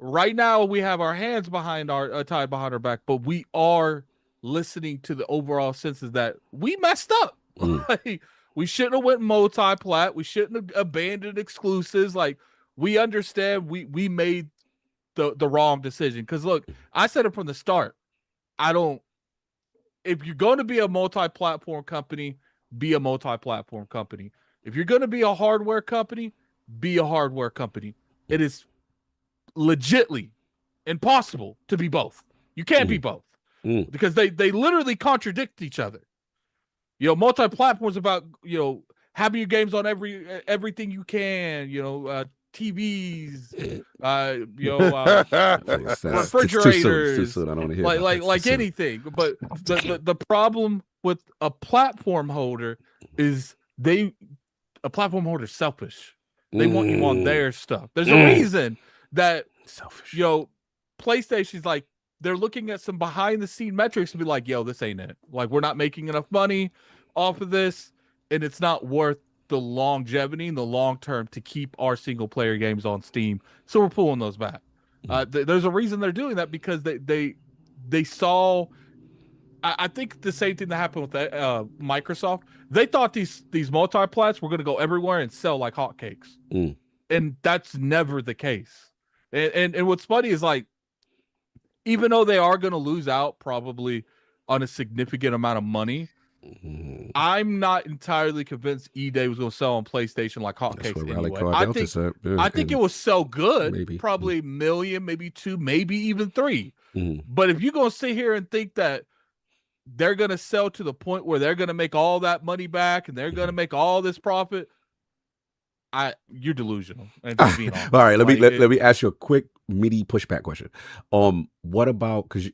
Right now, we have our hands behind tied behind our back, but we are listening to the overall senses that we messed up. Like, we shouldn't have went multi-plat. We shouldn't have abandoned exclusives. Like, we understand we made the wrong decision. Because look, I said it from the start. If you're going to be a multi-platform company, be a multi-platform company. If you're going to be a hardware company, be a hardware company. It is legitly impossible to be both. You can't be both because they literally contradict each other. Multi-platform is about, having your games on everything you can, TVs, refrigerators, too soon. I don't want to hear like anything. But the problem with a platform holder is a platform holder is selfish. They want you on their stuff. There's a reason that selfish. PlayStation's like, they're looking at some behind the scene metrics and be like, yo, this ain't it. Like, we're not making enough money off of this, and it's not worth the longevity and the long term to keep our single player games on Steam. So we're pulling those back. There's a reason they're doing that because they saw. I think the same thing that happened with Microsoft. They thought these multi-plats were going to go everywhere and sell like hotcakes, and that's never the case. And what's funny is, like, even though they are going to lose out probably on a significant amount of money, I'm not entirely convinced E-Day was going to sell on PlayStation like hotcakes anyway. I think it will sell good, maybe. Probably 1 million, maybe 2, maybe even 3. But if you're going to sit here and think that they're going to sell to the point where they're going to make all that money back and they're going to make all this profit, you're delusional. And all right, let me ask you a quick meaty pushback question. What about, because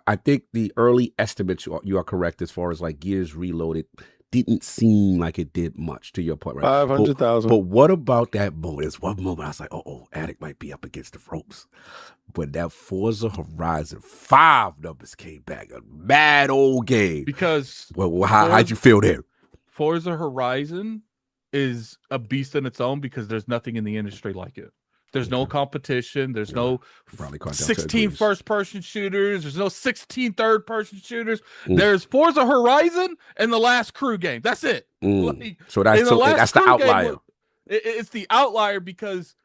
I think the early estimates you are correct as far as like Gears Reloaded didn't seem like it did much, to your point, right? 500,000. But what about that moment? There's one moment I was like, Attic might be up against the ropes. When that Forza Horizon 5 numbers came back, a mad old game. Because how'd you feel there? Forza Horizon is a beast in its own because there's nothing in the industry like it. There's no competition. There's no 16 first-person shooters. There's no 16 third-person shooters. There's Forza Horizon and the Last Crew game. That's it. So that's the outlier. It's the outlier because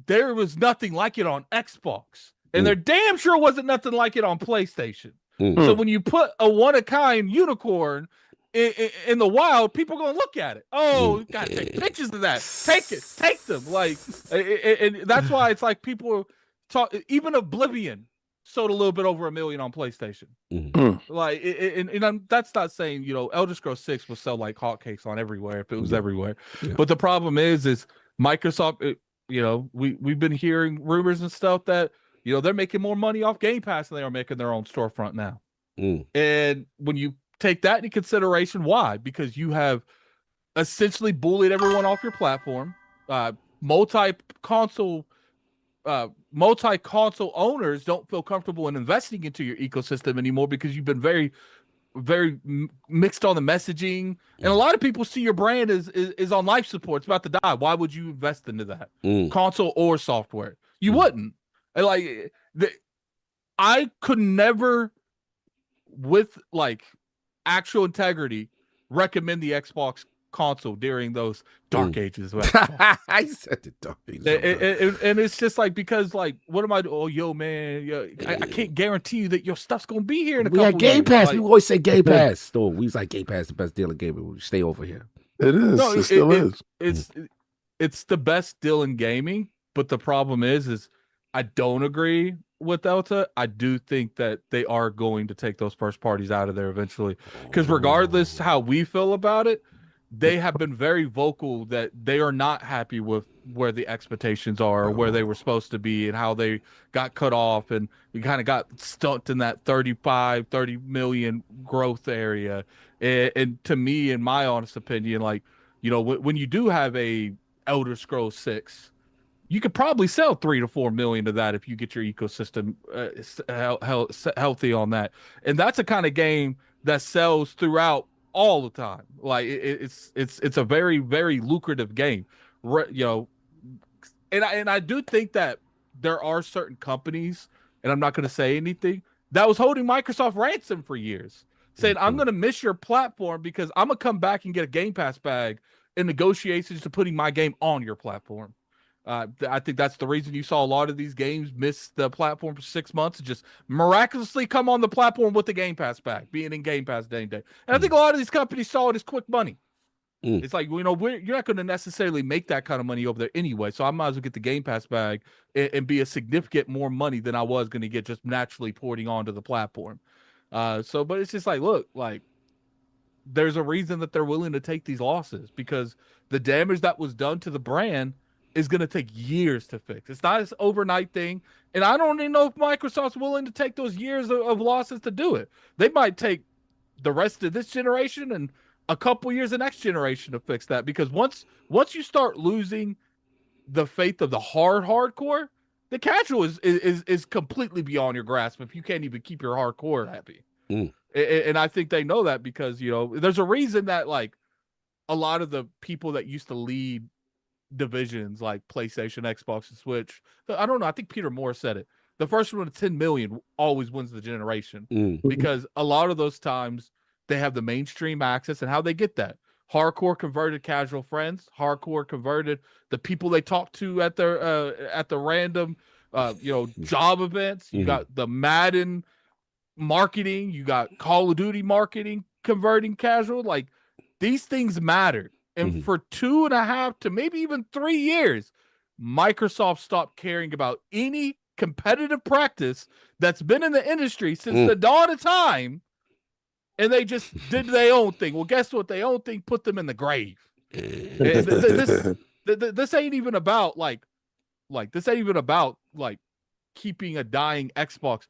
there was nothing like it on Xbox. And there damn sure wasn't nothing like it on PlayStation. So when you put a one-of-kind unicorn in the wild, people are gonna look at it. You gotta take pictures of that. Take them. Like, and that's why it's like people talk. Even Oblivion sold a little bit over 1 million on PlayStation. Like, and that's not saying Elder Scrolls 6 will sell like hotcakes on everywhere if it was everywhere. But the problem is Microsoft. We've been hearing rumors and stuff that they're making more money off Game Pass than they are making their own storefront now. And when you take that into consideration, why? Because you have essentially bullied everyone off your platform. Multi-console owners don't feel comfortable in investing into your ecosystem anymore because you've been very, very mixed on the messaging. And a lot of people see your brand is on life support. It's about to die. Why would you invest into that? Console or software? You wouldn't. And I could never, with like actual integrity, recommend the Xbox console during those dark ages. I said the dark ages. And it's just like, because like, what am I doing? Oh, yo, man, I can't guarantee you that your stuff's gonna be here in a couple years. Game Pass. Like, we always say Game Pass. We was like, Game Pass the best deal in gaming. We stay over here. It is. No, it still is. It's the best deal in gaming. But the problem is I don't agree with Delta. I do think that they are going to take those first parties out of there eventually, because regardless how we feel about it, they have been very vocal that they are not happy with where the expectations are, or where they were supposed to be, and how they got cut off, and we kind of got stuck in that 30 million growth area. And to me, in my honest opinion, like, you know, when you do have a Elder Scrolls 6, you could probably sell 3 to 4 million of that if you get your ecosystem healthy on that. And that's a kind of game that sells throughout all the time. Like it's a very, very lucrative game, you know. And I do think that there are certain companies, and I'm not going to say anything, that was holding Microsoft ransom for years, saying, I'm going to miss your platform because I'm going to come back and get a Game Pass bag in negotiations to putting my game on your platform. I think that's the reason you saw a lot of these games miss the platform for 6 months and just miraculously come on the platform with the Game Pass back, being in Game Pass day and day. And I think a lot of these companies saw it as quick money. It's like, you know, you're not going to necessarily make that kind of money over there anyway, so I might as well get the Game Pass bag and be a significant more money than I was going to get just naturally porting onto the platform. But it's just like, look, like, there's a reason that they're willing to take these losses, because the damage that was done to the brand is going to take years to fix. It's not an overnight thing. And I don't even know if Microsoft's willing to take those years of losses to do it. They might take the rest of this generation and a couple years of next generation to fix that. Because once you start losing the faith of the hardcore, the casual is completely beyond your grasp if you can't even keep your hardcore happy. And I think they know that, because, you know, there's a reason that, like, a lot of the people that used to lead divisions like PlayStation, Xbox, and Switch, I don't know, I think Peter Moore said it, the first one to 10 million always wins the generation. Because a lot of those times they have the mainstream access, and how they get that: hardcore converted casual friends, hardcore converted the people they talk to at the random you know, job events. You got the Madden marketing, you got Call of Duty marketing converting casual. Like, these things matter. And for 2.5 to maybe even 3 years, Microsoft stopped caring about any competitive practice that's been in the industry since the dawn of time, and they just did their own thing. Well, guess what? Their own thing put them in the grave. This ain't even about this ain't even about like keeping a dying Xbox.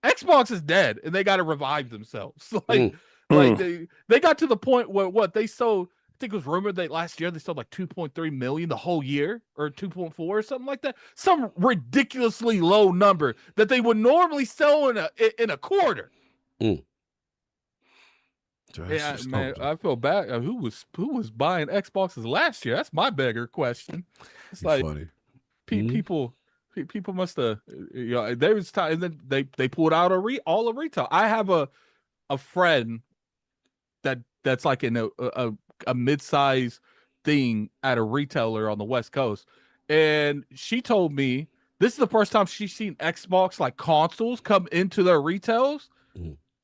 Xbox is dead, and they got to revive themselves. Like they got to the point where what they sold. I think it was rumored that last year they sold like 2.3 million the whole year, or 2.4 or something like that. Some ridiculously low number that they would normally sell in a quarter. Yeah, man, I feel bad. Who was buying Xboxes last year? That's my bigger question. It's like funny. People must have, you know, there was time, and then they pulled out all of retail. I have a friend that's like in a mid-size thing at a retailer on the West Coast, and she told me this is the first time she's seen Xbox like consoles come into their retails.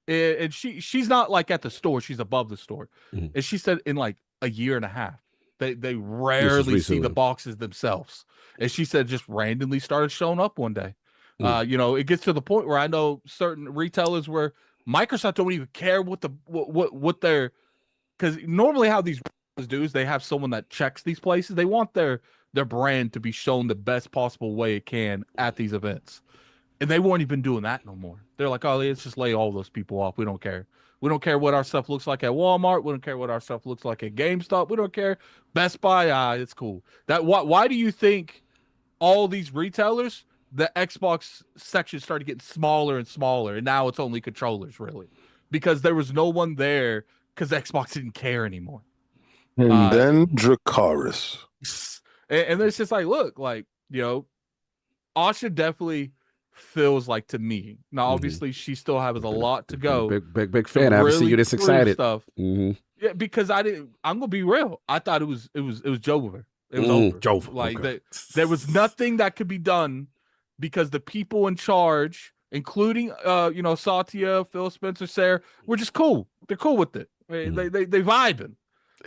And she's not like at the store, she's above the store. And she said in like a year and a half they rarely see the boxes themselves. And she said just randomly started showing up one day. You know, it gets to the point where I know certain retailers where Microsoft don't even care what their, because normally how these do is they have someone that checks these places. They want their brand to be shown the best possible way it can at these events. And they weren't even doing that no more. They're like, oh, let's just lay all those people off. We don't care. We don't care what our stuff looks like at Walmart. We don't care what our stuff looks like at GameStop. We don't care. Best Buy, it's cool. Why do you think all these retailers, the Xbox section started getting smaller and smaller, and now it's only controllers, really? Because there was no one there, because Xbox didn't care anymore. And then Dracarys. And it's just like, look, like, you know, Asha definitely feels like, to me, now obviously she still has a lot to go. Big fan. I haven't seen you this excited. Stuff. Yeah, because I'm gonna be real. I thought it was Jover. It was over. Jover. Like there was nothing that could be done, because the people in charge, including you know, Satya, Phil Spencer, Sarah, were just cool. They're cool with it. They vibing.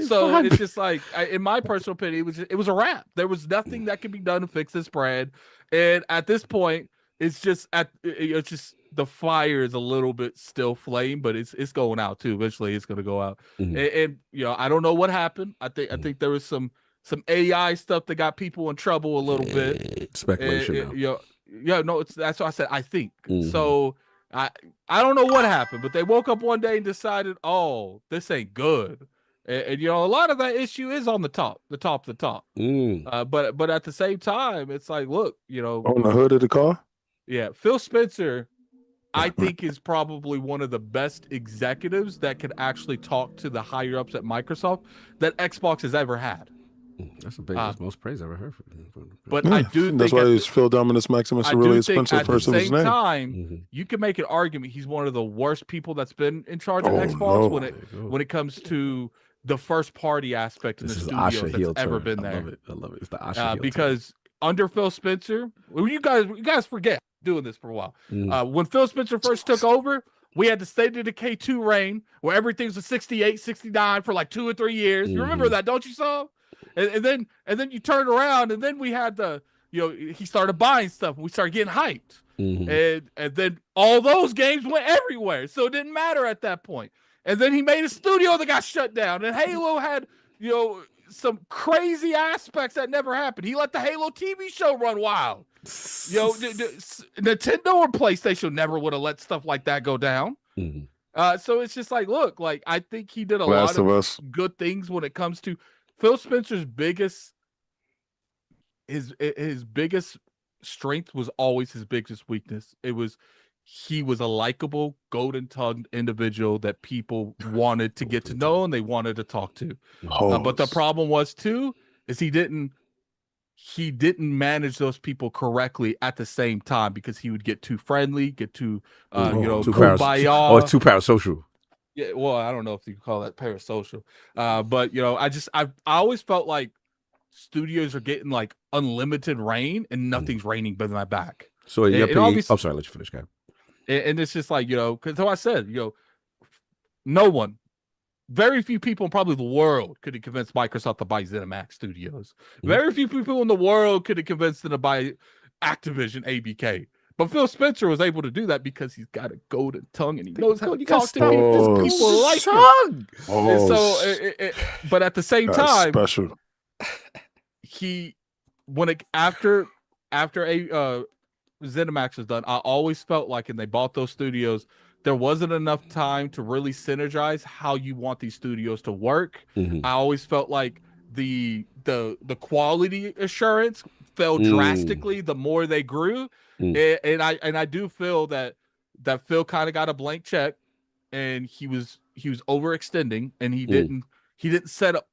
So it's just like, in my personal opinion, it was a wrap. There was nothing that could be done to fix this brand, and at this point, it's just the fire is a little bit still flame, but it's going out too. Eventually, it's going to go out. And I don't know what happened. I think there was some AI stuff that got people in trouble a little bit. Speculation. No, that's what I said. I think so. I don't know what happened, but they woke up one day and decided, oh, this ain't good. And a lot of that issue is on the top. But at the same time, it's like, look, on the hood of the car. Yeah, Phil Spencer, I think, is probably one of the best executives that could actually talk to the higher ups at Microsoft that Xbox has ever had. That's the most praise I've ever heard. But I do think that's why it's Phil Dominus Maximus Aurelius Spencer first in his name. At the same time, you can make an argument he's one of the worst people that's been in charge of Xbox when it comes to the first party aspect in the studio that's ever been there. I love it. It's the Asha because under Phil Spencer, you guys forget doing this for a while. When Phil Spencer first took over, we had the State of Decay 2 reign where everything's a 68, 69 for like 2 or 3 years. You remember that, don't you, Saul? And then you turn around, and then we had he started buying stuff, and we started getting hyped. And then all those games went everywhere, so it didn't matter at that point. And then he made a studio that got shut down, and Halo had some crazy aspects that never happened. He let the Halo TV show run wild. Nintendo or PlayStation never would have let stuff like that go down. So it's just like, look, like I think he did a lot of good things when it comes to Phil Spencer's biggest strength was always his biggest weakness. He was a likable, golden-tongued individual that people wanted to get to know and they wanted to talk to. But the problem was too is he didn't manage those people correctly at the same time because he would get too friendly, get too kumbaya. Or too parasocial. Yeah, well, I don't know if you call that parasocial, but I always felt like studios are getting like unlimited rain and nothing's raining but my back. So I'm sorry, let you finish, guy. And it's just like because I said very few people in probably the world could have convinced Microsoft to buy ZeniMax Studios. Very few people in the world could have convinced them to buy Activision ABK. But Phil Spencer was able to do that because he's got a golden tongue and he knows how to talk to people like him. And so, but at the same time, special. After ZeniMax was done, I always felt like, and they bought those studios, there wasn't enough time to really synergize how you want these studios to work. I always felt like the quality assurance fell drastically the more they grew. And I do feel that Phil kind of got a blank check and he was overextending and he didn't set up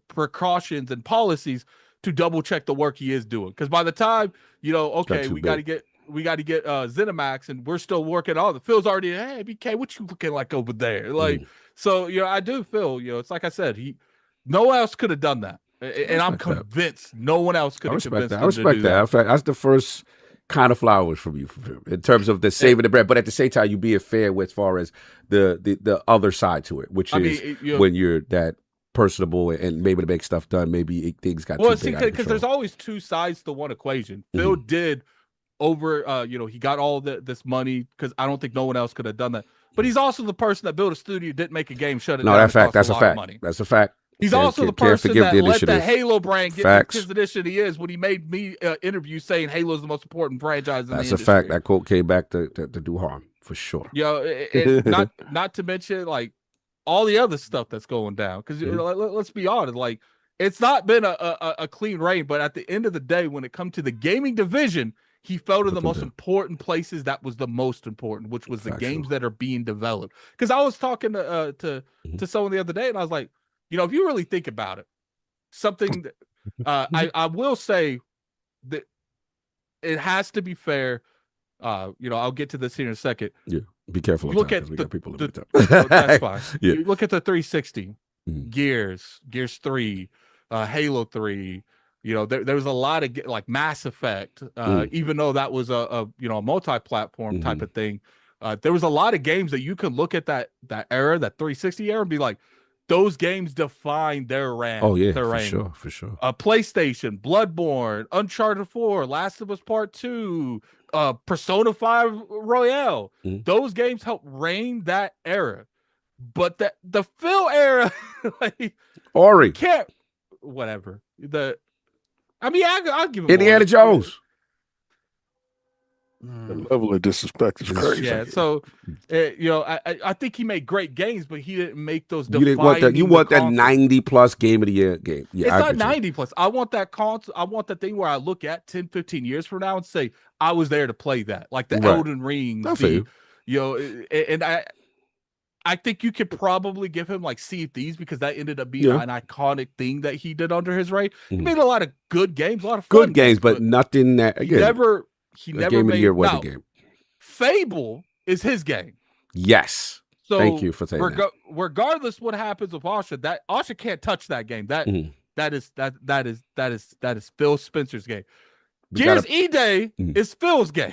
precautions and policies to double check the work he is doing. Because by the time we got to get ZeniMax and we're still working on it. Phil's already, hey BK, what you looking like over there? Like so I do feel it's like I said, no one else could have done that. And I'm convinced no one else could have convinced him to do that. I respect that. In fact, that's the first kind of flowers from you in terms of the saving the bread, but at the same time, you being fair with as far as the other side to it, which is when you're that personable and maybe to make stuff done, maybe things got too big because there's always two sides to one equation. Phil did he got all this money because I don't think no one else could have done that. But he's also the person that built a studio, didn't make a game, shut it down. That's a fact. That's a fact. He's also the person that let the Halo brand get his position he is when he made me interview saying Halo is the most important franchise in the industry. That's a fact. That quote came back to do harm for sure. Not to mention like all the other stuff that's going down. Because let's be honest, like it's not been a clean reign. But at the end of the day, when it comes to the gaming division, he fell to the most important places. That was the most important, which was the games that are being developed. Because I was talking to someone the other day, and I was like, if you really think about it, something I will say that it has to be fair. I'll get to this here in a second. Yeah, be careful. Look at people. That's fine. Yeah. You look at the 360, Gears 3, Halo 3. There was a lot of like Mass Effect, even though that was a multi-platform type of thing. There was a lot of games that you could look at that era, that 360 era, and be like, those games define their reign. Oh yeah, their for reign. sure, for sure. PlayStation, Bloodborne, Uncharted 4, Last of Us Part 2, Persona 5 Royale. Those games helped reign that era. But the Phil era, like Ori, can't whatever. I'll give him Indiana Ori. Jones. The level of disrespect is crazy. Yeah, so I think he made great games, but he didn't make those. You didn't want that. You want that 90+ game of the year game. Yeah, it's not 90+. I want that console. I want that thing where I look at 10, 15 years from now and say I was there to play that, like the Elden Ring. And I think you could probably give him like Sea of Thieves because that ended up being an iconic thing that he did under his reign. He made a lot of good games, a lot of fun good games, but nothing that again. He never game made of the year was the game. Fable is his game. Yes. So thank you for saying that. Regardless what happens with Asha, that Asha can't touch that game. That is Phil Spencer's game. Gears E-Day is Phil's game.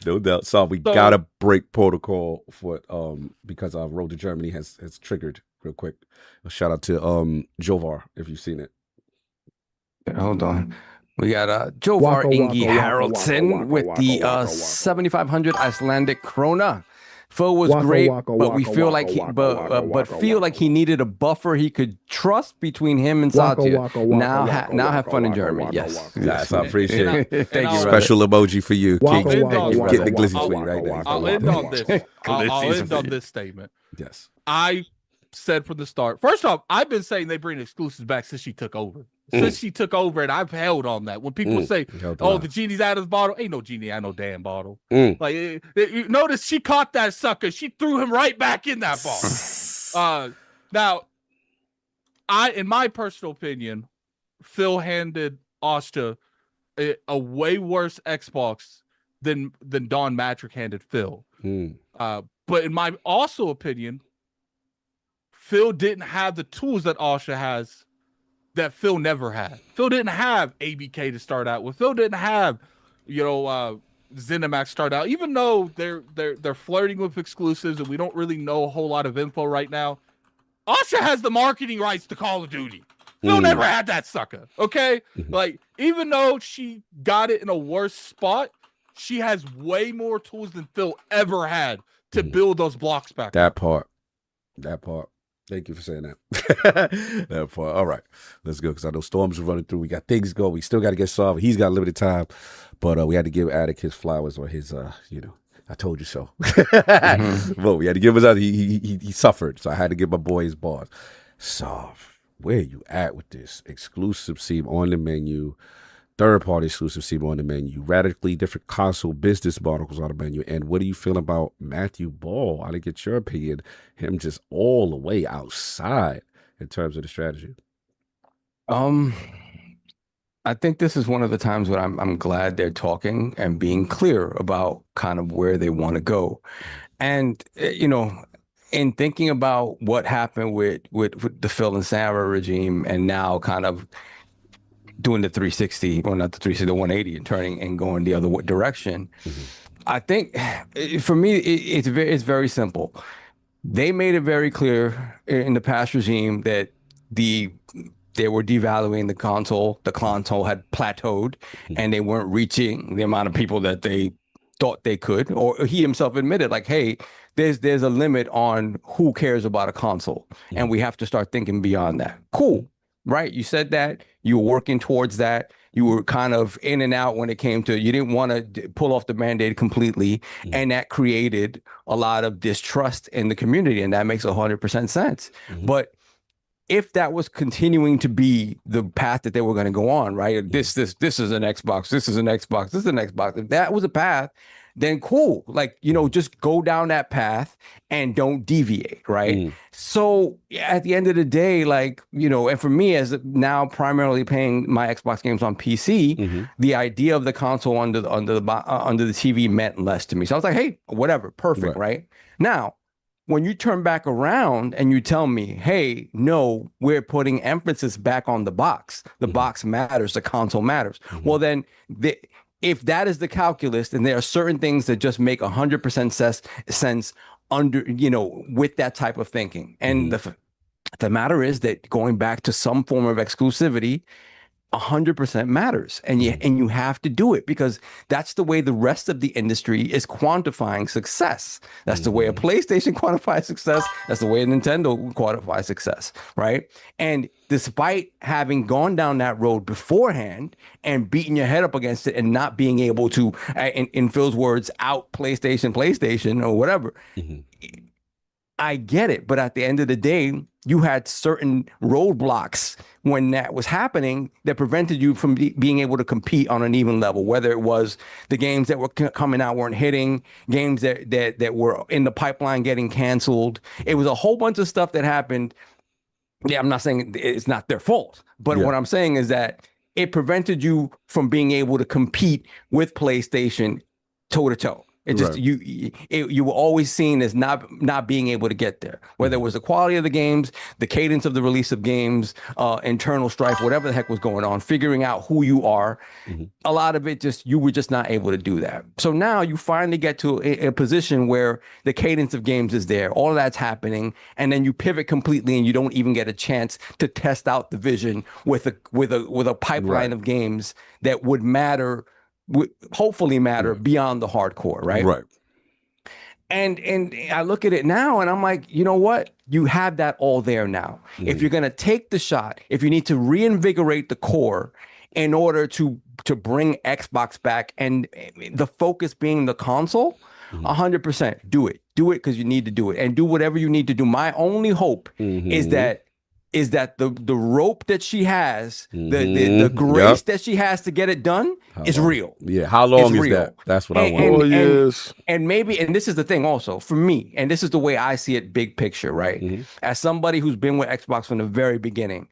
No doubt. So we gotta break protocol for because Road to Germany has triggered real quick. A shout out to Jovar if you've seen it. Hold on. We got Jovar Ingi Haraldson with the 7,500 Icelandic krona. Phil was great, but we feel like feel like he needed a buffer he could trust between him and Satya. Now have fun in Germany. Yes, I appreciate it. Thank you. Special emoji for you. King. Get the glizzy for you right now. I'll end on this. I'll end on this statement. Yes, I said from the start. First off, I've been saying they bring exclusives back since she took over. Since she took over, and I've held on that. When people say, "Oh, the genie's out of the bottle," ain't no genie out of no damn bottle. Like, you notice she caught that sucker. She threw him right back in that bottle. Now, in my personal opinion, Phil handed Asha a way worse Xbox than Don Matrick handed Phil. But in my also opinion, Phil didn't have the tools that Asha has that Phil never had. Phil didn't have ABK to start out with. Phil didn't have, ZeniMax start out. Even though they're flirting with exclusives and we don't really know a whole lot of info right now, Asha has the marketing rights to Call of Duty. Phil never had that sucker. Okay? Like, even though she got it in a worse spot, she has way more tools than Phil ever had to build those blocks back. That part. Thank you for saying that. That part. All right, let's go because I know storms are running through. We got things going. We still got to get solved. He's got limited time, but we had to give Attic his flowers or his, I told you so. Well, we had to give his. He suffered, so I had to give my boy his bars. So, where you at with this exclusive seam on the menu? Third-party exclusive seam on the menu, radically different console business models on the menu, and what do you feel about Matthew Ball? I didn't get your opinion. Him just all the way outside in terms of the strategy. I think this is one of the times when I'm glad they're talking and being clear about kind of where they want to go, and in thinking about what happened with the Phil and Sarah regime, and now kind of doing the 360, well, not the 360, the 180 and turning and going the other direction. I think for me, it's very simple. They made it very clear in the past regime that they were devaluing the console. The console had plateaued and they weren't reaching the amount of people that they thought they could, or he himself admitted like, hey, there's a limit on who cares about a console and we have to start thinking beyond that. Cool. Right? You said that you were working towards that. You were kind of in and out when it came to, you didn't want to pull off the Band-Aid completely. And that created a lot of distrust in the community. And that makes 100% sense. But if that was continuing to be the path that they were going to go on, right? This is an Xbox. This is an Xbox. This is an Xbox. If that was a path, then cool. Like, just go down that path and don't deviate, right? So at the end of the day, like, and for me as now primarily playing my Xbox games on PC, the idea of the console under the TV meant less to me. So I was like, hey, whatever, perfect, right? Now, when you turn back around and you tell me, hey, no, we're putting emphasis back on the box. The box matters, the console matters. Well, then if that is the calculus, then there are certain things that just make 100% sense under, with that type of thinking. And fact of the matter is that going back to some form of exclusivity 100% matters, and you have to do it, because that's the way the rest of the industry is quantifying success. That's the way a PlayStation quantifies success. That's the way Nintendo quantifies success, right? And despite having gone down that road beforehand and beating your head up against it and not being able to, in Phil's words, out PlayStation or whatever, I get it. But at the end of the day, you had certain roadblocks when that was happening that prevented you from being able to compete on an even level, whether it was the games that were coming out weren't hitting, games that were in the pipeline getting canceled. It was a whole bunch of stuff that happened. Yeah, I'm not saying it's not their fault, but what I'm saying is that it prevented you from being able to compete with PlayStation toe to toe. It just you were always seen as not being able to get there, whether it was the quality of the games, the cadence of the release of games, internal strife, whatever the heck was going on, figuring out who you are. A lot of it you were just not able to do that. So now you finally get to a position where the cadence of games is there, all of that's happening, and then you pivot completely, and you don't even get a chance to test out the vision with a pipeline of games that would matter. Hopefully matter beyond the hardcore, right? And I look at it now and I'm like, you know what? You have that all there now. If you're going to take the shot, if you need to reinvigorate the core in order to bring Xbox back, and the focus being the console, 100% do it because you need to do it, and do whatever you need to do. My only hope is that the rope that she has, the grace that she has to get it done is real. Yeah, how long is that? That's what I want. And maybe, and this is the thing also for me, and this is the way I see it big picture, right? As somebody who's been with Xbox from the very beginning,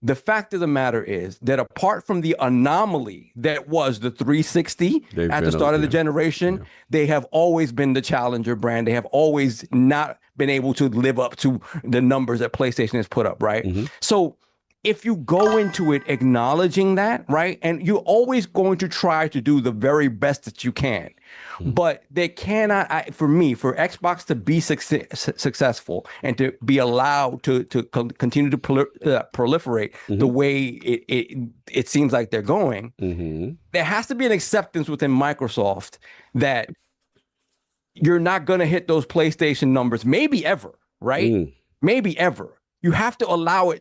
the fact of the matter is that apart from the anomaly that was the 360 at the start of the generation, they have always been the challenger brand. They have always not been able to live up to the numbers that PlayStation has put up, right? So if you go into it acknowledging that, right, and you're always going to try to do the very best that you can, but they cannot, for Xbox to be successful and to be allowed to continue to proliferate the way it seems like they're going, there has to be an acceptance within Microsoft that you're not going to hit those PlayStation numbers, maybe ever, right? Maybe ever. You have to allow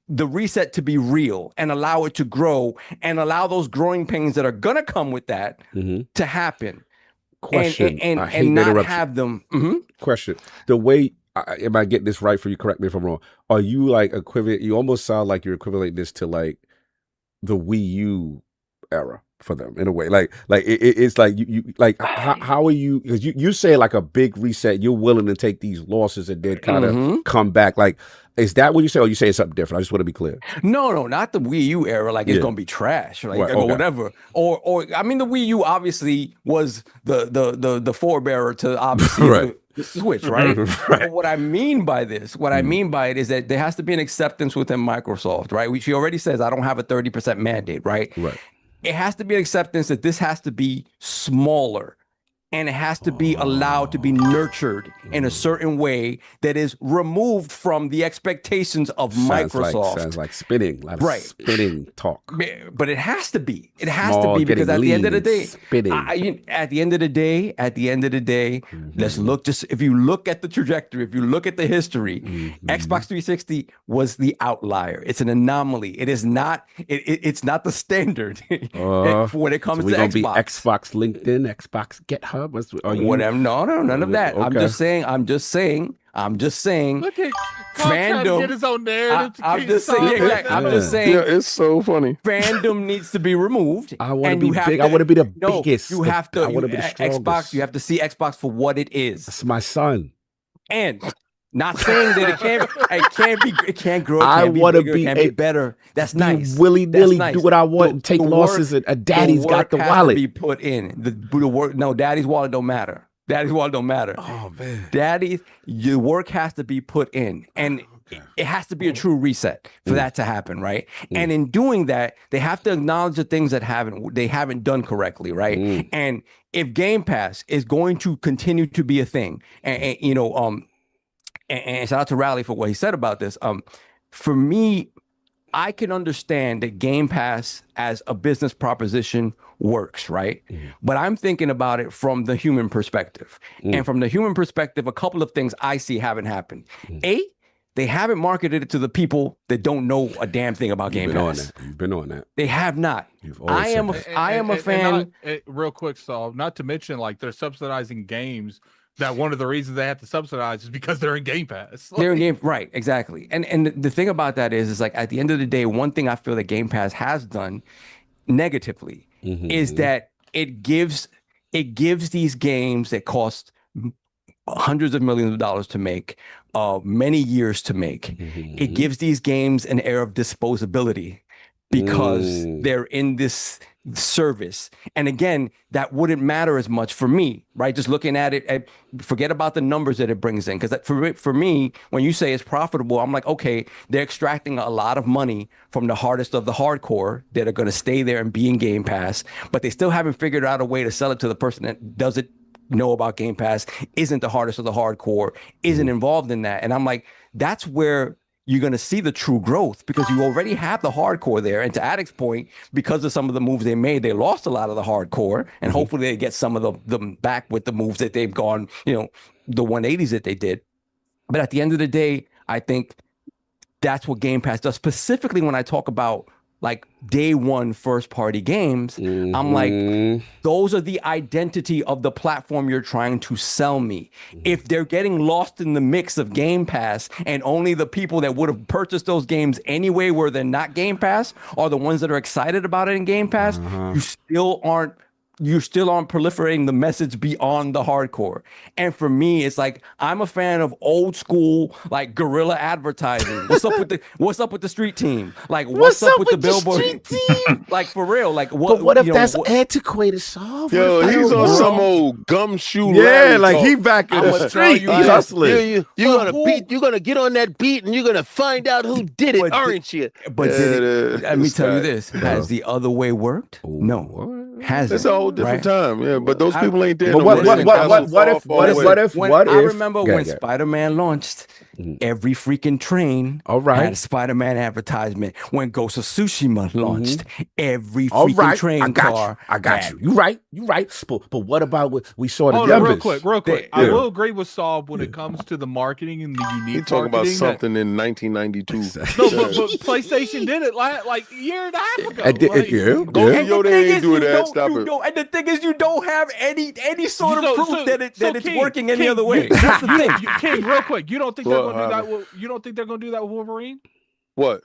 the reset to be real, and allow it to grow, and allow those growing pains that are going to come with that to happen. Question. And not have them. Question. The way, am I getting this right for you? Correct me if I'm wrong. Are you like equivalent? You almost sound like you're equating this to like the Wii U era for them in a way. It's like you like how are you? Because you say like a big reset. You're willing to take these losses and then kind of come back. Like, is that what you say, or you say something different? I just want to be clear. No, not the Wii U era. Like it's gonna be trash, like or whatever. Or I mean, the Wii U obviously was the forebearer to obviously the Switch, right? But what I mean by this, is that there has to be an acceptance within Microsoft, right? She already says I don't have a 30% mandate, right? It has to be an acceptance that this has to be smaller, and it has to be allowed to be nurtured in a certain way that is removed from the expectations of Microsoft. Sounds like spinning, spinning talk. But it has to be. It has to be, because at the end of the day, at the end of the day, let's look. Just if you look at the trajectory, if you look at the history, Xbox 360 was the outlier. It's an anomaly. It is not. It's not the standard when it comes to Xbox. Be Xbox LinkedIn, Xbox GitHub. Whatever. No, none of that. Okay. I'm just saying. Look at fandom. Get his own narrative. I'm just saying. Yeah, it's so funny. Fandom needs to be removed. I want to be big. I want to be the biggest. You have to. I want to be the strongest. Xbox. You have to see Xbox for what it is. It's my son. And not saying that it can't grow. I want to be better. That's nice. Willy nilly, do what I want and take losses. And daddy's got the wallet. To be put in the work. No, daddy's wallet don't matter. Daddy's wallet don't matter. Oh man, your work has to be put in, and it has to be a true reset for that to happen, right? And in doing that, they have to acknowledge the things that they haven't done correctly, right? And if Game Pass is going to continue to be a thing, and and shout out to Rally for what he said about this. For me, I can understand that Game Pass as a business proposition works, right? But I'm thinking about it from the human perspective. And from the human perspective, a couple of things I see haven't happened. A, they haven't marketed it to the people that don't know a damn thing about Game Pass. You've been on that. They have not. I am a fan. Real quick, so not to mention, like, they're subsidizing games that one of the reasons they have to subsidize is because they're in Game Pass. They're in Game, right? Exactly. And the thing about that is like at the end of the day, one thing I feel that Game Pass has done negatively is that it gives these games that cost hundreds of millions of dollars to make, many years to make. It gives these games an air of disposability because they're in this service. And again, that wouldn't matter as much for me, right? Just looking at it, forget about the numbers that it brings in. Because for me, when you say it's profitable, I'm like, okay, they're extracting a lot of money from the hardest of the hardcore that are going to stay there and be in Game Pass, but they still haven't figured out a way to sell it to the person that doesn't know about Game Pass, isn't the hardest of the hardcore, isn't involved in that. And I'm like, that's where you're going to see the true growth, because you already have the hardcore there. And to Addict's point, because of some of the moves they made, they lost a lot of the hardcore, and hopefully they get some of them back with the moves that they've gone, the 180s that they did. But at the end of the day, I think that's what Game Pass does. Specifically when I talk about like day one first party games, I'm like, those are the identity of the platform you're trying to sell me. If they're getting lost in the mix of Game Pass and only the people that would have purchased those games anyway where they're not Game Pass are the ones that are excited about it in Game Pass, you still aren't proliferating the message beyond the hardcore. And for me, it's like, I'm a fan of old school, like guerrilla advertising. What's up with the street team? Like, what's up with the billboard? Street team? Like, for real. Like, what? But what if that's antiquated soft? Yo, he's on some old gumshoe. Yeah, like he back in the street. Hustling. You're gonna get on that beat and you're gonna find out who did it, aren't you? But let me tell you this: has the other way worked? No. Has it's a whole different time, yeah. But those people ain't there. But what if? I remember when Spider-Man launched, every freaking train had a Spider-Man advertisement. When Ghost of Tsushima launched, every freaking train car. I got you. You right. But what about what we saw the numbers? Real quick. I will agree with Saul when it comes to the marketing and the unique. He talking about something in 1992. No, but PlayStation did it like a year and a half ago. They ain't doing that. And the thing is, you don't have any sort of proof that it's working any other way. That's the thing. King, real quick, you don't think they're going to do that? You don't think they're going to do that with Wolverine? What?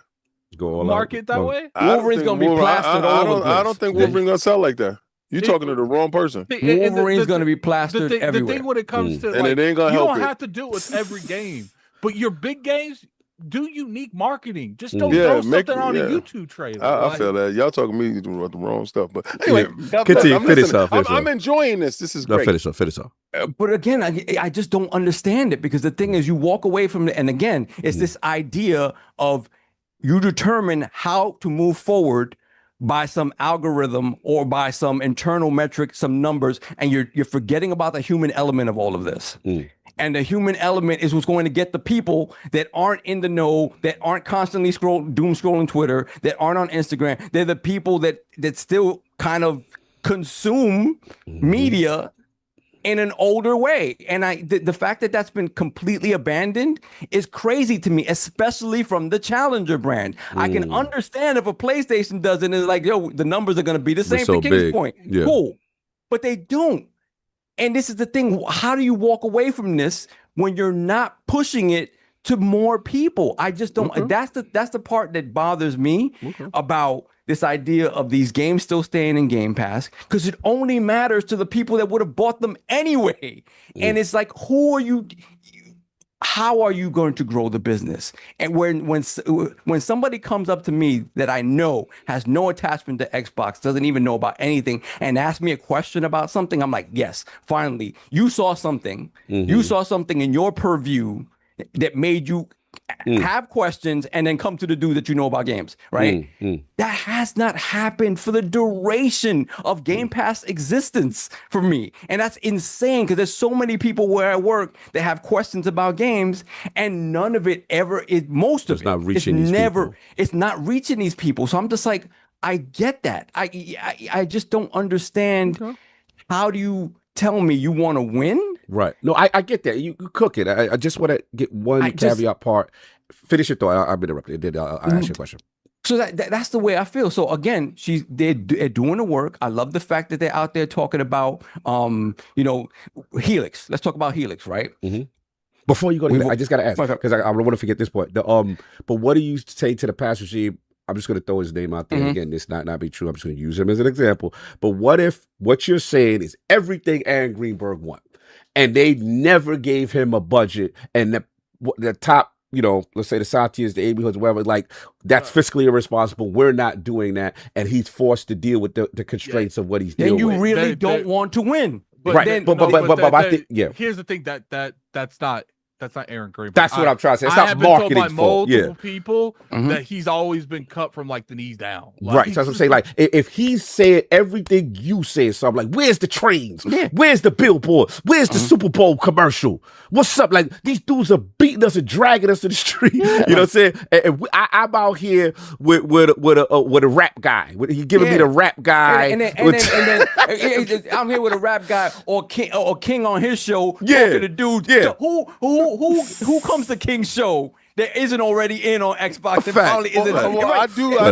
Go market that way? Wolverine's going to be plastered all over the place. I don't think Wolverine's going to sell like that. You're talking to the wrong person. Wolverine's going to be plastered everywhere. The thing when it comes to, and it ain't gonna help. You don't have to do it with every game, but your big games. Do unique marketing. Just don't throw something on a YouTube trailer. I feel that. Y'all talking to me about the wrong stuff. But anyway, finish off. I'm enjoying this. This is great. Finish off. But again, I just don't understand it, because the thing is, you walk away from it. And again, it's this idea of you determine how to move forward by some algorithm or by some internal metric, some numbers, and you're forgetting about the human element of all of this. And the human element is what's going to get the people that aren't in the know, that aren't constantly doom scrolling Twitter, that aren't on Instagram. They're the people that still kind of consume media in an older way. And the fact that that's been completely abandoned is crazy to me, especially from the Challenger brand. I can understand if a PlayStation does it and it's like, yo, the numbers are going to be the same for King's Point. Yeah. Cool. But they don't. And this is the thing. How do you walk away from this when you're not pushing it to more people? I just don't. That's the part that bothers me about this idea of these games still staying in Game Pass, because it only matters to the people that would have bought them anyway. And it's like, who are you? How are you going to grow the business? And when somebody comes up to me that I know has no attachment to Xbox, doesn't even know about anything, and asks me a question about something, I'm like, yes, finally, you saw something. You saw something in your purview that made you have questions, and then come to the dude that you know about games, right? That has not happened for the duration of Game Pass existence for me. And that's insane because there's so many people where I work that have questions about games, and none of it ever is, most of it. Not reaching these people. It's not reaching these people. So I'm just like, I get that. I just don't understand. How do you tell me you want to win? Right. No, I get that. You cook it. I just want to get one caveat part. Finish your thought. I'll interrupt you. Then I'll ask you a question. So that's the way I feel. So again, they're doing the work. I love the fact that they're out there talking about, Helix. Let's talk about Helix, right? Before you go to that, I just got to ask because I don't want to forget this point. But what do you say to the past regime? I'm just going to throw his name out there again. This not be true. I'm just going to use him as an example. But what if what you're saying is everything Aaron Greenberg wants, and they never gave him a budget, and the top, let's say the Satyas, the Amy Hoods, whatever, like that's fiscally irresponsible. We're not doing that, and he's forced to deal with the constraints of what he's dealing with. Then you really don't want to win, right? Here's the thing that's not Aaron Greenberg. That's what I'm trying to say. It's not marketing's fault. People that he's always been cut from like the knees down. Right. So that's what I'm saying. Like if he's saying everything you say, so I'm like, where's the trains? Where's the billboard? Where's the Super Bowl commercial? What's up? Like these dudes are beating us and dragging us to the street. You know what I'm saying? And I'm out here with a rap guy. He giving me the rap guy. And then I'm here with a rap guy or King on his show. Talking to dudes. Who comes to King's show that isn't already in on Xbox and probably isn't? I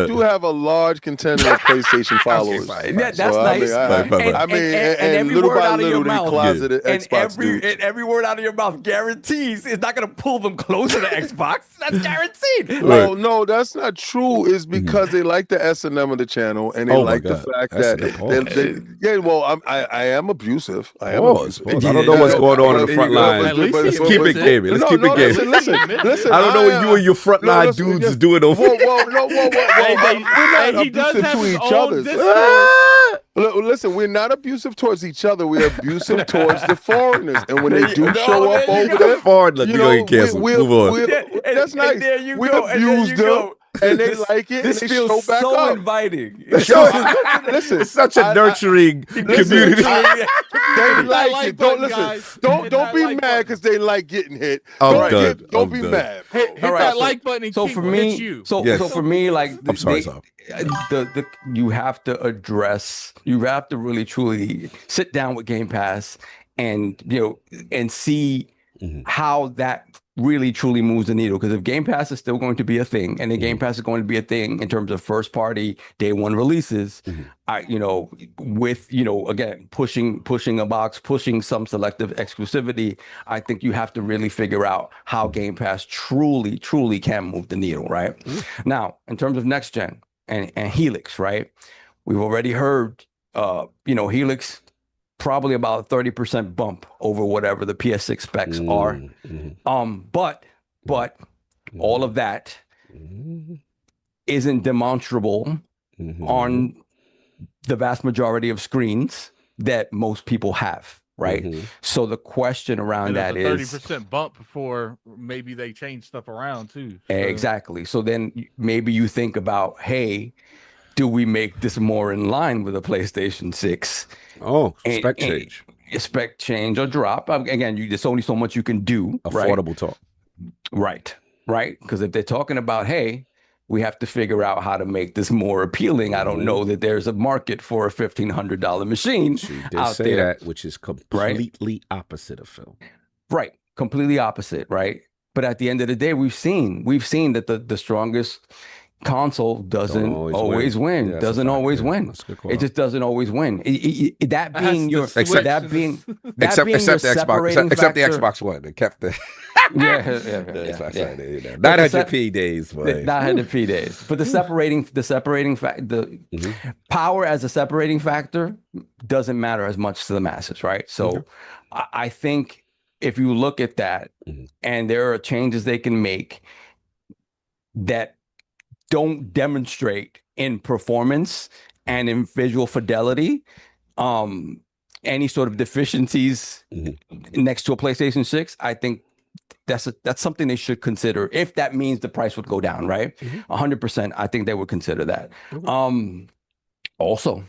do have a large contingent of PlayStation followers. That's nice. And little by little, they closeted Xbox dudes. And every word out of your mouth guarantees it's not going to pull them closer to Xbox. That's guaranteed. No, that's not true. It's because they like the S&M of the channel, and they like the fact that I am abusive. I don't know what's going on in the front line. Let's keep it gaming. Let's keep it gaming. Listen. I don't know what you and your frontline dudes is doing over there. We're not abusive to each other. Listen, we're not abusive towards each other. We're abusive towards the foreigners. And when they do show up over there, move on. That's nice. We abuse them. And they like it. This and they feels show back so up. inviting. Listen, it's such a nurturing community. They like it. Don't be mad because they like getting hit. Don't be mad. Hit that like button. And so for me, so for me, like I'm sorry, you have to address. You have to really truly sit down with Game Pass and see how that really truly moves the needle. Because if Game Pass is still going to be a thing, and the Game Pass is going to be a thing in terms of first party day one releases, again, pushing a box, pushing some selective exclusivity, I think you have to really figure out how Game Pass truly can move the needle, right? Now, in terms of next gen and Helix, right? We've already heard, Helix probably about a 30% bump over whatever the PS6 specs are. But all of that isn't demonstrable on the vast majority of screens that most people have, right? So the question around that is 30% bump before maybe they change stuff around too. So. Exactly. So then maybe you think about, hey, do we make this more in line with a PlayStation 6? Spec change or drop. Again, there's only so much you can do. Affordable talk. Right. Because if they're talking about, hey, we have to figure out how to make this more appealing. I don't know that there's a market for a $1,500 machine out there. That, which is completely opposite of Phil. Right. Completely opposite. Right. But at the end of the day, we've seen that the strongest console doesn't always win. Yeah, doesn't always win. It just doesn't always win. That being your except the Xbox One. They kept the 900p days, boy. 900p days. But the separating power as a separating factor doesn't matter as much to the masses, right? So I think if you look at that and there are changes they can make that don't demonstrate in performance and in visual fidelity any sort of deficiencies next to a PlayStation 6, I think that's something they should consider if that means the price would go down, right? 100%. I think they would consider that. Also,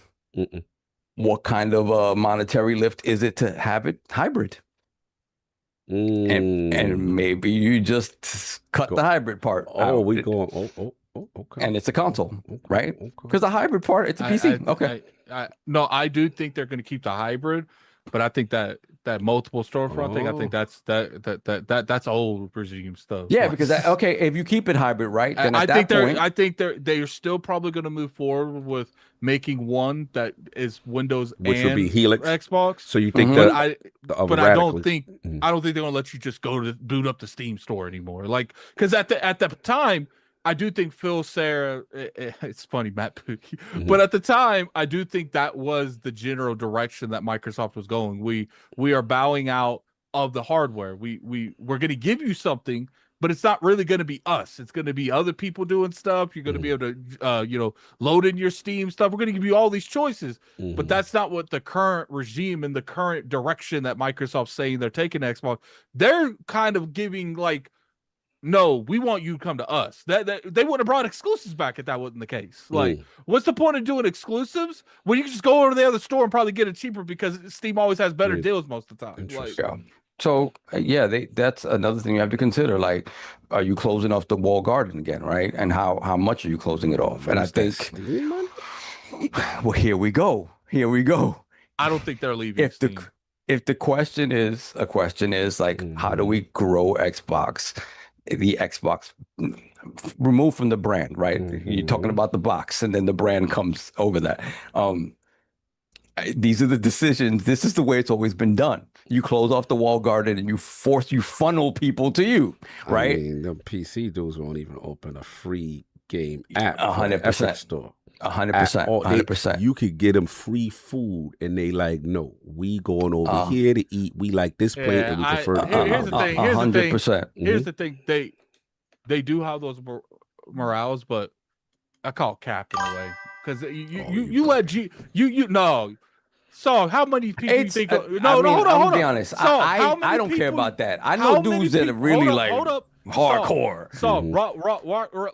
what kind of monetary lift is it to have it hybrid? And maybe you just cut the hybrid part. Okay. And it's a console, right? Because the hybrid part, it's a PC. No, I do think they're going to keep the hybrid, but I think that multiple storefront thing, I think that's old regime stuff. Yeah, because if you keep it hybrid, right? Then I think they're still probably going to move forward with making one that is Windows which and would be Helix Xbox. So you think but I don't think they're going to let you just go to boot up the Steam store anymore. Like, because at the time, I do think Phil Sarah, it's funny, Matt Pookie, but at the time, I do think that was the general direction that Microsoft was going. We are bowing out of the hardware. We're going to give you something, but it's not really going to be us. It's going to be other people doing stuff. You're going to be able to, load in your Steam stuff. We're going to give you all these choices, but that's not what the current regime and the current direction that Microsoft's saying they're taking Xbox. They're kind of giving like, no, we want you to come to us. That they wouldn't have brought exclusives back if that wasn't the case. Like, what's the point of doing exclusives when you can just go over to the other store and probably get it cheaper because Steam always has better deals most of the time. So that's another thing you have to consider. Like, are you closing off the wall garden again, right? And how much are you closing it off? And I think, well, here we go. I don't think they're leaving. If the question is like, how do we grow Xbox? The Xbox removed from the brand, right? You're talking about the box, and then the brand comes over that. These are the decisions. This is the way it's always been done. You close off the wall garden and you funnel people to you, right? I mean, the PC dudes won't even open a free game app. 100%. Store. 100%. You could get them free food, and they like, no, we going over here to eat. We like this plate, and we prefer. Here's the thing. 100%. Here's the thing. They do have those morales, but I call it cap in a way because you let no. So how many people you think? Hold on. I'll be honest. I don't care about that. I know dudes that are really hardcore. So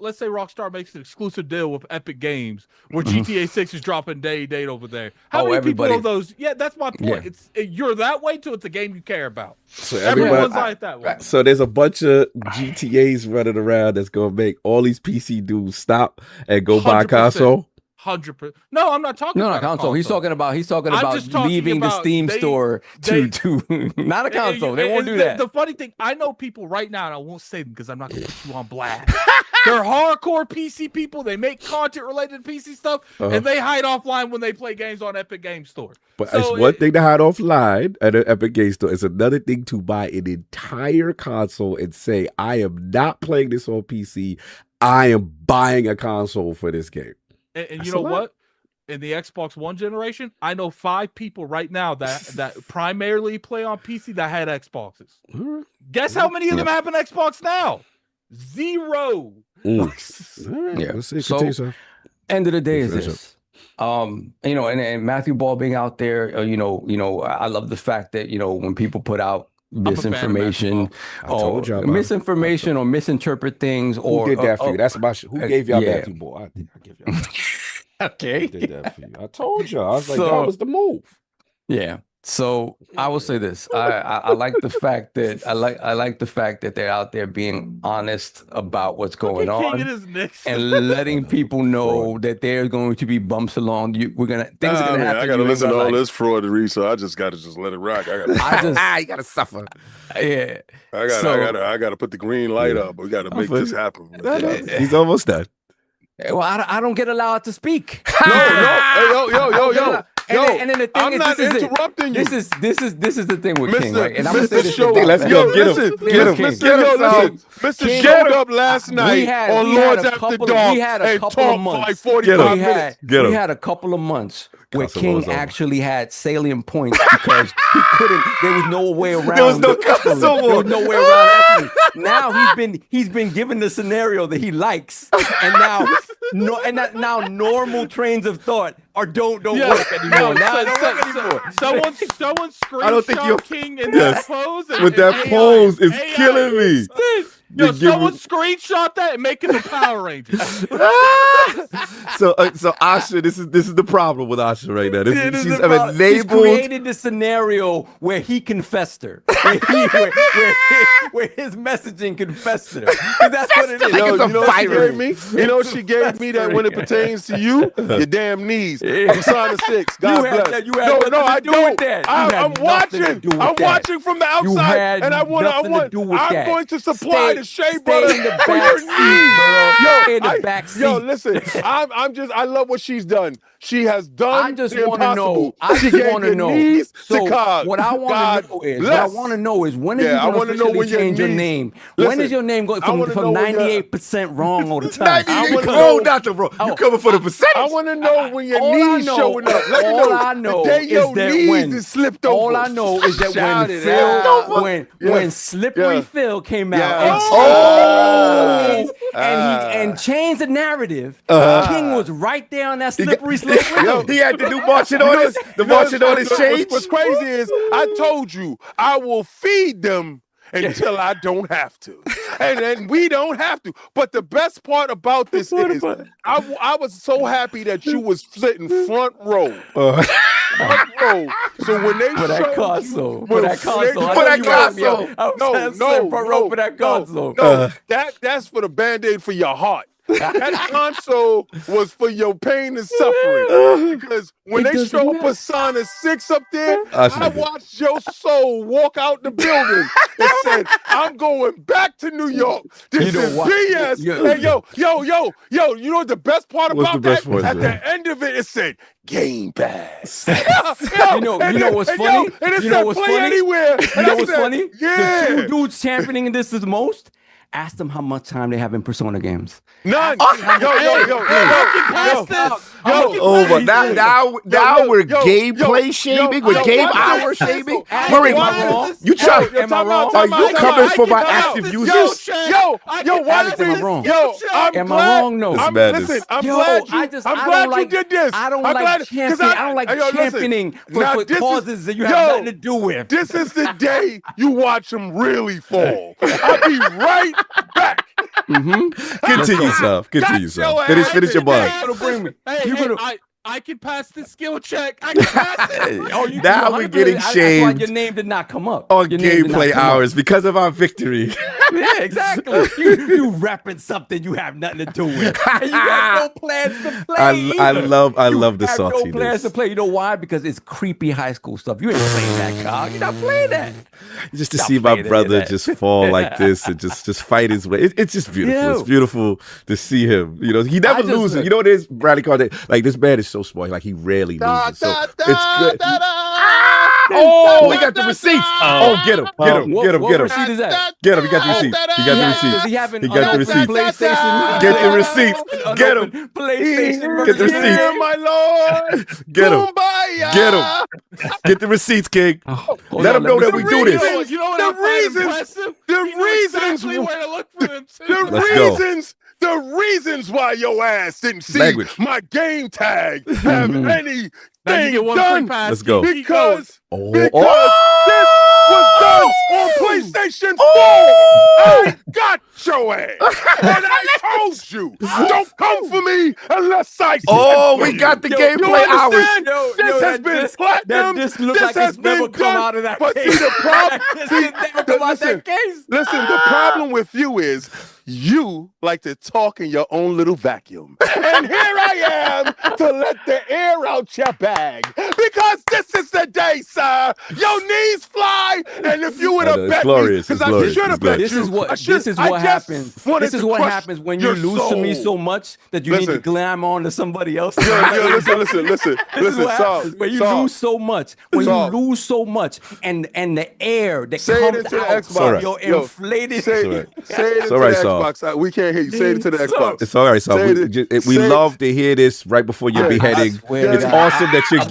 let's say Rockstar makes an exclusive deal with Epic Games where GTA 6 is dropping date over there. How many people of those? Yeah, that's my point. Yeah. You're that way till it's a game you care about. So everyone's like that way. So there's a bunch of GTAs running around that's gonna make all these PC dudes stop and go buy a console. 100%. No, I'm not talking about console. He's talking about leaving the Steam store to not a console. They won't do that. The funny thing, I know people right now, and I won't say them because I'm not going to put you on blast. They're hardcore PC people. They make content related to PC stuff, and they hide offline when they play games on Epic Game Store. But it's one thing to hide offline at an Epic Game Store. It's another thing to buy an entire console and say, I am not playing this on PC. I am buying a console for this game. And you know what? In the Xbox One generation, I know 5 people right now that primarily play on PC that had Xboxes. Guess how many of them have an Xbox now? 0. Let's see. So, end of the day is this. And Matthew Ball being out there, I love the fact that, when people put out misinformation or misinterpret things. Who did that for you? That's my who gave y'all Matthew Ball? I think I give y'all okay. Who did that for you? I told y'all. I was like, that was the move. Yeah. So I will say this. I like the fact that I like the fact that they're out there being honest about what's going on and letting people know that there's going to be bumps along. Things are gonna happen. I gotta listen to all this fraudery, so I just gotta let it rock. You gotta suffer. Yeah. I gotta put the green light up. We gotta make this happen. He's almost done. Well, I don't get allowed to speak. Yo. And then the thing I'm not interrupting you. This is the thing with King, right? And I'm gonna say this. Let's go. Get him. Mr. showed up last night on Lords After Dark and talked for like 45 minutes. We had a couple of months where King actually had salient points because he couldn't. There was no way around. There was no console. There was no way around. Now he's been given the scenario that he likes, and now normal trains of thought or don't Yeah. work anymore. Now it don't work anymore. Someone I don't think you're- screenshot King in that pose. With that pose, it's killing me. Yo, You give someone me- screenshot that and make it the Power Rangers. So Asha, this is the problem with Asha right now. She's He's enabled. created the scenario where he can fester, where his messaging can fester. That's what it is. Like it's a you know what she virus. gave me? You know what she gave me that when it pertains to you? Your damn knees. Persona 6. God bless. I don't. I'm watching. I'm watching from the outside, and I'm going to supply the shea butter for your knees. Yo, listen. I love what she's done. She has done. I just the want to know. impossible. I She just gave want to your know. knees So to God. what I want to know is when are you going to officially change your name? When is your name going from 98% wrong all the time? 98 wrong, not the wrong. You coming for the percentage? I want to know when your knees showing up. Let me know. All I know the day your is that knees when is slipped over. all I know is that Shout when it Phil, out. when Slippery Phil came out and changed the narrative, King was right there on that slippery slope. He had to do marching orders. The marching orders changed. What's crazy is I told you I will feed them until I don't have to. And we don't have to. But the best part about this is I was so happy that you was sitting front row. Front row. So when they For that console. For that console. That's for the Band-Aid for your heart. That console was for your pain and suffering. Because when they show Persona 6 up there, I watched your soul walk out the building and said, I'm going back to New York. This is BS. Hey, yo, you know what the best part about that? At the end of it, it said, Game Pass. You know what's funny? You know what's funny? Anywhere. You know what's funny? Yeah. The two dudes championing this the most. Ask them how much time they have in Persona games. None. Oh my! Now we're gameplay shaming. We're game hour shaming. We're wrong. You try. Am I wrong? Are you coming for my active users? Why am I wrong? Am I wrong? No. Listen, I'm glad you did this. I don't like championing for causes that you have nothing to do with. This is the day you watch them really fall. I'll be right back. Continue, yourself. Finish your buzz. Bring me. I can pass this skill check. I can pass it. Now we're getting shamed. That's why your name did not come up on gameplay hours because of our victory. Yeah, exactly. You rapping something you have nothing to do with. And you got no plans to play. I love the saltiness. saltiness. No plans to play. You know why? Because it's creepy high school stuff. You ain't playing that, Carl. You're not playing that. Just to see my brother just fall like this and just fight his way. It's just beautiful. Yeah. It's beautiful to see him. You know, he never loses. You know what it is, RallyCarDelta? Like, this man is so smart. Like, he rarely loses. So it's good. Oh, we got the receipts. Oh, get him. What receipt is that? Get him. He got the receipt. Does he have the receipt? PlayStation. Get the receipts. Get him. PlayStation. Get the receipts. My Lord. Get him. Get him. Get the receipts, King. Let him know that we do this. You know what? The reasons why your ass didn't see my game tag have anything done. Let's go. Because this was done on PlayStation 4. I got your ass. And I told you, don't come for me unless I we got the gameplay hours. This has been platinum. This looks like it's never come out of that case. But see, the problem, listen, the problem with you is you like to talk in your own little vacuum. And here I am to let the air out your bag. Because this is the day, sir. Your knees fly. And if you would have bet me, because I should have bet you. This is what happens. This is what happens when you lose to me so much that you need to glam on to somebody else. Listen. This is what happens when you lose so much. When you lose so much and the air that comes out of your inflated. Say it into the Xbox. We can't hear you. Say it to the Xbox. It's all right, so we love to hear this right before your beheading. It's awesome that you're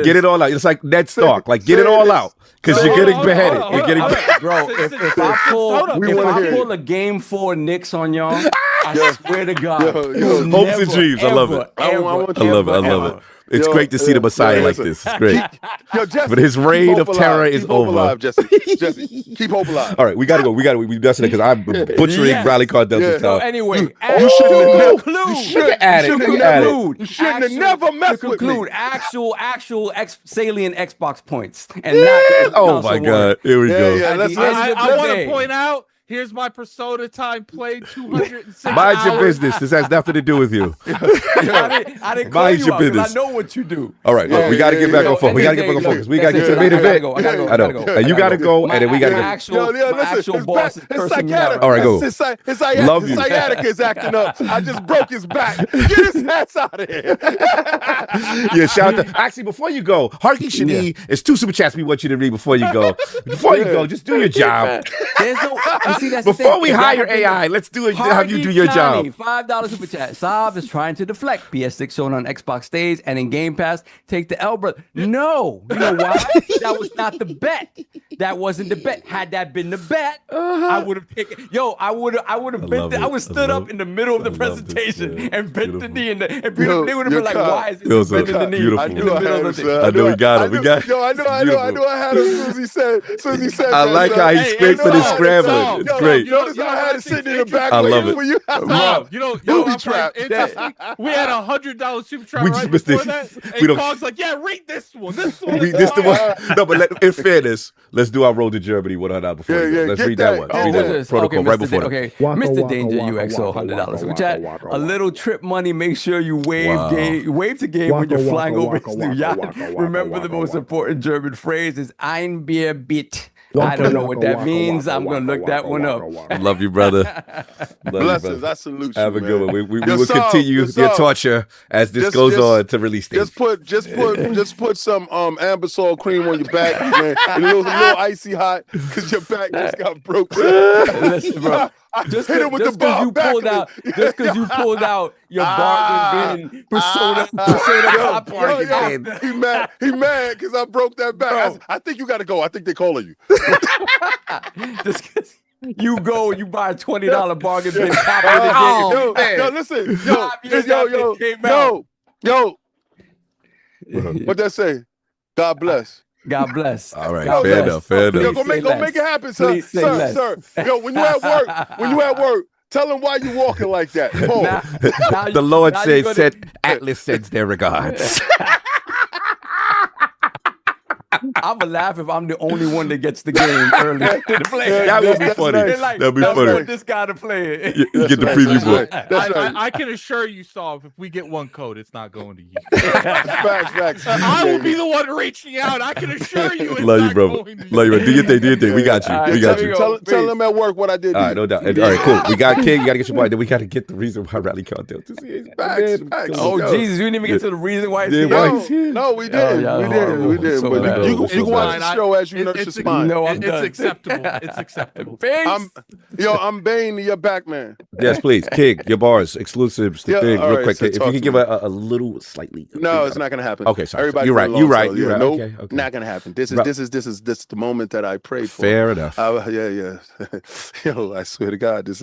get it all out. It's like Ned Stark. Like, get it all out because you're getting beheaded. You're getting bro. If I pull a Game 4 Knicks on y'all, I swear to God. Hopes and dreams. I love it. I love it. I love it. It's great to see the Messiah like this. It's great. Jesse, but his reign of terror is over. Alive, Jesse, keep hope alive. All right, we gotta go. We dusting it because I'm butchering RallyCarDelta. So anyway, you shouldn't have never messed with me. Actual salient Xbox points and not. Oh my God! Here we go. Yeah, I want to point out. Here's my Persona time played 206 Mind your business. This has nothing to do with you. I didn't call Mind you your out business. I know what you do. All right, look, we got to get back on focus. We got to get back on focus. We got to get to the main event. I know. And you got to go, and then we got to go. Actual boss is cursing me out. All right, go. His sciatica is acting up. I just broke his back. Get his ass out of here. Yeah, shout out to. Actually, before you go, Harky Shani, it's 2 super chats we want you to read before you go. Before you go, just do your job. There's no. See, that's before we hire AI, let's do it. Have you do your job. $5 super chat. Saab is trying to deflect. PS6 shown on Xbox stage and in Game Pass. Take the L, brother. No, you know why? That was not the bet. That wasn't the bet. Had that been the bet, I would have taken. Yo, I would have been. I would stood up in the middle of the presentation and bent the knee, and they would have been like, "Why is it bending the knee?" Beautiful. I know we got him. Yo, I know. I had him as soon as he said. I like how he scraping and scrambling. It's great. You notice how I had it sitting in the back. I love it. Booby trap. We had $100 super trap. We right just missed before this. that. We And don't. Cog's like, yeah, read this one. This one. This the one. No, but in fairness, let's do our road to Germany $100 before. Let's read that one. Read that protocol right before that. Okay, Mr. Danger UXO $100 super chat. A little trip money. Make sure you wave to game when you're flying over his new yacht. Remember the most important German phrase is "Ein Bier bitte." I don't know what that means. I'm gonna look that one up. Love you, brother. Blessings. I salute you. Have a good one. We Your will song, continue your torture as this goes on to release things. Just put some Ambisol cream on your back, man. A little icy hot because your back just got broke. Listen, bro. Just hit it with the ball just because you pulled out your bargain bin persona bargain bin. He mad because I broke that back. I think you got to go. I think they're calling you. Just because you go and you buy a $20 bargain bin copy of the game. Yo, listen. Yo. What that say? God bless. God bless. All right, fair enough. Yo, go make it happen, sir. Sir. Yo, when you at work, tell them why you walking like that. Now the Lord said Atlas sends their regards. I'm gonna laugh if I'm the only one that gets the game early to play. That would be funny. That'd be funny. Want this guy to play it. You get the preview book. I can assure you, Saul, if we get one code, it's not going to you. Facts. I will be the one reaching out. I can assure you. It's Love you, not brother. going to Love you, bro. Do your thing. We got you. We got you. Tell them at work what I did. All right, no doubt. All right, cool. We got King. You got to get your boy. Then we got to get the reason why RallyCarDelta. Facts. Oh, Jesus. We didn't even get to the reason why it's here. No, we did. We did. But you can watch the show as you nurse your spine. No, it's acceptable. It's acceptable. I'm Bane, your back man. Yes, please. King, your bars, exclusives, the thing, real quick. So if you can give a little, slightly. No, it's not going to happen. Okay, sorry. Everybody, You're right. Nope, Okay. not going to happen. This is the moment that I prayed for. Fair enough. Yeah. Yo, I swear to God, this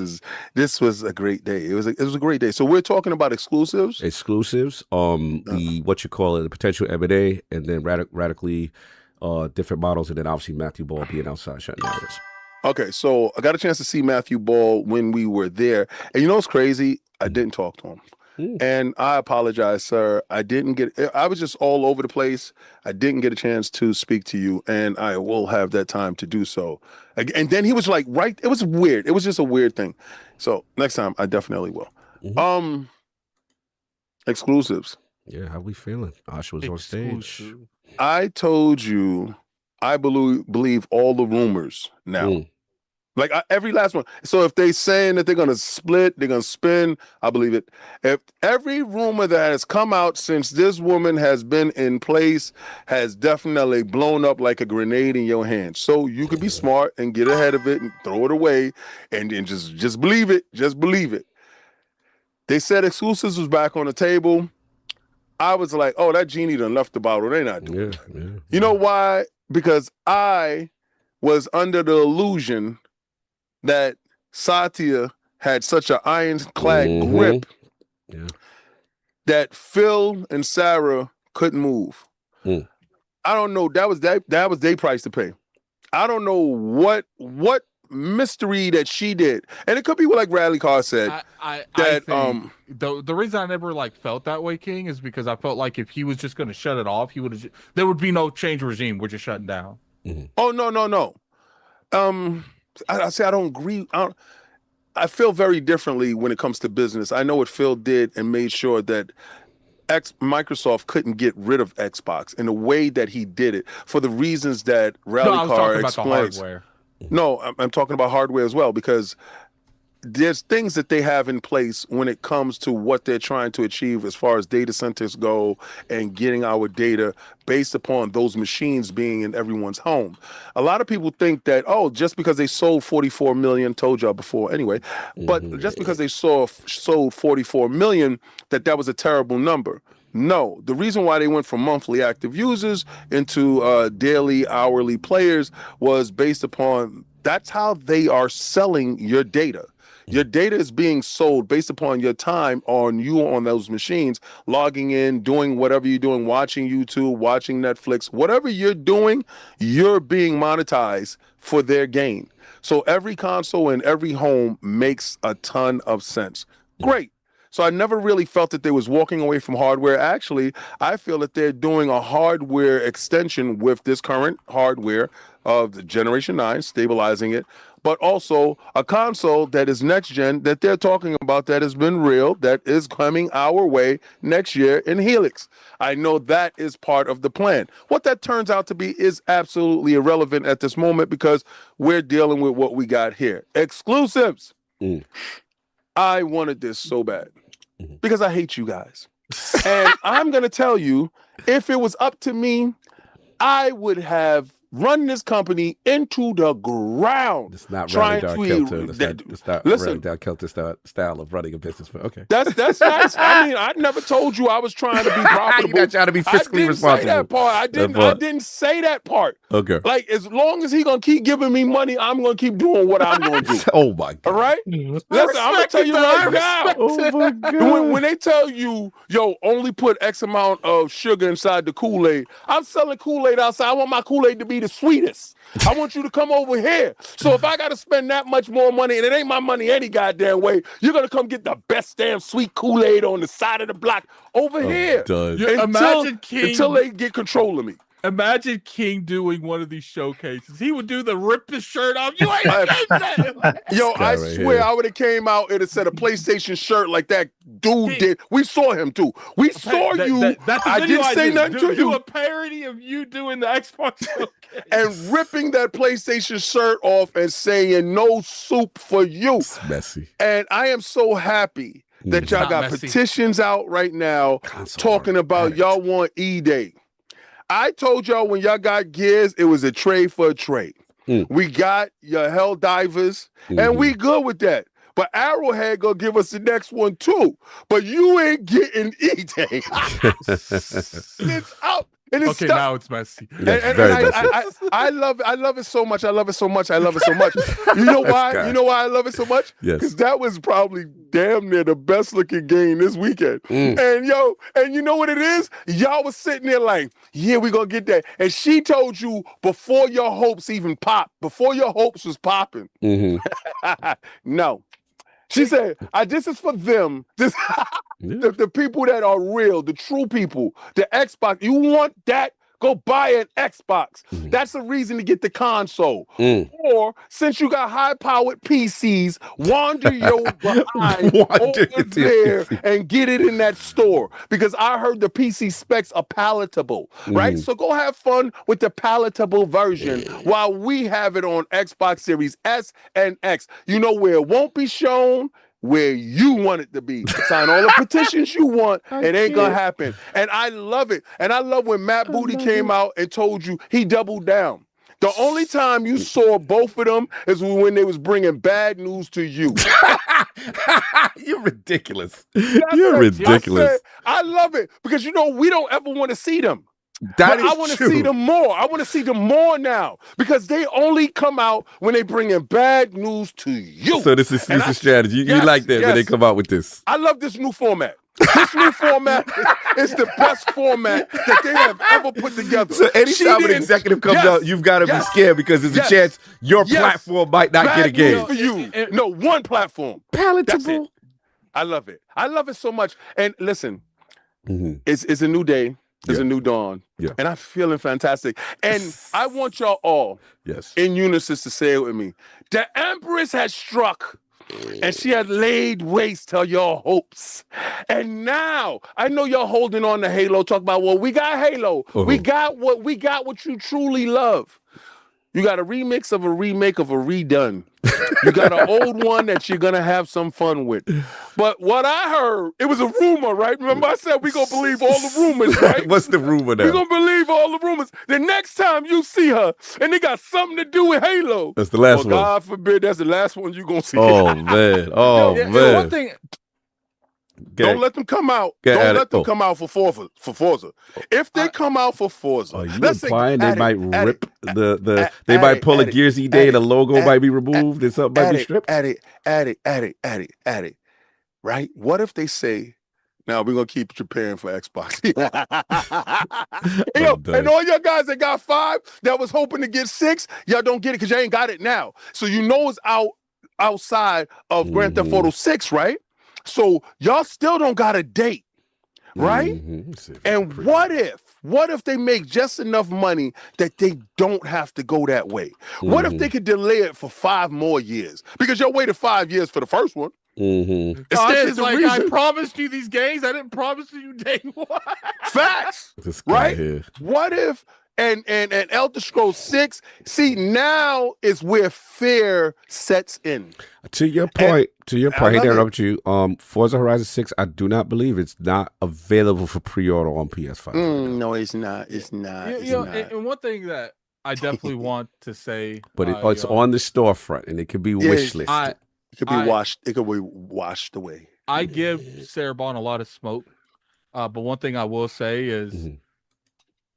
was a great day. It was a great day. So we're talking about exclusives. The what you call it, the potential M&A, and then radically different models, and then obviously Matthew Ball being outside shutting down. Okay, so I got a chance to see Matthew Ball when we were there, and you know what's crazy? I didn't talk to him. And I apologize, sir. I was just all over the place. I didn't get a chance to speak to you, and I will have that time to do so. And then he was like, it was weird. It was just a weird thing. So next time I definitely will. Exclusives. Yeah, how we feeling? Asha was on stage. I told you I believe all the rumors now. Like every last one. So if they saying that they're going to split, they're going to spin, I believe it. If every rumor that has come out since this woman has been in place has definitely blown up like a grenade in your hand. So you could be smart and get ahead of it and throw it away and then just believe it. Just believe it. They said exclusives was back on the table. I was like, oh, that genie done left the bottle. They not doing it. You know why? Because I was under the illusion that Satya had such an ironclad grip that Phil and Sarah couldn't move. I don't know. That was their price to pay. I don't know what mystery that she did, and it could be like Rally Car said. I think the reason I never like felt that way, King, is because I felt like if he was just going to shut it off, there would be no change regime. We're just shutting down. Oh no. I say I don't agree. I feel very differently when it comes to business. I know what Phil did and made sure that Microsoft couldn't get rid of Xbox in the way that he did it for the reasons that Rally Car explains. No, I'm talking about hardware as well, because there's things that they have in place when it comes to what they're trying to achieve as far as data centers go and getting our data based upon those machines being in everyone's home. A lot of people think that, just because they sold 44 million, told y'all before anyway, but just because they sold 44 million, that was a terrible number. No, the reason why they went from monthly active users into daily, hourly players was based upon that's how they are selling your data. Your data is being sold based upon your time on those machines, logging in, doing whatever you're doing, watching YouTube, watching Netflix, whatever you're doing, you're being monetized for their gain. So every console in every home makes a ton of sense. Great. So I never really felt that they was walking away from hardware. Actually, I feel that they're doing a hardware extension with this current hardware of the Generation 9, stabilizing it, but also a console that is next gen that they're talking about that has been real, that is coming our way next year in Helix. I know that is part of the plan. What that turns out to be is absolutely irrelevant at this moment because we're dealing with what we got here. Exclusives. I wanted this so bad because I hate you guys. And I'm going to tell you, if it was up to me, I would have run this company into the ground. It's not RallyCarDelta. It's not RallyCarDelta style of running a business. Okay. That's nice. I mean, I never told you I was trying to be profitable. You're not trying to be fiscally responsible. Say that part. I didn't say that part. Okay. Like, as long as he gonna keep giving me money, I'm gonna keep doing what I'm gonna do. Oh my God. All right? Listen, I'm gonna tell you right now. Oh my God. When they tell you, only put X amount of sugar inside the Kool-Aid, I'm selling Kool-Aid outside. I want my Kool-Aid to be the sweetest. I want you to come over here. So if I got to spend that much more money, and it ain't my money any goddamn way, you're going to come get the best damn sweet Kool-Aid on the side of the block over here. Until they get control of me. Imagine King doing one of these showcases. He would do the rip the shirt off. You ain't that. I swear I would have came out and it said a PlayStation shirt like that dude did. We saw him too. We saw you. I didn't say nothing to you. Do a parody of you doing the Xbox showcase. And ripping that PlayStation shirt off and saying no soup for you. It's messy. And I am so happy that y'all got petitions out right now talking about y'all want E-Day. I told y'all when y'all got Gears, it was a trade for a trade. We got your Hell Divers, and we good with that. But Arrowhead gonna give us the next one too. But you ain't getting E-Day. It's out. And it's stuck. Now it's messy. I love it. I love it so much. I love it so much. I love it so much. You know why? You know why I love it so much? Yes. Because that was probably damn near the best looking game this weekend. And you know what it is? Y'all was sitting there like, yeah, we gonna get that. And she told you before your hopes even popped, before your hopes was popping. No. She said, this is for them. This the people that are real, the true people, the Xbox. You want that? Go buy an Xbox. That's the reason to get the console. Or since you got high-powered PCs, wander your behind over there and get it in that store. Because I heard the PC specs are palatable, right? So go have fun with the palatable version while we have it on Xbox Series S and X. You know where it won't be shown? Where you want it to be. Sign all the petitions you want. It ain't gonna happen. And I love it. And I love when Matt Booty came out and told you he doubled down. The only time you saw both of them is when they was bringing bad news to you. You're ridiculous. You're ridiculous. I love it because we don't ever want to see them. But I want to see them more. I want to see them more now because they only come out when they bring in bad news to you. So this is a strategy. You like that when they come out with this. I love this new format. This new format is the best format that they have ever put together. So anytime an executive comes out, you've got to be scared because there's a chance your platform might not get a game. For you. No, one platform. Palatable. I love it. I love it so much. And listen, it's a new day. It's a new dawn. And I'm feeling fantastic. And I want y'all all in unison to say it with me. The Empress has struck. And she had laid waste to your hopes. And now I know y'all holding on to Halo, talk about, well, we got Halo. We got what you truly love. You got a remix of a remake of a redone. You got an old one that you're gonna have some fun with. But what I heard, it was a rumor, right? Remember I said we gonna believe all the rumors, right? What's the rumor now? We gonna believe all the rumors. The next time you see her and they got something to do with Halo. That's the last one. God forbid that's the last one you gonna see. Oh man. Oh man. One thing. Don't let them come out. Don't let them come out for Forza. If they come out for Forza, let's implying they might rip they might pull a Gears E Day, the logo might be removed and something might be stripped. Add it. Right? What if they say, now we're gonna keep preparing for Xbox. And all your guys that got 5 that was hoping to get 6, y'all don't get it because you ain't got it now. So you know it's outside of Grand Theft Auto 6, right? So y'all still don't got a date, right? And what if they make just enough money that they don't have to go that way? What if they could delay it for 5 more years? Because y'all waited 5 years for the first one. It's like I promised you these games. I didn't promise you day one. Facts, right? What if and Elder Scrolls 6? See, now is where fear sets in. To your point, I hate to interrupt you. Forza Horizon 6, I do not believe it's not available for pre-order on PS5. No, it's not. It's not. And one thing that I definitely want to say, but it's on the storefront and it could be wish listed. It could be washed. It could be washed away. I give Sarah Bond a lot of smoke, but one thing I will say is,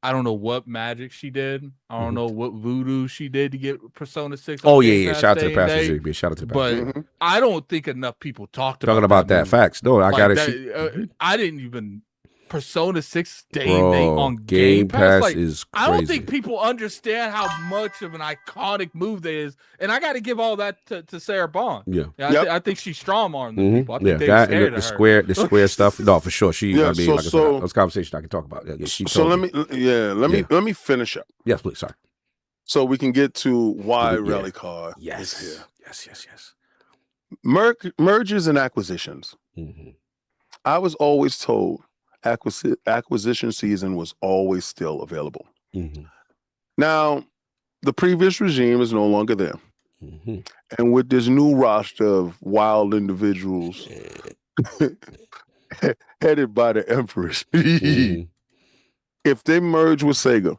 I don't know what magic she did. I don't know what voodoo she did to get Persona 6. Oh yeah. Shout out to the pastor. Shout out to the pastor. But I don't think enough people talked about that. Facts. No, I got it. I didn't even. Persona 6 day Bro, on Game Pass is crazy. I don't think people understand how much of an iconic move that is, and I got to give all that to Sarah Bond. Yeah, I think she's strong-armed people. I think that and the square stuff. No, for sure. She. I mean, like I said, those conversations I can talk about. Let me finish up. Yes, please. Sorry. So we can get to why RallyCard is here. Yes. Mergers and acquisitions. I was always told acquisition season was always still available. Now, the previous regime is no longer there. And with this new roster of wild individuals headed by the Empress, if they merge with Sega,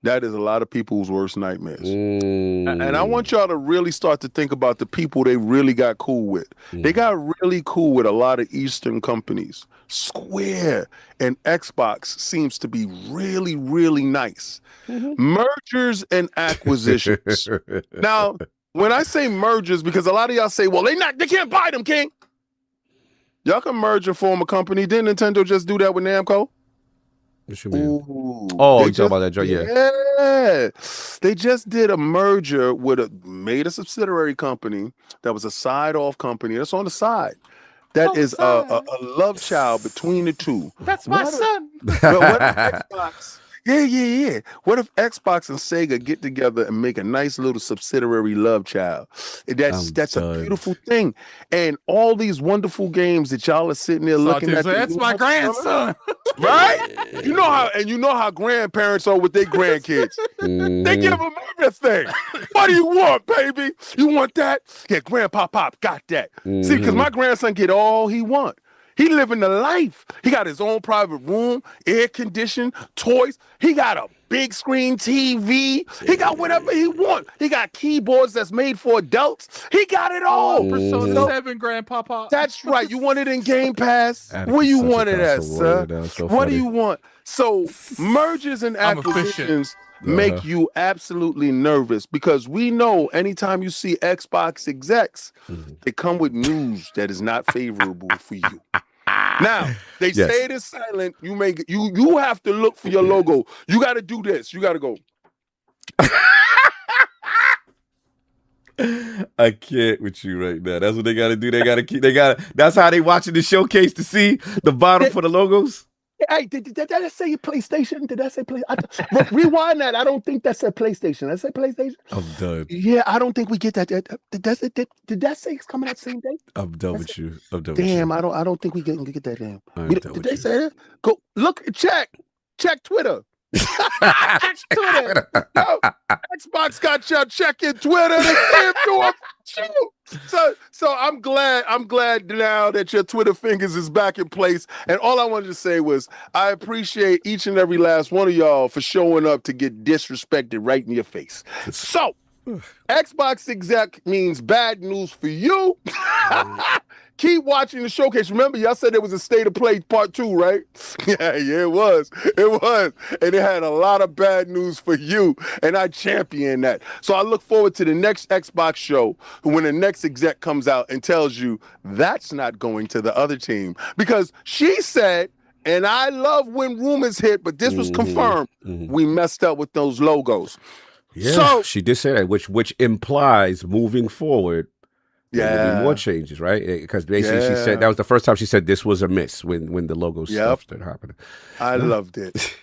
that is a lot of people's worst nightmares. And I want y'all to really start to think about the people they really got cool with. They got really cool with a lot of Eastern companies. Square and Xbox seems to be really, really nice. Mergers and acquisitions. Now, when I say mergers, because a lot of y'all say, well, they can't buy them, King. Y'all can merge and form a company. Didn't Nintendo just do that with Namco? What you mean? Oh, you talking about that joint? Yeah. They just did a merger made a subsidiary company that was a side-off company. That's on the side. That is a love child between the two. That's my son. What if Xbox? Yeah. What if Xbox and Sega get together and make a nice little subsidiary love child? That's a beautiful thing. And all these wonderful games that y'all are sitting there looking at. That's my grandson. Right? You know how grandparents are with their grandkids. They give them everything. What do you want, baby? You want that? Yeah, Grandpa Pop got that. See, because my grandson get all he want. He living the life. He got his own private room, air conditioned, toys. He got a big screen TV. He got whatever he wants. He got keyboards that's made for adults. He got it all. Persona 7, Grandpapa. That's right. You want it in Game Pass? Where you want it at, sir? What do you want? So mergers and acquisitions make you absolutely nervous because we know anytime you see Xbox execs, they come with news that is not favorable for you. Now they say it is silent. You have to look for your logo. You got to do this. You got to go. I can't with you right now. That's what they got to do. That's how they watching the showcase to see the bottom for the logos. Hey, did that say PlayStation? Did that say PlayStation? Rewind that. I don't think that said PlayStation. That say PlayStation? I'm done. Yeah, I don't think we get that. Did that say it's coming out the same day? I'm done with you. Damn, I don't think we get that. Damn. Did they say that? Go look. Check Twitter. Twitter. No, Xbox got y'all checking Twitter. So I'm glad now that your Twitter fingers is back in place. And all I wanted to say was I appreciate each and every last one of y'all for showing up to get disrespected right in your face. So Xbox exec means bad news for you. Keep watching the showcase. Remember, y'all said there was a State of Play Part 2, right? Yeah, it was. And it had a lot of bad news for you, and I champion that. So I look forward to the next Xbox show when the next exec comes out and tells you that's not going to the other team. Because she said, and I love when rumors hit, but this was confirmed, we messed up with those logos. Yeah, so she did say that, which implies moving forward, there will be more changes, right? Because basically she said that was the first time she said this was a miss when the logo stuff started happening. I loved it.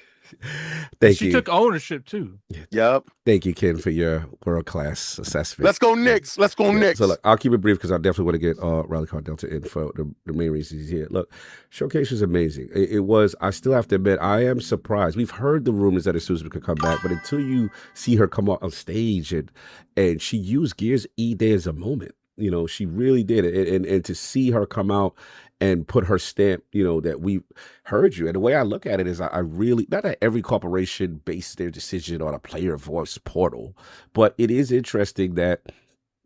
Thank you. She took ownership too. Yep. Thank you, Ken, for your world-class assessment. Let's go Knicks. Let's go Knicks. So look, I'll keep it brief because I definitely want to get RallyCarDelta in for the main reason he's here. Look, Showcase was amazing. It was, I still have to admit, I am surprised. We've heard the rumors that Susan could come back, but until you see her come on stage and she used Gears E Day as a moment. You know, she really did it. And to see her come out and put her stamp, you know, that we heard you. And the way I look at it is I really, not that every corporation bases their decision on a player voice portal, but it is interesting that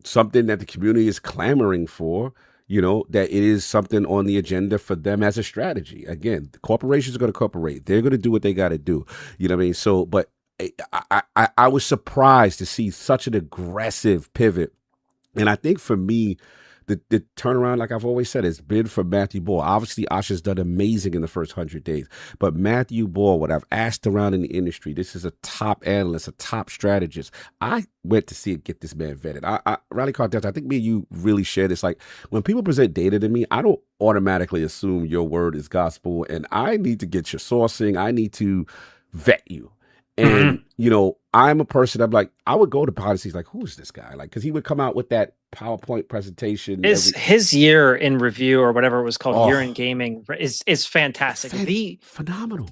something that the community is clamoring for, you know, that it is something on the agenda for them as a strategy. Again, the corporations are going to cooperate. They're going to do what they got to do. You know what I mean? So, but I was surprised to see such an aggressive pivot. And I think for me, the turnaround, like I've always said, has been for Matthew Ball. Obviously, Asha's done amazing in the first 100 days. But Matthew Ball, what I've asked around in the industry, this is a top analyst, a top strategist. I went to see it, get this man vetted. RallyCarDelta, I think me and you really share this. Like, when people present data to me, I don't automatically assume your word is gospel. And I need to get your sourcing. I need to vet you. And, you know, I'm a person, I'm like, I would go to policies like, who's this guy? Like, because he would come out with that PowerPoint presentation. His year in review or whatever it was called, year in gaming, is fantastic. Phenomenal.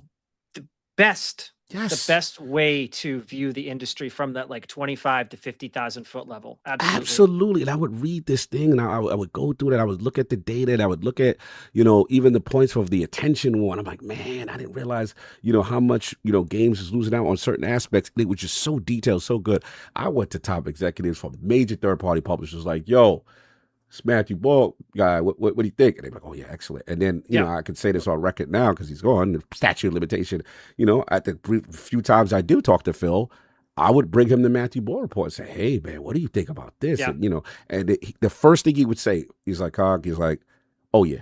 The best. Yes. The best way to view the industry from that like 25 to 50,000 foot level. Absolutely. And I would read this thing and I would go through it. I would look at the data and I would look at, you know, even the points of the attention war. And I'm like, man, I didn't realize, you know, how much, you know, games is losing out on certain aspects. It was just so detailed, so good. I went to top executives from major third-party publishers like, yo, this Matthew Ball guy, what do you think? And they're like, oh, yeah, excellent. And then, you know, I can say this on record now because he's gone, the statute of limitation, you know, at the few times I do talk to Phil, I would bring him the Matthew Ball report and say, hey, man, what do you think about this? And, you know, and the first thing he would say, he's like, oh, yeah.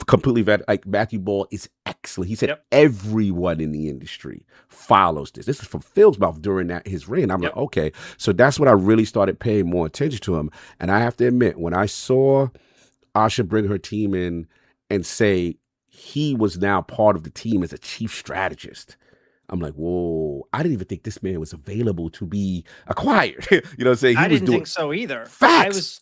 Completely vetted. Like, Matthew Ball is excellent. He said everyone in the industry follows this. This is from Phil's mouth during his reign. I'm like, okay. So that's when I really started paying more attention to him. And I have to admit, when I saw Asha bring her team in and say he was now part of the team as a chief strategist, I'm like, whoa, I didn't even think this man was available to be acquired. You know what I'm saying? I didn't think so either. Facts.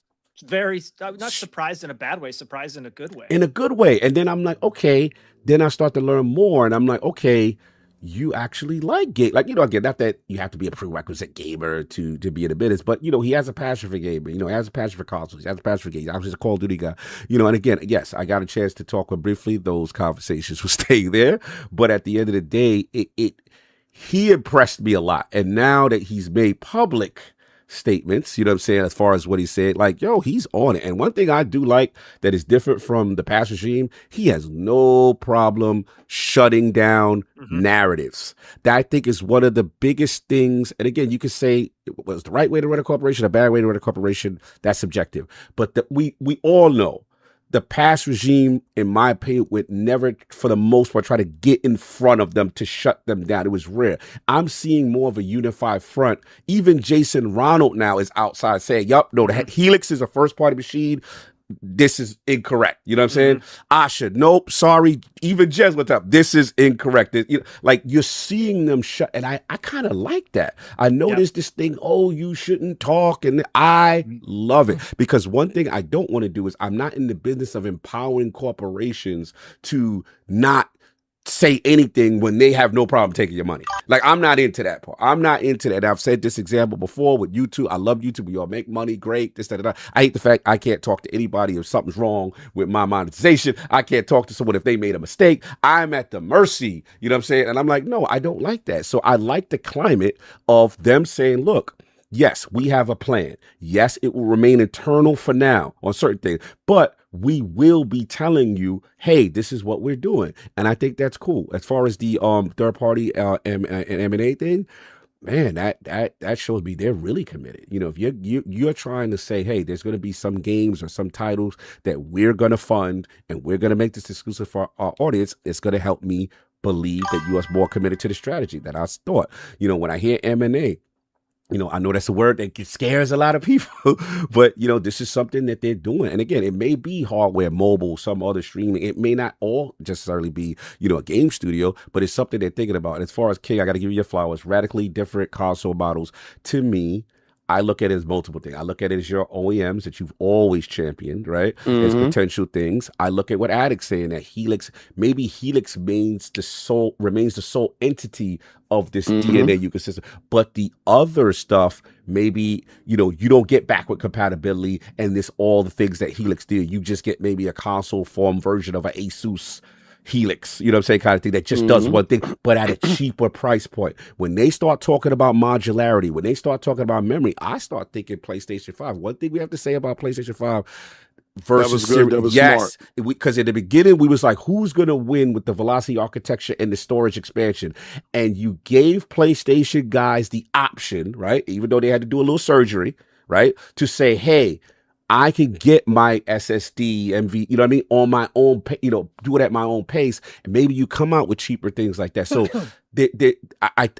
I was not surprised in a bad way, surprised in a good way. In a good way. And then I'm like, okay. Then I start to learn more. And I'm like, okay, you actually like game. Like, you know, again, not that you have to be a prerequisite gamer to be in the business, but, you know, he has a passion for gaming. You know, he has a passion for consoles. He has a passion for games. I was just a Call of Duty guy. You know, and again, yes, I got a chance to talk with briefly. Those conversations will stay there. But at the end of the day, he impressed me a lot. And now that he's made public statements, you know what I'm saying, as far as what he said, like, yo, he's on it. And one thing I do like that is different from the past regime, he has no problem shutting down narratives. That I think is one of the biggest things. And again, you could say it was the right way to run a corporation, a bad way to run a corporation. That's subjective. But we all know the past regime, in my opinion, would never, for the most part, try to get in front of them to shut them down. It was rare. I'm seeing more of a unified front. Even Jason Ronald now is outside saying, yup, no, the Helix is a first-party machine. This is incorrect. You know what I'm saying? Asha, nope, sorry. Even Jez, what's up? This is incorrect. Like, you're seeing them shut, and I kind of like that. I know there's this thing, oh, you shouldn't talk, and I love it. Because one thing I don't want to do is I'm not in the business of empowering corporations to not say anything when they have no problem taking your money. Like, I'm not into that part. I'm not into that. I've said this example before with YouTube. I love YouTube. We all make money. Great. This, that, that. I hate the fact I can't talk to anybody if something's wrong with my monetization. I can't talk to someone if they made a mistake. I'm at the mercy. You know what I'm saying? And I'm like, no, I don't like that. So I like the climate of them saying, look, yes, we have a plan. Yes, it will remain internal for now on certain things, but we will be telling you, hey, this is what we're doing. And I think that's cool. As far as the third party M&A thing, man, that shows me they're really committed. You know, if you're trying to say, hey, there's going to be some games or some titles that we're going to fund and we're going to make this exclusive for our audience, it's going to help me believe that you are more committed to the strategy that I thought. You know, when I hear M&A, you know, I know that's a word that scares a lot of people, but, you know, this is something that they're doing. And again, it may be hardware, mobile, some other streaming. It may not all necessarily be, you know, a game studio, but it's something they're thinking about. And as far as King, I got to give you your flowers. Radically different console models. To me, I look at it as multiple things. I look at it as your OEMs that you've always championed, right? As potential things. I look at what Addict's saying, that Helix, maybe Helix remains the sole entity of this DNA ecosystem. But the other stuff, maybe, you know, you don't get backward compatibility and this all the things that Helix did. You just get maybe a console form version of an Asus Helix, you know what I'm saying, kind of thing that just does one thing, but at a cheaper price point. When they start talking about modularity, when they start talking about memory, I start thinking PlayStation 5. One thing we have to say about PlayStation 5 versus that was good. That was yes, smart. Because in the beginning we was like, who's gonna win with the velocity architecture and the storage expansion? And you gave PlayStation guys the option, right? Even though they had to do a little surgery, right, to say, hey, I can get my SSD, MV, you know what I mean, on my own, you know, do it at my own pace. And maybe you come out with cheaper things like that. So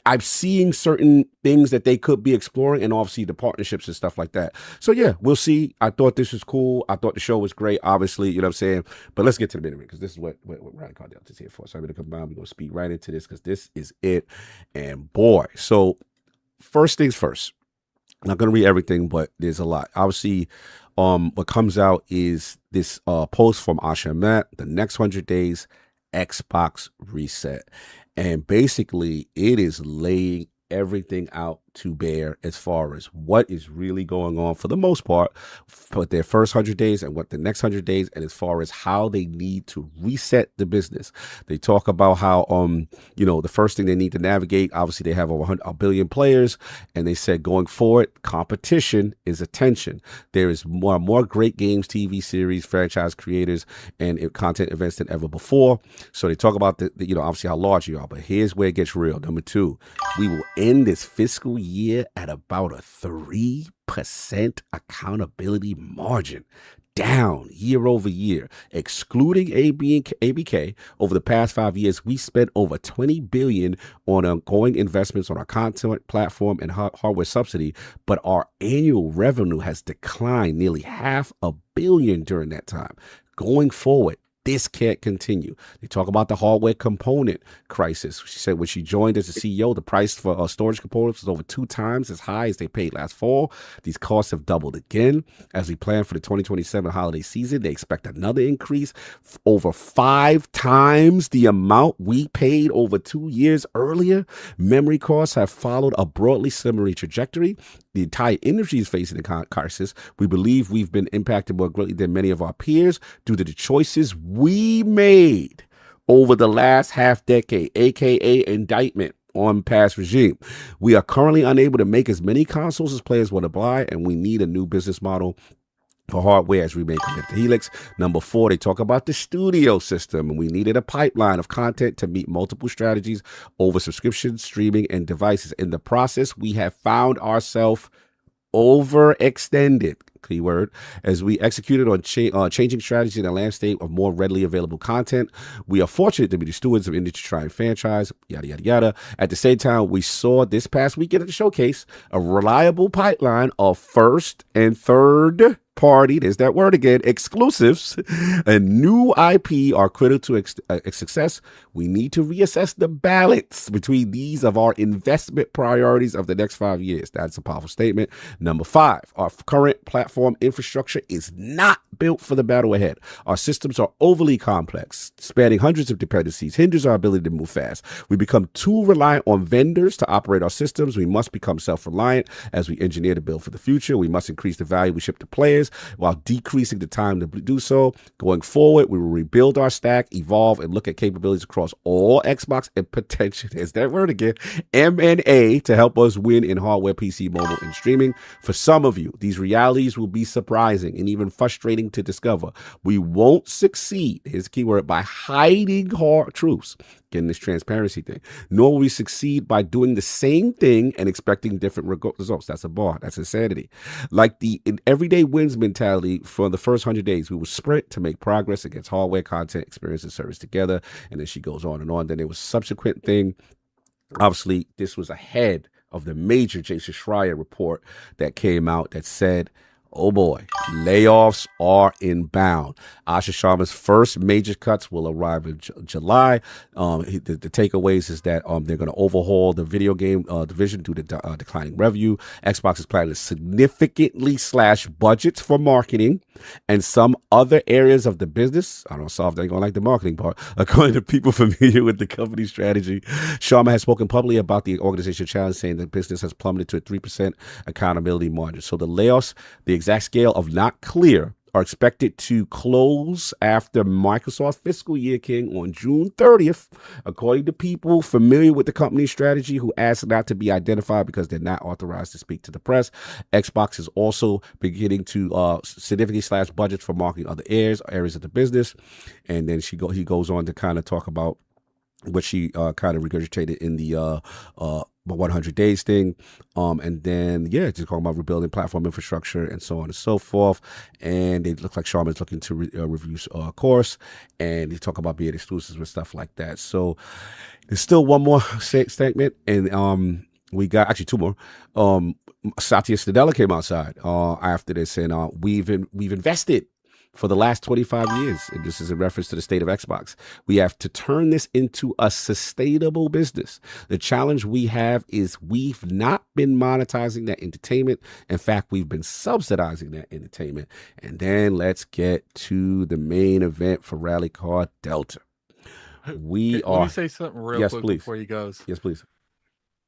I'm seeing certain things that they could be exploring, and obviously the partnerships and stuff like that. So yeah, we'll see. I thought this was cool. I thought the show was great, obviously, you know what I'm saying? But let's get to the minute, because this is what RallyCarDelta is here for. So I'm going to combine, we're going to speed right into this, because this is it. And boy, so first things first. I'm not going to read everything, but there's a lot. Obviously, what comes out is this post from Asha Matt, the next 100 days Xbox reset. And basically, it is laying everything out to bear as far as what is really going on for the most part for their first 100 days and what the next 100 days, and as far as how they need to reset the business. They talk about how you know, the first thing they need to navigate, obviously they have over a billion players, and they said going forward, competition is attention. There is more great games, TV series, franchise creators, and content events than ever before. So they talk about the you know, obviously how large you are, but here's where it gets real. Number two, we will end this fiscal year at about a 3% accountability margin, down year over year. Excluding ABK, over the past 5 years, we spent over $20 billion on ongoing investments on our content platform and hardware subsidy, but our annual revenue has declined nearly $500 million during that time. Going forward, this can't continue. They talk about the hardware component crisis. She said when she joined as a CEO, the price for storage components was over 2 times as high as they paid last fall. These costs have doubled again. As we plan for the 2027 holiday season, they expect another increase, over 5 times the amount we paid over 2 years earlier. Memory costs have followed a broadly similar trajectory. The entire industry is facing a crisis. We believe we've been impacted more greatly than many of our peers due to the choices we made over the last half decade, aka indictment. on pass regime. We are currently unable to make as many consoles as players want to buy, and we need a new business model for hardware as we make committed to Helix. Number 4, they talk about the studio system, and we needed a pipeline of content to meet multiple strategies over subscription, streaming, and devices. In the process, we have found ourselves overextended, keyword, as we executed on changing strategy in a landscape of more readily available content. We are fortunate to be the stewards of industry-trying franchise, yada, yada, yada. At the same time, we saw this past weekend at the showcase a reliable pipeline of first and third party, there's that word again, exclusives and new IP are critical to success. We need to reassess the balance between these of our investment priorities of the next 5 years. That's a powerful statement. Number 5, our current platform infrastructure is not built for the battle ahead. Our systems are overly complex, spanning hundreds of dependencies, hinders our ability to move fast. We become too reliant on vendors to operate our systems. We must become self-reliant as we engineer to build for the future. We must increase the value we ship to players while decreasing the time to do so. Going forward, we will rebuild our stack, evolve, and look at capabilities across all Xbox and potential, there's that word again, M&A to help us win in hardware, PC, mobile, and streaming. For some of you, these realities will be surprising and even frustrating to discover. We won't succeed, here's the key word, by hiding hard truths, getting this transparency thing, nor will we succeed by doing the same thing and expecting different results. That's a bar. That's insanity. Like the everyday wins mentality for the first 100 days, we will sprint to make progress against hardware, content, experience, and service together. And then she goes on and on. Then there was a subsequent thing. Obviously, this was ahead of the major Jason Schreier report that came out that said, oh boy, layoffs are inbound. Asha Sharma's first major cuts will arrive in July. The takeaways is that they're going to overhaul the video game division due to declining revenue. Xbox is planning to significantly slash budgets for marketing and some other areas of the business. I don't know, Soft ain't going to like the marketing part. According to people familiar with the company strategy, Sharma has spoken publicly about the organization challenge, saying that business has plummeted to a 3% accountability margin. So the layoffs, the exact scale of not clear, are expected to close after Microsoft's fiscal year, King, on June 30th, according to people familiar with the company's strategy who asked not to be identified because they're not authorized to speak to the press. Xbox is also beginning to significantly slash budgets for marketing other areas of the business. And then he goes on to kind of talk about what she kind of regurgitated in the 100 days thing. And then, just talking about rebuilding platform infrastructure and so on and so forth. And it looks like Sharma's looking to review course. And they talk about being exclusives and stuff like that. So there's still one more statement. And we got actually two more. Satya Nadella came outside after this. And we've invested for the last 25 years, and this is in reference to the state of Xbox. We have to turn this into a sustainable business. The challenge we have is we've not been monetizing that entertainment. In fact, we've been subsidizing that entertainment. And then let's get to the main event for RallyCarDelta. Let me say something real quick before he goes. Yes, please.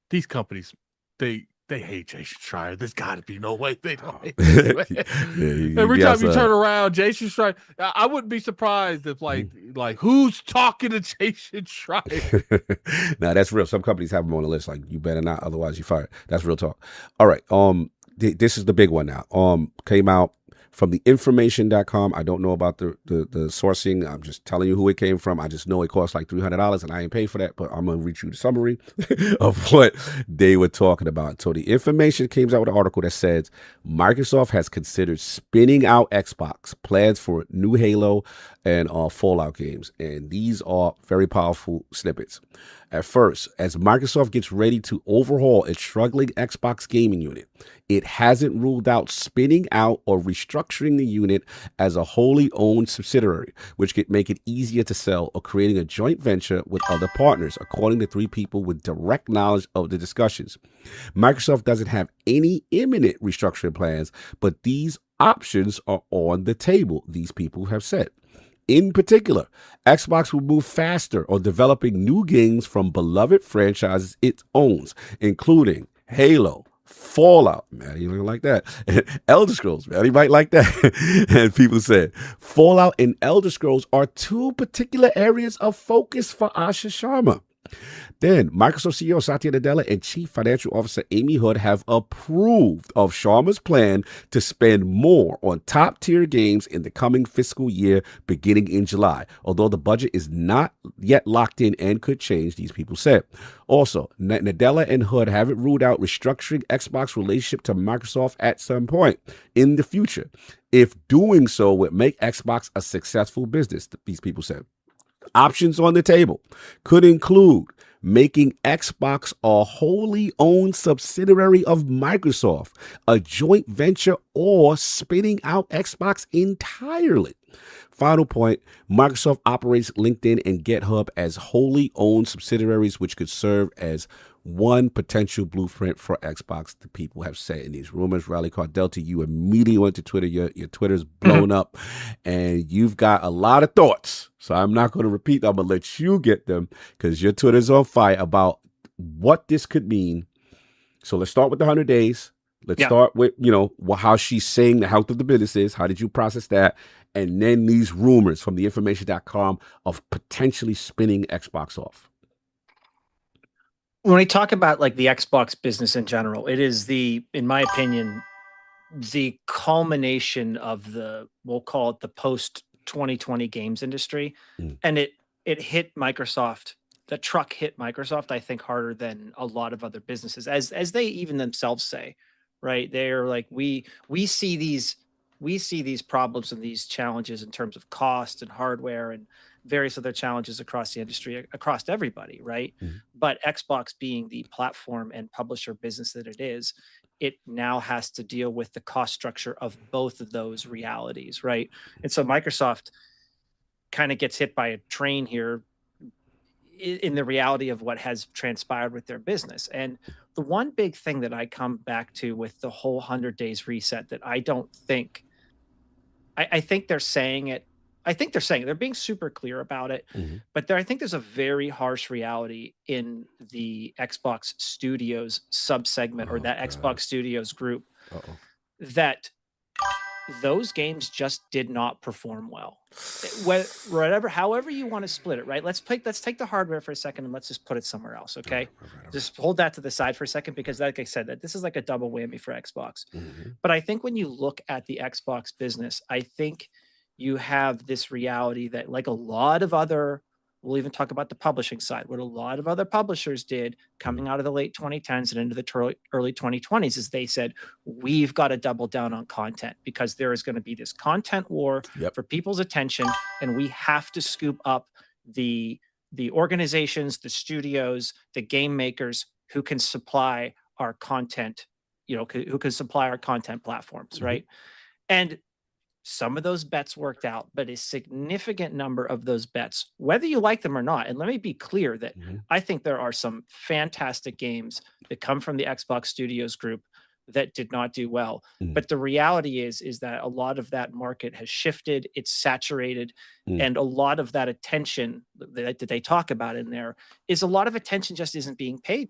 These companies, they hate Jason Schreier. There's got to be no way they don't hate him. Every time you turn around, Jason Schreier, I wouldn't be surprised if like who's talking to Jason Schreier? Now that's real. Some companies have them on the list. Like, you better not, otherwise you fired. That's real talk. All right. This is the big one now. Came out from the information.com. I don't know about the sourcing. I'm just telling you who it came from. I just know it costs like $300 and I ain't paid for that, but I'm going to read you the summary of what they were talking about. So the information came out with an article that says Microsoft has considered spinning out Xbox, plans for new Halo and Fallout games. And these are very powerful snippets. At first, as Microsoft gets ready to overhaul its struggling Xbox gaming unit, it hasn't ruled out spinning out or restructuring the unit as a wholly owned subsidiary, which could make it easier to sell, or creating a joint venture with other partners, according to 3 people with direct knowledge of the discussions. Microsoft doesn't have any imminent restructuring plans, but these options are on the table, these people have said. In particular, Xbox will move faster on developing new games from beloved franchises it owns, including Halo, Fallout, man, you don't like that, and Elder Scrolls, man, you might like that. And people said Fallout and Elder Scrolls are 2 particular areas of focus for Asha Sharma. Then Microsoft CEO Satya Nadella and Chief Financial Officer Amy Hood have approved of Sharma's plan to spend more on top-tier games in the coming fiscal year beginning in July, although the budget is not yet locked in and could change, these people said. Also, Nadella and Hood haven't ruled out restructuring Xbox relationship to Microsoft at some point in the future, if doing so would make Xbox a successful business, these people said. Options on the table could include making Xbox a wholly owned subsidiary of Microsoft, a joint venture, or spinning out Xbox entirely. Final point, Microsoft operates LinkedIn and GitHub as wholly owned subsidiaries, which could serve as one potential blueprint for Xbox, the people have said in these rumors. RallyCarDelta, you immediately went to Twitter. Your Twitter's blown up, and you've got a lot of thoughts. So I'm not going to repeat them. I'm going to let you get them because your Twitter's on fire about what this could mean. So let's start with the 100 days. Let's start with, how she's saying the health of the business is. How did you process that? And then these rumors from the information.com of potentially spinning Xbox off. When we talk about like the Xbox business in general, it is in my opinion, the culmination of we'll call it the post 2020 games industry. And it hit Microsoft. The truck hit Microsoft, I think, harder than a lot of other businesses, as they even themselves say, right? They're like, we see these problems and these challenges in terms of cost and hardware and various other challenges across the industry, across everybody, right? But Xbox being the platform and publisher business that it is, it now has to deal with the cost structure of both of those realities, right? And so Microsoft kind of gets hit by a train here in the reality of what has transpired with their business. And the one big thing that I come back to with the whole 100 days reset that I don't think, I think they're saying it, they're being super clear about it, but I think there's a very harsh reality in the Xbox Studios subsegment or that Xbox Studios group that those games just did not perform well. However you want to split it, right? Let's take the hardware for a second and let's just put it somewhere else, okay? Just hold that to the side for a second because, like I said, that this is like a double whammy for Xbox. But I think when you look at the Xbox business, I think you have this reality that, like a lot of other, we'll even talk about the publishing side, what a lot of other publishers did coming out of the late 2010s and into the early 2020s is they said, we've got to double down on content because there is going to be this content war for people's attention, and we have to scoop up the organizations, the studios, the game makers who can supply our content, who can supply our content platforms, right? And some of those bets worked out, but a significant number of those bets, whether you like them or not, and let me be clear that I think there are some fantastic games that come from the Xbox Studios group that did not do well. But the reality is that a lot of that market has shifted, it's saturated, and a lot of that attention that they talk about in there is a lot of attention just isn't being paid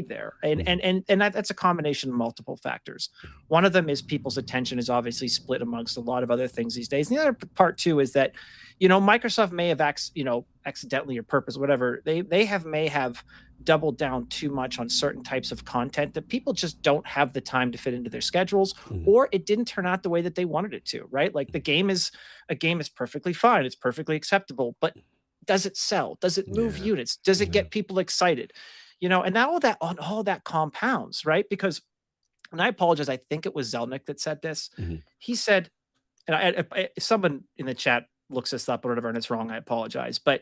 there. And that's a combination of multiple factors. One of them is people's attention is obviously split amongst a lot of other things these days. And the other part too is that, Microsoft may have accidentally or purpose, whatever, they may have doubled down too much on certain types of content that people just don't have the time to fit into their schedules, or it didn't turn out the way that they wanted it to, right? Like a game is perfectly fine. It's perfectly acceptable, but does it sell? Does it move units? Does it get people excited? And now all that compounds, right? Because, and I apologize, I think it was Zelnick that said this. He said, and someone in the chat looks this up or whatever, and it's wrong, I apologize. But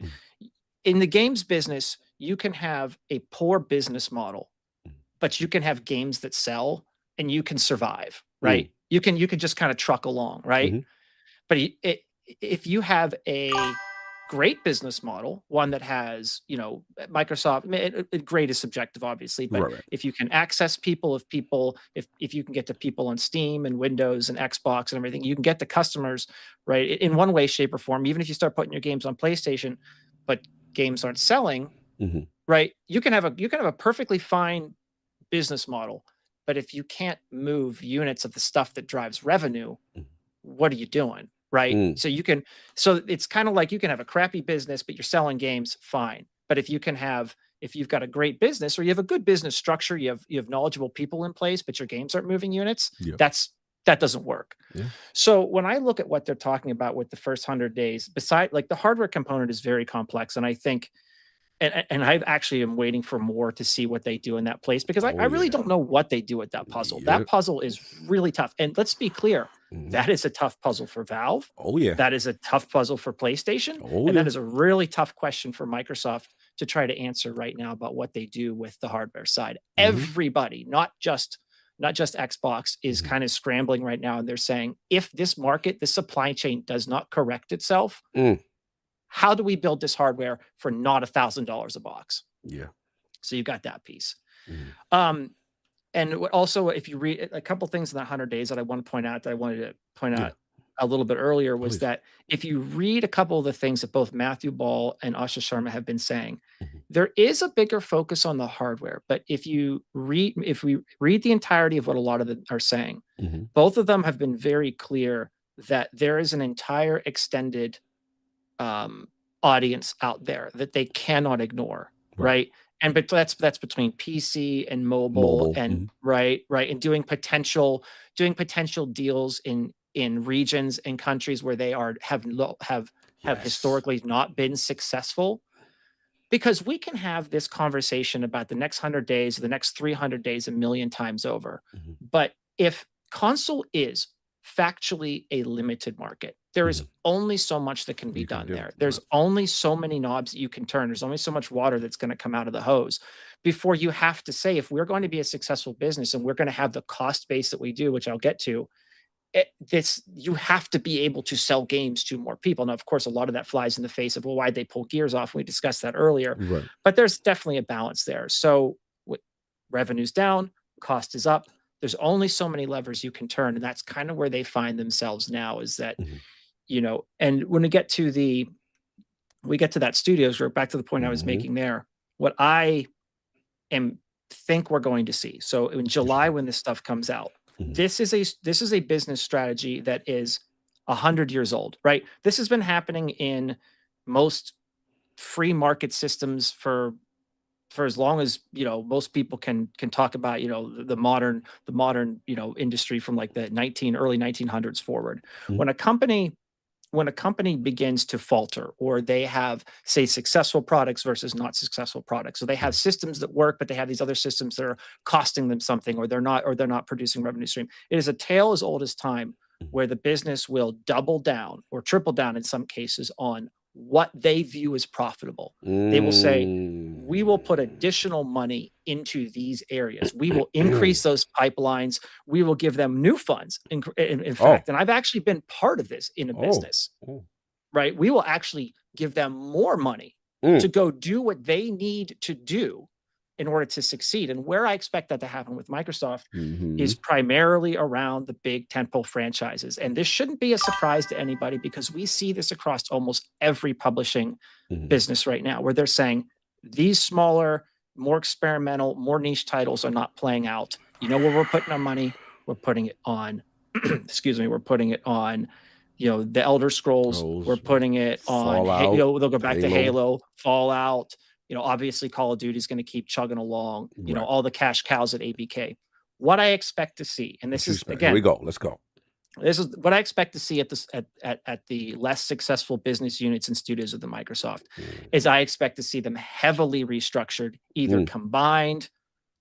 in the games business, you can have a poor business model, but you can have games that sell and you can survive, right? You can just kind of truck along, right? But if you have a great business model, one that has, Microsoft, great is subjective, obviously, but if you can access people, if you can get to people on Steam and Windows and Xbox and everything, you can get the customers, right? In one way, shape, or form, even if you start putting your games on PlayStation, but games aren't selling, right? You can have a perfectly fine business model, but if you can't move units of the stuff that drives revenue, what are you doing, right? So it's kind of like you can have a crappy business, but you're selling games, fine. But if you've got a great business or you have a good business structure, you have knowledgeable people in place, but your games aren't moving units, that doesn't work. Yeah. So when I look at what they're talking about with the first 100 days, beside like the hardware component is very complex. And I think, and I actually am waiting for more to see what they do in that place, because I really don't know what they do with that puzzle. That puzzle is really tough. And let's be clear, that is a tough puzzle for Valve. Oh yeah. That is a tough puzzle for PlayStation. And that is a really tough question for Microsoft to try to answer right now about what they do with the hardware side. Everybody, not just Xbox, is kind of scrambling right now. And they're saying, if this market, the supply chain does not correct itself, how do we build this hardware for not $1,000 a box? Yeah. So you got that piece. And also, if you read a couple things in that 100 days that I want to point out, that I wanted to point out a little bit earlier, was that if you read a couple of the things that both Matthew Ball and Asha Sharma have been saying, there is a bigger focus on the hardware. But if we read the entirety of what a lot of them are saying, both of them have been very clear that there is an entire extended audience out there that they cannot ignore, right? And but that's between PC and mobile and right, and doing potential deals in regions and countries where they have historically not been successful. Because we can have this conversation about the next 100 days, the next 300 days, a million times over. But if console is factually a limited market, there is only so much that can be done there. There's only so many knobs that you can turn. There's only so much water that's going to come out of the hose before you have to say, if we're going to be a successful business and we're going to have the cost base that we do, which I'll get to, you have to be able to sell games to more people. Now, of course, a lot of that flies in the face of, well, why'd they pull Gears off? We discussed that earlier, but there's definitely a balance there. So revenue's down, cost is up. There's only so many levers you can turn. And that's kind of where they find themselves now, is that, and when we get to that studios group, back to the point I was making there, what I think we're going to see. So in July, when this stuff comes out, this is a business strategy that is 100 years old, right? This has been happening in most free market systems for as long as most people can talk about the modern industry from like the early 1900s forward. When a company begins to falter, or they have, say, successful products versus not successful products, so they have systems that work, but they have these other systems that are costing them something, or they're not producing revenue stream. It is a tale as old as time, where the business will double down or triple down in some cases on what they view as profitable. They will say, we will put additional money into these areas. We will increase those pipelines. We will give them new funds. In fact, and I've actually been part of this in a business, right? We will actually give them more money to go do what they need to do in order to succeed. And where I expect that to happen with Microsoft is primarily around the big tentpole franchises. And this shouldn't be a surprise to anybody, because we see this across almost every publishing business right now, where they're saying these smaller, more experimental, more niche titles are not playing out. You know where we're putting our money? We're putting it on, we're putting it on, the Elder Scrolls. We're putting it on, They'll go back to Halo, Fallout. Obviously Call of Duty is going to keep chugging along, all the cash cows at ABK. What I expect to see, and this is, again, here we go. Let's go. This is what I expect to see at the less successful business units and studios of the Microsoft, is I expect to see them heavily restructured, either combined,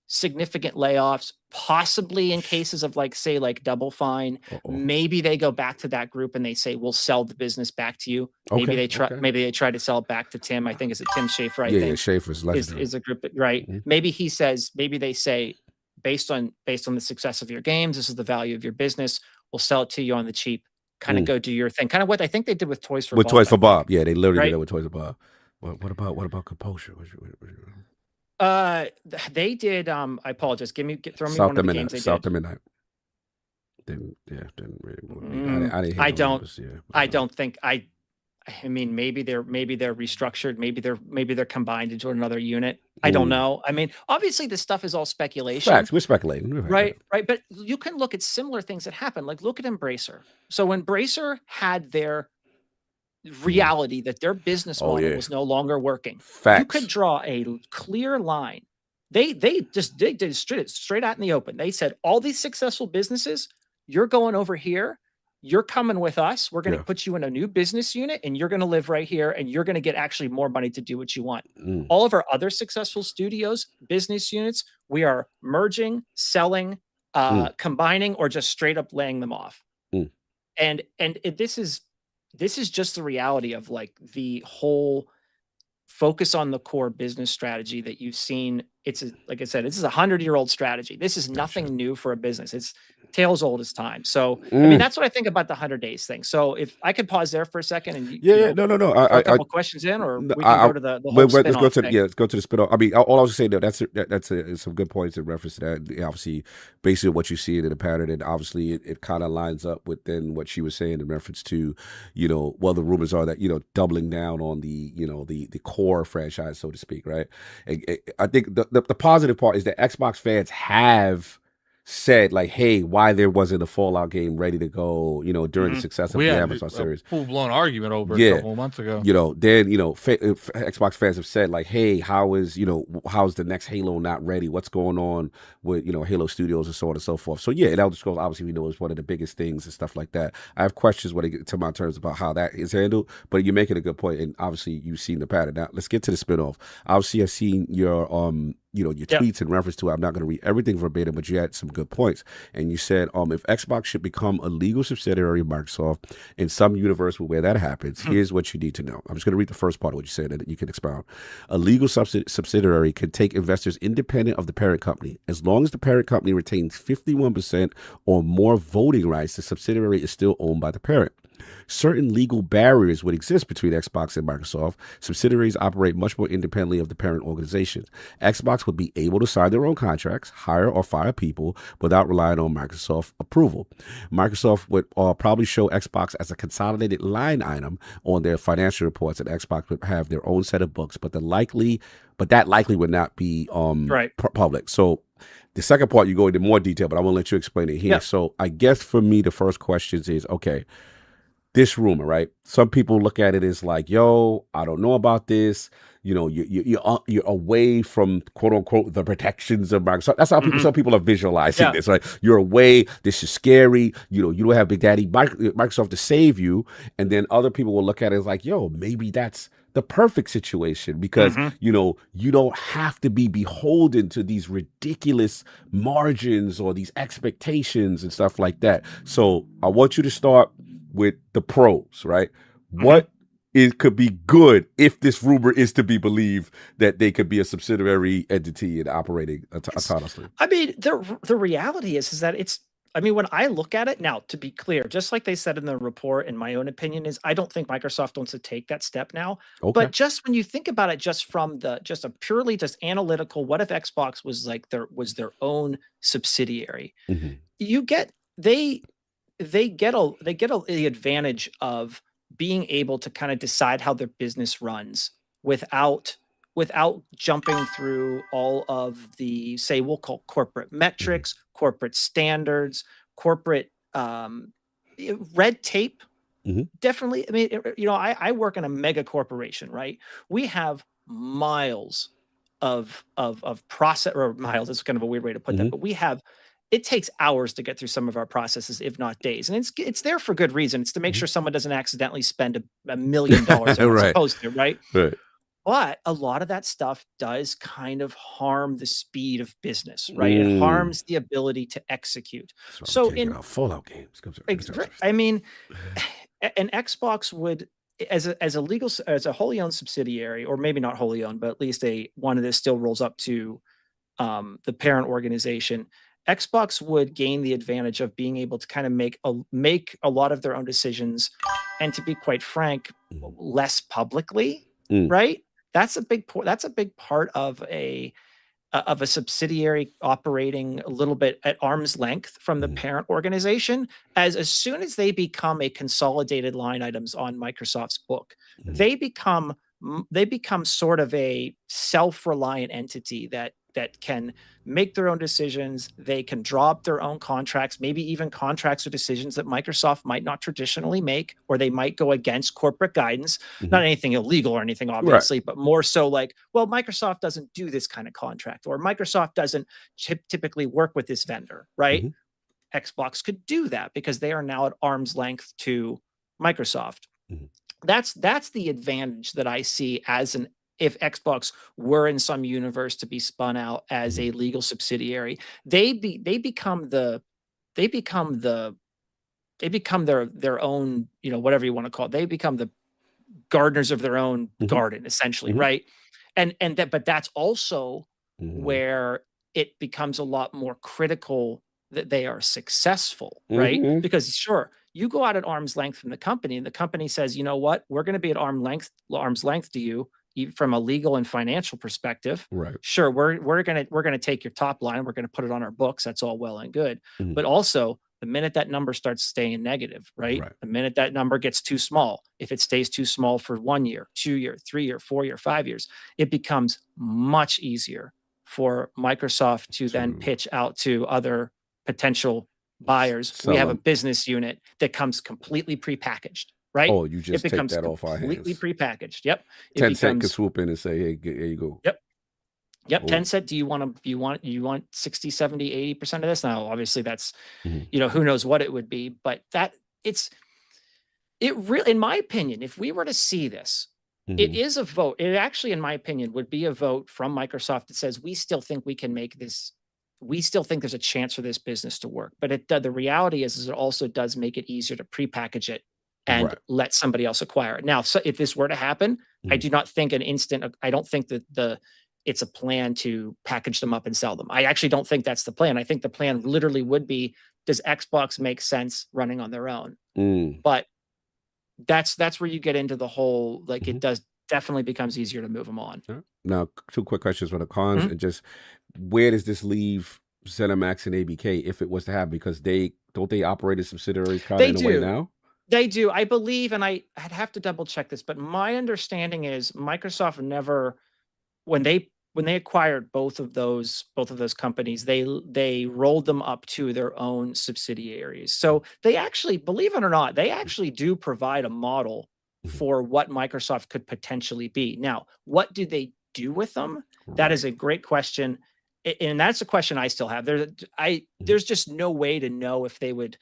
significant layoffs, possibly in cases of like Double Fine. Maybe they go back to that group and they say, we'll sell the business back to you. Maybe they try to sell it back to Tim. I think it's Tim Schafer. I think Schafer's is a group, right? Maybe they say, based on the success of your games, this is the value of your business. We'll sell it to you on the cheap. Kind of go do your thing. Kind of what I think they did with Toys for Bob. Toys for Bob. Yeah, they literally did it with Toys for Bob. What about Composure? They did. I apologize. Throw me South one of the games they did. South the Midnight. Didn't really. I don't think. I mean, maybe they're restructured. Maybe they're combined into another unit. I don't know. I mean, obviously this stuff is all speculation. Facts. We're speculating. Right. But you can look at similar things that happen. Like look at Embracer. So when Embracer had their reality that their business model was no longer working. Facts. You could draw a clear line. They did it straight out in the open. They said, all these successful businesses, you're going over here. You're coming with us. We're going to put you in a new business unit, and you're going to live right here, and you're going to get actually more money to do what you want. All of our other successful studios, business units, we are merging, selling, combining, or just straight up laying them off. And this is just the reality of like the whole focus on the core business strategy that you've seen. It's like I said, this is a 100-year-old strategy. This is nothing new for a business. It's tales old as time. So I mean, that's what I think about the 100 days thing. So if I could pause there for a second and no. A couple questions in, or we can go to the whole let's go to thing. let's go to the spin-off. I mean, all I was saying that's some good points in reference to that. Obviously, basically what you see in the pattern, and obviously it kind of lines up with then what she was saying in reference to, the rumors are that doubling down on the the core franchise, so to speak, right? I think the positive part is that Xbox fans have said like, hey, why there wasn't a Fallout game ready to go, during the success of the Amazon series. Full-blown argument over it a couple months ago. Then, Xbox fans have said like, hey, how's the next Halo not ready? What's going on with, Halo Studios and so on and so forth. So yeah, Elder Scrolls obviously we know is one of the biggest things and stuff like that. I have questions when I get to my terms about how that is handled, but you're making a good point, and obviously you've seen the pattern. Now let's get to the spinoff. Obviously I've seen your your tweets in reference to it. I'm not going to read everything verbatim, but you had some good points. And you said, if Xbox should become a legal subsidiary of Microsoft in some universe where that happens, here's what you need to know. I'm just going to read the first part of what you said, and you can expound. A legal subsidiary can take investors independent of the parent company. As long as the parent company retains 51% or more voting rights, the subsidiary is still owned by the parent. Certain legal barriers would exist between Xbox and Microsoft. Subsidiaries operate much more independently of the parent organization. Xbox would be able to sign their own contracts, hire or fire people without relying on Microsoft approval. Microsoft would probably show Xbox as a consolidated line item on their financial reports, and Xbox would have their own set of books, but that likely would not be public. So the second part, you go into more detail, but I won't let you explain it here. Yeah. So I guess for me, the first question is, okay, this rumor, right? Some people look at it as like, yo, I don't know about this. You're away from quote unquote the protections of Microsoft. That's how some people are visualizing this, right? You're away. This is scary. You don't have Big Daddy Microsoft to save you. And then other people will look at it as like, yo, maybe that's the perfect situation because, you don't have to be beholden to these ridiculous margins or these expectations and stuff like that. So I want you to start with the pros, right? What could be good if this rumor is to be believed that they could be a subsidiary entity and operating autonomously? I mean, the reality is that when I look at it now, to be clear, just like they said in the report, in my own opinion, is I don't think Microsoft wants to take that step now. Okay. But just when you think about it, just from a purely analytical, what if Xbox was like their own subsidiary? You get the advantage of being able to kind of decide how their business runs without jumping through all of the, say, we'll call corporate metrics, corporate standards, corporate red tape. Definitely. I mean, I work in a mega corporation, right? We have miles of process, or miles is kind of a weird way to put that, but it takes hours to get through some of our processes, if not days. And it's there for good reason. It's to make sure someone doesn't accidentally spend $1 million they're supposed to, right? But a lot of that stuff does kind of harm the speed of business, right? It harms the ability to execute. So in Fallout games, I mean, an Xbox would, as a wholly owned subsidiary, or maybe not wholly owned, but at least one that still rolls up to the parent organization, Xbox would gain the advantage of being able to kind of make a lot of their own decisions, and to be quite frank, less publicly, right? That's a big part of a subsidiary operating a little bit at arm's length from the parent organization. As soon as they become a consolidated line items on Microsoft's book, they become sort of a self-reliant entity that that can make their own decisions. They can draw up their own contracts, maybe even contracts or decisions that Microsoft might not traditionally make, or they might go against corporate guidance. Not anything illegal or anything, obviously, but more so like, well, Microsoft doesn't do this kind of contract, or Microsoft doesn't typically work with this vendor, right? Xbox could do that because they are now at arm's length to Microsoft. That's the advantage that I see as if Xbox were in some universe to be spun out as a legal subsidiary, they become their own, whatever you want to call it. They become the gardeners of their own garden, essentially, right? But that's also where it becomes a lot more critical that they are successful, right? Because sure, you go out at arm's length from the company, and the company says, you know what, we're going to be at arm's length to you from a legal and financial perspective. Right. Sure, we're gonna take your top line, we're gonna put it on our books. That's all well and good. But also, the minute that number starts staying negative, right? The minute that number gets too small, if it stays too small for 1 year, 2 year, 3 year, 4 year, 5 years, it becomes much easier for Microsoft to then pitch out to other potential buyers. We have a business unit that comes completely prepacked, right? Oh, you just take that off our hands. Completely prepackaged. Yep. Tencent can swoop in and say, hey, here you go. Yep. Tencent, do you want 60, 70, 80% of this? Now, obviously that's, who knows what it would be, but it really, in my opinion, if we were to see this, it is a vote. It actually, in my opinion, would be a vote from Microsoft that says, we still think we can make this. We still think there's a chance for this business to work, but the reality is it also does make it easier to prepackage it and let somebody else acquire it. Now, so if this were to happen, I do not think I don't think that it's a plan to package them up and sell them. I actually don't think that's the plan. I think the plan literally would be, does Xbox make sense running on their own? But that's where you get into the whole, like it does definitely becomes easier to move them on. Now, 2 quick questions for the cons, and just where does this leave ZeniMax and ABK if it was to happen? Because they operate as subsidiaries kind of in a way now? They do, I believe, and I'd have to double check this, but my understanding is Microsoft never, when they acquired both of those companies, they rolled them up to their own subsidiaries. So they actually, believe it or not, they actually do provide a model for what Microsoft could potentially be. Now, what do they do with them? That is a great question. And that's a question I still have. There's just no way to know if they would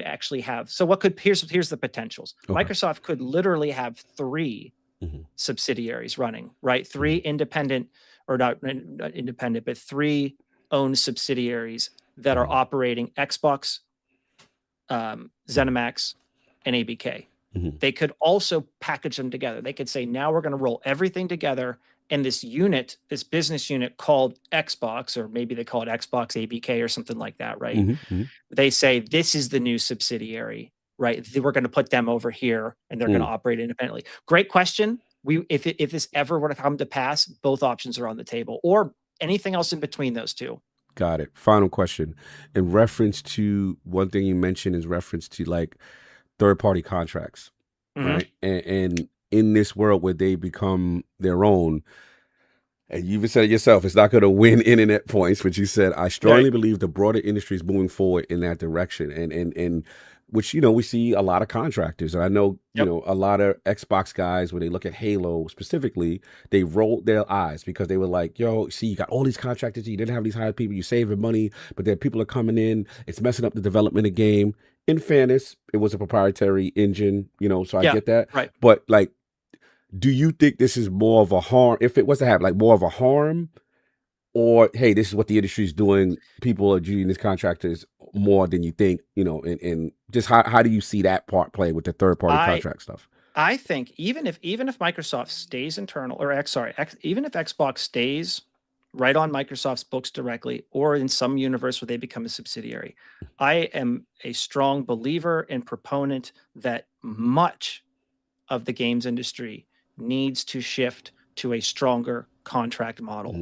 actually have. So here's the potentials. Microsoft could literally have 3 subsidiaries running, right? 3 independent, or not independent, but 3 owned subsidiaries that are operating Xbox, ZeniMax, and ABK. They could also package them together. They could say, now we're going to roll everything together in this business unit called Xbox, or maybe they call it Xbox ABK or something like that, right? They say, this is the new subsidiary, right? We're going to put them over here and they're going to operate independently. Great question. If this ever were to come to pass, both options are on the table, or anything else in between those two. Got it. Final question. In reference to one thing you mentioned is reference to like third-party contracts, right? And in this world where they become their own, and you even said it yourself, it's not going to win internet points, which you said, I strongly believe the broader industry is moving forward in that direction. And which, we see a lot of contractors. And I know, a lot of Xbox guys, when they look at Halo specifically, they rolled their eyes because they were like, yo, see, you got all these contractors, you didn't have these hired people, you saving money, but then people are coming in, it's messing up the development of the game. In fairness, it was a proprietary engine, so I get that. Right. But like, do you think this is more of a harm, if it was to happen, like more of a harm, or, hey, this is what the industry is doing, people are using these contractors more than you think, and just how do you see that part play with the third-party contract stuff? I think even if Microsoft stays internal, even if Xbox stays right on Microsoft's books directly, or in some universe where they become a subsidiary, I am a strong believer and proponent that much of the games industry needs to shift to a stronger contract model.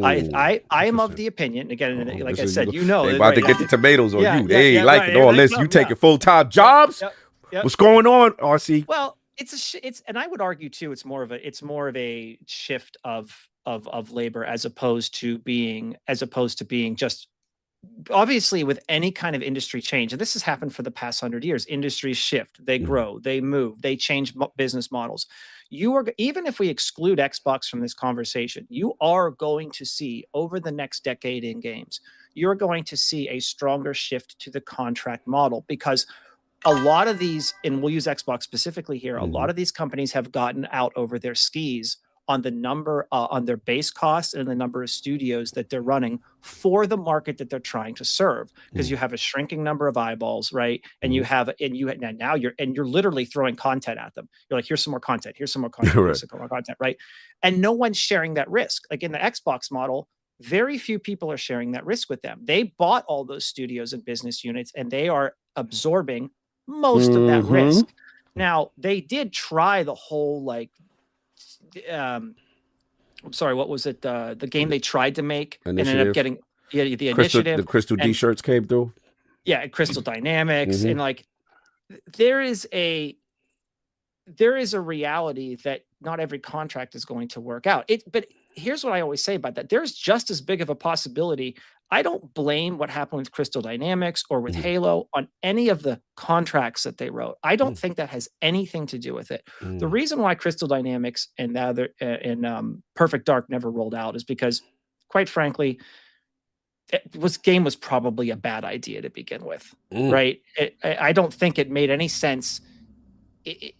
I am of the opinion, again, like I said, they about to get the tomatoes on you. They ain't liking all this. You taking full-time jobs? What's going on, RC? Well, it's and I would argue too, it's more of a shift of of labor as opposed to being just, obviously with any kind of industry change, and this has happened for the past 100 years, industries shift, they grow, they move, they change business models. Even if we exclude Xbox from this conversation, you are going to see over the next decade in games, you're going to see a stronger shift to the contract model, because a lot of these, and we'll use Xbox specifically here, a lot of these companies have gotten out over their skis on the number, on their base costs and the number of studios that they're running for the market that they're trying to serve. Because you have a shrinking number of eyeballs, right? And now you're literally throwing content at them. You're like, here's some more content, here's some more content, here's some more content, right? And no one's sharing that risk. Like in the Xbox model, very few people are sharing that risk with them. They bought all those studios and business units, and they are absorbing most of that risk. Now, they did try the whole, like, I'm sorry, what was it? The game they tried to make and ended up getting the Initiative. The Crystal D shirts came through. Yeah, Crystal Dynamics. And like, there is a reality that not every contract is going to work out. But here's what I always say about that. There's just as big of a possibility. I don't blame what happened with Crystal Dynamics or with Halo on any of the contracts that they wrote. I don't think that has anything to do with it. The reason why Crystal Dynamics and the other Perfect Dark never rolled out is because, quite frankly, game was probably a bad idea to begin with, right? I don't think it made any sense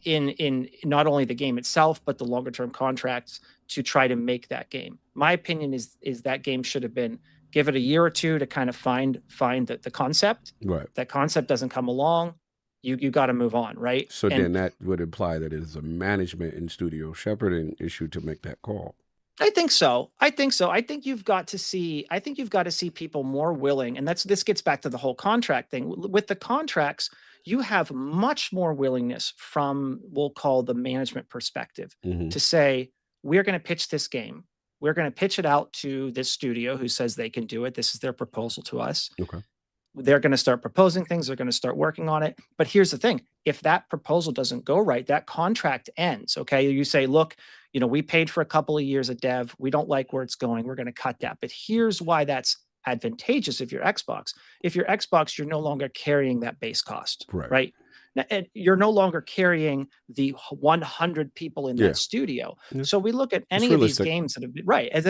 in not only the game itself, but the longer term contracts to try to make that game. My opinion is that game should have been, give it a year or two to kind of find the concept. Right. That concept doesn't come along, you got to move on, right? So then that would imply that it is a management and studio shepherding issue to make that call. I think so. I think you've got to see people more willing, and this gets back to the whole contract thing. With the contracts, you have much more willingness from, we'll call the management perspective, to say, we're going to pitch this game. We're going to pitch it out to this studio who says they can do it. This is their proposal to us. Okay. They're going to start proposing things. They're going to start working on it. But here's the thing. If that proposal doesn't go right, that contract ends. Okay. You say, look, we paid for a couple of years of dev. We don't like where it's going. We're going to cut that. But here's why that's advantageous if you're Xbox. If you're Xbox, you're no longer carrying that base cost, right? And you're no longer carrying the 100 people in that studio. So we look at any of these games that have been,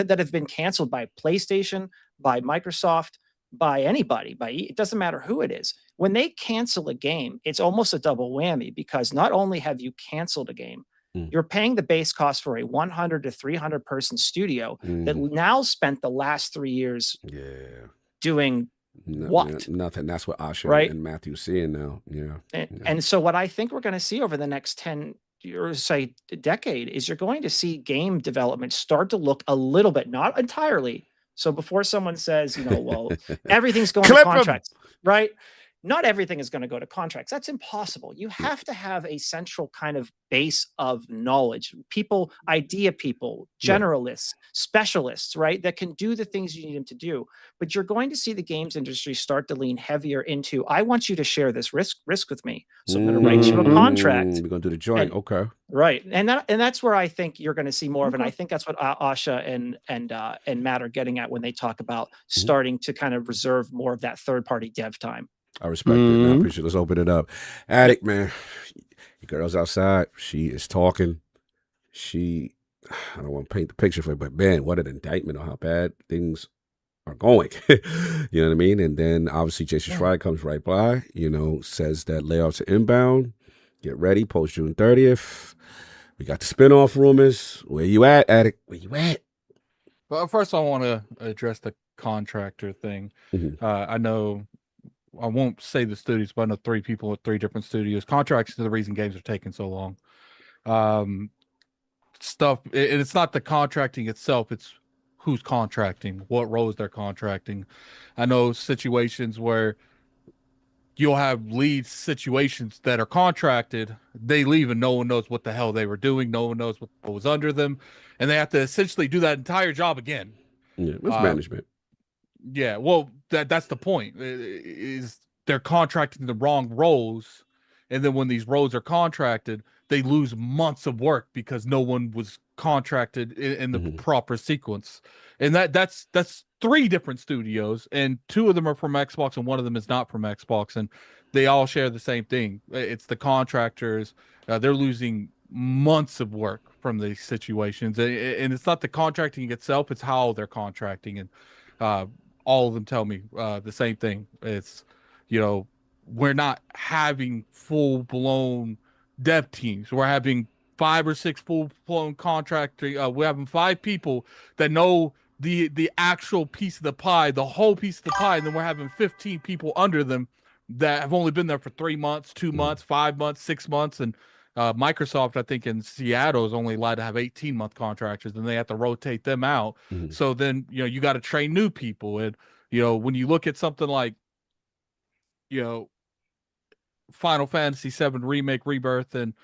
that have been canceled by PlayStation, by Microsoft, by anybody, it doesn't matter who it is. When they cancel a game, it's almost a double whammy, because not only have you canceled a game, you're paying the base cost for a 100 to 300 person studio that now spent the last 3 years doing nothing. That's what Asha and Matthew's seeing now. And so what I think we're going to see over the next 10 years, say decade, is you're going to see game development start to look a little bit, not entirely. So before someone says, well, everything's going to contracts, right? Not everything is going to go to contracts. That's impossible. You have to have a central kind of base of knowledge, idea people, generalists, specialists, right? That can do the things you need them to do. But you're going to see the games industry start to lean heavier into, I want you to share this risk with me. So I'm going to write you a contract. We're going to do the joint. Okay. Right. And that's where I think you're going to see more of it. And I think that's what Asha and Matt are getting at when they talk about starting to kind of reserve more of that third-party dev time. I respect it. I appreciate it. Let's open it up. Addict, man. Your girl's outside. She is talking. I don't want to paint the picture for you, but man, what an indictment on how bad things are going. You know what I mean? And then obviously Jason Schreier comes right by, says that layoffs are inbound. Get ready, post June 30th. We got the spinoff rumors. Where you at, Addict? Where you at? Well, first I want to address the contractor thing. I know, I won't say the studios, but I know 3 people with 3 different studios. Contracts are the reason games are taking so long. It's not the contracting itself, it's who's contracting, what roles they're contracting. I know situations where you'll have lead situations that are contracted, they leave and no one knows what the hell they were doing, no one knows what was under them, and they have to essentially do that entire job again. Yeah, it's management. Yeah, well, that's the point, is they're contracting the wrong roles, and then when these roles are contracted, they lose months of work because no one was contracted in the proper sequence. And that's 3 different studios, and 2 of them are from Xbox and 1 of them is not from Xbox, and they all share the same thing. It's the contractors. They're losing months of work from these situations, and it's not the contracting itself, it's how they're contracting. And all of them tell me the same thing. It's, we're not having full-blown dev teams. We're having 5 or 6 full-blown contracting. We're having 5 people that know the actual piece of the pie, the whole piece of the pie, and then we're having 15 people under them that have only been there for 3 months, 2 months, 5 months, 6 months. And Microsoft, I think in Seattle, is only allowed to have 18-month contractors, and they have to rotate them out. So then, you got to train new people. And, when you look at something like, Final Fantasy VII Remake, Rebirth, and,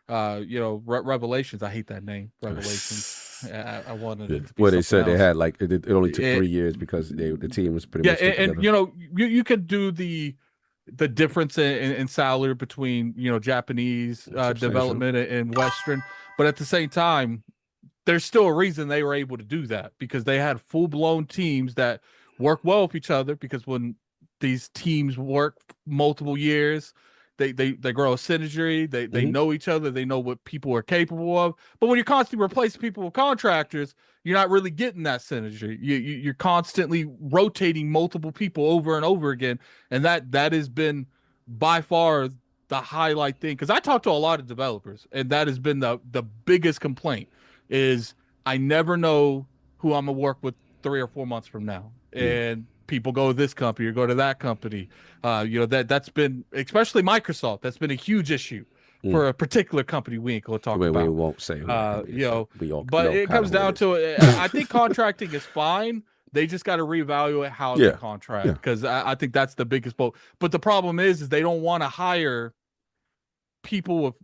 Revelations. I hate that name, Revelations. I wanted it to be they said else. They had it only took 3 years because the team was pretty much and you could do the difference in salary between Japanese development and Western, but at the same time, there's still a reason they were able to do that, because they had full-blown teams that work well with each other, because when these teams work multiple years, they grow a synergy. They know each other. They know what people are capable of. But when you're constantly replacing people with contractors, you're not really getting that synergy. You're constantly rotating multiple people over and over again, and that has been by far the highlight thing. Because I talk to a lot of developers, and that has been the biggest complaint is I never know who I'm gonna work with 3 or 4 months from now, and people go to this company or go to that company. That's been, especially Microsoft, that's been a huge issue for a particular company we ain't gonna talk about. We won't say who but it comes down to it. I think contracting is fine. They just got to reevaluate how they contract, because I think that's the biggest boat. But the problem is they don't want to hire people with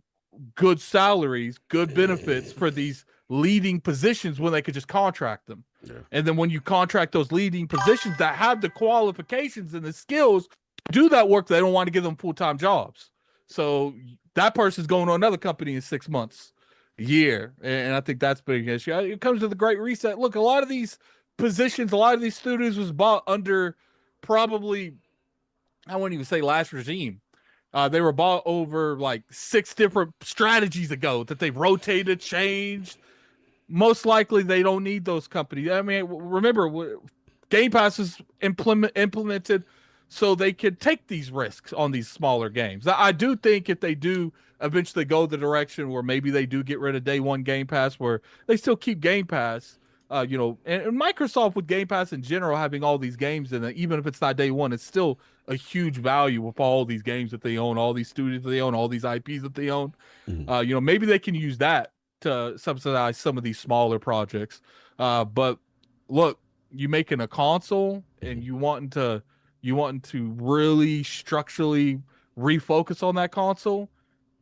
good salaries, good benefits for these leading positions when they could just contract them. And then when you contract those leading positions that have the qualifications and the skills to do that work, they don't want to give them full-time jobs. So that person's going to another company in 6 months, a year. And I think that's a big issue. It comes to the Great Reset. Look, a lot of these positions, a lot of these studios was bought under probably, I wouldn't even say last regime. They were bought over like 6 different strategies ago that they've rotated, changed. Most likely they don't need those companies. I mean, remember, Game Pass was implemented so they could take these risks on these smaller games. I do think if they do eventually go the direction where maybe they do get rid of day one Game Pass, where they still keep Game Pass, and Microsoft with Game Pass in general having all these games in it, even if it's not day one, it's still a huge value with all these games that they own, all these studios that they own, all these IPs that they own. Maybe they can use that to subsidize some of these smaller projects. But look, you making a console and you wanting to really structurally refocus on that console,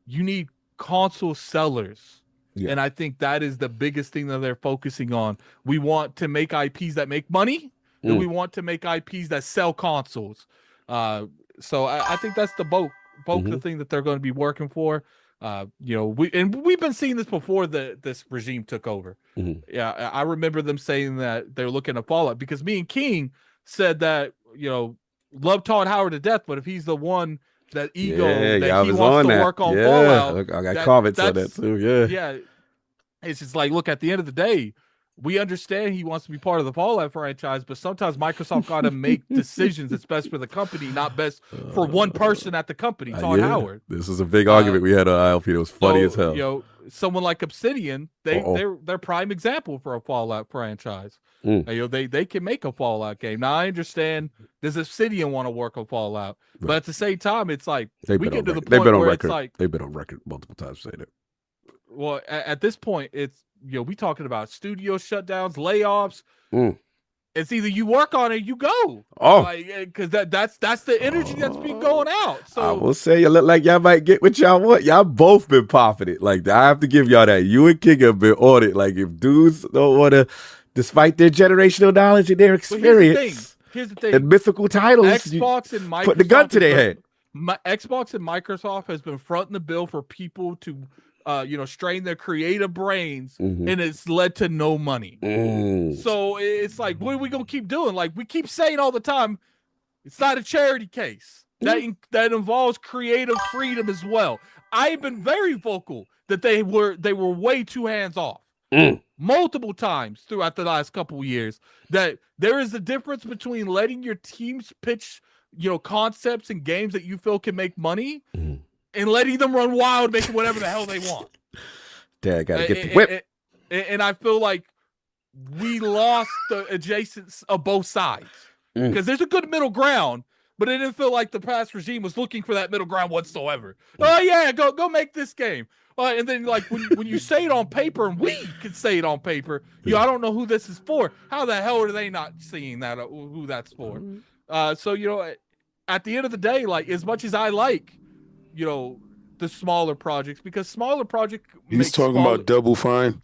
you need console sellers. And I think that is the biggest thing that they're focusing on. We want to make IPs that make money, and we want to make IPs that sell consoles. So I think that's the bulk of the thing that they're going to be working for. We've been seeing this before this regime took over. Yeah, I remember them saying that they're looking at Fallout, because me and King said that, love Todd Howard to death, but if he's the one that he wants to work on Fallout, I got comments on that too. Yeah, it's just like, look, at the end of the day, we understand he wants to be part of the Fallout franchise, but sometimes Microsoft got to make decisions that's best for the company, not best for one person at the company, Todd Howard. This is a big argument we had on ILP. It was funny as hell. Someone like Obsidian, they're prime example for a Fallout franchise. They can make a Fallout game. Now, I understand, does Obsidian want to work on Fallout? Right. But at the same time, it's like, we get to the point where it's like... They've been on record multiple times saying it. Well, at this point, it's, we talking about studio shutdowns, layoffs. It's either you work on it or you go. Because that's the energy that's been going out. So I will say, you look like y'all might get what y'all want. Y'all both been popping it. Like, I have to give y'all that. You and King have been on it. Like, if dudes don't want to, despite their generational knowledge and their experience, here's the thing. And mythical titles, Xbox and Microsoft put the gun to their head. Xbox and Microsoft has been fronting the bill for people to strain their creative brains, and it's led to no money. So it's like, what are we gonna keep doing? Like we keep saying all the time, it's not a charity case. That involves creative freedom as well. I've been very vocal that they were way too hands off multiple times throughout the last couple of years. That there is a difference between letting your teams pitch, concepts and games that you feel can make money, and letting them run wild, making whatever the hell they want. Dad gotta get the whip. And I feel like we lost the adjacents of both sides because there's a good middle ground. But it didn't feel like the past regime was looking for that middle ground whatsoever. Oh yeah, go make this game. And then like when you say it on paper, and we can say it on paper, I don't know who this is for. How the hell are they not seeing that who that's for? So at the end of the day, like as much as I like, the smaller projects, because smaller project. He's talking about Double Fine.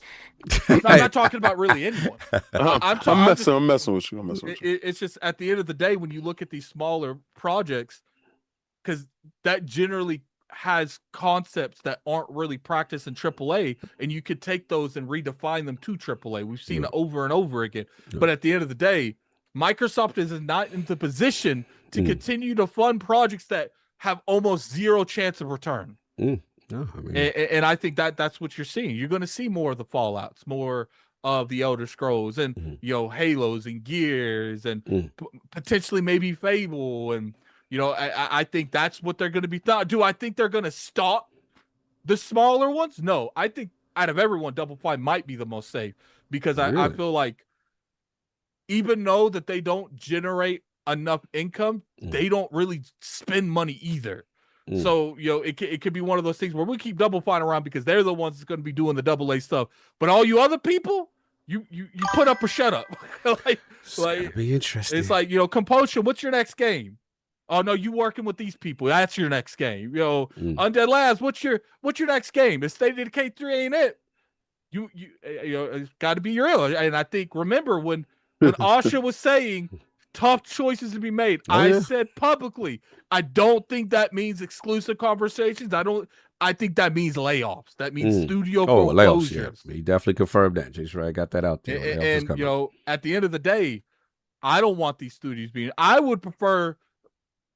No, I'm not talking about really anyone. I'm messing with you. It's just at the end of the day, when you look at these smaller projects, because that generally has concepts that aren't really practiced in AAA, and you could take those and redefine them to AAA. We've seen it over and over again. But at the end of the day, Microsoft is not in the position to continue to fund projects that have almost zero chance of return. No, and I think that's what you're seeing. You're going to see more of the Fallouts, more of the Elder Scrolls, and Halos and Gears, and potentially maybe Fable, and I think that's what they're going to be. Do I think they're going to stop the smaller ones? No, I think out of everyone, Double Fine might be the most safe, because I feel like even though that they don't generate enough income, they don't really spend money either. So, it could be one of those things where we keep Double Fine around because they're the ones that's going to be doing the AA stuff. But all you other people, you put up or shut up. like be interesting. It's like, Compulsion, what's your next game? Oh no, you working with these people. That's your next game. Undead Labs, what's your next game? It's State of Decay 3 ain't it. It's got to be real. And I think, remember when Asha was saying tough choices to be made. I said publicly, I don't think that means exclusive conversations. I think that means layoffs. That means studio layoffs. closures. Yeah, he definitely confirmed that. Jason Ray got that out there. And at the end of the day, I don't want these studios being. I would prefer,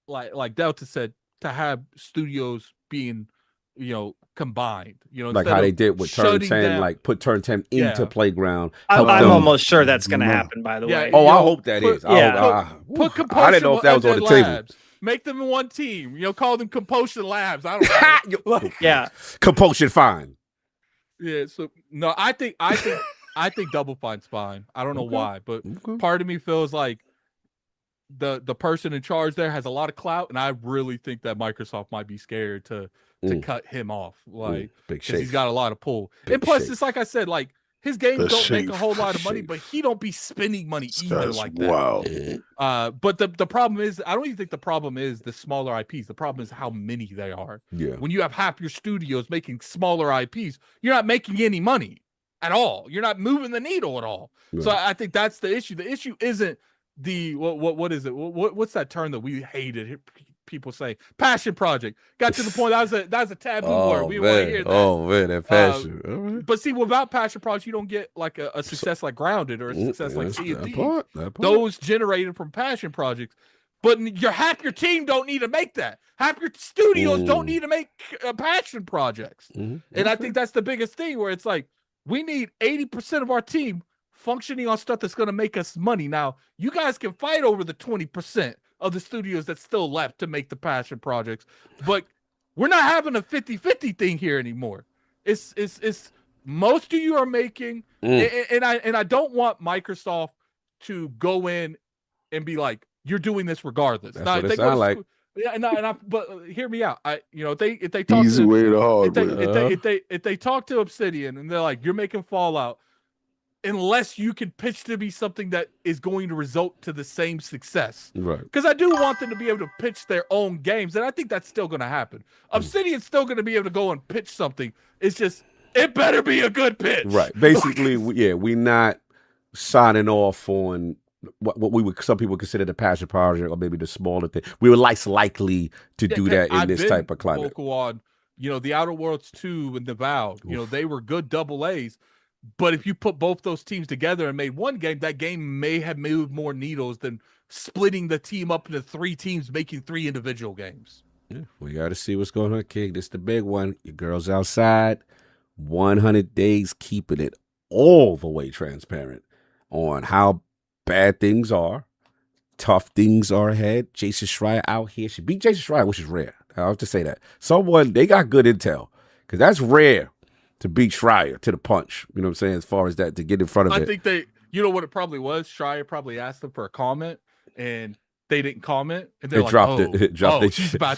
like Delta said, to have studios being, combined. Like how they did with Turn 10, like put Turn 10 into Playground. I'm almost sure that's going to happen, by the way. Oh, I hope that is. Put Compulsion. I didn't know if that was on the table. Make them in one team. Call them Compulsion Labs. I don't know. Yeah. Compulsion Fine. Yeah. So no, I think Double Fine's fine. I don't know why, but part of me feels like the person in charge there has a lot of clout, and I really think that Microsoft might be scared to cut him off, because he's got a lot of pull. And plus, it's like I said, like his games don't make a whole lot of money, but he don't be spending money either like that. Wow. But the problem is, I don't even think the problem is the smaller IPs. The problem is how many they are. Yeah. When you have half your studios making smaller IPs, you're not making any money at all. You're not moving the needle at all. Right. So I think that's the issue. The issue isn't the what is it? What's that term that we hated? People say passion project. Got to the point that was a taboo word. We want to hear that. Oh man, that passion. But see, without passion projects, you don't get like a success like Grounded or a success like C&D. Those generated from passion projects. But half your team don't need to make that. Half your studios don't need to make passion projects. And I think that's the biggest thing, where it's like we need 80% of our team functioning on stuff that's going to make us money. Now, you guys can fight over the 20% of the studios that's still left to make the passion projects, but we're not having a 50-50 thing here anymore. It's most of you are making, and I don't want Microsoft to go in and be like, you're doing this regardless. That's what it sounds like. Yeah, but hear me out. If they talk easy to, way to hard. If they talk to Obsidian and they're like, you're making Fallout, unless you can pitch to be something that is going to result to the same success. Right. Because I do want them to be able to pitch their own games, and I think that's still going to happen. Obsidian's still going to be able to go and pitch something. It's just, it better be a good pitch. Right. Basically, we're not signing off on what some people consider the passion project, or maybe the smaller thing. We were less likely to do that in this type of climate. Vocal on the Outer Worlds 2 and the Avowed, they were good double A's. But if you put both those teams together and made one game, that game may have moved more needles than splitting the team up into 3 teams, making 3 individual games. Yeah, we got to see what's going on, King. This is the big one. Your girl's outside. 100 days keeping it all the way transparent on how bad things are, tough things are ahead. Jason Schreier out here. She beat Jason Schreier, which is rare. I'll have to say that. They got good intel, because that's rare to beat Schreier to the punch. You know what I'm saying? As far as that, to get in front of it. I think you know what it probably was? Schreier probably asked them for a comment, and they didn't comment, and they're like, dropped it.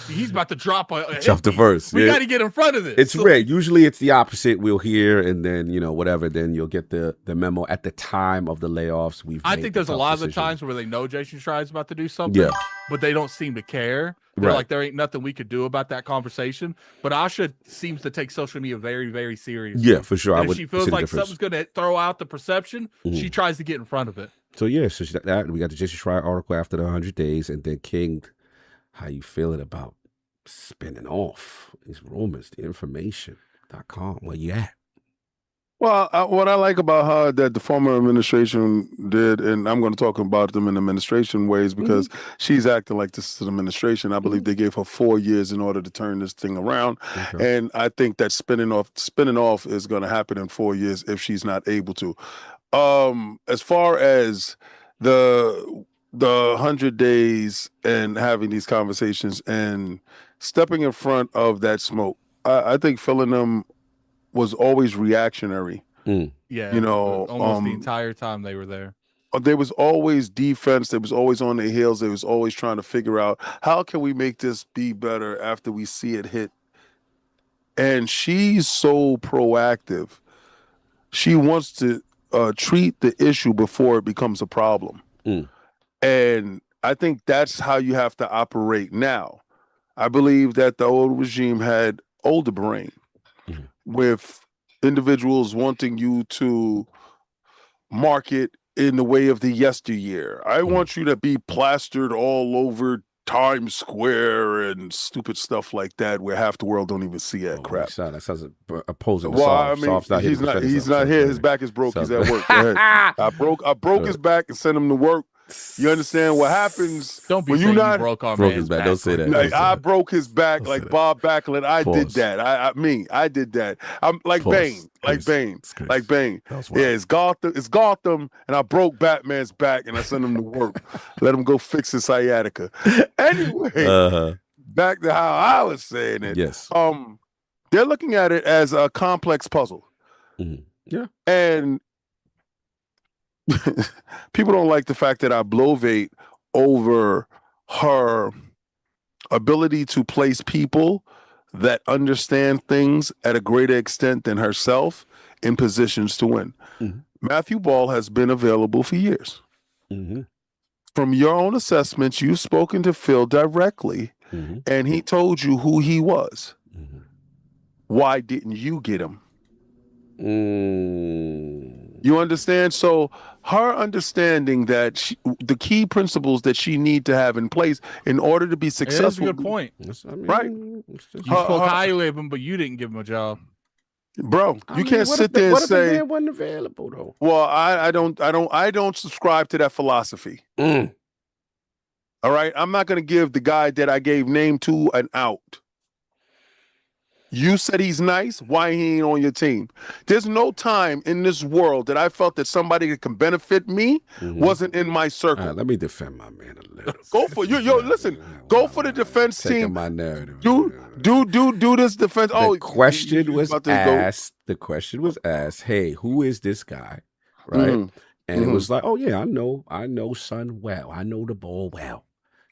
He's about to drop drop the verse. We got to get in front of this. It's rare. Usually it's the opposite. We'll hear, and then, whatever, then you'll get the memo at the time of the layoffs. I think there's a lot of the times where they know Jason Schreier's about to do something, but they don't seem to care. They're like, there ain't nothing we could do about that conversation. But Asha seems to take social media very, very seriously. Yeah, for sure. And if she feels like something's going to throw out the perception, she tries to get in front of it. So, that we got the Jason Schreier article after the 100 days. And then, King, how you feeling about spinning off these rumors, the information.com? Where you at? Well, what I like about her that the former administration did, and I'm going to talk about them in administration ways, because she's acting like this is an administration. I believe they gave her 4 years in order to turn this thing around. Okay. And I think that spinning off is going to happen in 4 years if she's not able to. As far as the 100 days and having these conversations and stepping in front of that smoke, I think filling them was always reactionary. Yeah, almost the entire time they were there. There was always defense. They was always on their heels. They was always trying to figure out, how can we make this be better after we see it hit? And she's so proactive. She wants to treat the issue before it becomes a problem. And I think that's how you have to operate now. I believe that the old regime had older brain, with individuals wanting you to market in the way of the yesteryear. I want you to be plastered all over Times Square and stupid stuff like that, where half the world don't even see that crap. That sounds opposing. Well, I mean, he's not here. His back is broke. He's at work. Go ahead. I broke his back and sent him to work. You understand what happens? Don't be when saying you not broke his back. Don't say that. Like, I broke his back like Bob Backlund. I did that. I did that. I'm like Bane. Like Bane. Yeah, it's Gotham, and I broke Batman's back and I sent him to work. Let him go fix his sciatica. Anyway, back to how I was saying it. Yes. They're looking at it as a complex puzzle. Yeah. And people don't like the fact that I blovate over her ability to place people that understand things at a greater extent than herself in positions to win. Matthew Ball has been available for years. From your own assessments, you've spoken to Phil directly, and he told you who he was. Why didn't you get him? You understand? So her understanding that the key principles that she need to have in place in order to be successful. That's a good point. Right? You spoke highly of him, but you didn't give him a job. Bro, you can't sit there and say, what if the man wasn't available though? Well, I don't subscribe to that philosophy. All right? I'm not going to give the guy that I gave name to an out. You said he's nice. Why he ain't on your team? There's no time in this world that I felt that somebody that can benefit me wasn't in my circle. Let me defend my man a little. Go for listen. Go for the defense team. My narrative. Do this defense. The question was asked. The question was asked. Hey, who is this guy? Right. And it was like, oh yeah, I know Son well. I know the ball well.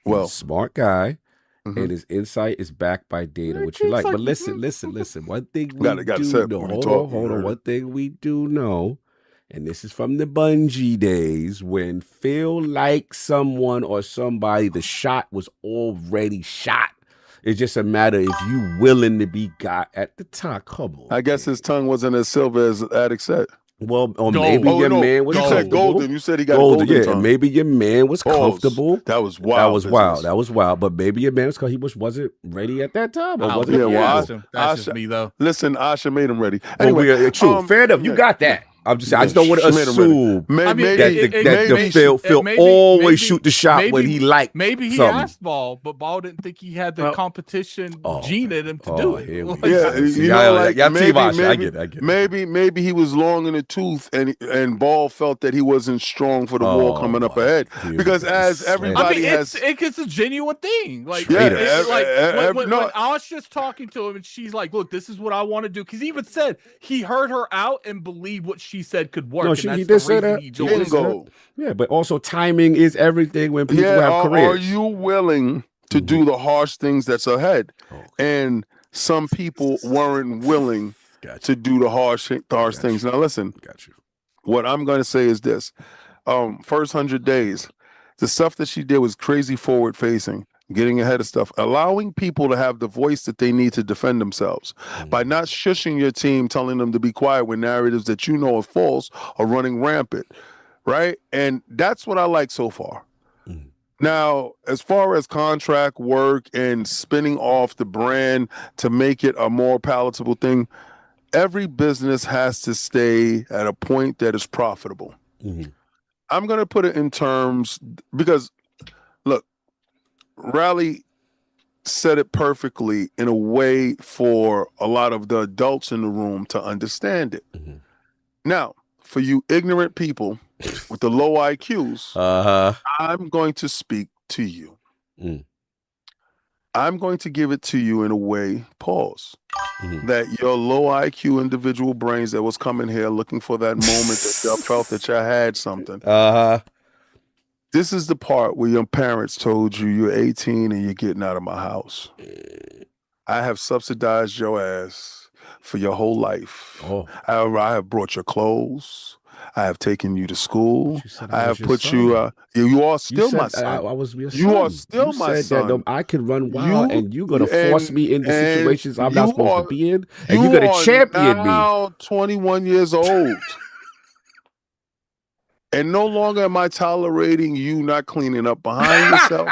He's a smart guy. And his insight is backed by data, which you like. But listen. One thing we do know. Hold on. One thing we do know, and this is from the Bungie days, when Phil liked someone or somebody, the shot was already shot. It's just a matter if you willing to be got at the top. Come on. I guess his tongue wasn't as silver as Addict said. Well, or maybe your man was You said comfortable. golden. You said he got golden. Yeah, tongue. and maybe your man was comfortable. That was wild. That was wild. But maybe your man was because he wasn't ready at that time. Or wasn't that's just me though. Listen, Asha made him ready. Anyway, true. Fair enough. You got that. I'm just saying. I just don't want to assume that Phil always shoot the shot when he liked. Maybe he asked Ball, but Ball didn't think he had the competition gene in him to do it. Maybe he was long in the tooth, and Ball felt that he wasn't strong for the war coming up ahead. Because as everybody it's a genuine thing. Like, when Asha's talking to him, and she's like, "Look, this is what I want to do." Because he even said he heard her out and believed what she said could work. No, he did say that. Yeah, but also timing is everything when people have careers. Are you willing to do the harsh things that's ahead? And some people weren't willing to do the harsh things. Now listen, what I'm going to say is this. First 100 days, the stuff that she did was crazy forward facing. Getting ahead of stuff, allowing people to have the voice that they need to defend themselves by not shushing your team, telling them to be quiet when narratives that you know are false are running rampant, right? And that's what I like so far. Now, as far as contract work and spinning off the brand to make it a more palatable thing, every business has to stay at a point that is profitable. I'm going to put it in terms because, look, Rally said it perfectly in a way for a lot of the adults in the room to understand it. Now, for you ignorant people with the low IQs, I'm going to speak to you. I'm going to give it to you in a way, that your low IQ individual brains that was coming here looking for that moment that y'all felt that y'all had something. This is the part where your parents told you you're 18 and you're getting out of my house. I have subsidized your ass for your whole life. I have brought your clothes. I have taken you to school. I have put you. You are still my son. I was your son. You are still my son. That I can run wild, and you're gonna force me into situations I'm not supposed to be in, and you're gonna champion me. Now 21 years old. And no longer am I tolerating you not cleaning up behind yourself.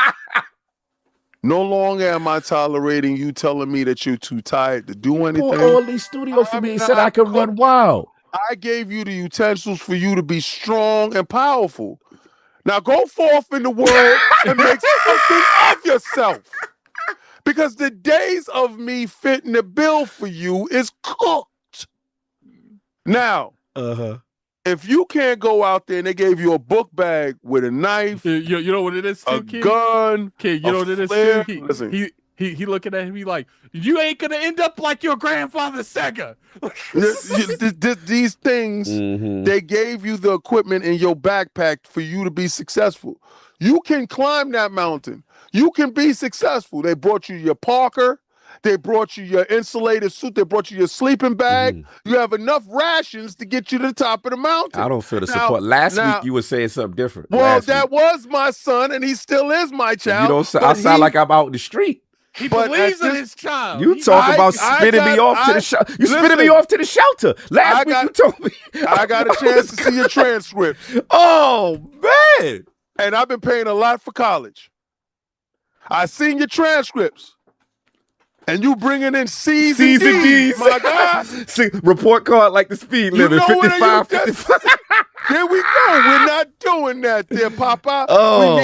No longer am I tolerating you telling me that you're too tired to do anything. All these studios for me said I could run wild. I gave you the utensils for you to be strong and powerful. Now go forth in the world and make something of yourself. Because the days of me fitting the bill for you is cooked. Now, if you can't go out there and they gave you a book bag with a knife, you know what it is, too, a gun, kid, you know what it is, too? He looking at me like, you ain't gonna end up like your grandfather Sega. These things, they gave you the equipment in your backpack for you to be successful. You can climb that mountain. You can be successful. They brought you your Parker. They brought you your insulated suit. They brought you your sleeping bag. You have enough rations to get you to the top of the mountain. I don't feel the support. Last week you were saying something different. Well, that was my son, and he still is my child. You don't. I sound like I'm out in the street. He believes in his child. You talk about spinning me off to the shelter. You spinning me off to the shelter. Last week you told me. I got a chance to see your transcript. Oh, man. And I've been paying a lot for college. I seen your transcripts. And you bringing in C's and D's, my God. See, report card like the speed limit, 55, 55. There we go. We're not doing that there, Papa. Oh,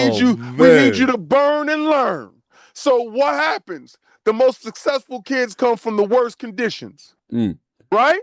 we need you to burn and learn. So what happens? The most successful kids come from the worst conditions, right?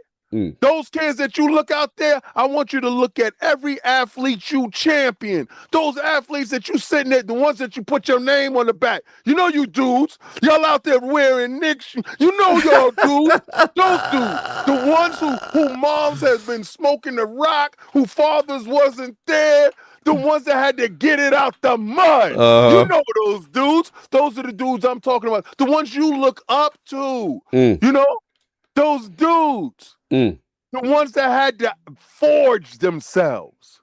Those kids that you look out there, I want you to look at every athlete you champion. Those athletes that you sitting at, the ones that you put your name on the back. You know you dudes. Y'all out there wearing Knicks. You know y'all dudes. Those dudes. The ones who moms has been smoking the rock, who fathers wasn't there. The ones that had to get it out the mud. You know those dudes. Those are the dudes I'm talking about. The ones you look up to. You know? Those dudes. The ones that had to forge themselves.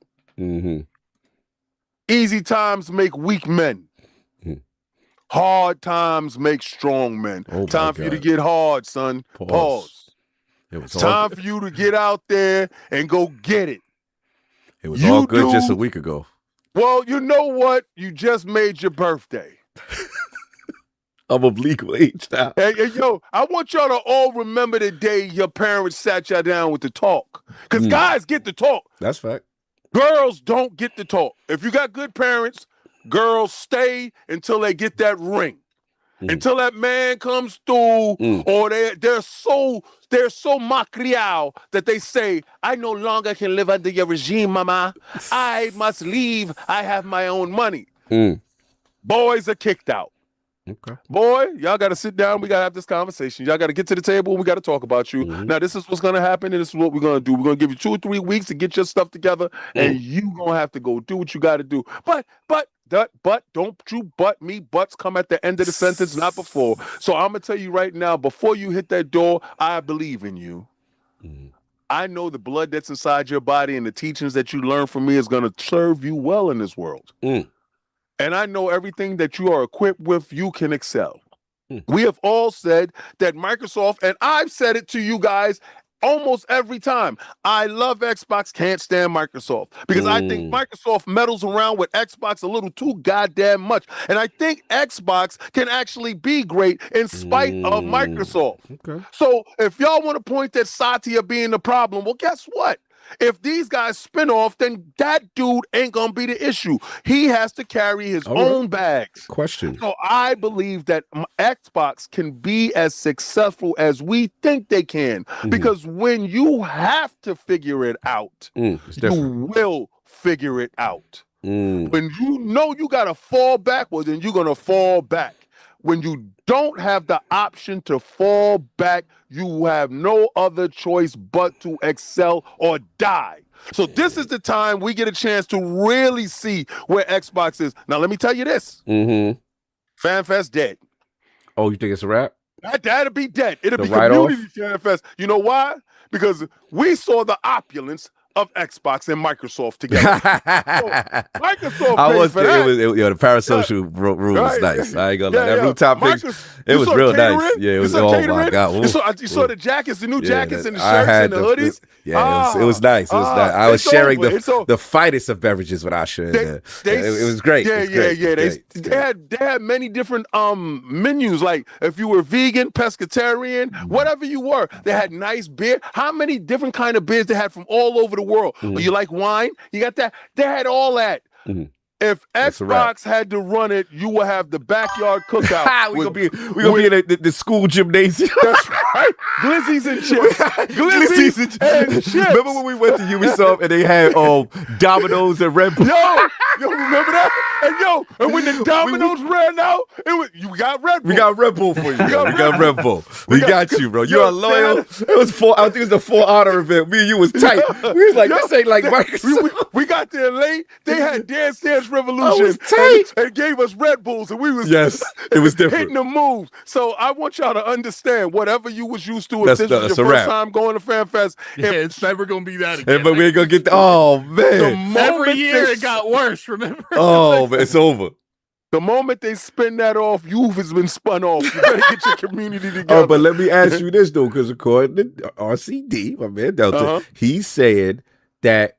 Easy times make weak men. Hard times make strong men. Time for you to get hard, son. Pause. It's time for you to get out there and go get it. It was all good just a week ago. Well, you know what? You just made your birthday. I'm of legal age now. Hey, yo, I want y'all to all remember the day your parents sat y'all down with the talk. Because guys get the talk. That's fact. Girls don't get the talk. If you got good parents, girls stay until they get that ring. Until that man comes through, or they're so macriao that they say, I no longer can live under your regime, mama. I must leave. I have my own money. Boys are kicked out. Okay. Boy, y'all got to sit down. We got to have this conversation. Y'all got to get to the table. And we got to talk about you. Now, this is what's going to happen, and this is what we're going to do. We're going to give you 2 or 3 weeks to get your stuff together, and you going to have to go do what you got to do. But, don't you butt me. Butts come at the end of the sentence, not before. So I'm going to tell you right now, before you hit that door, I believe in you. I know the blood that's inside your body and the teachings that you learn from me is going to serve you well in this world. And I know everything that you are equipped with, you can excel. We have all said that Microsoft, and I've said it to you guys almost every time. I love Xbox, can't stand Microsoft. Because I think Microsoft meddles around with Xbox a little too goddamn much. And I think Xbox can actually be great in spite of Microsoft. Okay. So if y'all want to point that Satya being the problem, well, guess what? If these guys spin off, then that dude ain't gonna be the issue. He has to carry his own bags. Question. So I believe that Xbox can be as successful as we think they can, because when you have to figure it out, you will figure it out. When you know you gotta fall back, well, then you're gonna fall back. When you don't have the option to fall back, you have no other choice but to excel or die. So this is the time we get a chance to really see where Xbox is. Now, let me tell you this. FanFest dead. Oh, you think it's a wrap? That'll be dead. It'll be community FanFest. You know why? Because we saw the opulence of Xbox and Microsoft together. So Microsoft the parasocial room was nice. I ain't gonna lie. That rooftop thing, it was real nice. Yeah, it was. Oh my god! You saw the jackets, the new jackets, and the shirts and the hoodies. It was nice. It was nice. I was sharing the finest of beverages with our shirt. It was great. They had many different menus. Like if you were vegan, pescatarian, whatever you were, they had nice beer. How many different kind of beers they had from all over the world? You like wine? You got that? They had all that. If Xbox had to run it, you would have the backyard cookout. We're gonna be in the school gymnasium. That's right. Glizzies and chips. Glizzies and chips. Remember when we went to Ubisoft and they had Domino's and Red Bull? Yo, remember that? And when the Domino's ran out, you got Red Bull. We got Red Bull for you. We got Red Bull. We got you, bro. You're loyal. It was I think it was the Full Honor event. Me and you was tight. We was like, this ain't like Microsoft. We got there late. They had Dance Dance Revolution. And gave us Red Bulls, and we was it was different. hitting the moves. So I want y'all to understand, whatever you was used to, if this was your first time going to FanFest, it's never gonna be that again. But we ain't gonna get man. Every year it got worse. Remember? Oh, man, it's over. The moment they spin that off, youth has been spun off. You better get your community together. Oh, but let me ask you this though, because according to RCD, my man Delta, he said that.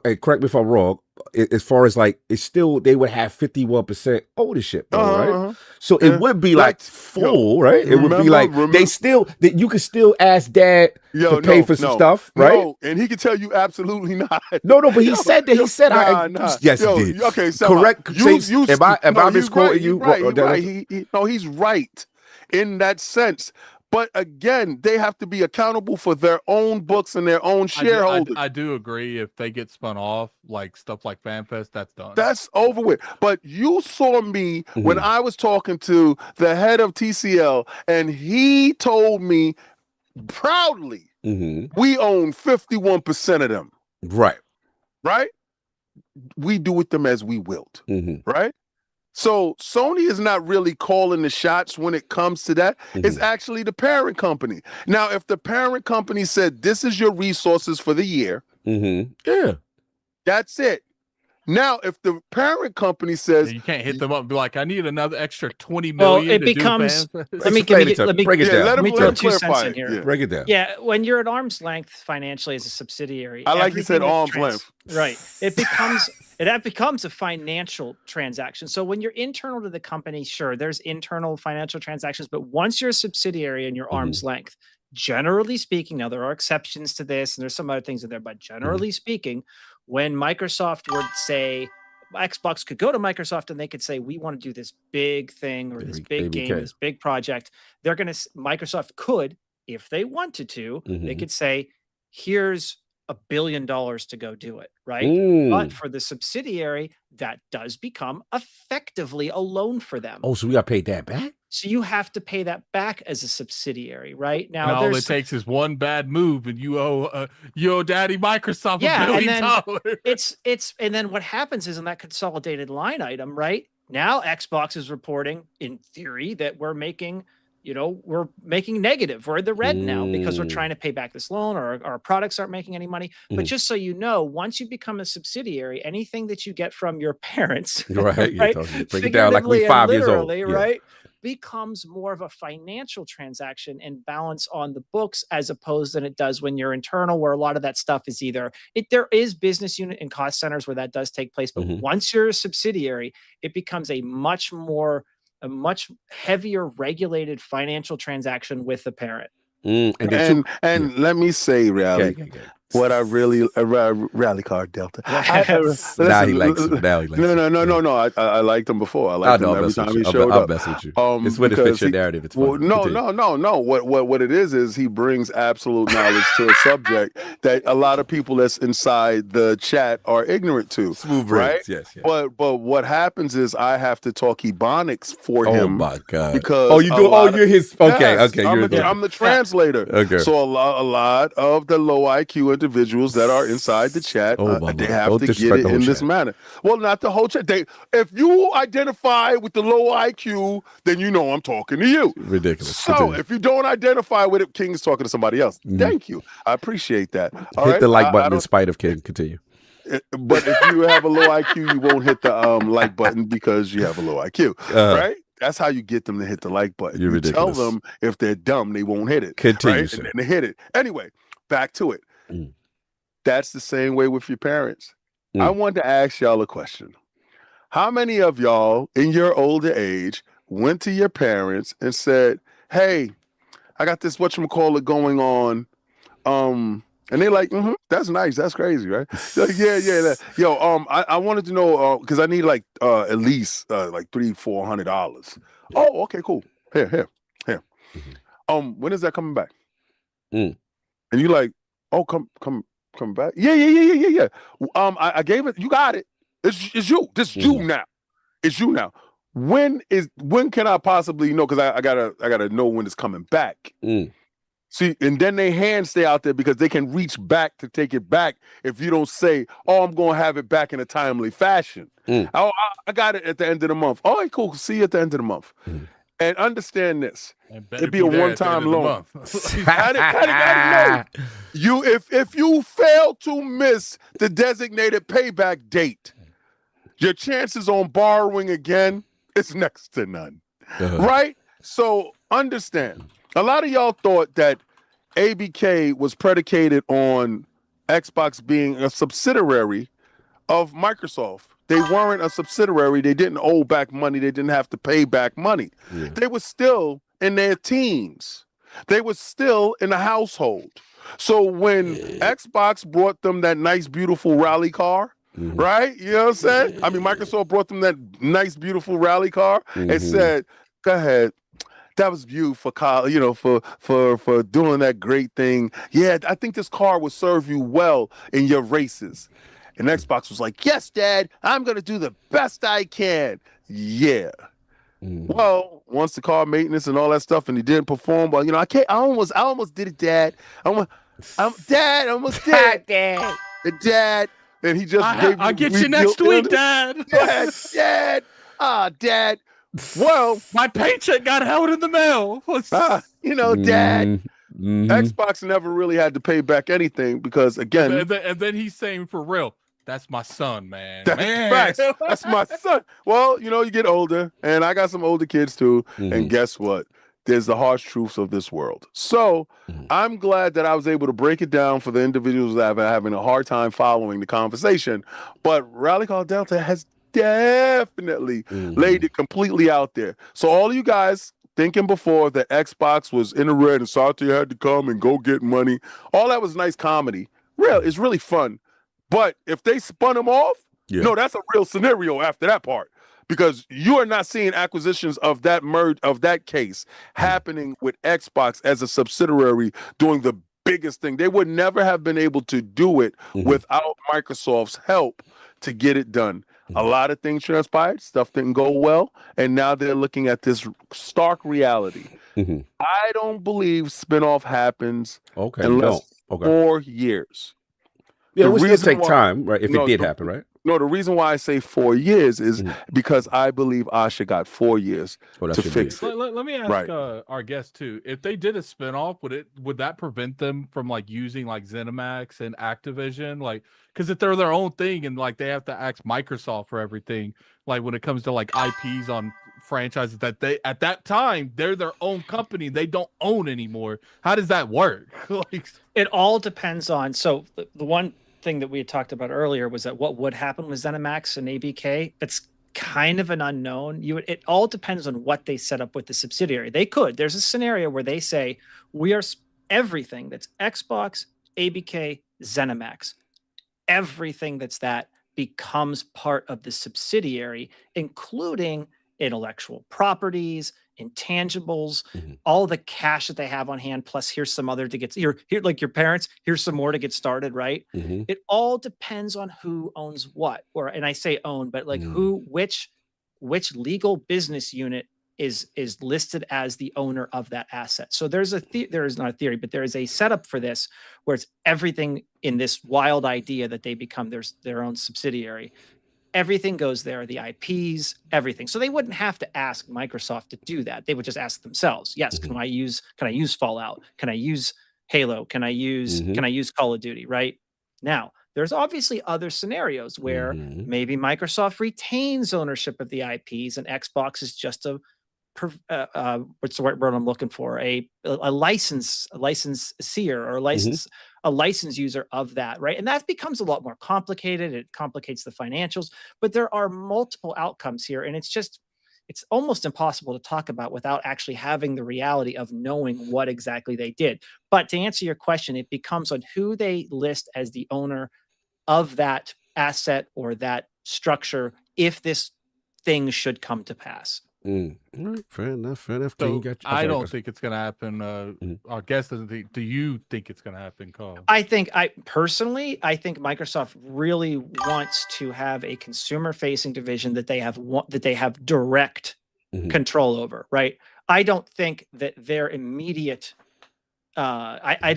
And correct me if I'm wrong. As far as like, it's still they would have 51% ownership, right? So it would be like full, right? It would be like they still that you could still ask Dad to pay for some stuff, right? No, and he could tell you absolutely not. No, but he said that. He said, yes, he did. Okay, so correct. Am I misquoting you? He's right in that sense. But again, they have to be accountable for their own books and their own shareholders. I do agree. If they get spun off, like stuff like FanFest, that's done. That's over with. But you saw me when I was talking to the head of TCL, and he told me proudly, we own 51% of them. Right. Right? We do with them as we willed. Right? So Sony is not really calling the shots when it comes to that. It's actually the parent company. Now, if the parent company said, this is your resources for the year, yeah, that's it. Now, if the parent company says you can't hit them up and be like, I need another extra 20 Well, million it to becomes. do fans. Let me break it down. let me him throw 2 cents clarify in it. here. Yeah. Break it down. Yeah, when you're at arm's length financially as a subsidiary, I like you said everything arm's that's length. Right, that becomes a financial transaction. So when you're internal to the company, sure, there's internal financial transactions, but once you're a subsidiary and you're arm's length, generally speaking, now there are exceptions to this, and there's some other things in there, but generally speaking, when Microsoft would say. Xbox could go to Microsoft and they could say, we want to do this big thing or this big game, this big project. Microsoft could, if they wanted to, they could say, here's $1 billion to go do it, right? But for the subsidiary, that does become effectively a loan for them. Oh, so we got paid that back? So you have to pay that back as a subsidiary, right? Now, and all it takes is one bad move, and you owe Daddy Microsoft $1 billion. It's and then what happens is in that consolidated line item, right? Now Xbox is reporting, in theory, that we're making negative. We're in the red now because we're trying to pay back this loan, or our products aren't making any money. But just so you know, once you become a subsidiary, anything that you get from your parents, right? Break it down like we 5 years old, right? Becomes more of a financial transaction and balance on the books as opposed than it does when you're internal, where a lot of that stuff is there is business unit and cost centers where that does take place. But once you're a subsidiary, it becomes a much heavier regulated financial transaction with the parent. And let me say, Rally, what I really RallyCarDelta. Now he likes him. No. I liked him before. I liked him every time he showed up. I'll mess with you. It's when it fits your narrative. It's funny. No. What it is he brings absolute knowledge to a subject that a lot of people that's inside the chat are ignorant to. Smooth right? Brains, yes. But what happens is I have to talk Ebonics for him. Oh my God! Because you're his. Okay. I'm the translator. Okay. So a lot of the low IQ individuals that are inside the chat, they have to get it in this manner. Well, not the whole chat. If you identify with the low IQ, then you know I'm talking to you. Ridiculous. So Continue. if you don't identify with it, King's talking to somebody else. Thank you. I appreciate that. Hit the like button in spite of King. Continue. But if you have a low IQ, you won't hit the like button because you have a low IQ, right? That's how you get them to hit the like button. You're ridiculous. Tell them if they're dumb, they won't hit it. Continue, right? sir. And then they hit it. Anyway, back to it. That's the same way with your parents. I want to ask y'all a question. How many of y'all in your older age went to your parents and said, hey, I got this whatchamacallit going on. And they're like, that's nice. That's crazy, right? Like, yeah. Yo, I wanted to know because I need like at least like $300-400. Oh, okay, cool. Here. When is that coming back? And you like, oh, come back. Yeah. I gave it. You got it. It's you. This you now. It's you now. When can I possibly know? Because I gotta know when it's coming back. See, and then their hands stay out there because they can reach back to take it back if you don't say, oh, I'm going to have it back in a timely fashion. I got it at the end of the month. All right, cool. See you at the end of the month. And understand this. It'd be a one-time loan. I didn't know. If you fail to miss the designated payback date, your chances on borrowing again is next to none. Right? So understand. A lot of y'all thought that ABK was predicated on Xbox being a subsidiary of Microsoft. They weren't a subsidiary. They didn't owe back money. They didn't have to pay back money. They were still in their teens. They were still in the household. So when Xbox brought them that nice, beautiful rally car, right? You know what I'm saying? I mean, Microsoft brought them that nice, beautiful rally car and said, go ahead. That was you for for doing that great thing. Yeah, I think this car will serve you well in your races. And Xbox was like, yes, Dad, I'm going to do the best I can. Yeah. Well, once the car maintenance and all that stuff, and he didn't perform, well, I almost did it, Dad. Dad, I almost did it. Dad. And he just I'll get you next week, Dad. Dad. Dad. Well, my paycheck got held in the mail. Dad. Xbox never really had to pay back anything because, again, and then he's saying for real, That's my son, man. That's Man. facts. That's my son. Well, you get older, and I got some older kids too. And guess what? There's the harsh truths of this world. So I'm glad that I was able to break it down for the individuals that are having a hard time following the conversation. But RallyCarDelta has definitely laid it completely out there. So all of you guys thinking before that Xbox was in the red and Satya had to come and go get money, all that was nice comedy. It's really fun. But if they spun him off, no, that's a real scenario after that part. Because you are not seeing acquisitions of that case happening with Xbox as a subsidiary doing the biggest thing. They would never have been able to do it without Microsoft's help to get it done. A lot of things transpired, stuff didn't go well, and now they're looking at this stark reality. I don't believe spinoff happens unless 4 years. Yeah, it would still take time, right? If it did happen, right? No, the reason why I say 4 years is because I believe Asha got 4 years to fix it. Let me ask our guest too. If they did a spinoff, would that prevent them from like using like ZeniMax and Activision? Like, because if they're their own thing and like they have to ask Microsoft for everything, like when it comes to like IPs on franchises that they at that time they're their own company, they don't own anymore. How does that work? Like, it all depends on. So the one thing that we had talked about earlier was that what would happen with ZeniMax and ABK. It's kind of an unknown. It all depends on what they set up with the subsidiary. There's a scenario where they say we are everything that's Xbox, ABK, ZeniMax, everything that becomes part of the subsidiary, including intellectual properties, intangibles, all the cash that they have on hand, plus here's some other to get here like your parents, here's some more to get started, right? It all depends on who owns what, and I say own, but like which legal business unit is listed as the owner of that asset. So there is not a theory, but there is a setup for this where it's everything in this wild idea that they become their own subsidiary. Everything goes there, the IPs, everything. So they wouldn't have to ask Microsoft to do that. They would just ask themselves, yes, can I use Fallout? Can I use Halo? Can I use Call of Duty, right? Now, there's obviously other scenarios where maybe Microsoft retains ownership of the IPs and Xbox is just what's the word I'm looking for? A licensor or a license user of that, right? And that becomes a lot more complicated. It complicates the financials, but there are multiple outcomes here, and it's almost impossible to talk about without actually having the reality of knowing what exactly they did. But to answer your question, it becomes on who they list as the owner of that asset or that structure if this thing should come to pass. All right, fair enough. So I don't think it's going to happen. Our guest doesn't think. Do you think it's going to happen, Carl? I think Microsoft really wants to have a consumer-facing division that they have direct control over, right? I don't think that their immediate. I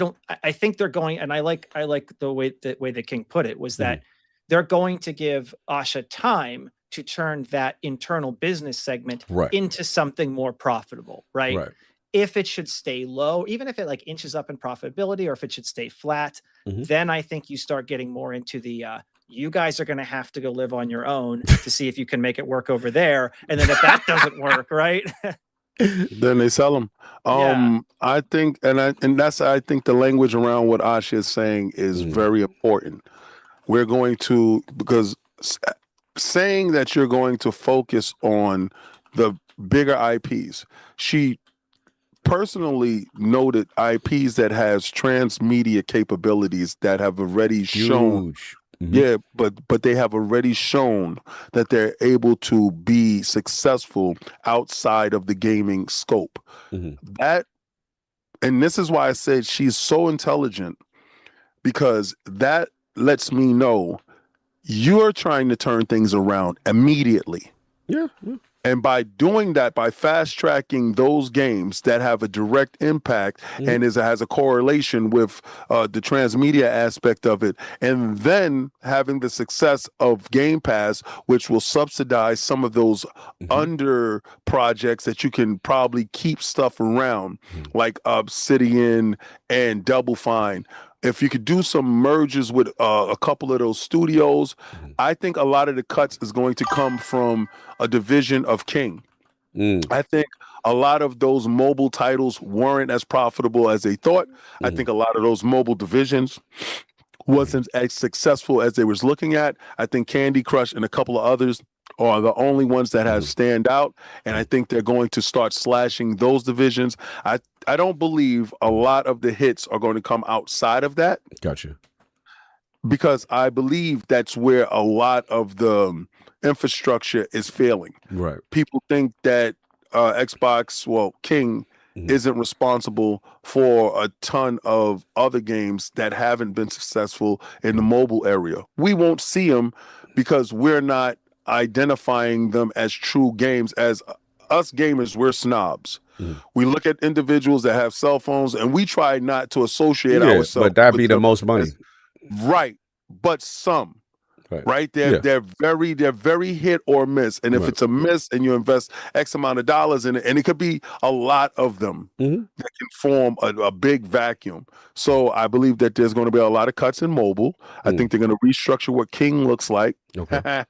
think they're going, and I like the way that King put it was that they're going to give Asha time to turn that internal business segment into something more profitable, right? If it should stay low, even if it like inches up in profitability, or if it should stay flat, then I think you start getting more into the you guys are going to have to go live on your own to see if you can make it work over there. And then if that doesn't work, right? Then they sell them. I think, I think the language around what Asha is saying is very important. We're going to, because saying that you're going to focus on the bigger IPs, she personally noted IPs that has transmedia capabilities that have already shown but they have already shown that they're able to be successful outside of the gaming scope. That, and this is why I said she's so intelligent, because that lets me know you're trying to turn things around immediately. And by doing that, by fast tracking those games that have a direct impact and has a correlation with the transmedia aspect of it, and then having the success of Game Pass, which will subsidize some of those under projects that you can probably keep stuff around, like Obsidian and Double Fine. if you could do some mergers with a couple of those studios, I think a lot of the cuts is going to come from a division of King. I think a lot of those mobile titles weren't as profitable as they thought. I think a lot of those mobile divisions wasn't as successful as they was looking at. I think Candy Crush and a couple of others are the only ones that have stand out, and I think they're going to start slashing those divisions. I don't believe a lot of the hits are going to come outside of that. Gotcha. Because I believe that's where a lot of the infrastructure is failing. Right. People think that Xbox, King, isn't responsible for a ton of other games that haven't been successful in the mobile area. We won't see them because we're not identifying them as true games. As us gamers, we're snobs. We look at individuals that have cell phones and we try not to associate ourselves. But that'd be the most money. Right. But some. Right. They're very hit or miss. And if it's a miss and you invest X amount of dollars in it, and it could be a lot of them that can form a big vacuum. So I believe that there's going to be a lot of cuts in mobile. I think they're going to restructure what King looks like. Okay.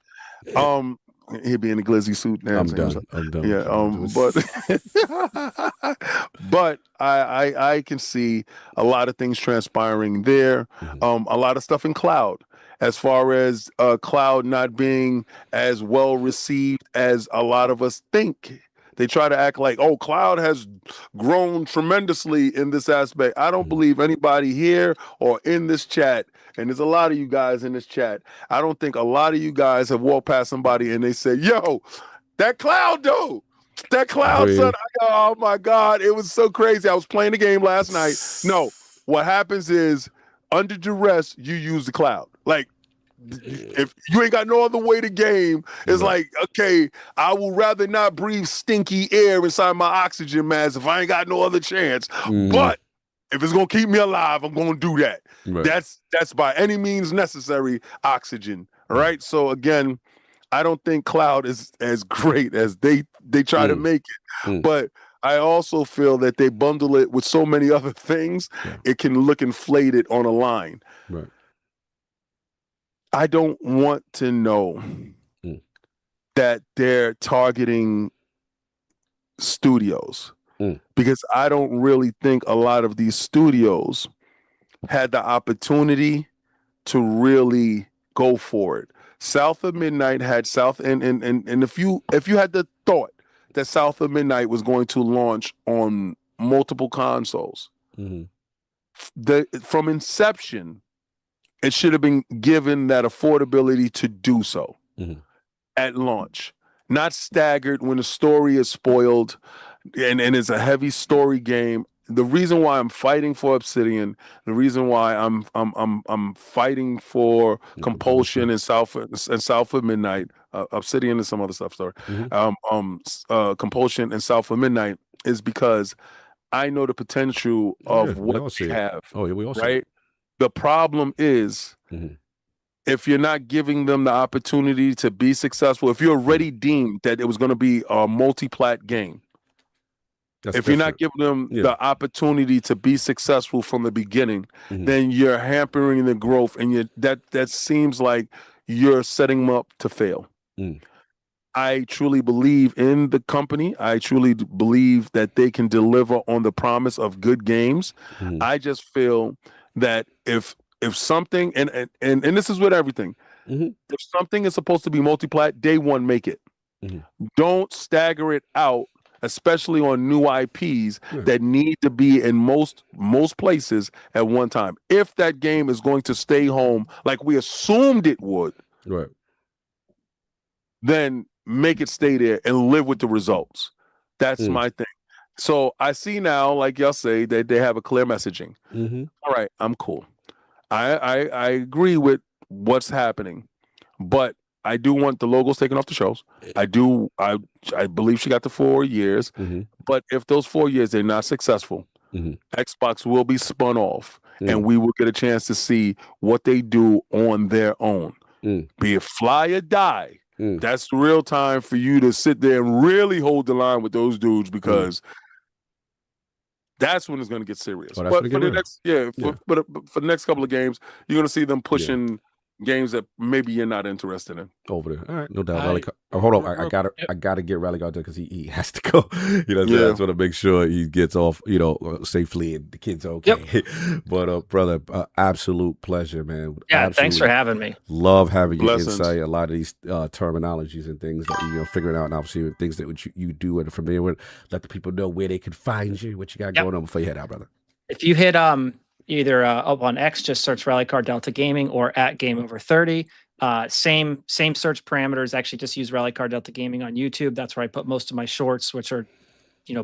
He'd be in a glizzy suit now. I'm done. Yeah. But I can see a lot of things transpiring there. A lot of stuff in cloud. As far as cloud not being as well received as a lot of us think. They try to act like, oh, cloud has grown tremendously in this aspect. I don't believe anybody here or in this chat, and there's a lot of you guys in this chat, I don't think a lot of you guys have walked past somebody and they said, yo, that cloud, dude. That cloud, son. Oh, my God. It was so crazy. I was playing the game last night. No, what happens is under duress, you use the cloud. Like, if you ain't got no other way to game, it's like, okay, I will rather not breathe stinky air inside my oxygen mask if I ain't got no other chance. But if it's gonna keep me alive, I'm gonna do that. That's by any means necessary oxygen. All right. So again, I don't think cloud is as great as they try to make it. But I also feel that they bundle it with so many other things, it can look inflated on a line. Right. I don't want to know that they're targeting studios because I don't really think a lot of these studios had the opportunity to really go for it. South of Midnight had and if you had the thought that South of Midnight was going to launch on multiple consoles, from inception, it should have been given that affordability to do so at launch, not staggered when the story is spoiled and it's a heavy story game. The reason why I'm fighting for Obsidian, the reason why I'm fighting for Compulsion and South of Midnight, Obsidian and some other stuff. Sorry, Compulsion and South of Midnight is because I know the potential of what we have. Oh, yeah, we also right. The problem is if you're not giving them the opportunity to be successful, if you're already deemed that it was going to be a multi-plat game, if you're not giving them the opportunity to be successful from the beginning, then you're hampering the growth, and that seems like you're setting them up to fail. I truly believe in the company. I truly believe that they can deliver on the promise of good games. I just feel that if something and this is with everything, if something is supposed to be multi-plat, day one, make it. Don't stagger it out, especially on new IPs that need to be in most places at one time. If that game is going to stay home like we assumed it would, then make it stay there and live with the results. That's my thing. So I see now, like y'all say, that they have a clear messaging. All right, I'm cool. I agree with what's happening, but I do want the logos taken off the shows. I believe she got the 4 years, but if those 4 years they're not successful, Xbox will be spun off, and we will get a chance to see what they do on their own. Be it fly or die. That's the real time for you to sit there and really hold the line with those dudes, because That's when it's going to get serious. Oh, that's But when it for get the real. next, but for the next couple of games, you're going to see them pushing games that maybe you're not interested in. Over there. All right, no doubt. Hold on. I gotta get RallyCarDelta because he has to go. You know what I'm saying? I just want to make sure he gets off, safely and the kids are okay. Yep. But brother, absolute pleasure, man. Yeah, thanks for having me. Love having your insight, a lot of these terminologies and things that you figuring out, and obviously things that you do and are familiar with. Let the people know where they can find you, what you got going on before you head out, brother. If you hit either up on X, just search RallyCarDelta Gaming, or at GameOver30. Same search parameters. Actually, just use RallyCarDelta Gaming on YouTube. That's where I put most of my shorts, which are,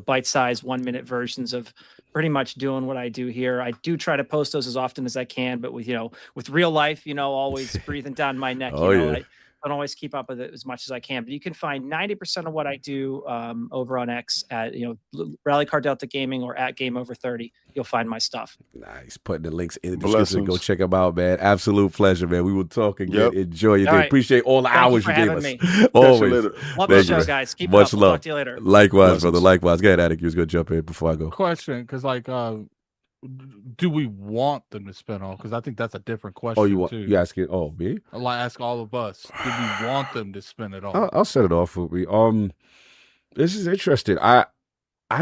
bite-sized 1-minute versions of pretty much doing what I do here. I do try to post those as often as I can, but with real life, always breathing down my neck. I don't always keep up with it as much as I can, but you can find 90% of what I do over on X at RallyCarDelta Gaming or at GameOver30. You'll find my stuff. Nice. Putting the links in the description. Go check them out, man. Absolute pleasure, man. We will talk again. Enjoy your day. Right. Appreciate all the hours you gave us. Always. Love the show, guys. Keep much it up. love. We'll talk to you later. Likewise, brother. Likewise. Go ahead, Attic. You was going to jump in before I go. Question, because do we want them to spin off? Because I think that's a different question. Oh, you want? Too. You asking? Oh, me? I'll ask all of us. Do we want them to spin it off? I'll set it off for me. This is interesting. I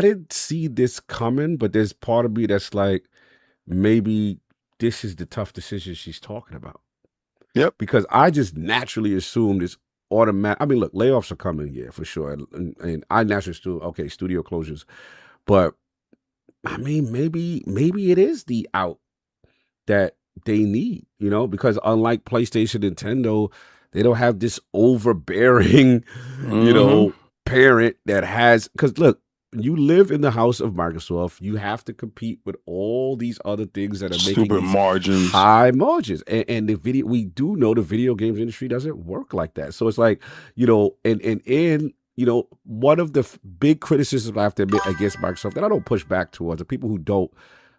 didn't see this coming, but there's part of me that's like, maybe this is the tough decision she's talking about. Yep. Because I just naturally assumed it's automatic. I mean, look, layoffs are coming, for sure. And I naturally assume, studio closures, but I mean, maybe it is the out that they need, because unlike PlayStation, Nintendo, they don't have this overbearing, parent that has, because look, you live in the house of Microsoft, you have to compete with all these other things that are making margins, high margins. And we do know the video games industry doesn't work like that. So it's like, one of the big criticisms I have to admit against Microsoft that I don't push back towards the people who don't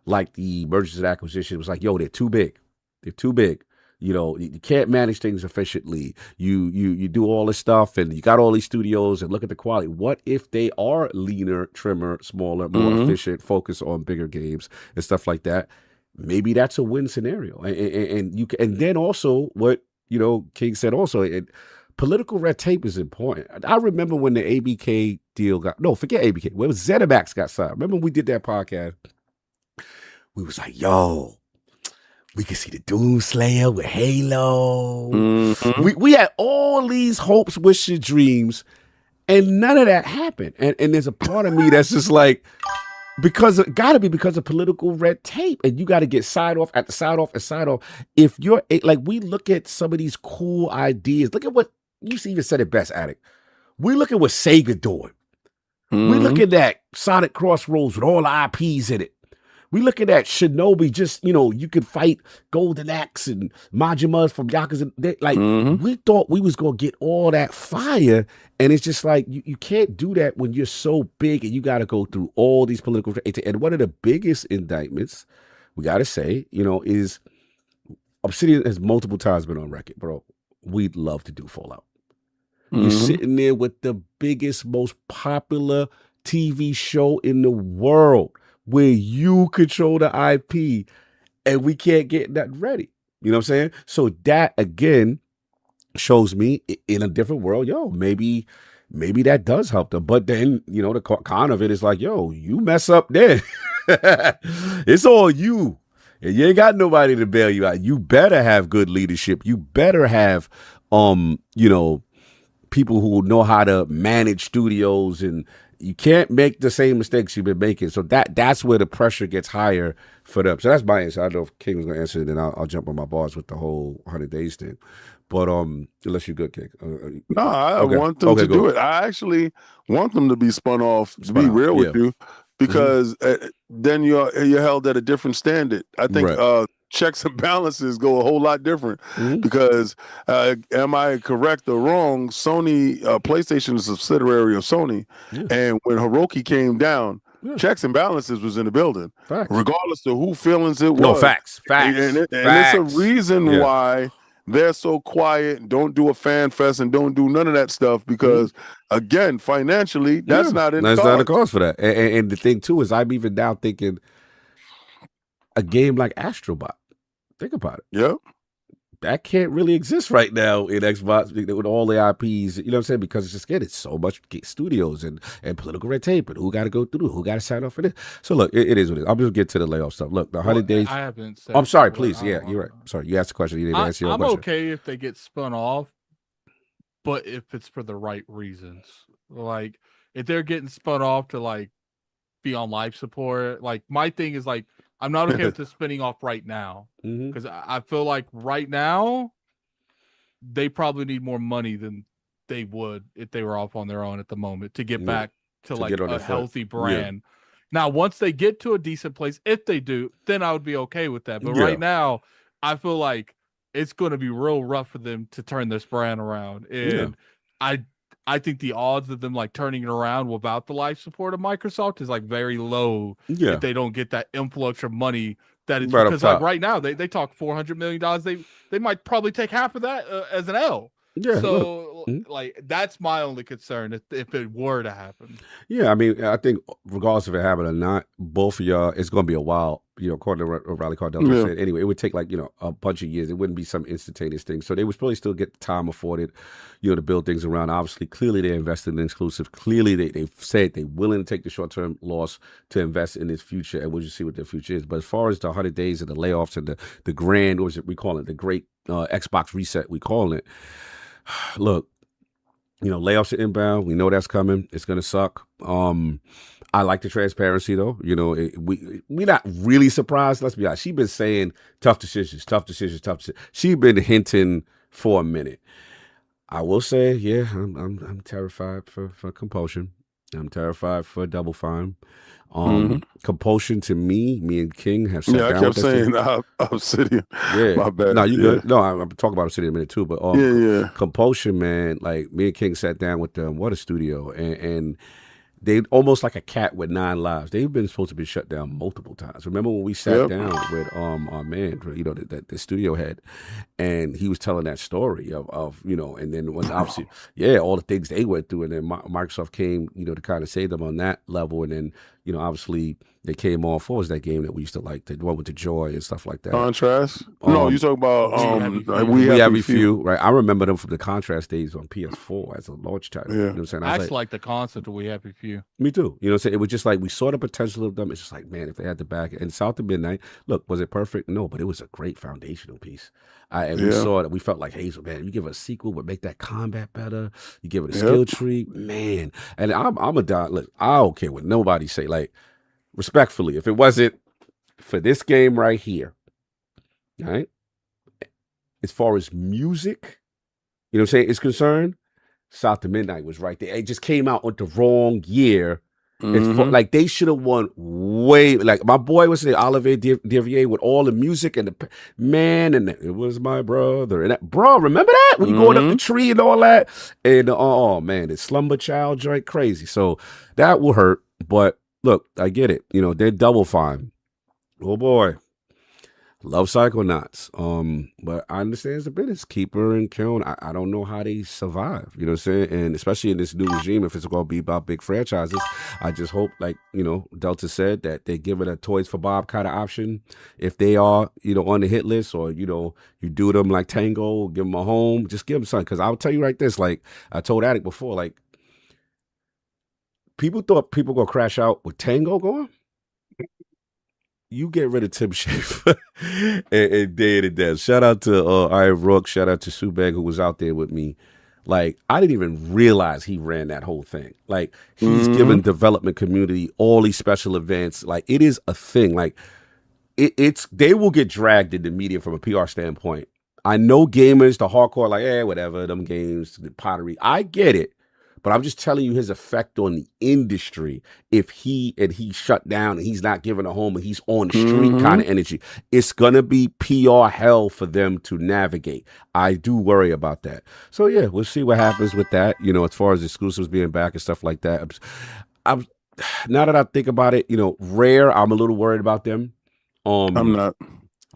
like the mergers and acquisitions was like, they're too big. They're too big. You can't manage things efficiently. You do all this stuff and you got all these studios and look at the quality. What if they are leaner, trimmer, smaller, more efficient, focus on bigger games and stuff like that? Maybe that's a win scenario. And then also what, King said also, political red tape is important. I remember when the ABK deal forget ABK. When ZeniMax got signed. Remember when we did that podcast? We was like, we could see the Doomslayer with Halo. Mm-hmm. We had all these hopes, wishes, dreams, and none of that happened. And there's a part of me that's just like, because of political red tape, and you got to get side off after side off and side off. If you're like, we look at some of these cool ideas. Look at what you even said it best, Attic. We look at what Sega doing. We look at that Sonic Crossroads with all the IPs in it. We look at that Shinobi, just, you could fight Golden Axe and Majimas from Yakuza. We thought we was going to get all that fire. And it's just like, you can't do that when you're so big and you got to go through all these political. And one of the biggest indictments, we got to say, is Obsidian has multiple times been on record, bro. We'd love to do Fallout. You're sitting there with the biggest, most popular TV show in the world where you control the IP and we can't get that ready. You know what I'm saying? So that, again, shows me in a different world, maybe that does help them. But then, the con of it is like, you mess up then. It's all you. And you ain't got nobody to bail you out. You better have good leadership. You better have, people who know how to manage studios, and you can't make the same mistakes you've been making. So that's where the pressure gets higher for them. So that's my answer. I don't know if King was going to answer it, and I'll jump on my bars with the whole 100 days thing. But unless you're good, King. No, I want them to do it. I actually want them to be spun off, to be real with you, because then you're held at a different standard. I think checks and balances go a whole lot different because am I correct or wrong? Sony, PlayStation is a subsidiary of Sony, and when Hiroki came down, checks and balances was in the building, regardless of who feelings it was. No, facts. And it's a reason why they're so quiet and don't do a fan fest and don't do none of that stuff because, again, financially, that's not in the That's cards. not a cause for that. And the thing too is, I'm even now thinking a game like Astrobot. Think about it. Yeah. That can't really exist right now in Xbox with all the IPs, you know what I'm saying? Because it's just it's so much studios and political red tape and who got to go through, who got to sign off for this. So look, it is what it is. I'll just get to the layoff stuff. Look, the 100 days. I haven't said. I'm sorry, please. Yeah, you're right. Sorry, you asked the question. You didn't answer your question. I'm okay if they get spun off, but if it's for the right reasons, like if they're getting spun off to like be on life support, like my thing is like. I'm not okay with the spinning off right now because I feel like right now they probably need more money than they would if they were off on their own at the moment to get back to like a healthy brand. Yeah. Now, once they get to a decent place, if they do, then I would be okay with that. But right now, I feel like it's going to be real rough for them to turn this brand around. And I think the odds of them like turning it around without the life support of Microsoft is like very low if they don't get that influx of money that it's because like right now they talk $400 million. They might probably take half of that as an L. Yeah. So like that's my only concern if it were to happen. Yeah, I mean, I think regardless if it happened or not, both of y'all, it's going to be a while. According to RallyCarDelta said, anyway, it would take like a bunch of years. It wouldn't be some instantaneous thing. So they would probably still get the time afforded, to build things around. Obviously, clearly they invested in exclusive. Clearly they've said they're willing to take the short term loss to invest in its future, and we'll just see what their future is. But as far as the 100 days and the layoffs and the grand, what was it we call it, the great Xbox reset, we call it. Look, layoffs are inbound. We know that's coming. It's gonna suck. I like the transparency though. We're not really surprised. Let's be honest. She's been saying tough decisions. She's been hinting for a minute. I will say, I'm terrified for compulsion. I'm terrified for Double Fine. Compulsion to me and King have sat down. I kept saying Obsidian. Yeah, my bad. No, you good. No, I'm talking about Obsidian in a minute too. But Compulsion, man, like me and King sat down with them. What a studio, and they almost like a cat with 9 lives. They've been supposed to be shut down multiple times. Remember when we sat down with our man, the studio head, and he was telling that story of and then when obviously all the things they went through, and then Microsoft came to kind of save them on that level, and then obviously they came off. What was that game that we used to like? The one with the joy and stuff like that. Contrast? No, you talking about We Have a Few, right? I remember them from the Contrast days on PS4 as a launch title. You know what I'm saying? I actually like the concept of We Have a Few. Me too. You know what I'm saying? It was just like we saw the potential of them. It's just like, man, if they had the back and South to Midnight, look, was it perfect? No, but it was a great foundational piece. And we saw that. We felt like, Hazel, man, you give it a sequel, but make that combat better. You give it a skill tree, man. And I'm a dog. Look, I don't care what nobody say. Like, respectfully, if it wasn't for this game right here, right? As far as music, you know what I'm saying, is concerned, South to Midnight was right there. It just came out on the wrong year. Like they should have won way. Like my boy was saying, Olivier Devier with all the music and the man, and it was my brother. And that, bro, remember that when you going up the tree and all that? And oh man, the Slumber Child joint crazy. So that will hurt. But look, I get it. They're Double Fine. Oh boy. Love Psychonauts. But I understand it's a business. Keeper and Kiln, I don't know how they survive. You know what I'm saying? And especially in this new regime, if it's going to be about big franchises, I just hope, like, Delta said, that they give it a Toys for Bob kind of option. If they are, on the hit list, or, you do them like Tango, give them a home, just give them something. Because I'll tell you right this, like I told Attic before, like, people thought people going to crash out with Tango going. You get rid of Tim Schafer and Day and Death. Shout out to Iron Rook. Shout out to Subeg, who was out there with me. Like, I didn't even realize he ran that whole thing. Like, he's given development community all these special events. Like, it is a thing. Like, it's they will get dragged in the media from a PR standpoint. I know gamers, the hardcore, like, whatever, them games, the pottery. I get it. But I'm just telling you his effect on the industry. If he shut down and he's not giving a home and he's on the street kind of energy, it's going to be PR hell for them to navigate. I do worry about that. So, yeah, we'll see what happens with that, as far as exclusives being back and stuff like that. I'm now that I think about it, Rare, I'm a little worried about them. I'm not.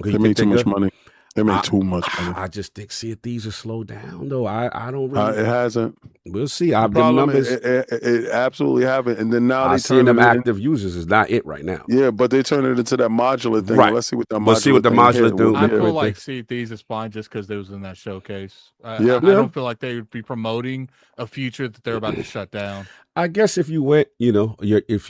They made too much money. They made too much money. I just think Sea of Thieves will slow down, though. I don't really. It hasn't. We'll see. The The problem numbers. it absolutely haven't. And then now I they see turn them it active users is not it right now. Yeah, but they turn it into that modular thing. Right. Let's see what that Let's see what the modular do. I feel like Sea of Thieves is fine just because they was in that showcase. I don't feel like they would be promoting a future that they're about to shut down. I guess if you went, if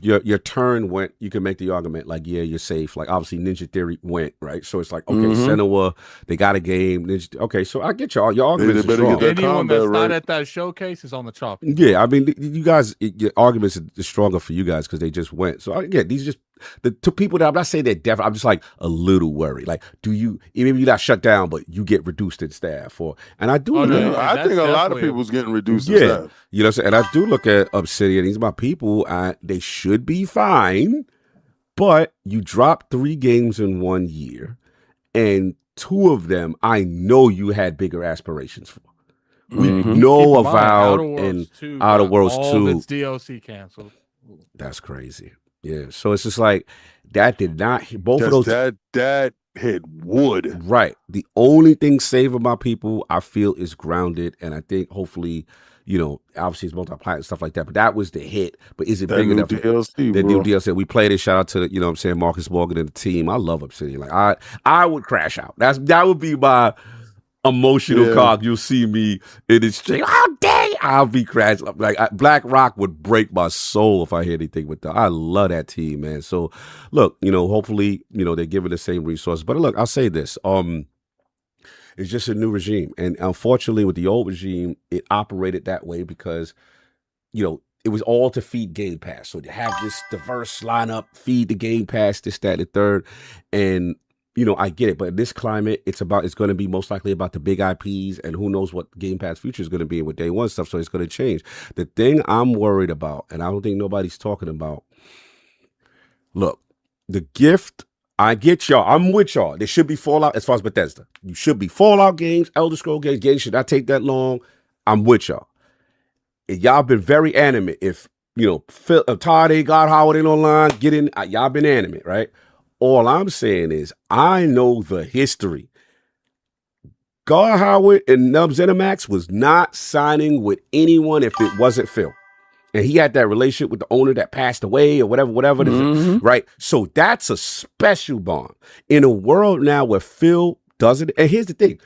your turn went, you can make the argument like, yeah, you're safe. Like obviously Ninja Theory went, right? So it's like, okay, Senua, they got a game. Okay, so I get your arguments are strong. Anyone that's not at that showcase is on the chopping. Yeah, I mean, you guys, your arguments are stronger for you guys because they just went. So again, these are just the two people that I'm not saying they're deaf. I'm just like a little worried. Like, maybe you're not shut down, but you get reduced in staff, I do. I think a lot of people's getting reduced in yeah, staff. you know what I'm saying? And I do look at Obsidian. These are my people. They should be fine, but you dropped 3 games in 1 year, and 2 of them I know you had bigger aspirations for. We know Avowed and Outer Worlds 2. All of its DLC canceled. That's crazy. Yeah, so it's just like that did not both of those. That hit wood. Right. The only thing saving my people, I feel, is Grounded, and I think hopefully, obviously it's multi-platinum and stuff like that. But that was the hit. But is it big enough? DLC, the new DLC. We played it. Shout out to Marcus Morgan and the team. I love Obsidian. Like I would crash out. That would be my emotional cog. You'll see me in the street. How dare I'll be crashing. Like Black Rock would break my soul if I hear anything with that. I love that team, man. So look, hopefully, they're giving the same resources. But look, I'll say this. It's just a new regime. And unfortunately with the old regime, it operated that way because, it was all to feed Game Pass. So to have this diverse lineup, feed the Game Pass, this, that, and the third. And I get it, but in this climate, it's going to be most likely about the big IPs, and who knows what Game Pass future is going to be with day one stuff. So it's going to change. The thing I'm worried about, and I don't think nobody's talking about, look, the gift. I get y'all. I'm with y'all. There should be Fallout as far as Bethesda. You should be Fallout games, Elder Scroll games. Games should not take that long. I'm with y'all. And y'all been very animate. If Todd ain't got Howard ain't online, get in. Y'all been animate, right? All I'm saying is I know the history. Gar Howard and Nubs Zenimax was not signing with anyone if it wasn't Phil. And he had that relationship with the owner that passed away or whatever, right? So that's a special bond. In a world now where Phil doesn't, and here's the thing,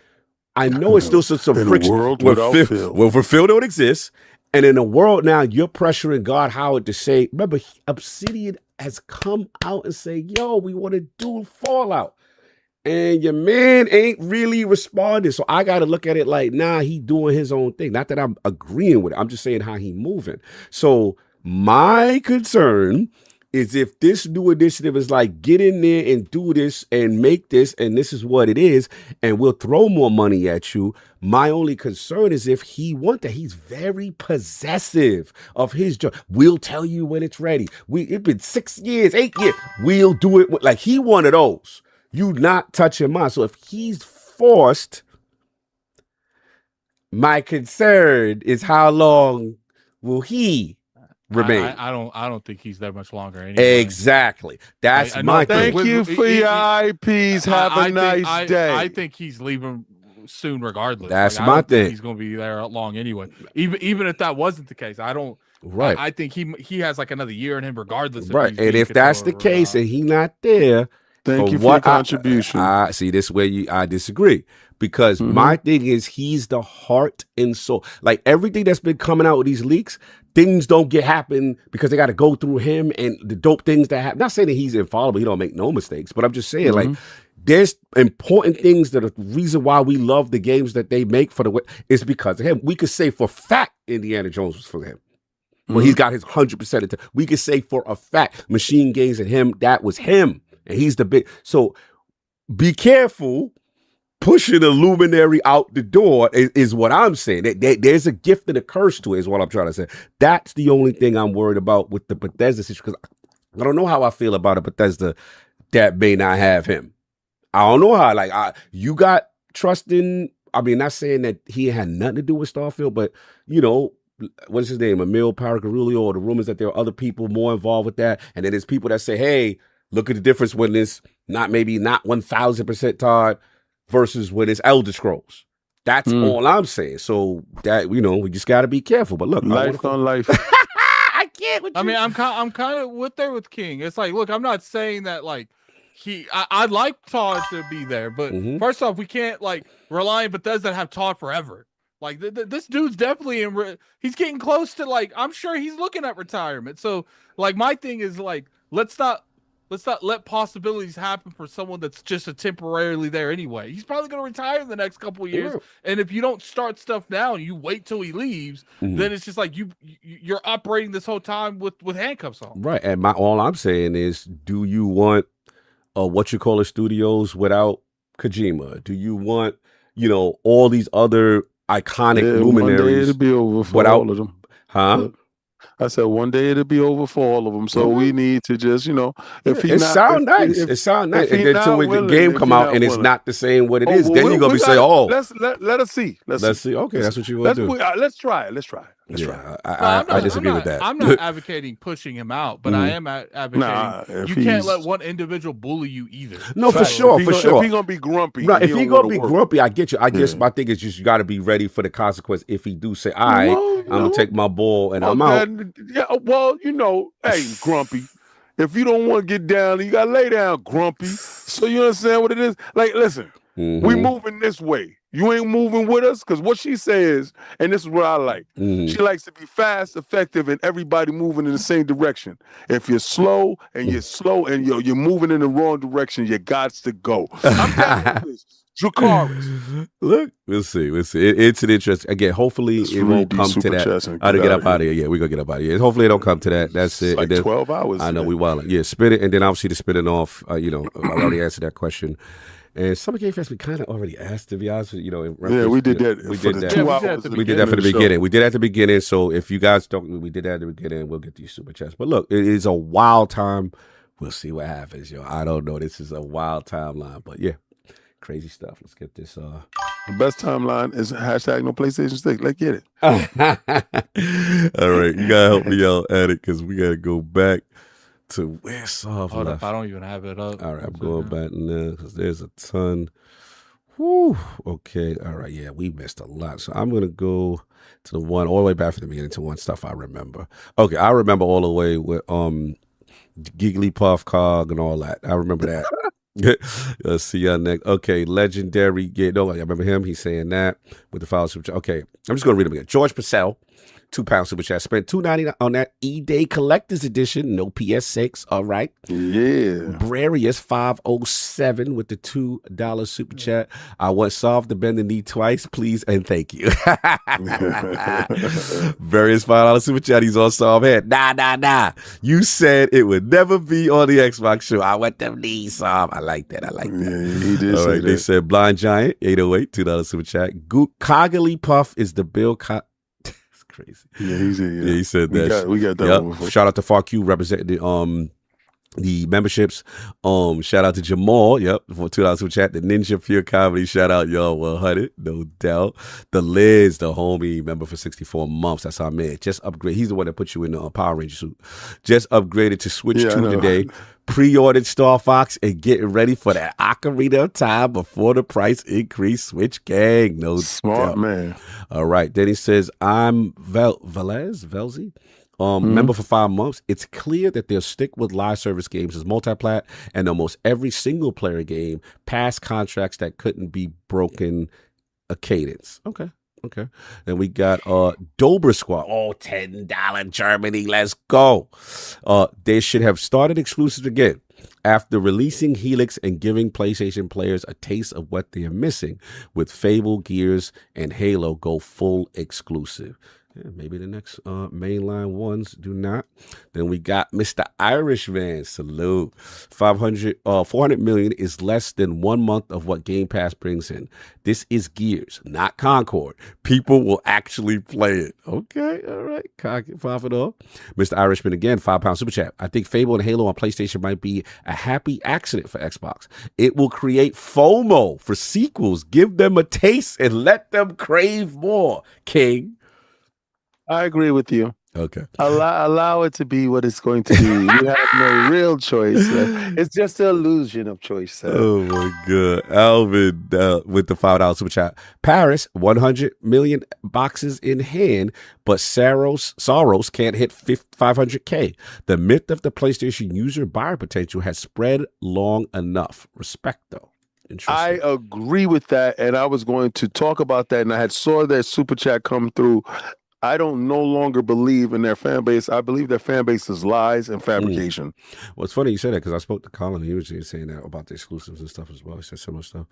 I know it's still some friction. In a world without Phil. Well, for Phil don't exist. And in a world now, you're pressuring God Howard to say, remember, Obsidian has come out and say, yo, we want to do Fallout. And your man ain't really responding. So I got to look at it like, nah, he doing his own thing. Not that I'm agreeing with it. I'm just saying how he moving. So my concern is if this new initiative is like, get in there and do this and make this, and this is what it is, and we'll throw more money at you. My only concern is if he want that. He's very possessive of his job. We'll tell you when it's ready. It's been 6 years, 8 years. We'll do it. Like he one of those. You not touching mine. So if he's forced, my concern is how long will he remain? I don't think he's that much longer anyway. Exactly. That's my thing. Thank you for your IPs. Have a nice day. I think he's leaving soon regardless. That's I my don't think thing. he's going to be there long anyway. Even if that wasn't the case, I don't. Right. I think he has like another year in him regardless. Right. And if that's the case and he not there, thank you for your contribution. I see this where I disagree because my thing is he's the heart and soul. Like everything that's been coming out with these leaks, things don't happen because they got to go through him and the dope things that happen. Not saying that he's infallible, he don't make no mistakes, but I'm just saying like there's important things that are the reason why we love the games that they make for the way is because of him. We could say for fact Indiana Jones was for him. Well, he's got his 100%. We could say for a fact Machine Games and him, that was him. And he's the big. So be careful pushing a luminary out the door is what I'm saying. There's a gift and a curse to it is what I'm trying to say. That's the only thing I'm worried about with the Bethesda situation because I don't know how I feel about a Bethesda that may not have him. I don't know how. You got trust in. I mean, not saying that he had nothing to do with Starfield, but what's his name? Emil Paragarulio, or the rumors that there are other people more involved with that. And then there's people that say, hey, look at the difference when it's not 1000% Todd. versus when it's Elder Scrolls. That's all I'm saying. So that we just got to be careful. But look, life on life. I can't. I mean, I'm kind of with King. It's like, look, I'm not saying that like I'd like Todd to be there, but first off, we can't like rely on Bethesda to have Todd forever. Like this dude's definitely he's getting close to like, I'm sure he's looking at retirement. So like my thing is like, let's not let possibilities happen for someone that's just a temporarily there anyway. He's probably going to retire in the next couple of years. And if you don't start stuff now and you wait till he leaves, then it's just like you're operating this whole time with handcuffs on. Right. And all I'm saying is, do you want studios without Kojima? Do you want, all these other iconic luminaries it'll be over for without all of them? Huh? I said one day it'll be over for all of them. So we need to just, if he it sound nice. It sound nice. And then until the game come out and it's not the same what it is, then you're gonna be saying, let us see. Let's see. Okay, that's what you want to do. Let's try it. Let's try it. I disagree with that. I'm not advocating pushing him out, but I am advocating you can't let one individual bully you either. No, for sure. If he's gonna be grumpy, right? If he's gonna be grumpy, I get you. I guess my thing is just you got to be ready for the consequence. If he do say, "All right, I'm gonna take my ball and I'm out." Yeah, well, hey, grumpy. If you don't want to get down, you gotta lay down, grumpy. So you understand what it is? Like, listen, we moving this way. You ain't moving with us, because what she says, and this is what I like. She likes to be fast, effective, and everybody moving in the same direction. If you're slow and you're moving in the wrong direction, you got to go. I'm telling you this. Dracarys. Look, we'll see. It's an interest. Again, hopefully it won't come to that. I get up out of here. Yeah, we're gonna get up out of here. Hopefully it don't come to that. That's it. Like 12 hours. I know we wilding. Yeah, spin it, and then obviously the spinning off. I already answered that question. And Summer Game Fest, we kind of already asked, to be honest with you. We did that. We did that. 2 hours. We did that for the beginning. We did that at the beginning. So if you guys don't, we did that at the beginning. We'll get these super chats. But look, it is a wild time. We'll see what happens, yo. I don't know. This is a wild timeline, but yeah, crazy stuff. Let's get this. The best timeline is hashtag no PlayStation Stick. Let's get it. All right, you gotta help me out at it because we gotta go back to where Soft Hold left. up, I don't even have it up. All right, I'm going back now because there's a ton. Whew. Okay. All right. Yeah, we missed a lot. So I'm gonna go to the one all the way back from the beginning to one stuff I remember. Okay, I remember all the way with Giggly Puff Cog and all that. I remember that. Let's see y'all next. Okay, legendary. Yeah, no, I remember him. He's saying that with the file super chat. Okay, I'm just gonna read them again. George Purcell, £2 super chat. Spent $2.99 on that E-Day Collector's Edition. No PS6. All right. Yeah. Brarius 507 with the $2 super chat. I want Solve to bend the knee twice, please and thank you. Brarius $5 super chat. He's on Solve head. Nah. You said it would never be on the Xbox show. I want them knees, Solve. I like that. Yeah, he did all say right. that. They said Blind Giant 808 $2 super chat. Coggly Puff is the Bill. Crazy. Yeah, he said that. We got that one before. Shout out to FarQ representing the memberships. Shout out to Jamal, for $2 super chat. The Ninja Pure Comedy, shout out, y'all. 100, no doubt. The Liz, the homie member for 64 months. That's our man. Just upgrade. He's the one that put you in the Power Ranger suit. Just upgraded to Switch 2 today. Pre-ordered Star Fox and getting ready for that Ocarina of Time before the price increase. Switch gang, no smart doubt. Man. All right. Then he says, I'm Velzy. Member for 5 months. It's clear that they'll stick with live service games as multiplat and almost every single player game past contracts that couldn't be broken a cadence. Okay. Then we got Dober Squad. Oh, $10 Germany. Let's go. They should have started exclusives again after releasing Helix and giving PlayStation players a taste of what they are missing with Fable, Gears, and Halo go full exclusive. Yeah, maybe the next mainline ones do not. Then we got Mr. Irishman. Salute. 400 million is less than 1 month of what Game Pass brings in. This is Gears, not Concord. People will actually play it. Okay, all right. Profit off. Mr. Irishman again, £5 super chat. I think Fable and Halo on PlayStation might be a happy accident for Xbox. It will create FOMO for sequels. Give them a taste and let them crave more. King. I agree with you. Okay. Allow it to be what it's going to be. You have no real choice. It's just the illusion of choice, sir. Oh my God. Alvin with the $5 super chat. Parris, 100 million boxes in hand, but Soros can't hit 500K. The myth of the PlayStation user buyer potential has spread long enough. Respect, though. I agree with that, and I was going to talk about that, and I had saw that super chat come through. I don't no longer believe in their fan base. I believe their fan base is lies and fabrication. Well, it's funny you said that because I spoke to Colin. He was saying that about the exclusives and stuff as well. He said similar stuff.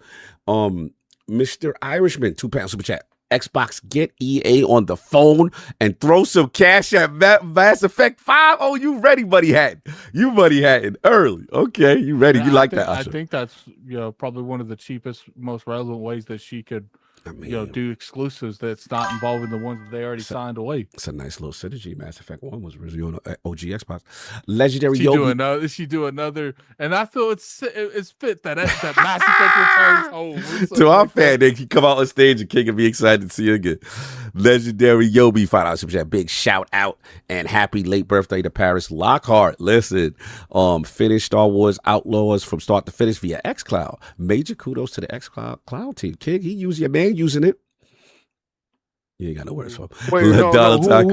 Mr. Irishman, £2 super chat. Xbox, get EA on the phone and throw some cash at Mass Effect 5. Oh, you ready, Buddy Hatton? You Buddy Hatton early. Okay, you ready. You like that, I Usher. think that's probably one of the cheapest, most relevant ways that she could do exclusives that's not involving the ones that they already signed away. It's a nice little synergy. Mass Effect 1 was originally on OG Xbox. Legendary She do another, and I feel it's fit that Mass Effect returns home. To our fan, they can come out on stage and King and be excited to see you again. Legendary Yobi, $5 super chat. Big shout out and happy late birthday to Parris Lockhart. Listen, finished Star Wars Outlaws from start to finish via xCloud. Major kudos to the xCloud team. King, he used your man using it. You ain't got no words for him. Wait,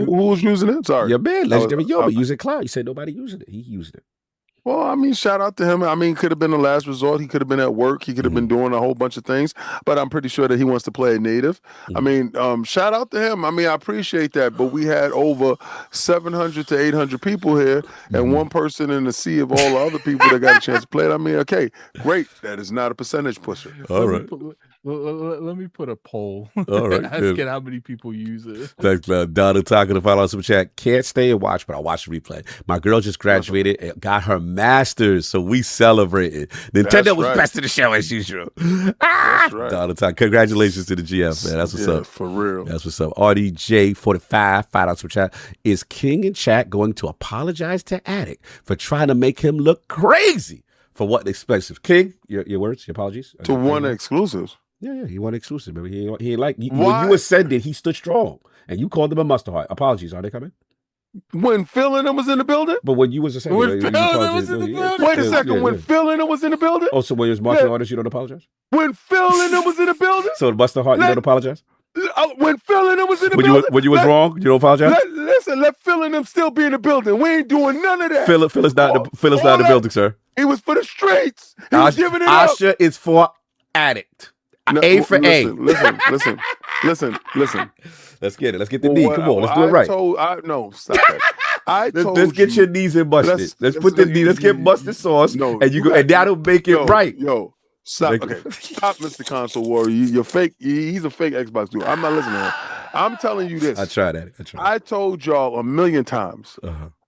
who's using it? Sorry. Your man, Legendary Yobi, using cloud. You said nobody using it. He used it. Well, I mean, shout out to him. I mean, could have been the last resort. He could have been at work. He could have been doing a whole bunch of things, but I'm pretty sure that he wants to play native. I mean, shout out to him. I mean, I appreciate that, but we had over 700 to 800 people here and one person in the sea of all the other people that got a chance to play it. I mean, okay, great. That is not a percentage pusher. All right. Let me put a poll. All right. Asking how many people use it. Thanks, man. Donna talking to $5 super chat. Can't stay and watch, but I'll watch the replay. My girl just graduated and got her master's, so we celebrated. Nintendo was best of the show as usual. That's right. Donna talking. Congratulations to the GF, man. That's what's up. For real. That's what's up. RDJ45, $5 super chat. Is King in chat going to apologize to Attic for trying to make him look crazy for what expensive? King, your words, your apologies? To one exclusives. Yeah, he won exclusive. Baby. He ain't like when you ascended, he stood strong, and you called him a mustard heart. Apologies, are they coming? When Phil and him was in the building? But when you was ascending, Wait a second, when Phil and him was in the building? Oh, so when it was martial artists, you don't apologize? When Phil and him was in the building? So the mustard heart, you don't apologize? When Phil and him was in the building? When you was wrong, you don't apologize? Listen, let Phil and him still be in the building. We ain't doing none of that. Phil is not in the building, sir. He was for the streets. He was giving it up. Asha is for addict. No, A for A. Listen. Let's get it. Let's get the knee. Come on, let's do it right. No, stop that. Let's get your knees in busted. Let's put the knee. Let's get busted sauce, and that'll make it right. Stop. Okay, stop, Mr. Console Warrior. You're fake. He's a fake Xbox dude. I'm not listening to him. I'm telling you this. I tried that. I told y'all a million times.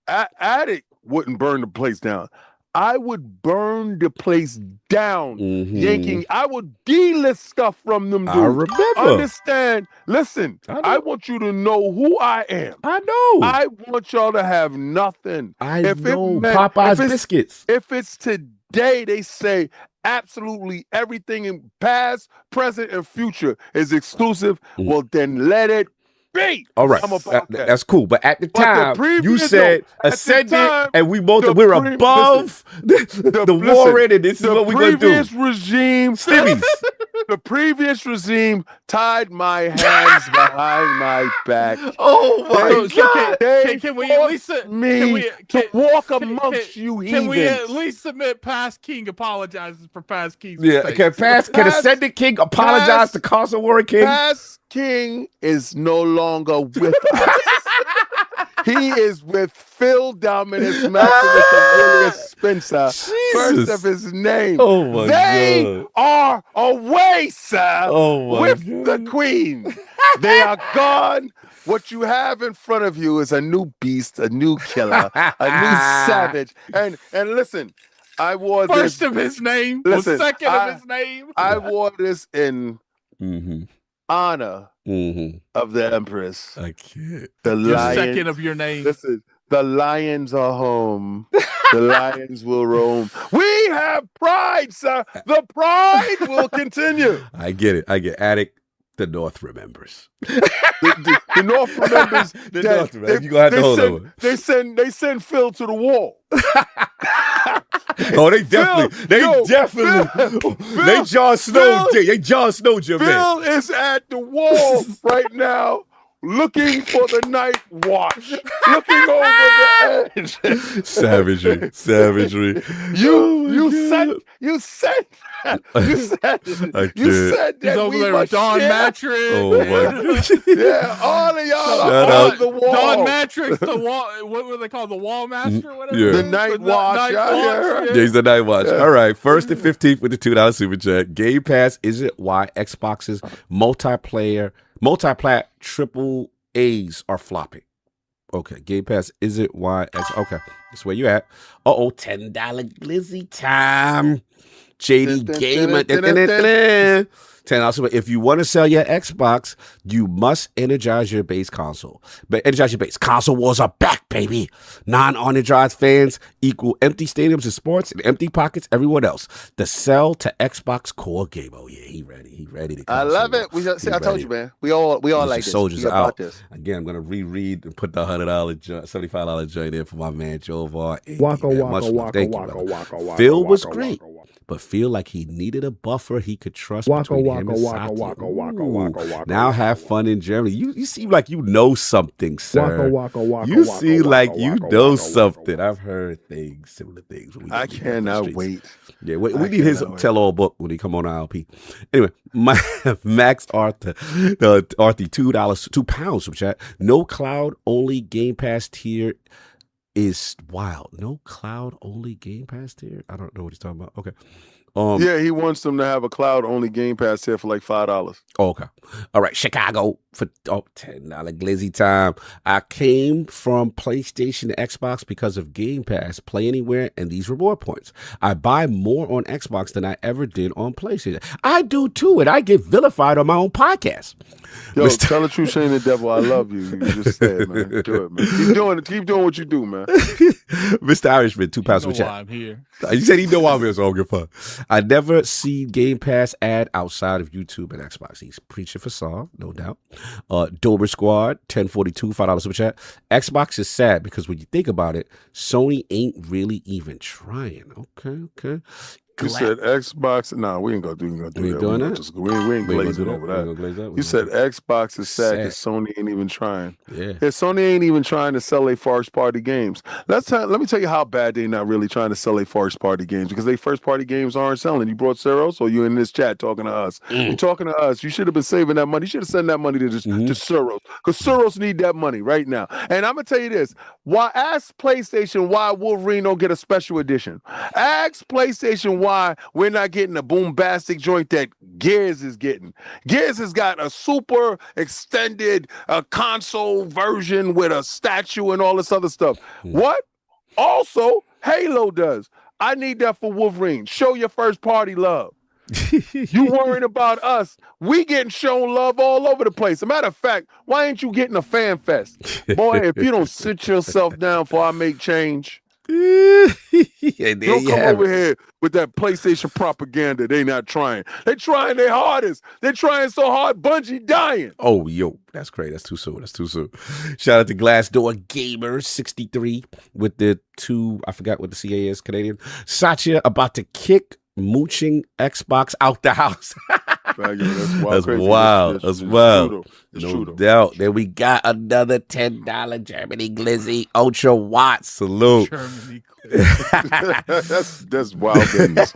Attic wouldn't burn the place down. I would burn the place down, yanking. I would delist stuff from them dudes. I remember. Understand? Listen, I want you to know who I am. I know. I want y'all to have nothing. I know. Popeye's biscuits. If it's today, they say absolutely everything in past, present, and future is exclusive. Well, then let it be. All right, that's cool. But at the time, you said ascended, and we're above the war, and this is what we're going to do. The previous regime, the previous regime tied my hands behind my back. Oh my God! Can we at least walk amongst you heathens? Can we at least submit past King apologizes for past King's mistakes? Can ascended King apologize to Console Warrior King? Past King is no longer with us. He is with Phil Dominus Maximus Aurelius Spencer, first of his name. Oh my they are away, sir, with the Queen. They are gone. What you have in front of you is a new beast, a new killer, a new savage. And listen, I wore this. First of his name, second of his name. I wore this in honor of the Empress. I can't. The lions, second of your name. Listen, the lions are home. The lions will roam. We have pride, sir. The pride will continue. I get it. Attic. The North remembers. The North remembers. The North remembers. You gonna have to hold on. They send Phil to the wall. Oh, they definitely. They Jon Snow. They Jon Snow, your man. Phil is at the wall right now, looking for the night watch, looking over the edge. Savagery. You said that He's over there with Dawn Matrix. Oh my God. Yeah, all of y'all are on the wall. Dawn Matrix, the wall. What were they called? The Wall Master, whatever. Yeah. The Night Watch. Yeah, he's the Night Watch. All right, 1st and 15th with the $2 super chat. Game Pass isn't why Xbox's multiplayer triple A's are flopping. Okay, Game Pass isn't why okay, that's where you at. $10 glizzy time. JD Gamer. $10. If you want to sell your Xbox, you must energize your base console. But energize your base. Console wars are back, baby. Non-energized fans equal empty stadiums in sports and empty pockets everywhere else. The sell to Xbox core game. Oh yeah, he ready to come. I love it. I told you, man. We all like this. Soldiers are out. This. Again, I'm gonna reread and put the $75 joint in for my man Joe Vaughn. Waka. Phil was great, but feel like he needed a buffer he could trust between him and Satya. Now have fun in Germany. You seem like you know something, sir. You seem like you know something. I've heard similar things. I cannot wait. Yeah, we need his tell-all book when he come on ILP. Anyway, Max Arthur, £2 super chat. No cloud only Game Pass tier is wild. No cloud only Game Pass tier. I don't know what he's talking about. Okay. Yeah, he wants them to have a cloud only Game Pass here for like $5. Oh, okay. All right. Chicago for $10 glizzy time. I came from PlayStation to Xbox because of Game Pass, Play Anywhere, and these reward points. I buy more on Xbox than I ever did on PlayStation. I do too, and I get vilified on my own podcast. Yo, tell the truth, Shane the Devil. I love you. You just said, man. Do it, man. Keep doing what you do, man. Mr. Irishman, £2 for chat. I'm here. You said he know I'm here, so I'll get fun. I never see Game Pass ad outside of YouTube and Xbox. He's preaching for Saul, no doubt. Dober Squad, 1042, $5 super chat. Xbox is sad because when you think about it, Sony ain't really even trying. Okay. You said Xbox. Nah, we ain't gonna do that. We ain't doing that? We ain't glazing over that. You said Xbox is sad because Sony ain't even trying. Yeah, Sony ain't even trying to sell their first party games. Let me tell you how bad they not really trying to sell their first party games, because they first party games aren't selling. You brought Soros, or you in this chat talking to us? You're talking to us. You should have been saving that money. You should have sent that money to Soros, because Soros need that money right now. And I'm gonna tell you this: ask PlayStation why Wolverine don't get a special edition. Ask PlayStation why we're not getting a bombastic joint that Gears is getting. Gears has got a super extended console version with a statue and all this other stuff. What? Also, Halo does. I need that for Wolverine. Show your first party love. You worrying about us? We getting shown love all over the place. As a matter of fact, why ain't you getting a fan fest? Boy, if you don't sit yourself down before I make change. Don't come over here with that PlayStation propaganda. They not trying. They trying their hardest. They trying so hard, Bungie dying. Oh, yo, that's great. That's too soon. Shout out to Glassdoor Gamer 63 with the I forgot what the CA is, Canadian. Satya about to kick mooching Xbox out the house. That's wild. That's wild. No doubt. Then we got another $10 Germany Glizzy Ultra Watt salute. that's wild business.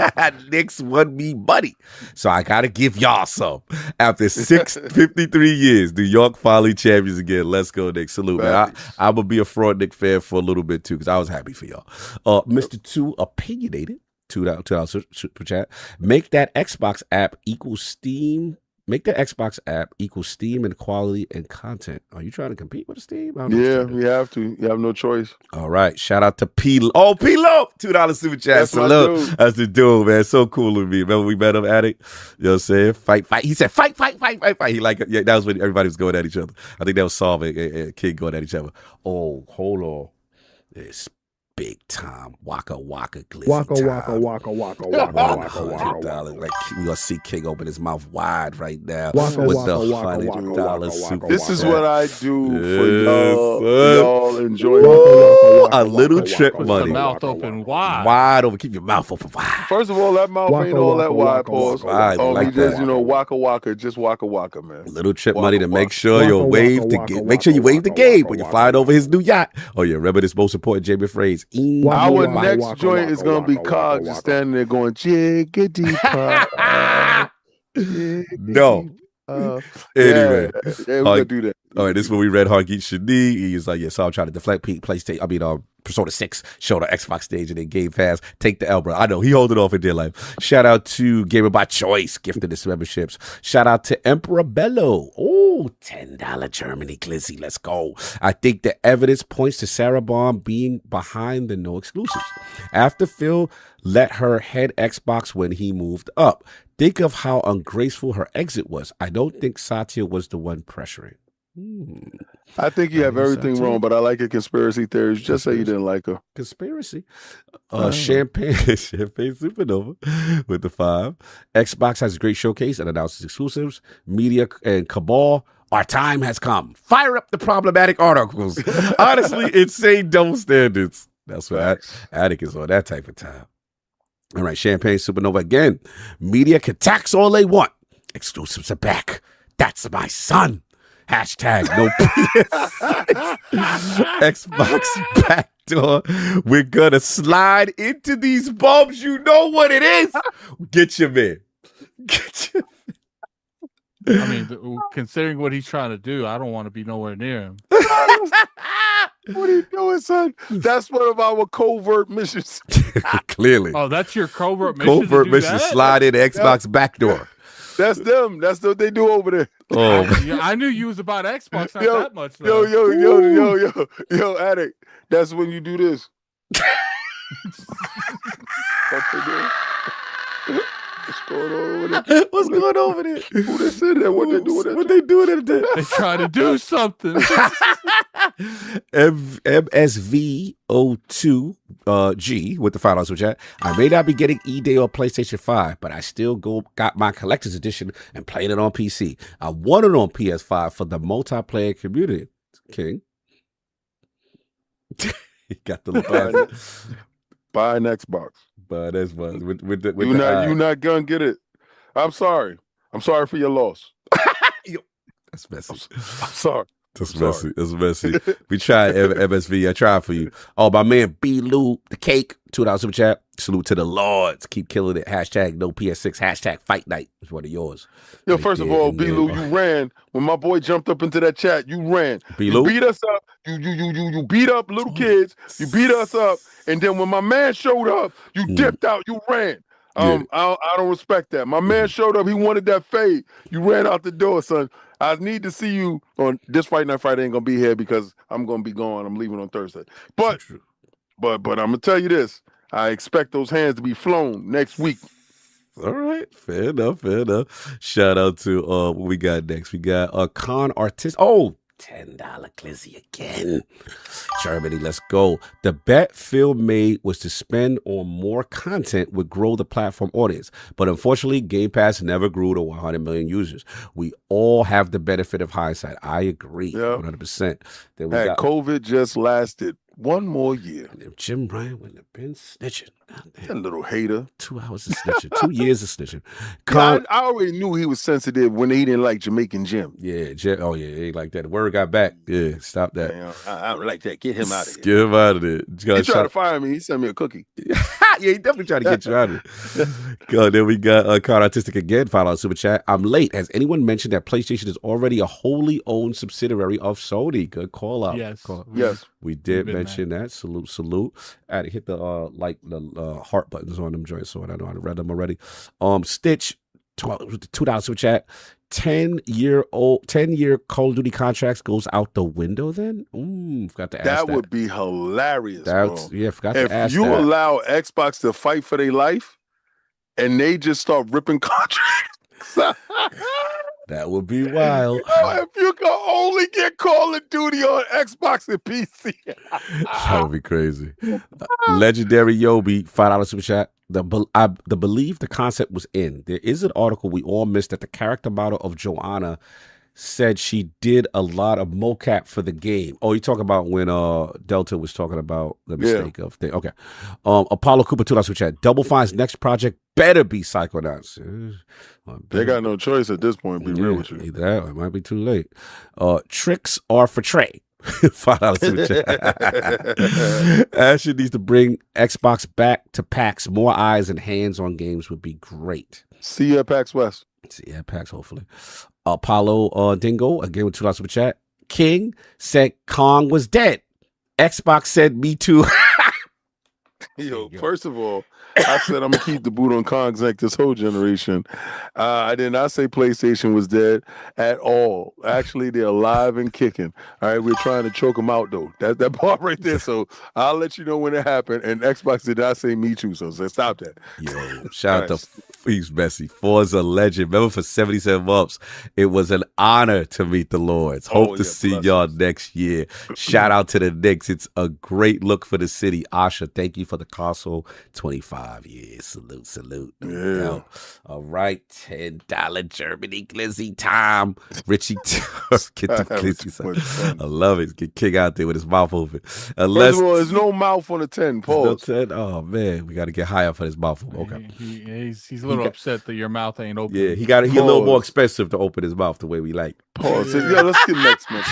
Knicks won me money, so I gotta give y'all some. After 653 years, New York finally champions again. Let's go, Knicks. Salute, man. I'm gonna be a fraud Knicks fan for a little bit too, because I was happy for y'all. Mr. 2 Opinionated. $2 super chat. Make that Xbox app equal Steam. Make the Xbox app equal Steam in quality and content. Are you trying to compete with Steam? Yeah, you have to. You have no choice. All right. Shout out to P. Oh, P-Lo. $2 super chat. That's salute. That's the dude, man. So cool with me. Remember we met him at it? You know what I'm saying? Fight. He said, fight. He that was when everybody was going at each other. I think that was Solve and Kid going at each other. Oh, hold on. big time Waka Waka glizzy Waka time. waka waka waka waka waka waka $100. Like we gonna see King open his mouth wide right now Waka with waka the waka $100 super. This is chat. what I do for Yes, y'all son. enjoy Woo! A little trip Puts money. the mouth open wide. Wide open. Keep your mouth open wide. First of all, that mouth ain't all that wide, pause. Wide, we like we just, that. waka waka, just waka waka, man. Little trip Waka money to make waka. sure Waka you waka wave the waka make sure you waka wave the waka game waka when you're waka flying over waka. his new yacht. Oh yeah, remember this most important Jamie phrase. Our waka, next waka, joint waka, is gonna be waka, Cog waka, just standing there going jiggity pop. No. Anyway, yeah, we're gonna do that. all right, this is when we read Hargeet Shani. He's like, yeah, so I'm trying to deflect PlayStation. Persona 6 showed on Xbox stage and then Game Pass. Take the L, bro. I know he hold it off in dear life. Shout out to Gamer by Choice, gifted us memberships. Shout out to Emperor Bello. Oh, $10 Germany glizzy. Let's go. I think the evidence points to Sarah Bond being behind the no exclusives. After Phil let her head Xbox when he moved up. Think of how ungraceful her exit was. I don't think Satya was the one pressuring. I think you have everything wrong, but I like your conspiracy theories. Just say you didn't like her. Conspiracy. Champagne Supernova with the 5. Xbox has a great showcase and announces exclusives. Media and Cabal. Our time has come. Fire up the problematic articles. Honestly, insane double standards. That's what Attic is on that type of time. All right, Champagne Supernova again. Media can tax all they want. Exclusives are back. That's my son. Hashtag no Xbox backdoor. We're gonna slide into these bumps. You know what it is. Get your man. Get your man. I mean, considering what he's trying to do, I don't want to be nowhere near him. What are you doing, son? That's one of our covert missions. Clearly. Oh, that's your covert mission. Covert mission. Slide in Xbox backdoor. That's them. That's what they do over there. Oh, I knew you was about Xbox, not Yo, that much. Though. Yo, Addict. That's when you do this. What's going on over there? What's going on over there? Who they said that? What they doing? What they doing in there? They trying to do something. MSV02G with the $5 super chat. I may not be getting E-Day or PlayStation 5, but I still got my collector's edition and playing it on PC. I want it on PS5 for the multiplayer community. King. He got the little Buy an Xbox. But that's what with you not gonna get it. I'm sorry. I'm sorry for your loss. That's messy. I'm sorry. That's messy. That's messy. We tried MSV. I tried for you. Oh, my man B Lou, the cake, $2 super chat. Salute to the Lords. Keep killing it. Hashtag no PS6. Hashtag fight night is one of yours. Yo, first of all, B Lou, you ran when my boy jumped up into that chat. You ran. B Lou, you beat us up. You beat up little kids. You beat us up, and then when my man showed up, you dipped out. You ran. I don't respect that. My man showed up. He wanted that fade. You ran out the door, son. I need to see you on this Fight Night Friday. Ain't gonna be here because I'm gonna be gone. I'm leaving on Thursday. But I'm gonna tell you this. I expect those hands to be flown next week. All right, fair enough, fair enough. Shout out to what we got next. We got Con Artist. Oh, $10 glizzy again. Germany, let's go. The bet Phil made was to spend on more content would grow the platform audience. But unfortunately, Game Pass never grew to 100 million users. We all have the benefit of hindsight. I agree, 100%. Then we got COVID just lasted one more year. Jim Ryan wouldn't have been snitching. That little hater. 2 hours of snitching. 2 years of snitching. I already knew he was sensitive when he didn't like Jamaican Jim. Yeah, Jim. He ain't like that. The word got back. Yeah, stop that. Man, I don't like that. Get him out of here. Get him out of there. He tried to fire me. He sent me a cookie. Yeah, he definitely tried to get you out of it. Then we got Card Artistic again, $5 super chat. I'm late. Has anyone mentioned that PlayStation is already a wholly owned subsidiary of Sony? Good call out. Yes. Yes. We did mention that. Salute. I had to hit the heart buttons on them joints, so I know I read them already. Stitch, $2 super chat. 10-year Call of Duty contracts goes out the window then? Forgot to ask that. That would be hilarious, bro. Yeah, forgot to ask if you allow Xbox to fight for their life and they just start ripping contracts. That would be wild. If you could only get Call of Duty on Xbox and PC. That would be crazy. Legendary Yobi, $5 super chat. I believe the concept was in. There is an article we all missed that the character model of Joanna said she did a lot of mocap for the game. Oh, you talking about when Delta was talking about the mistake of thing. Okay. Apollo Cooper, $2 super chat. Double Fine's next project better be Psychonauts. They got no choice at this point, be real with you. Either that or it might be too late. Tricks are for Trey. $5 super chat. Asher needs to bring Xbox back to PAX. More eyes and hands on games would be great. See you at PAX West. See you at PAX, hopefully. Apollo Dingo, again with $2 super chat. King said Kong was dead. Xbox said me too. Yo, first of all, I said I'm gonna keep the boot on Kong's neck this whole generation. I did not say PlayStation was dead at all. Actually, they're alive and kicking. All right, we're trying to choke them out though. That part right there. So I'll let you know when it happened. And Xbox did not say me too. So stop that. Yo, shout out to He's messy. Forza Legend. Remember for 77 months, it was an honor to meet the Lords. Hope to see y'all next year. Shout out to the Knicks. It's a great look for the city. Asha, thank you for the console. 25 years. Salute, salute. Yeah. All right. $10 Germany glizzy time. Richie, get the glizzy. I love it. Get King out there with his mouth open. First of all, there's no mouth on the 10. Pause. No 10? Oh, man. We got to get higher for his mouth open. Okay. He's a little upset that your mouth ain't open. Yeah, he a little more expensive to open his mouth the way we like. Pause. Yeah, let's get next, man.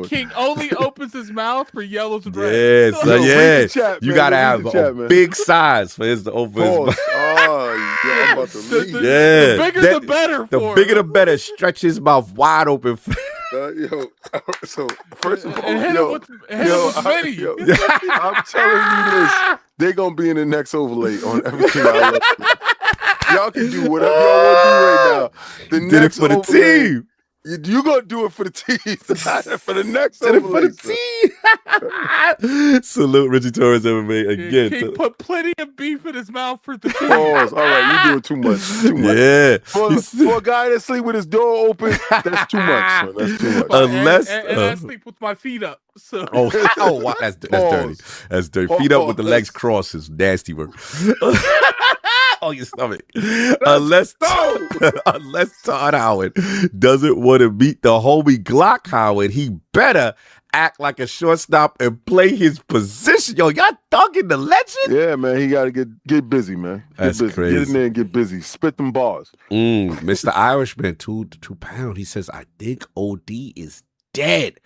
King only opens his mouth for yellows and reds. Yes, you gotta have a big size for his to open his mouth. Oh, yeah, I'm about to leave. The bigger the better. The bigger the better. Stretch his mouth wide open. So first of all, I'm telling you this. They're gonna be in the next overlay on everything I love. Y'all can do whatever y'all want to do right now. The Did next it for the overlay, team. You gonna do it for the team. For the next overlay. Salute Richie Torres MMA again. King put plenty of beef in his mouth for the team. Pause. All right, you doing too much. Too much. Yeah. For a guy that sleep with his door open, that's too much. Son. That's too much. Unless and I sleep with my feet up. So wow, that's dirty. That's dirty. Feet up with the legs crossed is nasty work. On your stomach. Unless Todd Howard doesn't want to meet the homie Glock Howard, he better act like a shortstop and play his position. Yo, y'all thugging the legend? Yeah, man. He got to get busy, man. That's crazy. Get in there and get busy. Spit them bars. Mr. Irishman, 2 pound. He says, I think OD is dead.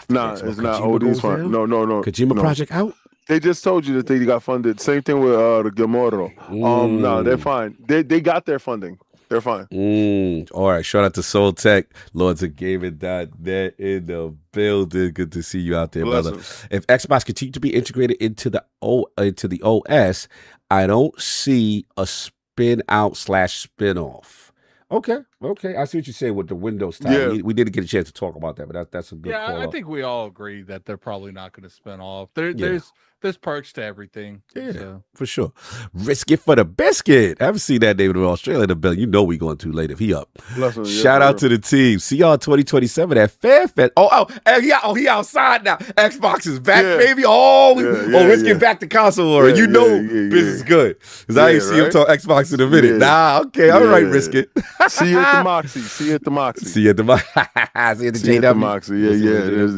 Nah, it's not OD's fine. No. Kojima Project out? They just told you that they got funded. Same thing with the Gamoro. No, they're fine. They got their funding. They're fine. All right. Shout out to Soul Tech, Lords of Gaming. They're in the building. Good to see you out there, brother. If Xbox continue to be integrated into the OS, I don't see a spin out / spin off. Okay. I see what you're saying with the Windows time. Yeah. We didn't get a chance to talk about that, but that's a good call. I think we all agree that they're probably not going to spin off. There's perks to everything. Yeah, for sure. Risk it for the biscuit. I haven't seen that name in Australia in the bill. You know we going too late if he up. Shout out to the team. See y'all 2027 at Fairfest. He outside now. Xbox is back, baby. Let's get back to console or business is good. Because I ain't see him talk Xbox in a minute. Nah, okay, all right, risk it. See you at the Moxie. See you at the Moxie. See you at the JW. Moxie. Yeah.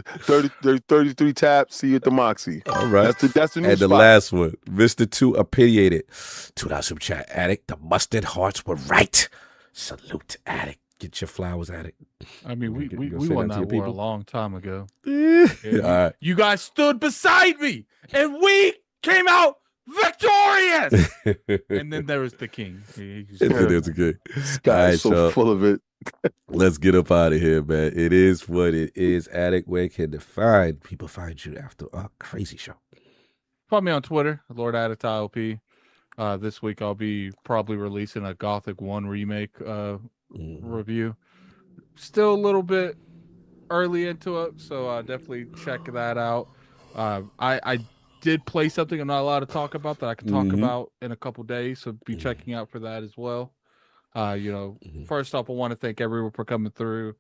There's 33 taps. See you at the Moxie. All right. That's the new and spot. the last one, Mr. 2 opinionated. $2 super chat, Addict. The mustard hearts were right. Salute, Addict. Get your flowers, Addict. I mean, we won that war a long time ago. All right. You guys stood beside me, and we came out victorious. And then there was the king. There's a king. This guy is so full of it. Let's get up out of here, man. It is what it is. Addict, where can people find you after a crazy show? Follow me on Twitter, Lord Addict ILP. This week I'll be probably releasing a Gothic 1 remake review. Still a little bit early into it, so definitely check that out. I did play something I'm not allowed to talk about that I can talk about in a couple days. So be checking out for that as well. First off, I want to thank everyone for coming through.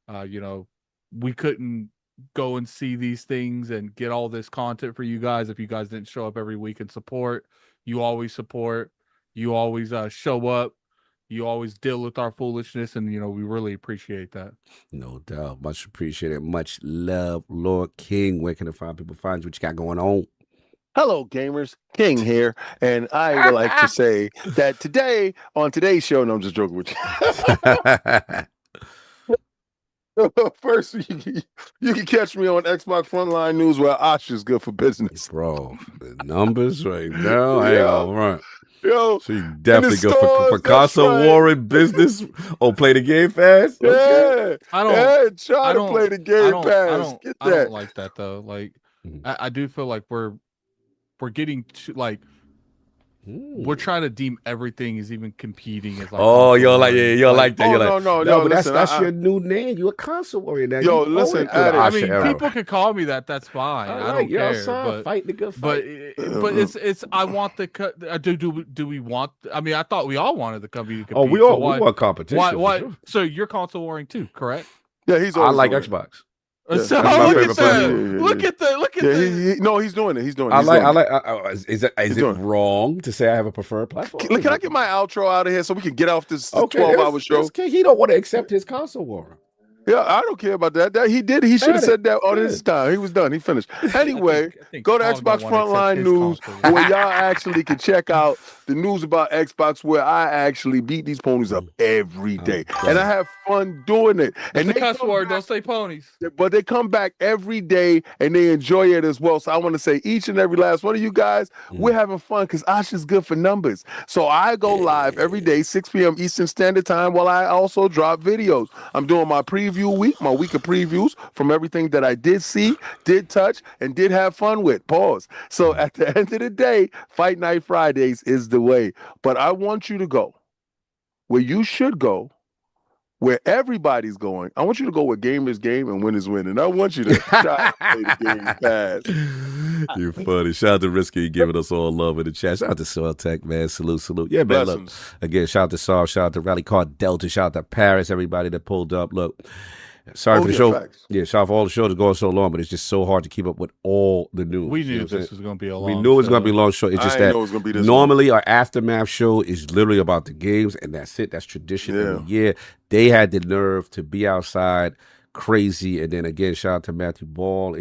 We couldn't go and see these things and get all this content for you guys if you guys didn't show up every week and support. You always support. You always show up. You always deal with our foolishness, and we really appreciate that. No doubt, much appreciated. Much love, Lord King. Where can people find you? What you got going on? Hello, gamers. King here, and I would like to say that today on today's show. No, I'm just joking with you. First, you can catch me on Xbox Frontline News, where Osh is good for business, bro. The numbers right now, I ain't all right. Yo, so you definitely go for console war in business or play the game fast. Okay. I try to play the game fast. I don't like that though. Like, I do feel like we're getting to like. We're trying to deem everything as even competing as like. Oh, you're like that. No, but listen, that's your new name. You're a console warrior now. Yo, listen. I mean, people can call me that. That's fine. I don't care. Outside, fight the good fight. But it's. I want the. Do we want? I mean, I thought we all wanted the company to compete. Oh, we want competition. Why? Sure. So you're console warring too, correct? Yeah, he's. I like Xbox. Yeah. So look at that. Look at that. No, he's doing it. He's doing it. I like. Is it wrong to say I have a preferred platform? Can I get my outro out of here so we can get off this 12-hour show? He don't want to accept his console war. Yeah, I don't care about that. He did. He should have said that on his time. He was done. He finished. Anyway, go to Xbox Frontline News, where y'all actually can check out the news about Xbox, where I actually beat these ponies up every day, and I have fun doing it. And the cuss word, don't say ponies. But they come back every day and they enjoy it as well. So I want to say, each and every last one of you guys, we're having fun because Ash is good for numbers. So I go live every day, 6 p.m. Eastern Standard Time, while I also drop videos. I'm doing my preview week, my week of previews from everything that I did see, did touch, and did have fun with. Pause. So at the end of the day, Fight Night Fridays is the way. But I want you to go where you should go, where everybody's going. I want you to go where gamers game and winners win. And I want you to try to play the game fast. You're funny. Shout out to Risky giving us all love in the chat. Shout out to Soil Tech, man. Salute. Yeah, man. Look, again, shout out to Saul. Shout out to RallyCarDelta. Shout out to Parris. Everybody that pulled up. Look, sorry for the show. Facts. Yeah, sorry for all the shows going so long, but it's just so hard to keep up with all the news. We knew this was going to be a long show. We knew it was going to be a long show. It's just that normally our aftermath show is literally about the games, and that's it. That's tradition every year. They had the nerve to be outside crazy, and then again, shout out to Matthew Ball.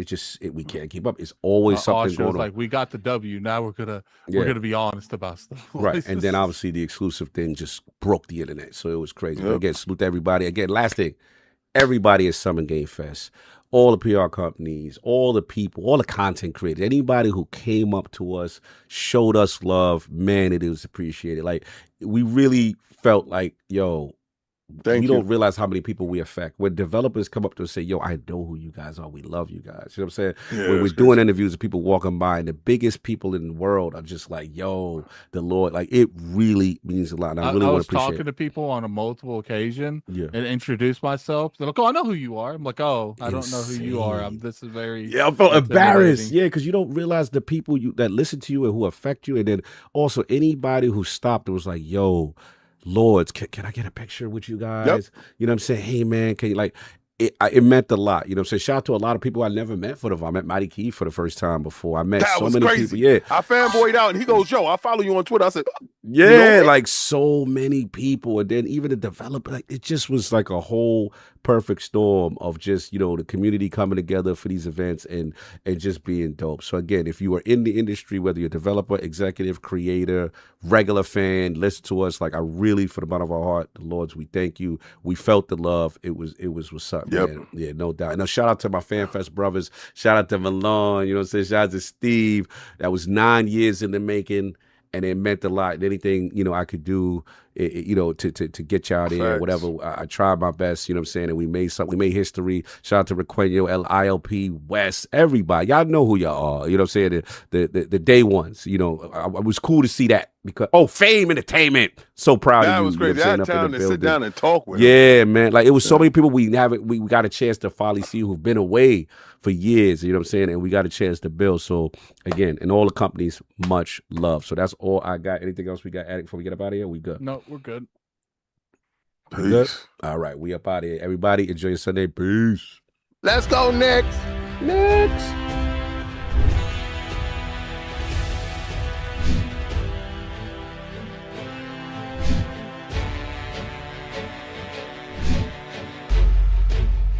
We can't keep up. It's always something going on. Like, we got the W. Now we're gonna be honest about stuff. Right. And then obviously the exclusive thing just broke the internet. So it was crazy. But again, salute to everybody. Again, last thing, everybody is Summer Game Fest. All the PR companies, all the people, all the content creators, anybody who came up to us, showed us love, man, it was appreciated. Like, we really felt like, yo, you don't realize how many people we affect. When developers come up to us and say, yo, I know who you guys are. We love you guys. You know what I'm saying? Yeah, when we're doing interviews and people walking by, and the biggest people in the world are just like, yo, the Lord. Like, it really means a lot. And I really want to appreciate it. I was talking to people on a multiple occasion and introduced myself. They're like, oh, I know who you are. I'm like, oh, I don't know who you are. This is very... Yeah, I felt embarrassed. Yeah, because you don't realize the people that listen to you and who affect you. And then also anybody who stopped and was like, yo, Lords, can I get a picture with you guys? Yep. You know what I'm saying? Hey, man, can you like... It meant a lot. You know what I'm saying? Shout out to a lot of people I never met for the I met Mighty Key for the first time before. I met so many people. Yeah. I fanboyed out and he goes, yo, I follow you on Twitter. I said, yeah, like so many people. And then even the developer, like it just was like a whole perfect storm of just, you know, the community coming together for these events and just being dope. So again, if you are in the industry, whether you're a developer, executive, creator, regular fan, listen to us. Like I really, for the bottom of our heart, the Lords, we thank you. We felt the love. It was what's up. Yep. Man. Yeah, no doubt. And a shout out to my FanFest brothers. Shout out to Malone. You know what I'm saying? Shout out to Steve. That was 9 years in the making, and it meant a lot. And anything, you know, I could do you know, to get y'all there, whatever. I tried my best, you know what I'm saying, and we made history. Shout out to Requeno, ILP, West, everybody. Y'all know who y'all are, you know what I'm saying, the day ones, you know. It was cool to see that because, Fame Entertainment, so proud of you. That was crazy. You know I had time to sit down and talk with Yeah, man, like it was so many people we got a chance to finally see who've been away for years, you know what I'm saying, and we got a chance to build. So again, in all the companies, much love. So that's all I got. Anything else we got added before we get up out of here? We good? No, we're good. Peace. Good? All right, we up out of here. Everybody enjoy your Sunday. Peace. Let's go, Knicks. Next.